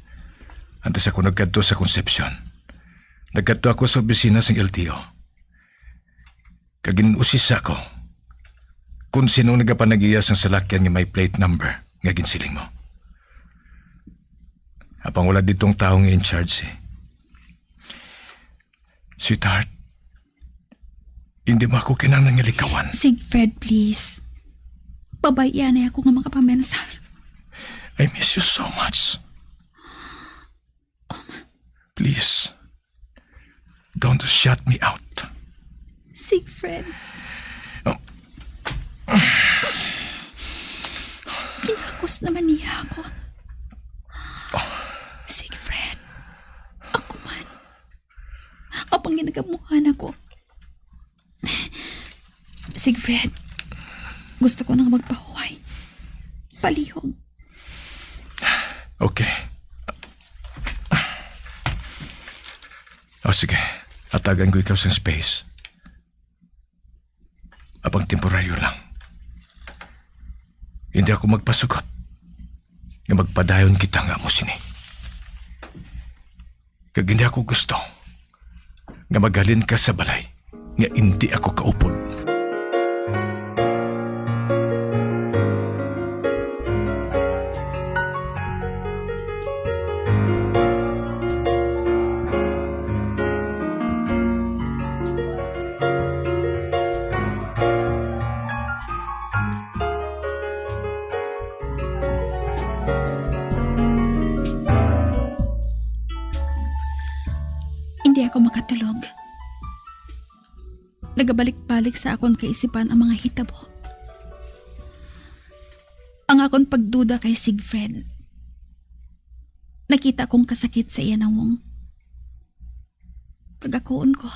Antes ako nagkadto sa Concepcion. Nagkadto ako sa opisina sa LTO. Kaginusis ako. Kung sinong nagapanagiyas ang salakyan nga may plate number nga ginsiling mo. Apang wala ditong taong in charge eh. Sweetheart, hindi mo ako kinang likawan. Sigfred, please. Babayan na ako nga makapamensar. I miss you so much. Please, don't shut me out. Sigfred. Kinakos naman niya ako. Sigfred, ako man. Apang ginagamuhan ako. Sigfred, gusto ko nang magpahuway. Palihog. Okay. Sige, atagan ko ikaw sa space. Apang temporaryo lang. Hindi ako magpasugot. Nga magpadayon kita nga mo sini. Kag hindi ako gusto. Nga maghalin ka sa balay. Nga hindi ako kaupod. Hindi ako makatulog. Nagabalik-balik sa akong kaisipan ang mga hitabo. Ang akong pagduda kay Sigfred. Nakita kong kasakit sa iya nawong. Kagakuon ko.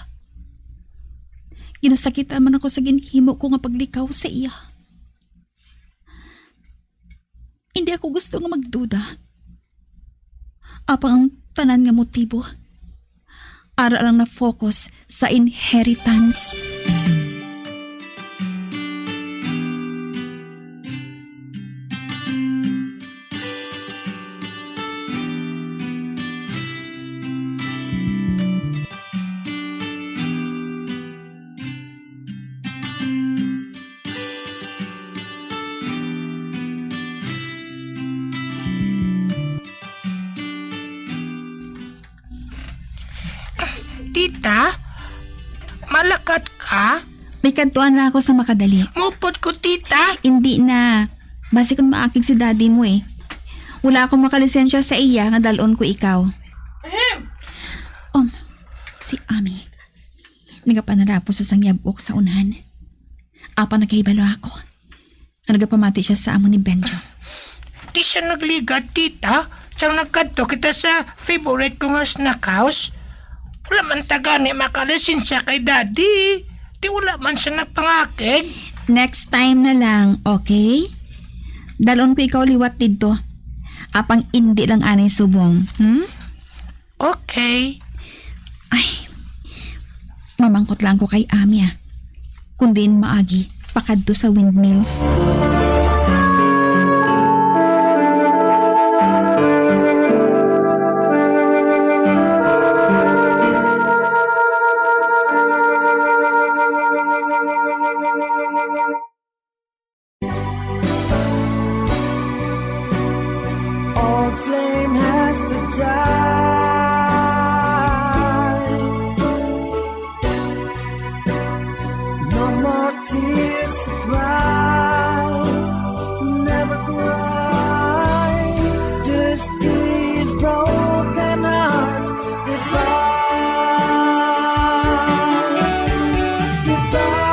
Ginasakita man ako sa ginhimo ko nga paglikaw sa iya. Hindi ako gusto nga magduda. Apang ang tanan nga motibo. Ara lang na focus sa inheritance. Tita, malakat ka? May kantuan na ako sa makadali. Mupot ko, tita. Hindi na. Basi kung maakig si daddy mo eh. Wala akong makalisensya sa iya nga dalon ko ikaw. Si Ami. Nagapanarapo sa sangyabok sa unahan. Apa nakaibalo ako. Nagapamati siya sa amo ni Benjo. Di siya nagligat, tita. Siyang nagkadto kita sa favorite ko nga snack house. Wala man taga ni makalisensya kay daddy. Ti wala man siya nagpangakig. Next time na lang, okay? Dalon ko ikaw liwat dito. Apang hindi lang anay subong. Okay. Ay, mamangkot lang ko kay Ami ah. Kundiin maagi, pakadto sa windmills. Old flame has to die. No more tears to cry. Never cry. Just these broken hearts. Goodbye. Goodbye.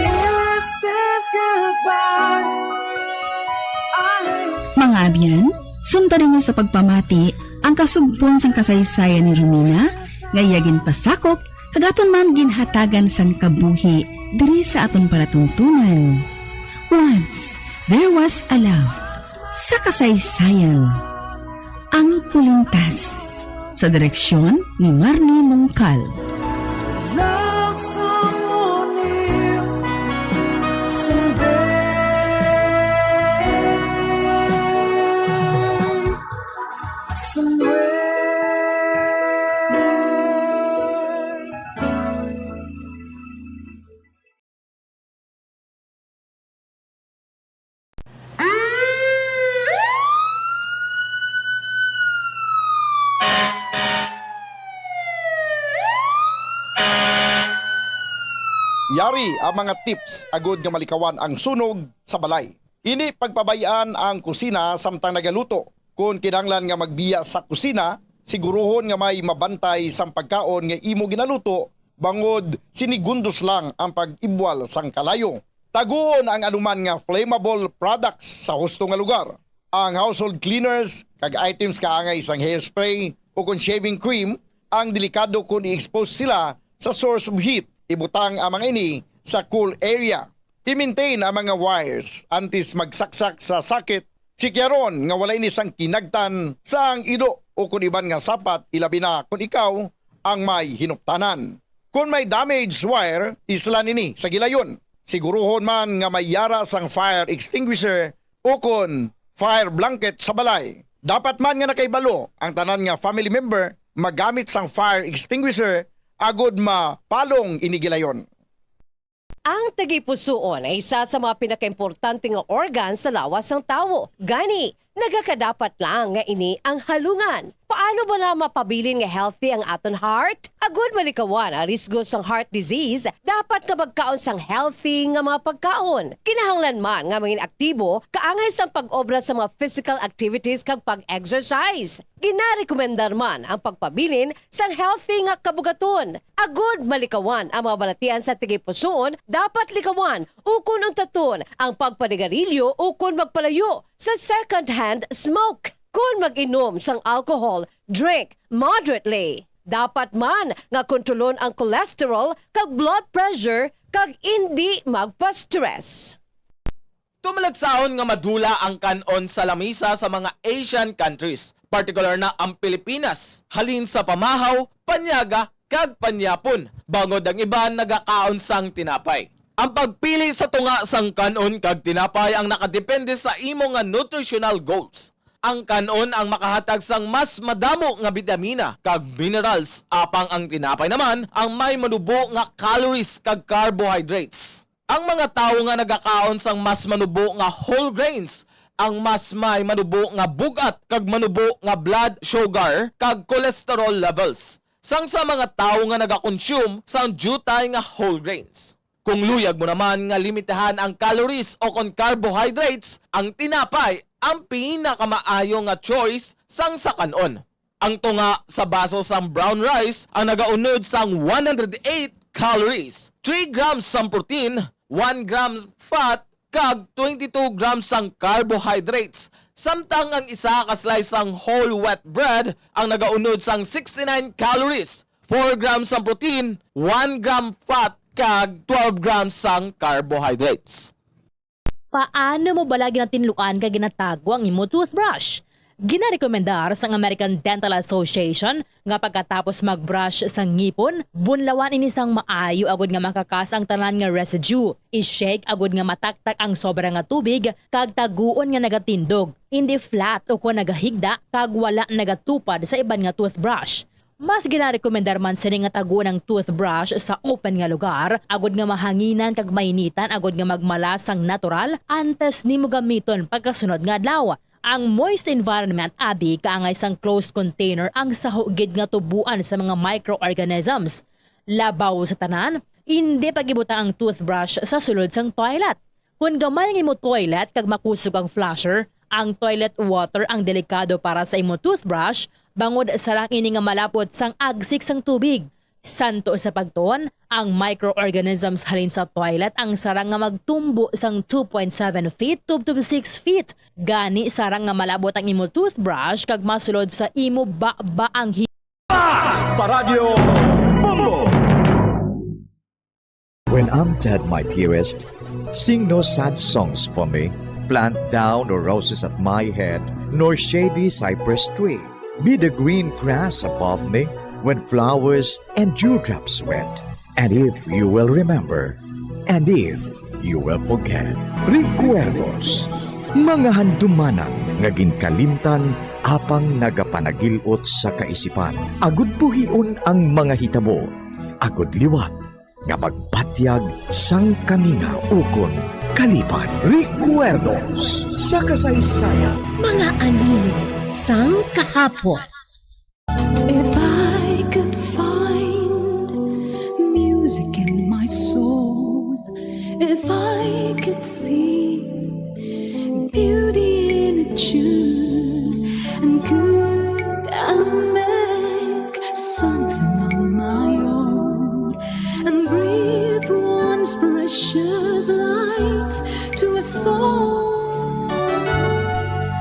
Is this goodbye? Mga abyan, sundan niyo sa pagpamati ang kasugpon sang kasaysayan ni Romina, ngayagin pasakop, kagaton man ginhatagan sang kabuhi diri sa aton palatuntunan. Once, there was a love sa kasaysayan. Ang Kulintas sa direksyon ni Marnie Mongkal. Love someone new someday. Somewhere. Yari ang mga tips agod nga malikawan ang sunog sa balay. Ini pagpabayaan ang kusina samtang nagaluto. Kung kinahanglan nga magbiya sa kusina, siguruhon nga may mabantay sang pagkaon nga imo ginaluto bangod sinigundos lang ang pag-ibwal sang kalayo. Taguon ang anuman nga flammable products sa husto nga lugar. Ang household cleaners, kag items kaangay sang hairspray o kung shaving cream, ang delikado kung i-expose sila sa source of heat. Ibutang ang mga ini sa cool area. I-maintain ang mga wires antes magsaksak sa sakit. Sikyaron nga wala ini sang kinagtan sa ang ido o kung iban nga sapat, ilabi na kung ikaw ang may hinuptanan. Kung may damaged wire, islan ini sa gilayon. Siguruhon man nga may yara sang fire extinguisher o kung fire blanket sa balay. Dapat man nga nakaibalo ang tanan nga family member magamit sang fire extinguisher agod mapalong inigilayon. Ang tagipusoon ay isa sa mga pinakaimportante nga organ sa lawas ng tao. Gani, nagakadapat lang nga ini ang halungan. Paano ba na mapabilin nga healthy ang aton heart? Agud malikawan ang risgo sang heart disease, dapat nga magkaon sang healthy nga mga pagkaon. Kinahanglan man nga maging aktibo, kaangay sang pag-obra sa mga physical activities kag pag-exercise. Ginarekomendar man ang pagpabilin sang healthy nga kabugaton. Agud malikawan ang mga balatian sa tigipusoon, dapat likawan ukon untaton ang pagpanigarilyo ukon magpalayo sa second-hand smoke. Kung mag-inom sang alcohol, drink moderately. Dapat man nga kontrolon ang cholesterol kag blood pressure kag hindi magpa-stress. Tumalagsaon nga madula ang kanon sa lamisa sa mga Asian countries, particular na ang Pilipinas, halin sa pamahaw, panyaga, kag panyapon, bangod ang iban nagakaon sang tinapay. Ang pagpili sa tunga sang kanon kag tinapay ang nakadepende sa imo nga nutritional goals. Ang kanon ang makahatag sang mas madamo nga bitamina kag minerals, apang ang tinapay naman ang may manubo nga calories kag carbohydrates. Ang mga tawo nga nagakaon sang mas manubo nga whole grains ang mas may manubo nga bugat kag manubo nga blood sugar kag cholesterol levels. Sang sa mga tawo nga nagakonsume sang jutay nga whole grains. Kung luyag mo naman nga limitahan ang calories o kon carbohydrates, ang tinapay ang pinakamaayo nga choice sang sa kanon. Ang tunga sa baso sang brown rice ang nagaunod sang 108 calories, 3 grams sang protein, 1 gram fat, kag 22 grams sang carbohydrates. Samtang ang isa ka slice sang whole wheat bread ang nagaunod sang 69 calories, 4 grams ang protein, 1 gram fat, kag 12 grams ang carbohydrates. Paano mo bala ginatinluan ka ginatago ang imo toothbrush? Ginarekomendar sa American Dental Association nga pagkatapos magbrush sa ngipon, bunlawan ini sang maayo agud nga makakas ang tanan nga residue. I-shake agud nga mataktak ang sobra nga tubig kag taguon nga nagatindog. Hindi flat o kung nagahigda kag wala nagatupad sa iban nga toothbrush. Mas ginarekomendar man sini nga taguon ang toothbrush sa open nga lugar, agud nga mahanginan kag mainitan agud nga magmalas sang natural antes nimo gamiton pagkasunod nga adlaw. Ang moist environment abi kaangay sang closed container ang sahugid nga tubuan sa mga microorganisms. Labaw sa tanan, hindi pagibuta ang toothbrush sa sulod sang toilet. Kung gamay ang imo toilet kag makusog ang flusher, ang toilet water ang delikado para sa imo toothbrush bangod sa lang ini nga malapot sang agsik sang tubig. Santo sa pagtuon, ang microorganisms halin sa toilet ang sarang nga magtumbo sang 2.7 feet to 6 feet. Gani sarang nga malabot ang imo toothbrush kag masulod sa imo ba ang Radio Bongo. When I'm dead, my dearest, sing no sad songs for me. Plant down no roses at my head, nor shady cypress tree. Be the green grass above me when flowers and dewdrops wet. And if you will remember, and if you will forget, recuerdos, mga handumanan nga ginkalimtan apang nagapanagilot sa kaisipan. Agud buhion ang mga hitabo, agud liwat nga magpatyag sang kaminga ukon kalipan. Recuerdos sa kasaysayan. Mga anino sang kahapon. If I could find music in my soul, if I could see beauty in a tune, and could I make something on my own, and breathe one's precious life to a soul.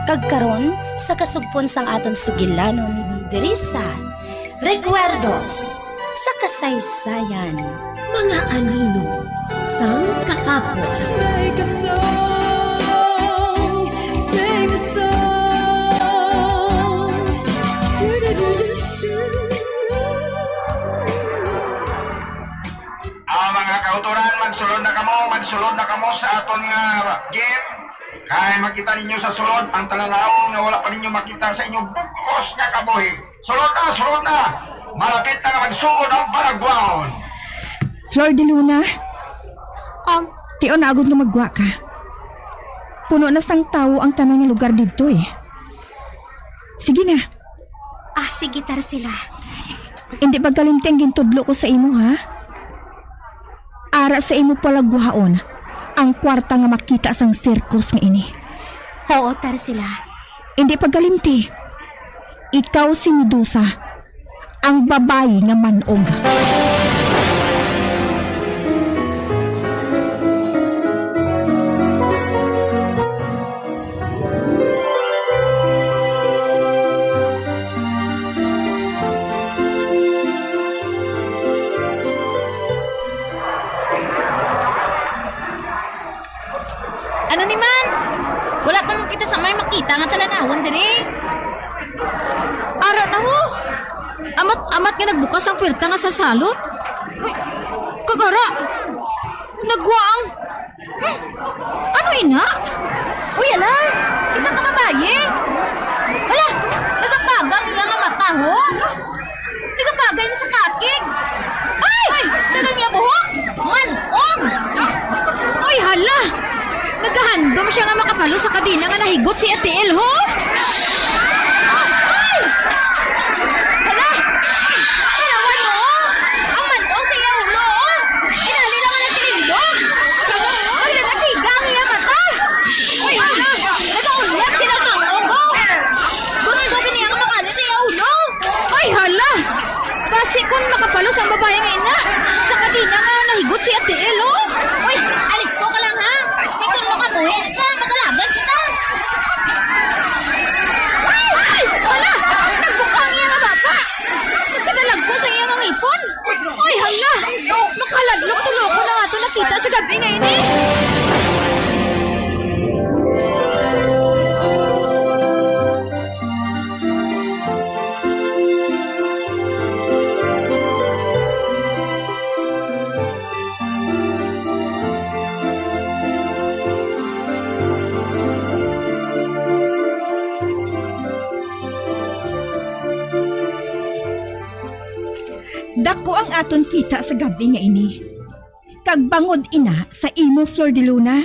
Kagkaron sa kasugpon sang aton sugilanon diri sa Recuerdos sa kasaysayan. Mga anino sang kahapon. Make a song, sing a song. Mga kauturan, magsulod na kamo sa aton nga game. Kaya makita ninyo sa sulod ang talanaw nga wala pa ninyo makita sa inyong bugos nga kabuhi. Sulod na! Malapit na nga magsugod ang Paraguaon. Flor de Luna, tiyo na agad nga magwa ka. Puno na sang tao ang tanong ng lugar dito eh. Sige na. Sige sila. Hindi ba galimteng gintudlo ko sa imo ha? Ara sa imo palagwaon ang kwarta nga makita sang circus nga ini. Oo, sila. Hindi pa galimti. Ikaw si Medusa, ang babae nga manog. Ano ni man? Wala pa man kita sa may makita nga talanawan diri. Ara na mo. Amat nga nagbukas ang puwerta nga sa salot. Uy, kagara. Nagwaang. Ano ina? Uy, ala. Isang kababaye. Ala, nagapagang iya nga mata ho. Nagapagay na sa kakig. Ay! Dagang niya buhok. Manog. Uy, hala. Nagkahandom siya nga makapalo sa kadina nga nahigot si Ate El, ho? Ay! Hala! Kalawan mo! Ang manog sa iya ulo! Inali naman ang tilindog! Huwag nagasiga ang iya mata! Uy, hala! Nagaulat sila ng ogo! Gusto niya ang makalit sa iya ulo! Ay, hala! Kasi kung makapalo sa babae nga ina, sa kadina nga nahigot si Ate El, ho? Uy, alis ko ka lang, ha? Kung mo ka buhin ka, magalagan kita! gabi nga ini. Dako ang aton kita sa gabi nga ini. Kag bangod ina sa imo, Flor de Luna.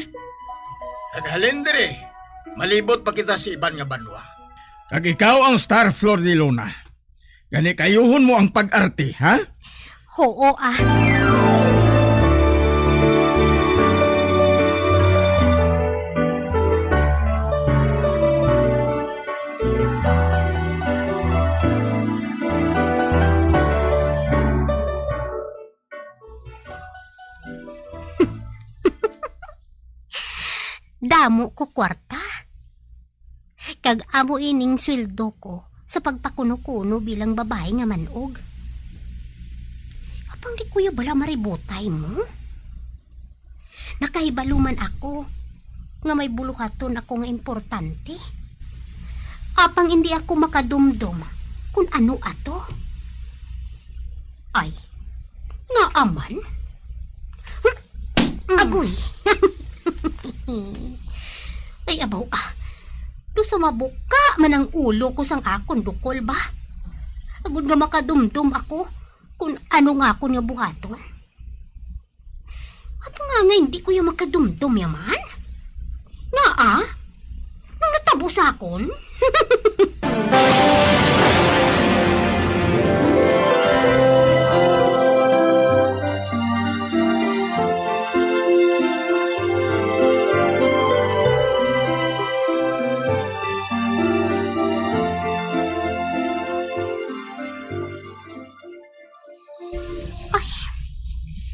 Naghalin diri. Malibot pa kita si Iban nga banwa. Kag ikaw ang star, Flor de Luna. Gani kayuhon mo ang pag-arte, ha? Oo ah. Damo ko kwarta. Kag amo ining sweldo ko sa pagpakuno-kuno bilang babae nga manog. Apang di kuya bala maribotay mo? Nakahibaluman ako nga may buluhaton ako nga importante. Apang hindi ako makadumdum kung ano ato. Ay, nga aman? Agoy! Ay abaw ah, do sa mabuka man ang ulo ko sang akon dukol ba? Agud nga makadumdum ako kung ano nga ako nga buhaton. Apo nga nga hindi ko yung makadumdum yaman? Nga ah? Nung natabo sa akon?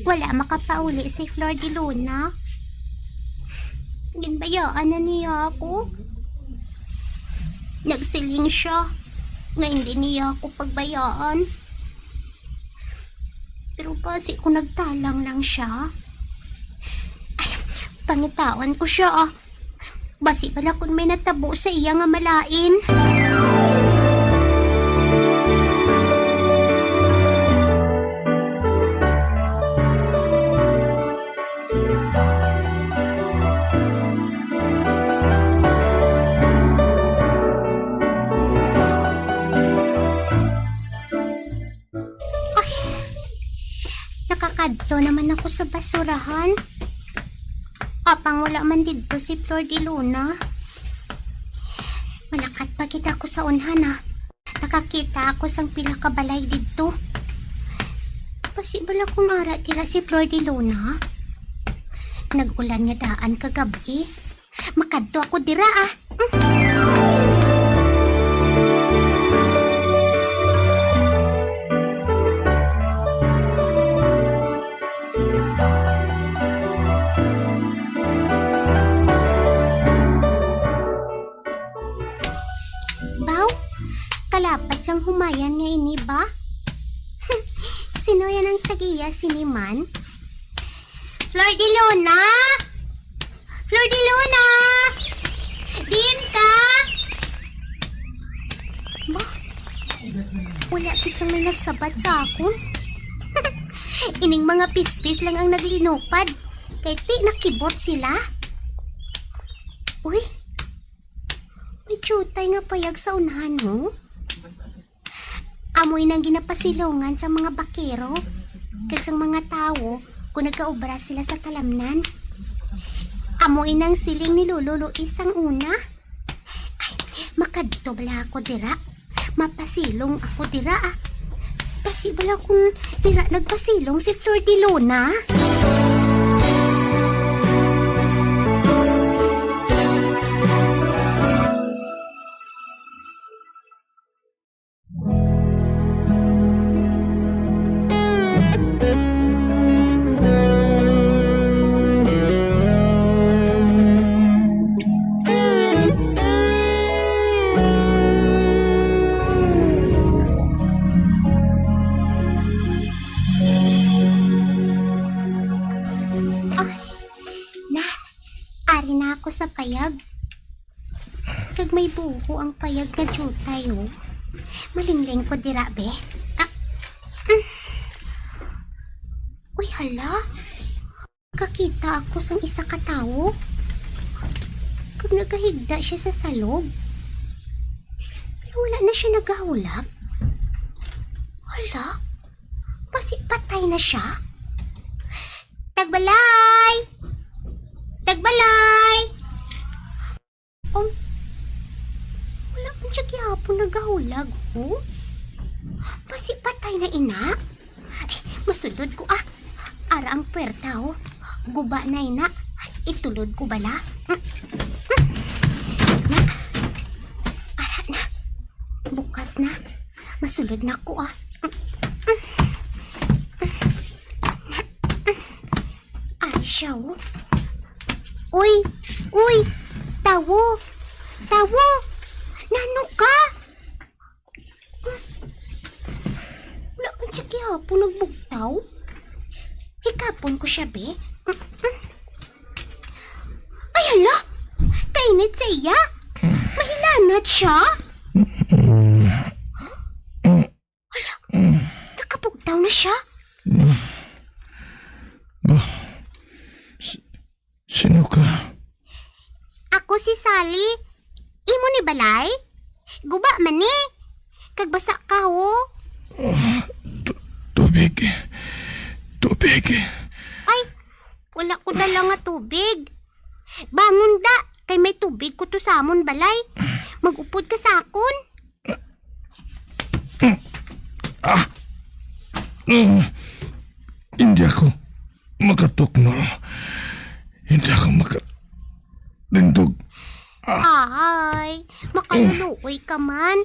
Wala makapauli si Flor de Luna. Ginbayaan na niya ako. Nagsiling siya nga hindi niya ako pagbayaan. Pero basi ko nagtalang lang siya. Ay, pangitawan ko siya ah. Basi pala kung may natabo sa iya nga malain. Nakakadto naman ako sa basurahan. Apang wala man dito si Flor de Luna. Malakat pa kita ko sa unhan ha. Nakakita ako sang pila ka balay dito. Pasibala kung ara tira si Flor de Luna. Nag-ulan nga daan kagabi. Makadto ako dira ah. Kalapat sang humayan nga ini ba? Sino yan ang tagiya siniman? Flor de Luna! Flor de Luna! Din ka! Ba? Wala kitsang may nagsabat sa akon. Ining mga pispis lang ang naglinupad. Kaya ti nakibot sila. Uy! May tsutay nga payag sa unahan mo. Amoy nang ginapasilungan sa mga bakero. Kag sang mga tao kung nagkaubra sila sa talamnan. Amoy nang siling ni Lolo Luis ang una. Ay, makadto bala ako dira. Mapasilong ako dira ah. Kasi bala kung dira nagpasilong si Flor de Luna. Kag may buho ang payag na jutay, oh. Malingling ko dira, be. Uy, hala. Kakita ako sang isa ka tawo. Kag nagahigda siya sa salog. Pero wala na siya nagahulag. Hala. Patay na siya. Tagbalay! Tagbalay! Wala man siya gihapon nagahulag, oh. Patay na ina. Ay, masulod ko, ah. Ara ang puwerta, oh. Guba na ina. Itulod ko bala. Na. Ara na. Bukas na. Masulod na ko, ah. Ay siya, oh. Uy! Uy! Tawo! Tawo! Nano ka? Wala man siya kihapon nagbugtaw. Hikapon ko siya, be. Ay, hala! Kainit sa iya! Mahilanat siya! Hala! Nakabugtaw na siya! Sino ka? Ako si Sally. Imo ni Balay? Guba man ni. Kagbasa ka, oh. Tubig. Tubig. Ay, wala ko dala nga tubig. Bangon da, kay may tubig ko to sa amon, Balay. Mag-upod ka sa akon. Hindi ako makatukno. Hindi ako makatindog. Ay, makaluluoy ka man.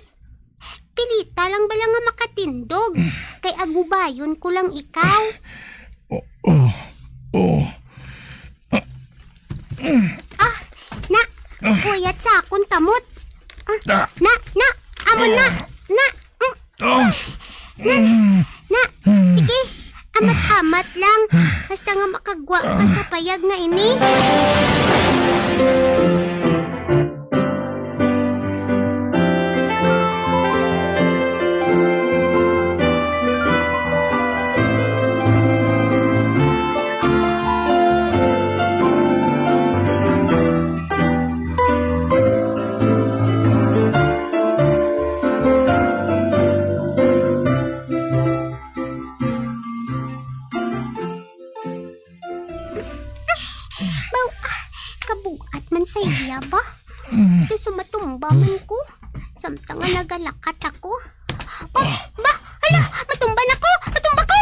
Pilita lang bala nga makatindog. Kay agubayon ko lang ikaw. Kuyat sa akon kamot. Amon na. Sige, amat-amat lang. Basta nga makagwa ka sa payag nga ini. Kabugat man sa iya ba? Ito sa matumba man ko. Samtang nga nagalakat ako. Oh, ba? Hala! Matumba na ko! Matumba ko!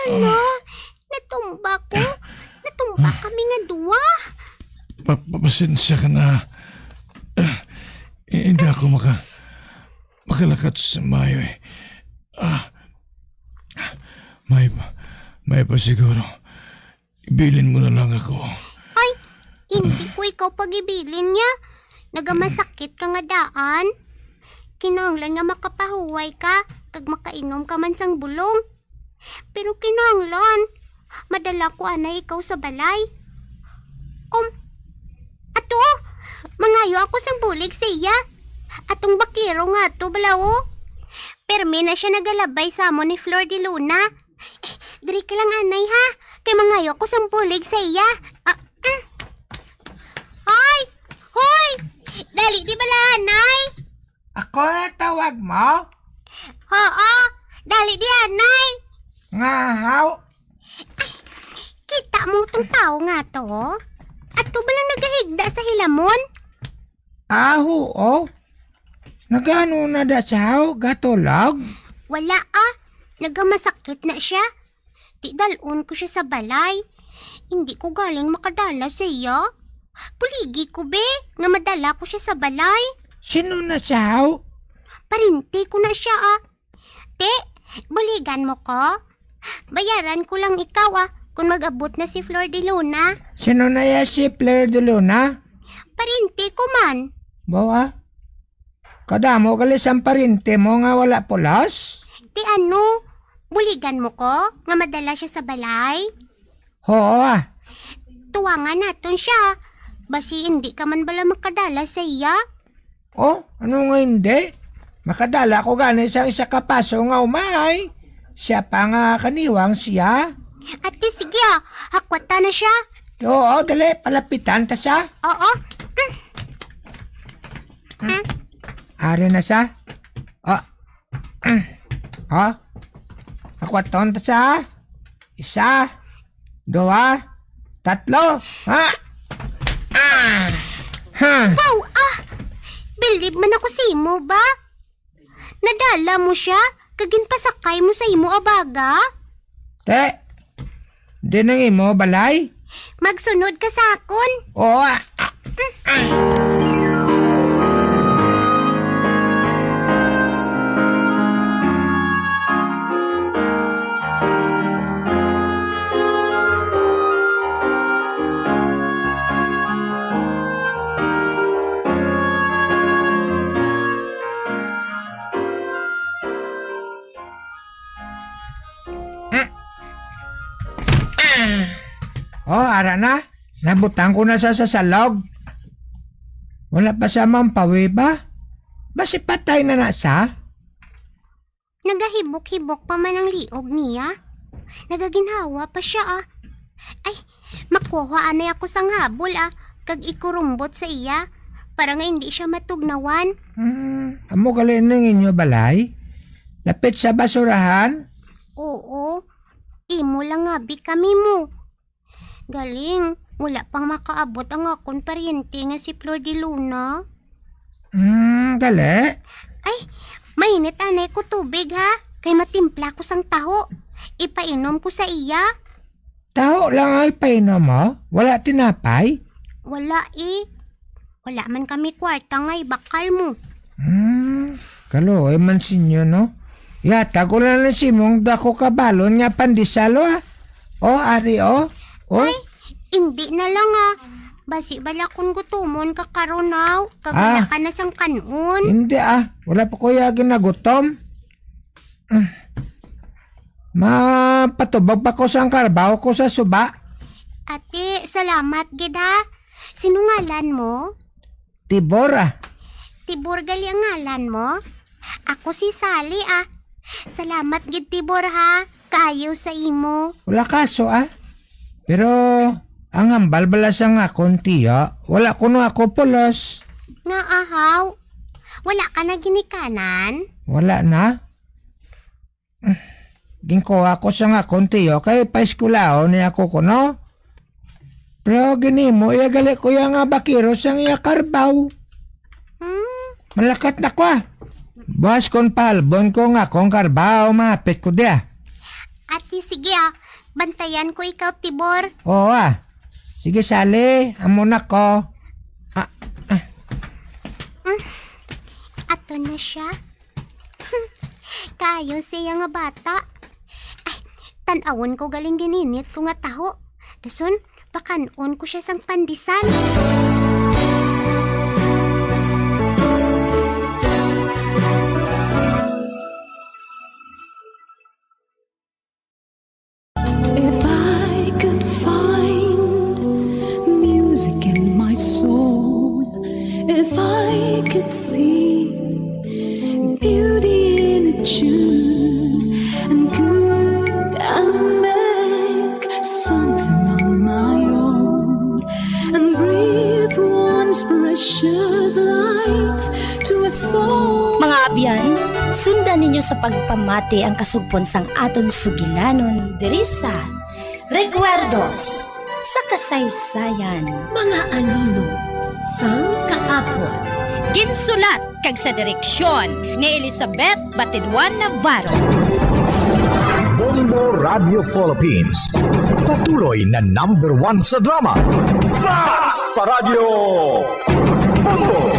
Hala! Natumba ko. Natumba kami nga duwa. Pasensya ka na. Hindi ako makalakat sa mayo eh. May pa siguro. Ibilin mo na lang ako. Ay, hindi ko ikaw pagibilin niya. Nagamasakit ka nga daan. Kinahanglan nga makapahuway ka kag makainom ka man sang bulong. Pero kinahanglan, madala ko anay ikaw sa balay. Ato, mangayo ako sang bulig sa iya. Atong bakiro nga to balao. Permi na siya nagalabay sa amon ni Flor de Luna. Diri ka lang anay ha. Kay mangayo ako sang bulig sa iya. Hoy! Hoy! Dali di bala anay? Ako na tawag mo? Oo, dali di anay. Ngahaw? Kita mo tong tao nga to? Ato ba lang nagahigda sa hilamon? Oo. Nagano na da siya, gatulog? Wala nagamasakit na siya. Di dalon ko siya sa balay. Hindi ko galing makadala sa iya. Puligi ko be, nga madala ko siya sa balay. Sino na siya? Parinti ko na siya Te, buligan mo ko? Bayaran ko lang ikaw kung mag-abot na si Flor de Luna. Sino na ya si Flor de Luna? Parinti ko man. Bawa? Kadamo galis ang parinte mo nga wala pulas? Ti ano? Buligan mo ko? Nga madala siya sa balay? Oo tuwangan naton siya. Basi hindi ka man bala makadala sa iya. Oh, ano nga hindi? Makadala ko gani sa isa kapaso nga umay. Siya pa nga kaniwang siya. Ate, sige hakwata na siya. Oo, dali, palapitan ta siya. Oo. Ari na siya. Akwaton ta siya. Isa, dua, tatlo. Wow, believe man ako sa imo ba? Nadala mo siya? Kagin pasakay mo sa imo abaga? Te, di nang imo balay? Magsunod ka sa akon. Oo. Ara na. Nabutang ko na sa salog. Wala pa sa mampawi ba? Basi patay na sa? Nagahibok-hibok pa man ang liog niya. Nagaginhawa pa siya Ay, makuha anay ako sang habol kag ikurumbot sa iya. Para nga hindi siya matugnawan. Amo galin ng inyo balay? Lapit sa basurahan? Oo. Imo lang abi kami mo. Galing, wala pang makaabot ang akong paryente nga si Flor de Luna. Gali. Ay, mainit anay ko tubig kay matimpla ko sang taho. Ipainom ko sa iya. Taho lang ay painom mo? Wala tinapay? Wala Wala man kami kwarta nga bakal mo. Kaloy man sinyo no? Yata ko lang na simong dako kabalon nga pandisalo ari Ay, hindi na lang Basi bala kung gutumon ka karonaw. Kagala ka na sang kanon. Hindi wala pa ko yagin na gutom. Mapatubag pa ko sang karbaw ko sa suba. Ate, salamat gida. Sinungalan mo? Tibor Tibor gali ang ngalan mo? Ako si Sally Salamat gid Tibor Kaayo sa imo. Wala kaso Pero ang hambal bala sang akong tiya, wala ko no ako pulos. Nga ahaw, wala ka na ginikanan? Wala na. Ginko ako sang akong tiyo kay paiskulao niya ako kuno. Pero gini mo, gali ko yung bakiro sang iya karbaw. Malakat na ko Buwas kon palbon ko nga kong karbaw, mahapit ko dia. Ati, sige bantayan ko ikaw, Tibor. Oo Sige, Sally, amo na ko. Ato na siya. Kayo siya nga bata. Ay, tanawon ko galing gininit ko nga taho. Dason, pakanon ko siya sang pandesal. If I could find music in my soul, if I could see beauty in a tune, and could I make something on my own, and breathe once precious life to a soul. Mga abyan, sundan ninyo sa pagpamati ang kasugpon sang aton sugilanon diri sa Recuerdos sa Kasaysayan. Mga anino sang kaapon. Ginsulat kag sa direksyon ni Elizabeth Batidwan Navarro. Bombo Radio Philippines. Patuloy na #1 sa drama. Mas Paradyo Bombo!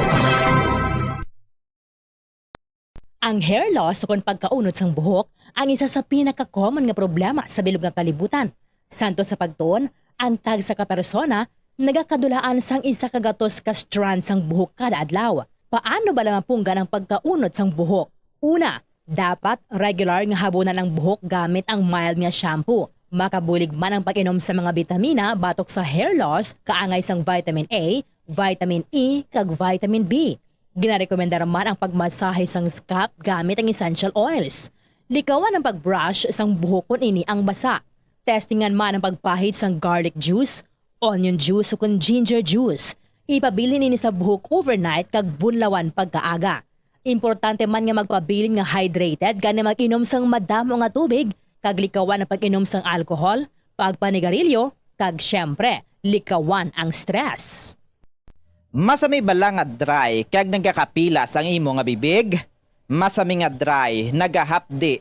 Ang hair loss o kung pagkaunod sang buhok ang isa sa pinaka-common nga problema sa bilog nga kalibutan. Santo sa pagtuon, ang tag sa kapersona nagakadulaan sang isa ka gatos ka strand sang buhok kada adlaw. Paano ba lamang punggan ang pagkaunod sang buhok? Una, dapat regular nga habunan ang buhok gamit ang mild nga shampoo. Makabulig man ang pag-inom sa mga bitamina batok sa hair loss, kaangay sang vitamin A, vitamin E, kag vitamin B. Ginarekomenda man ang pagmasahe sang scalp gamit ang essential oils. Likawan ang pagbrush sang buhok kun ini ang basa. Testingan man ang pagpahid sang garlic juice, onion juice o kun ginger juice. Ipabilin ini sa buhok overnight kag bunlawan pagkaaga. Importante man nga magpabilin nga hydrated gani mag-inom sang madamo nga tubig, kag likawan ang pag-inom sang alcohol, pagpanigarilyo, kag syempre, likawan ang stress. Masami bala nga dry kag nagakapilas ang imo nga bibig? Masami nga dry, nagahapdi